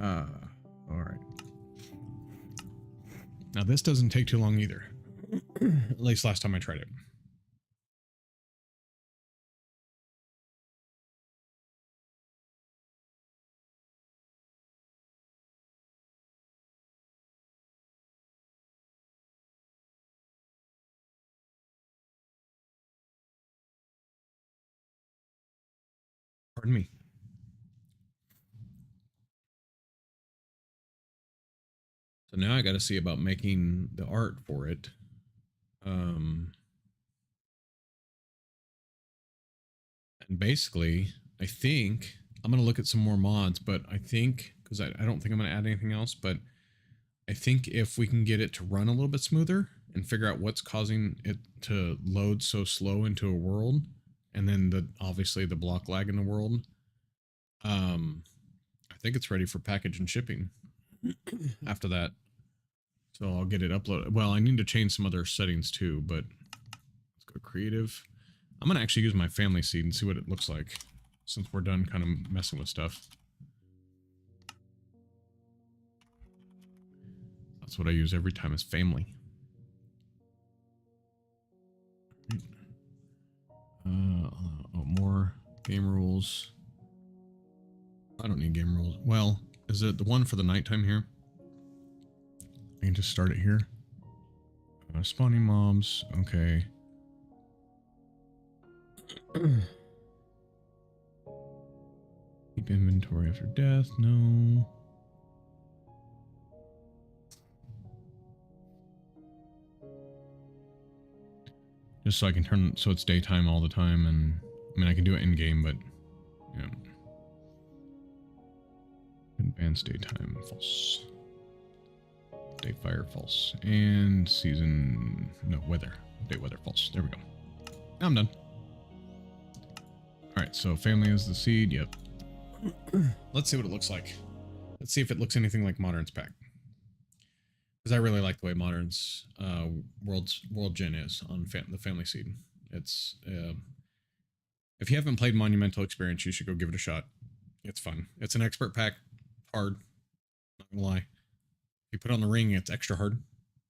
All right. Now, this doesn't take too long either. At least last time I tried it. Pardon me. So now I got to see about making the art for it. And basically, I think I'm going to look at some more mods, but I think, because I don't think I'm going to add anything else, but I think if we can get it to run a little bit smoother and figure out what's causing it to load so slow into a world, and then obviously the block lag in the world, I think it's ready for package and shipping after that. So I'll get it uploaded. Well, I need to change some other settings too, but let's go creative. I'm going to actually use my family seed and see what it looks like since we're done kind of messing with stuff. That's what I use every time is family. Oh, more game rules. I don't need game rules. Well, is it the one for the nighttime here? I can just start it here. Spawning mobs. Okay. Keep inventory after death. No. Just so I can turn so it's daytime all the time, and I mean I can do it in game, but yeah. Advanced daytime false. Day fire false. And season no weather. Day weather false. There we go. Now I'm done. Alright, so family is the seed, yep. Let's see what it looks like. Let's see if it looks anything like Modern's pack. Because I really like the way Modern's World Gen is on the family seed. It's if you haven't played Monumental Experience, you should go give it a shot. It's fun. It's an expert pack. Hard. Not gonna lie. If you put on the ring, it's extra hard.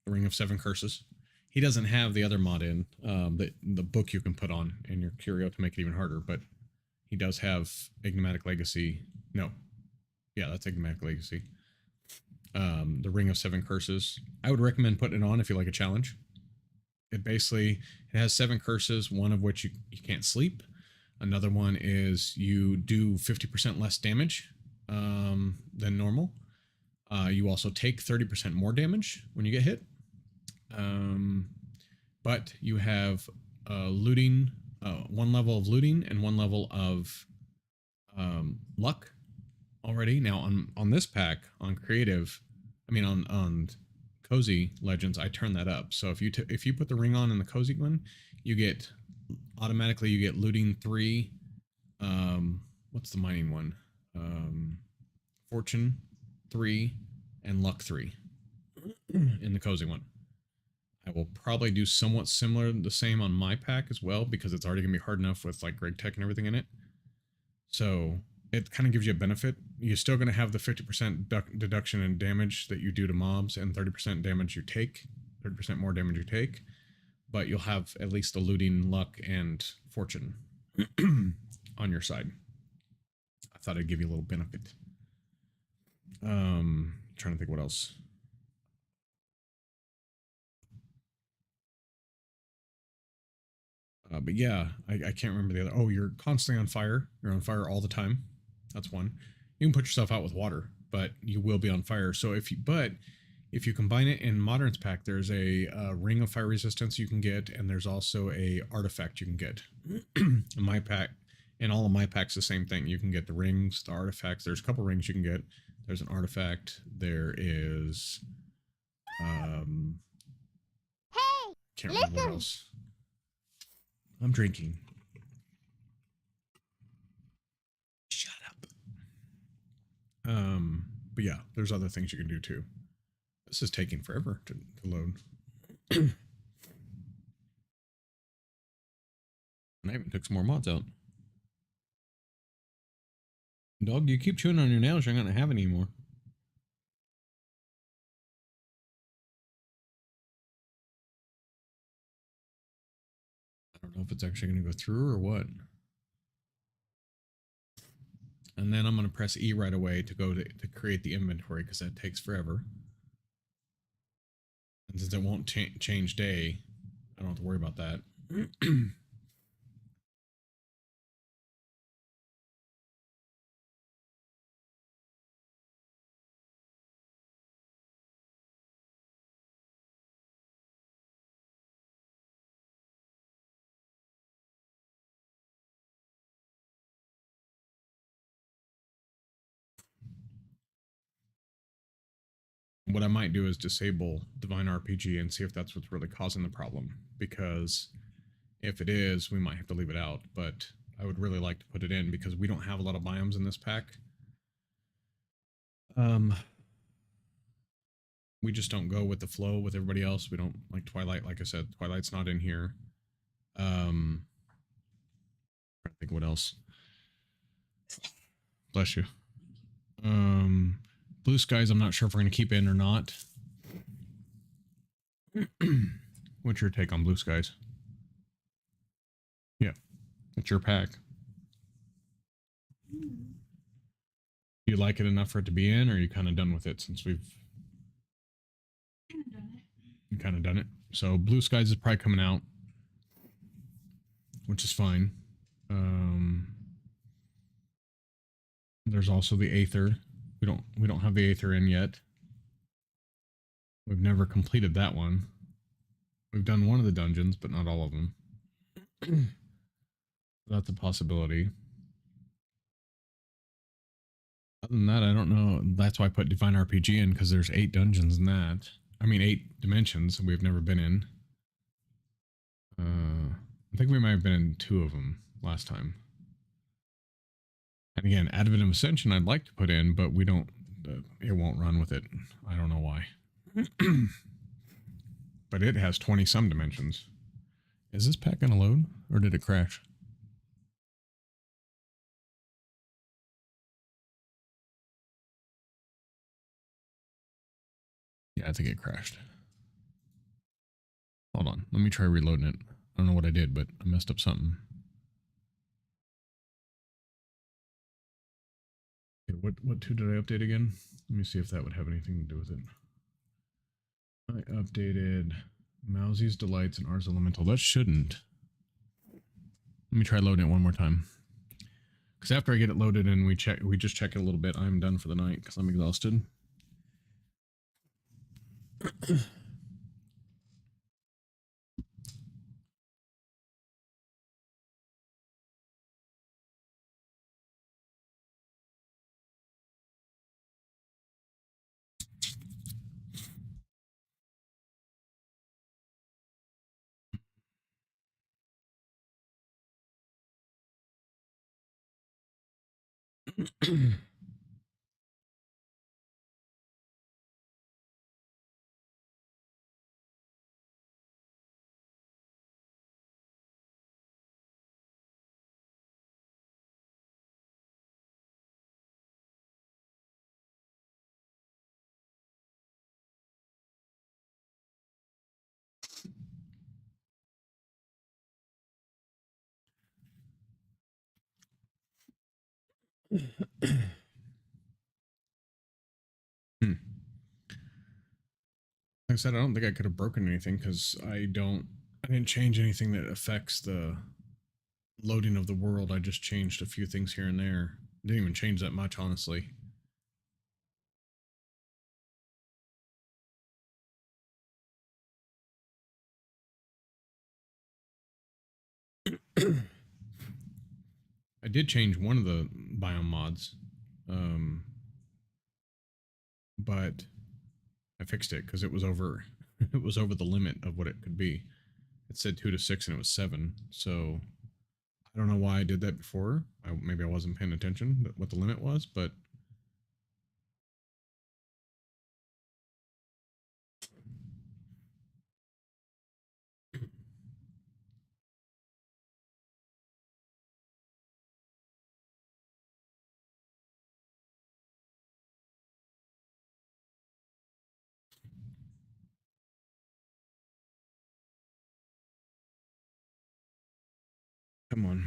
The Ring of 7 Curses. He doesn't have the other mod in the book you can put on in your curio to make it even harder, but he does have Enigmatic Legacy. No. Yeah, that's Enigmatic Legacy. The Ring of 7 Curses. I would recommend putting it on if you like a challenge. It has 7 curses, one of which you can't sleep. Another one is you do 50% less damage than normal. You also take 30% more damage when you get hit. But you have looting, one level of looting and one level of luck already. Now on this pack, on creative, I mean on cozy legends, I turn that up. So if you put the ring on in the cozy one, you get looting 3. What's the mining one? Fortune 3 and luck 3 in the cozy one. I will probably do somewhat similar, the same on my pack as well, because it's already gonna be hard enough with like Greg Tech and everything in it. So it kind of gives you a benefit. You're still going to have the 50% deduction in damage that you do to mobs and 30% damage you take, 30% more damage you take, but you'll have at least the looting, luck, and fortune on your side. I thought I'd give you a little benefit. Trying to think what else. But yeah, I can't remember the other. Oh, you're constantly on fire. You're on fire all the time. That's one. You can put yourself out with water, but you will be on fire. So if you combine it in Modern's pack, there's a ring of fire resistance you can get, and there's also a artifact you can get. In my pack, and all of my packs, the same thing. You can get the rings, the artifacts. There's a couple rings you can get. There's an artifact. There is, Hey, can't remember what else. I'm drinking. Shut up. But yeah, there's other things you can do too. This is taking forever to load. And I even took some more mods out. Dog, you keep chewing on your nails, you're not gonna have any more. I don't know if it's actually gonna go through or what. And then I'm gonna press E right away to go to create the inventory because that takes forever. And since it won't change day, I don't have to worry about that. What I might do is disable Divine RPG and see if that's what's really causing the problem. Because if it is, we might have to leave it out. But I would really like to put it in because we don't have a lot of biomes in this pack. We just don't go with the flow with everybody else. We don't like Twilight. Like I said, Twilight's not in here. Think what else? Bless you. Blue skies, I'm not sure if we're going to keep in or not. What's your take on blue skies? Yeah, it's your pack. You like it enough for it to be in, or are you kind of done with it since we've kind of done it? So blue skies is probably coming out, which is fine. There's also the Aether. We don't have the Aether in yet. We've never completed that one. We've done one of the dungeons, but not all of them. That's a possibility. Other than that, I don't know. That's why I put Divine RPG in, because there's 8 dungeons in that. I mean, 8 dimensions we've never been in. I think we might have been in 2 of them last time. And again, Advent of Ascension I'd like to put in, but we don't, it won't run with it. I don't know why. But it has 20 some dimensions. Is this pack gonna load, or did it crash? Yeah, I think it crashed. Hold on, let me try reloading it. I don't know what I did, but I messed up something. Okay, what 2 did I update again? Let me see if that would have anything to do with it. I updated Mousie's Delights and Ars Elemental. That shouldn't. Let me try loading it one more time. Because after I get it loaded and we just check it a little bit, I'm done for the night because I'm exhausted. Hmm. Like I said, I don't think I could have broken anything because I didn't change anything that affects the loading of the world. I just changed a few things here and there. Didn't even change that much, honestly. I did change one of the biome mods, but I fixed it because it was over. It was over the limit of what it could be. It said 2 to 6 and it was 7. So I don't know why I did that before. Maybe I wasn't paying attention to what the limit was, but come on.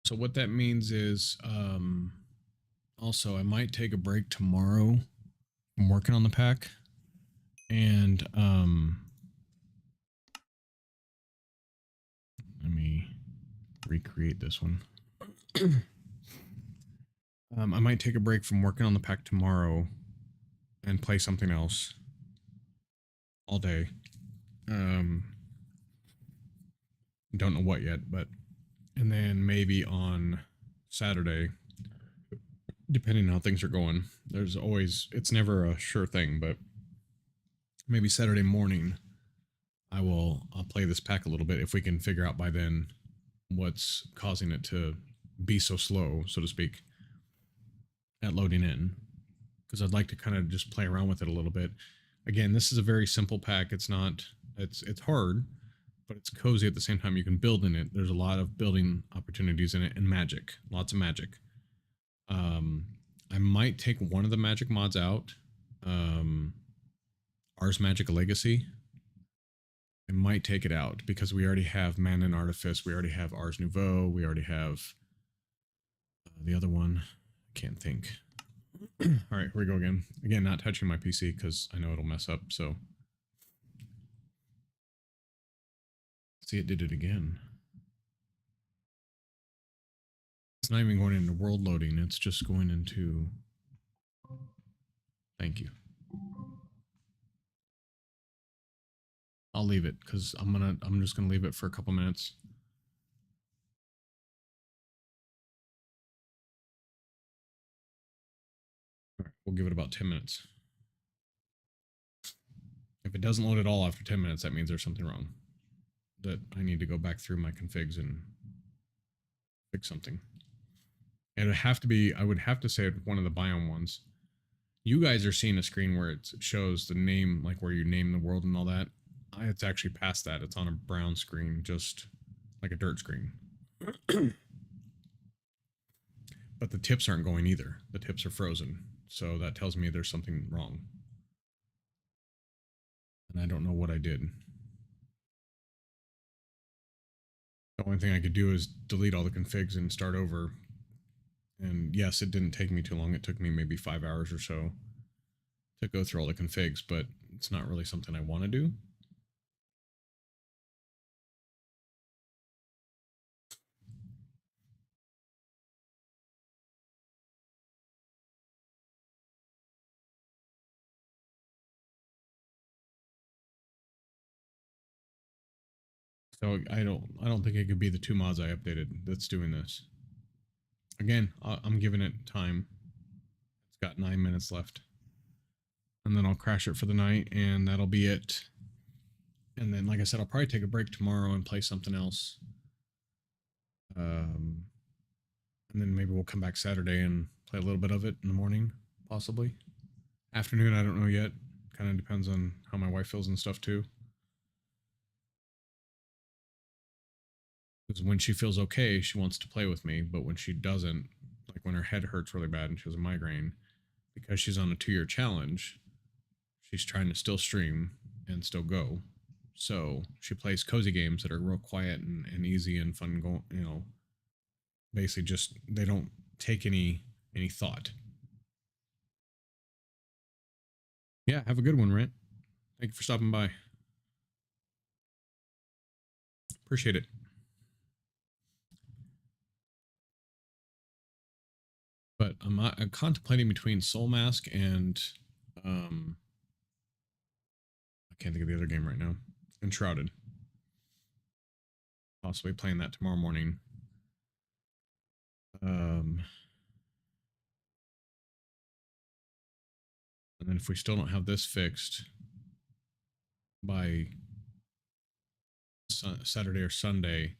So what that means is, also I might take a break tomorrow from working on the pack, and let me recreate this one. I might take a break from working on the pack tomorrow and play something else all day. Don't know what yet, but and then maybe on Saturday, depending on how things are going. It's never a sure thing, but maybe Saturday morning I'll play this pack a little bit if we can figure out by then what's causing it to be so slow, so to speak. at loading in, because I'd like to kind of just play around with it a little bit. Again, this is a very simple pack. It's not, it's hard, but it's cozy at the same time. You can build in it. There's a lot of building opportunities in it, and magic, lots of magic. I might take one of the magic mods out. Ars Magica Legacy. I might take it out because we already have Man and Artifice. We already have Ars Nouveau. We already have the other one. I can't think. All right, here we go again. Again, not touching my PC because I know it'll mess up. So, see, it did it again. It's not even going into world loading. It's just going into. Thank you. I'll leave it because I'm just gonna leave it for a couple minutes. All right, we'll give it about 10 minutes. If it doesn't load at all after 10 minutes, that means there's something wrong. That I need to go back through my configs and fix something. And it would have to be, I would have to say one of the biome ones. You guys are seeing a screen where it shows the name, like where you name the world and all that. It's actually past that. It's on a brown screen, just like a dirt screen. But the tips aren't going either. The tips are frozen. So that tells me there's something wrong. And I don't know what I did. The only thing I could do is delete all the configs and start over. And yes, it didn't take me too long. It took me maybe 5 hours or so to go through all the configs, but it's not really something I want to do. So I don't think it could be the 2 mods I updated that's doing this. Again, I'm giving it time. It's got 9 minutes left. And then I'll crash it for the night, and that'll be it. And then, like I said, I'll probably take a break tomorrow and play something else. And then maybe we'll come back Saturday and play a little bit of it in the morning, possibly. Afternoon, I don't know yet. Kind of depends on how my wife feels and stuff, too. Because when she feels okay, she wants to play with me. But when she doesn't, like when her head hurts really bad and she has a migraine, because she's on a 2-year challenge, she's trying to still stream and still go. So she plays cozy games that are real quiet and easy and fun. You know, basically just they don't take any thought. Yeah, have a good one, Rent. Thank you for stopping by. Appreciate it. But I'm contemplating between Soul Mask and I can't think of the other game right now. Enshrouded. Possibly playing that tomorrow morning. And then if we still don't have this fixed by Saturday or Sunday,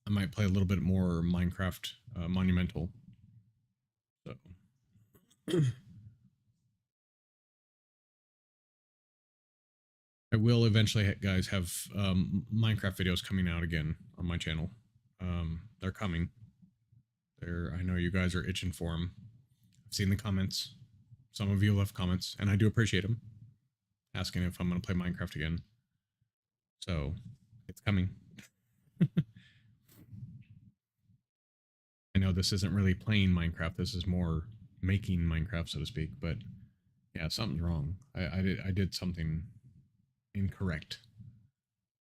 I might play a little bit more Minecraft Monumental. So. I will eventually, guys, have Minecraft videos coming out again on my channel. They're coming. I know you guys are itching for them. I've seen the comments. Some of you left comments, and I do appreciate them, asking if I'm going to play Minecraft again. So, it's coming. I know this isn't really playing Minecraft. This is more making Minecraft, so to speak. But yeah, something's wrong. I did something incorrect.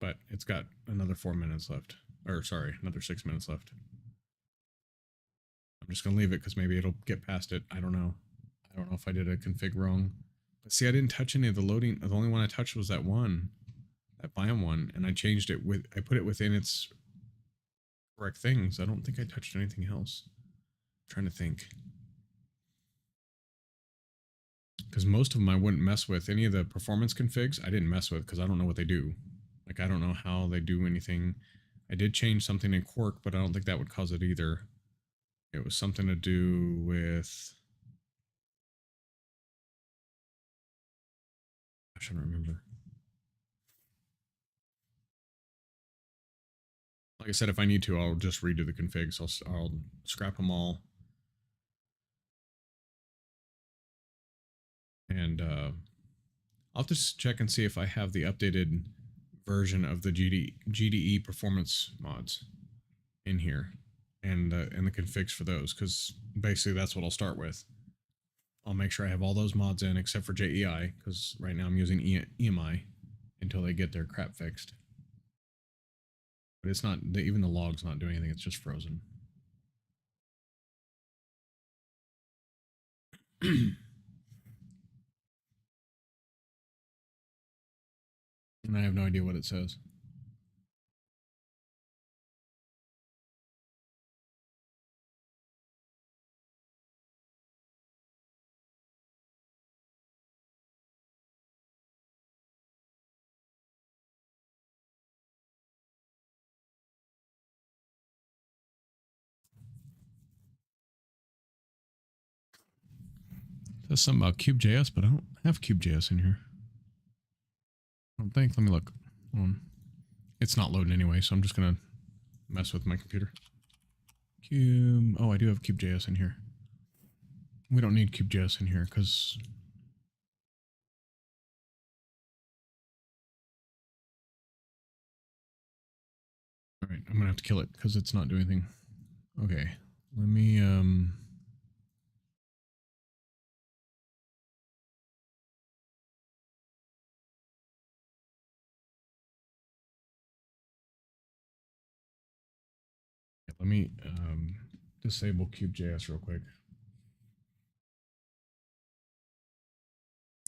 But it's got another 4 minutes left. Or sorry, another 6 minutes left. I'm just going to leave it because maybe it'll get past it. I don't know. I don't know if I did a config wrong. But see, I didn't touch any of the loading. The only one I touched was that one. That biome one. And I changed it with, I put it within its correct things. I don't think I touched anything else. I'm trying to think. Because most of them I wouldn't mess with. Any of the performance configs I didn't mess with because I don't know what they do. Like, I don't know how they do anything. I did change something in Quark, but I don't think that would cause it either. It was something to do with... I should remember. Like I said, if I need to, I'll just redo the configs. I'll scrap them all. And I'll just check and see if I have the updated version of the GDE performance mods in here and the configs for those, because basically that's what I'll start with. I'll make sure I have all those mods in except for JEI, because right now I'm using EMI until they get their crap fixed. But it's not, even the log's not doing anything, it's just frozen. And I have no idea what it says. It says something about Cube.js, but I don't have Cube.js in here. I don't think. Let me look. Hold on. It's not loading anyway, so I'm just going to mess with my computer. Cube. Oh, I do have Cube.js in here. We don't need Cube.js in here because... All right, I'm going to have to kill it because it's not doing anything. Okay, let me... Let me disable Cube.js real quick.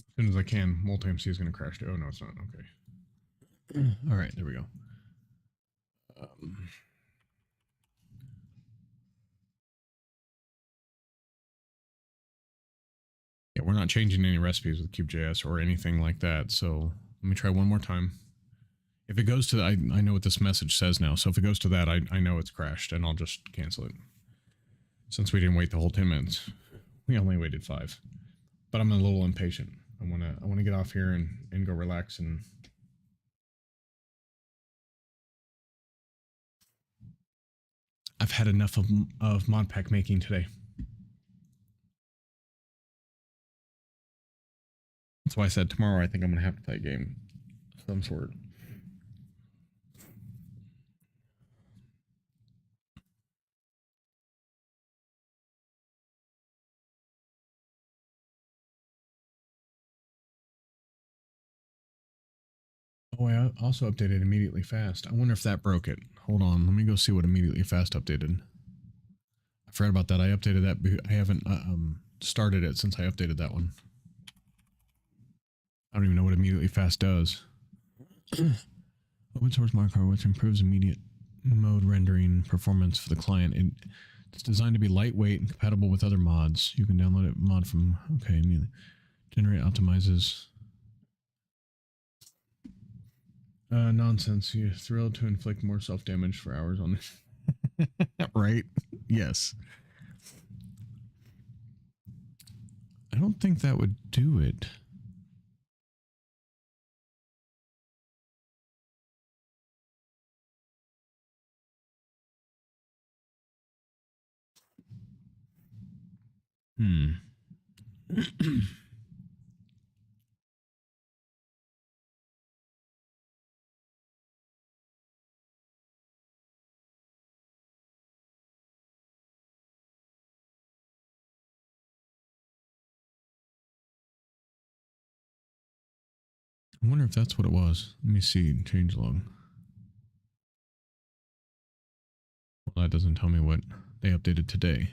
As soon as I can, multi-MC is going to crash. Oh, no, it's not. Okay. All right, there we go. Yeah, we're not changing any recipes with Cube.js or anything like that. So let me try one more time. If it goes to, I know what this message says now. So if it goes to that, I know it's crashed and I'll just cancel it. Since we didn't wait the whole 10 minutes, we only waited 5. But I'm a little impatient. I want to get off here and go relax and. I've had enough of modpack making today. That's why I said tomorrow I think I'm going to have to play a game of some sort. Oh, I also updated immediately fast. I wonder if that broke it. Hold on, let me go see what immediately fast updated. I forgot about that. I updated that. I haven't started it since I updated that one. I don't even know what immediately fast does. Open source Minecraft, which improves immediate mode rendering performance for the client. It's designed to be lightweight and compatible with other mods. You can download it mod from, okay, generate optimizes. Nonsense. You're thrilled to inflict more self-damage for hours on this. Right? Yes. I don't think that would do it. I wonder if that's what it was. Let me see. Changelog. Well, that doesn't tell me what they updated today.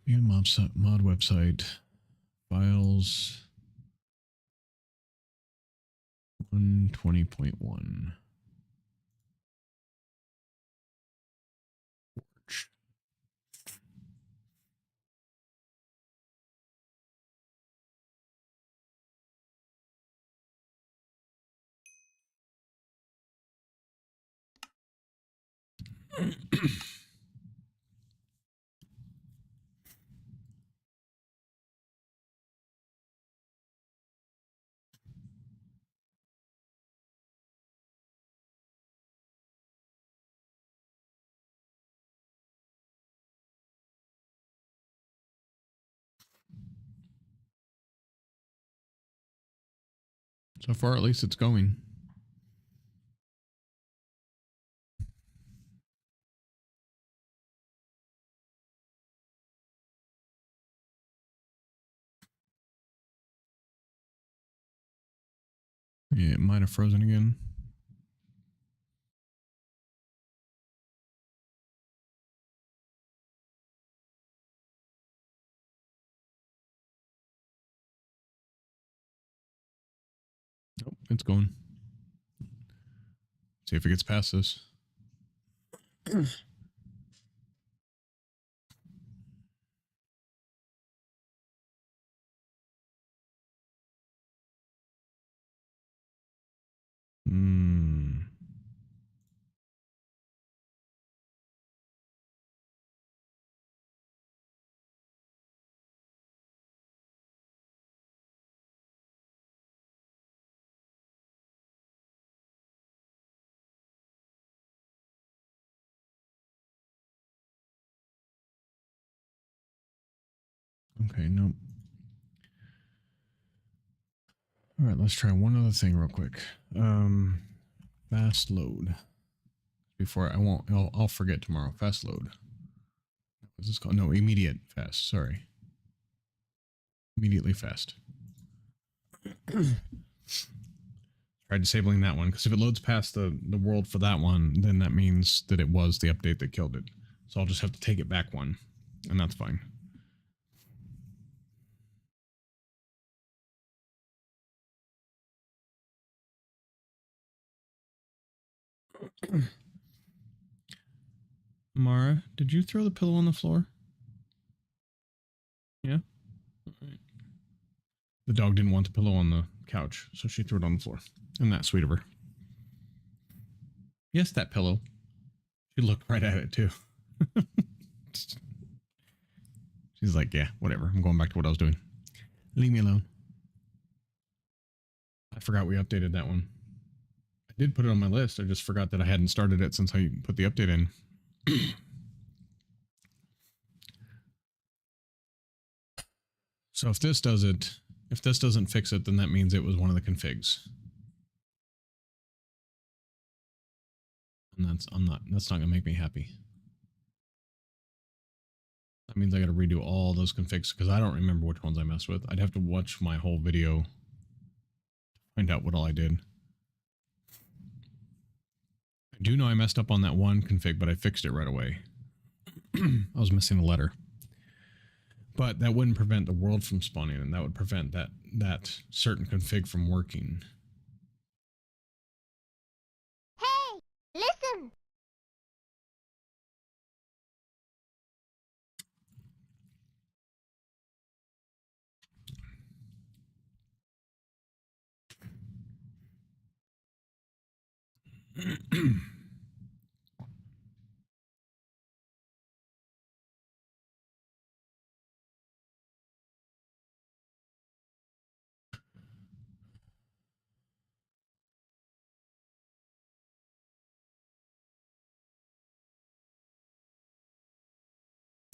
View mod website. Files. 120.1. So far, at least it's going. Yeah, it might have frozen again. Nope, it's going. See if it gets past this. Hmm. Okay, nope. All right, let's try one other thing real quick. Fast load. Before I won't, I'll forget tomorrow. Fast load. What's this called? No, immediate fast. Sorry. Immediately fast. Try disabling that one, because if it loads past the world for that one, then that means that it was the update that killed it. So I'll just have to take it back one, and that's fine. Mara, did you throw the pillow on the floor? Yeah? All right. The dog didn't want the pillow on the couch, so she threw it on the floor. Isn't that sweet of her? Yes, that pillow. She looked right at it, too. She's like, yeah, whatever. I'm going back to what I was doing. Leave me alone. I forgot we updated that one. I did put it on my list. I just forgot that I hadn't started it since I put the update in. So if this doesn't fix it, then that means it was one of the configs. And that's not gonna make me happy. That means I gotta redo all those configs because I don't remember which ones I messed with. I'd have to watch my whole video to find out what all I did. I do know I messed up on that one config, but I fixed it right away. I was missing a letter. But that wouldn't prevent the world from spawning, and that would prevent that certain config from working. Hey, listen.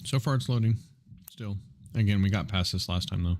So far it's loading. Still. Again, we got past this last time though.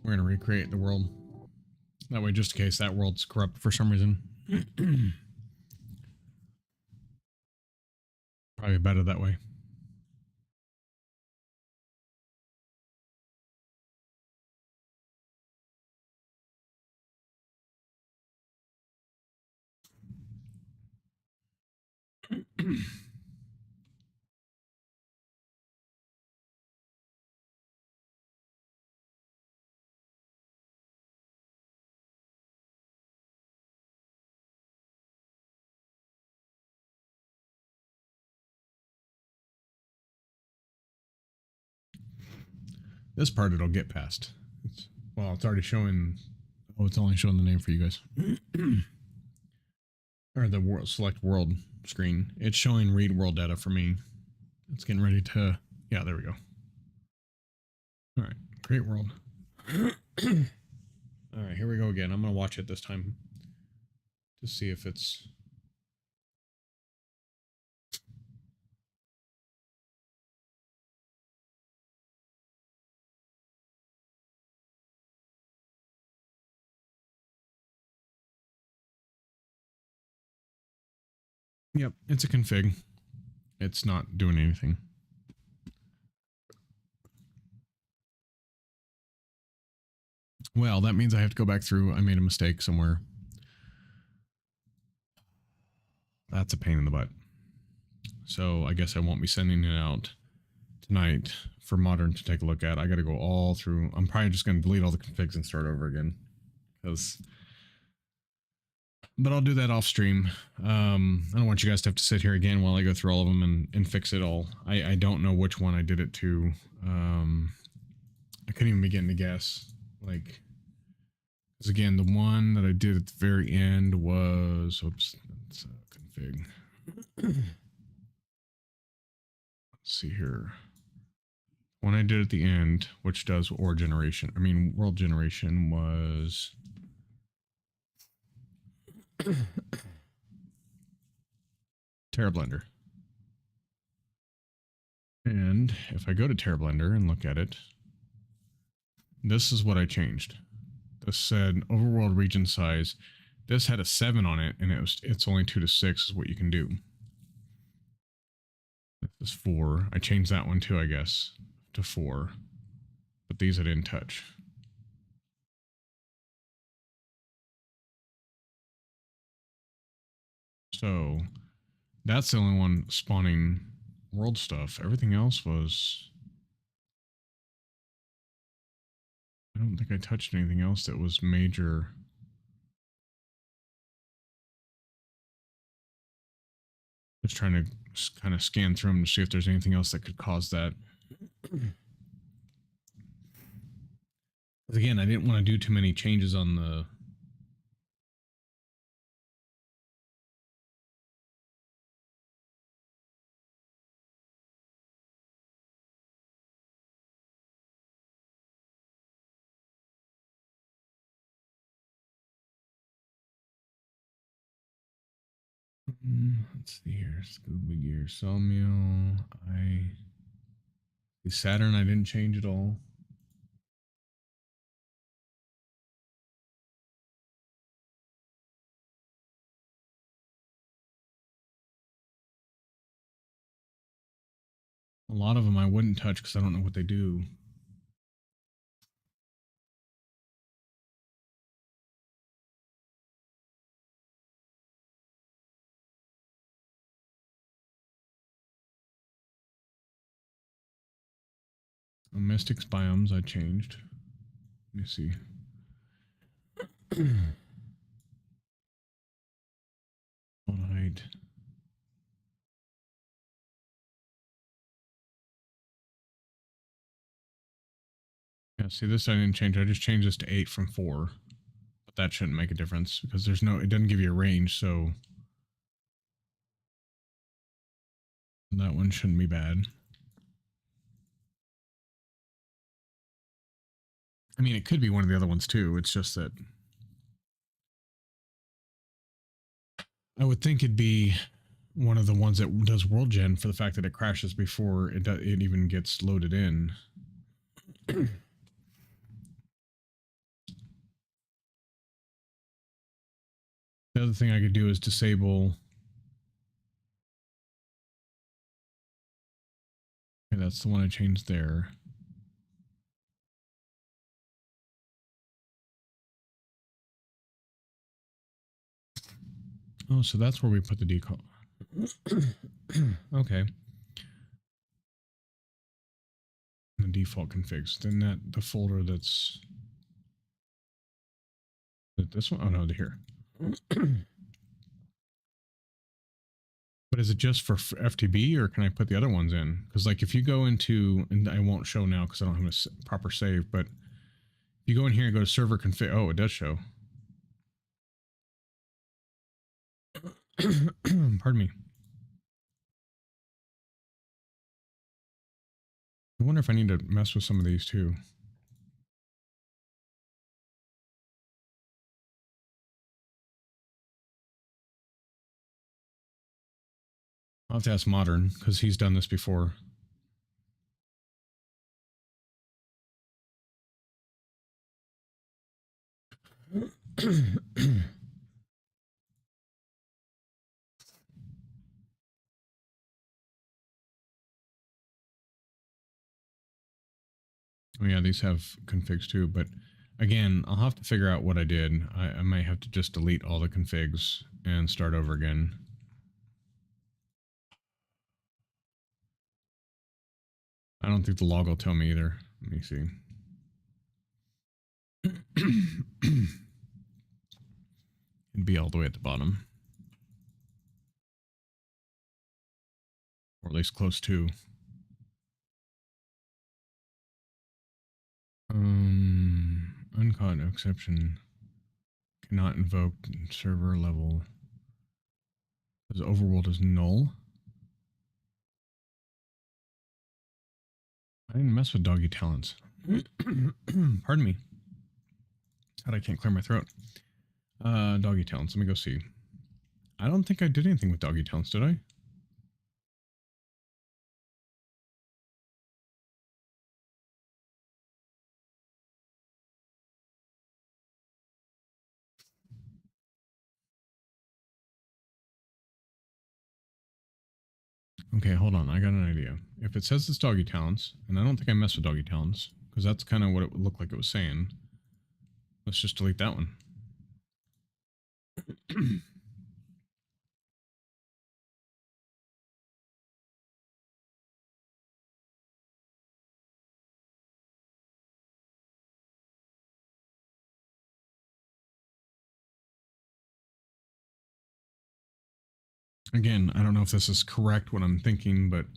We're going to recreate the world. That way, just in case that world's corrupt for some reason. Probably better that way. This part it'll get past. Well, it's already showing. Oh, it's only showing the name for you guys. Or the world, select world screen. It's showing read world data for me. It's getting ready to. Yeah, there we go. All right, great world. All right, here we go again. I'm gonna watch it this time to see if it's. Yep, it's a config. It's not doing anything. Well, that means I have to go back through. I made a mistake somewhere. That's a pain in the butt. So I guess I won't be sending it out tonight for Modern to take a look at. I got to go all through. I'm probably just going to delete all the configs and start over again. But I'll do that off stream. I don't want you guys to have to sit here again while I go through all of them and fix it all. I don't know which one I did it to. I couldn't even begin to guess. Like, because again, the one that I did at the very end was, oops, that's config. Let's see here. One I did at the end, which does world generation was TerraBlender. And if I go to TerraBlender and look at it, this is what I changed. This said overworld region size. This had a 7 on it, and it's only 2 to 6 is what you can do. This is 4. I changed that one too, I guess, to 4. But these I didn't touch. So that's the only one spawning world stuff. Everything else was... I don't think I touched anything else that was major. Just trying to kind of scan through them to see if there's anything else that could cause that. Again, I didn't want to do too many changes on the... Let's see here. Scuba gear, sawmill. The Saturn I didn't change at all. A lot of them I wouldn't touch because I don't know what they do. Mystics biomes I changed. Let me see. Height. Yeah, see this I didn't change. I just changed this to 8 from 4. But that shouldn't make a difference because there's no, it doesn't give you a range, so that one shouldn't be bad. I mean, it could be one of the other ones too. It's just that I would think it'd be one of the ones that does world gen for the fact that it crashes before it even gets loaded in. The other thing I could do is disable. Okay, that's the one I changed there. Oh, so that's where we put the decal. Okay. The default configs. Then the folder that's this one. Oh no, here. But is it just for FTB or can I put the other ones in? Because like if you go into, and I won't show now because I don't have a proper save, but You go in here and go to server config. Oh, it does show. Pardon me. I wonder if I need to mess with some of these too. I'll have to ask Modern because he's done this before. Oh yeah, these have configs too, but again, I'll have to figure out what I did. I might have to just delete all the configs and start over again. I don't think the log will tell me either. Let me see. It'd be all the way at the bottom. Or at least close to. Uncaught exception. Cannot invoke server level. Because overworld is null. I didn't mess with doggy talents. Pardon me. God, I can't clear my throat. Doggy talents. Let me go see. I don't think I did anything with doggy talents, did I? Okay, hold on. I got an idea. If it says it's doggy talents, and I don't think I messed with doggy talents, because that's kind of what it looked like it was saying. Let's just delete that one. Again, I don't know if this is correct what I'm thinking, but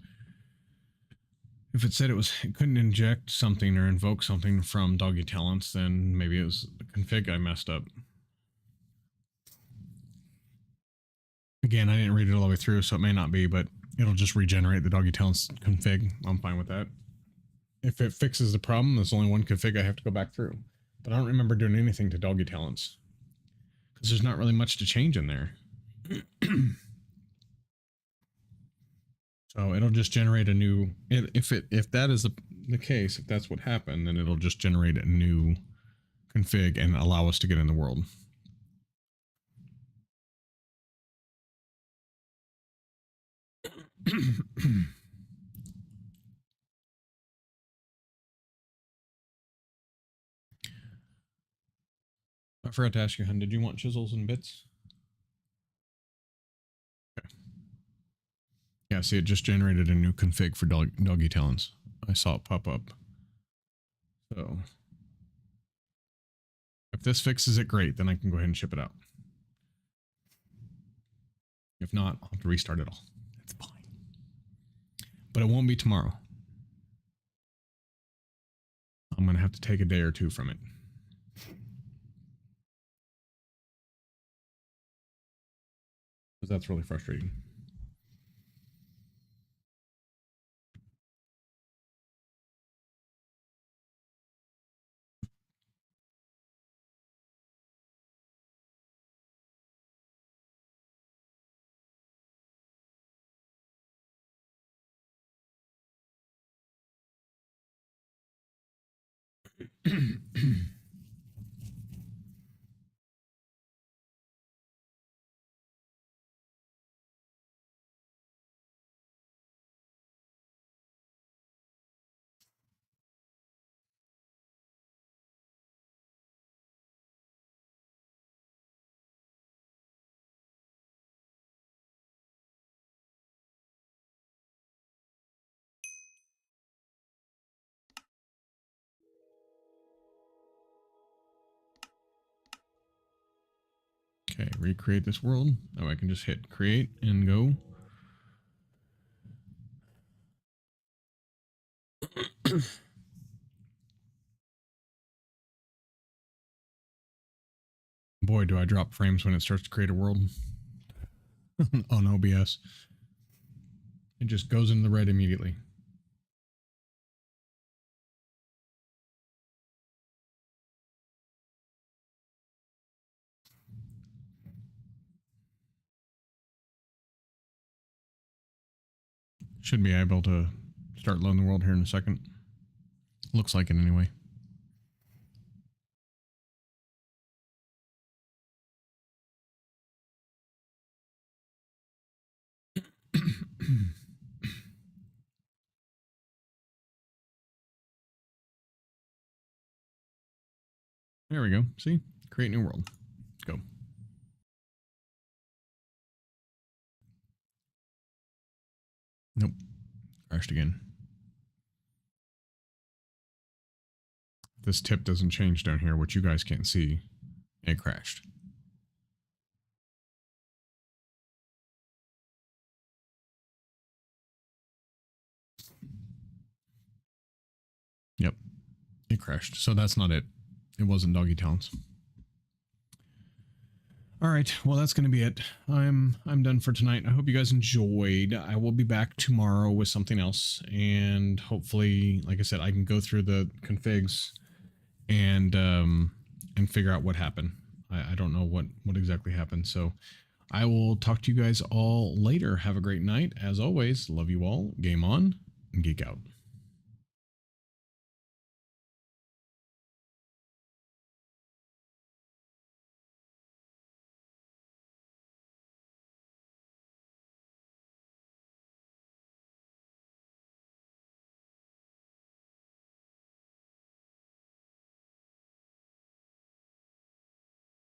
if it said it couldn't inject something or invoke something from doggy talents, then maybe it was the config I messed up. Again, I didn't read it all the way through, so it may not be, but it'll just regenerate the doggy talents config. I'm fine with that. If it fixes the problem, there's only one config I have to go back through. But I don't remember doing anything to doggy talents, because there's not really much to change in there. So it'll just generate a new, if that is the case, if that's what happened, then it'll just generate a new config and allow us to get in the world. I forgot to ask you, hun, did you want chisels and bits? Okay. Yeah, see, it just generated a new config for doggy talents. I saw it pop up. So if this fixes it, great, then I can go ahead and ship it out. If not, I'll have to restart it all. It's fine. But it won't be tomorrow. I'm going to have to take a day or two from it. Because that's really frustrating. Okay, recreate this world. Now I can just hit create and go. Boy, do I drop frames when it starts to create a world on OBS. It just goes into the red immediately. Should be able to start loading the world here in a second. Looks like it anyway. There we go. See? Create new world. Let's go. Nope. Crashed again. This tip doesn't change down here, which you guys can't see. It crashed. Yep. It crashed. So that's not it. It wasn't doggy talons. All right, well, that's going to be it. I'm done for tonight. I hope you guys enjoyed. I will be back tomorrow with something else, and hopefully, like I said, I can go through the configs and figure out what happened. I don't know what exactly happened, so I will talk to you guys all later. Have a great night. As always, love you all. Game on and geek out.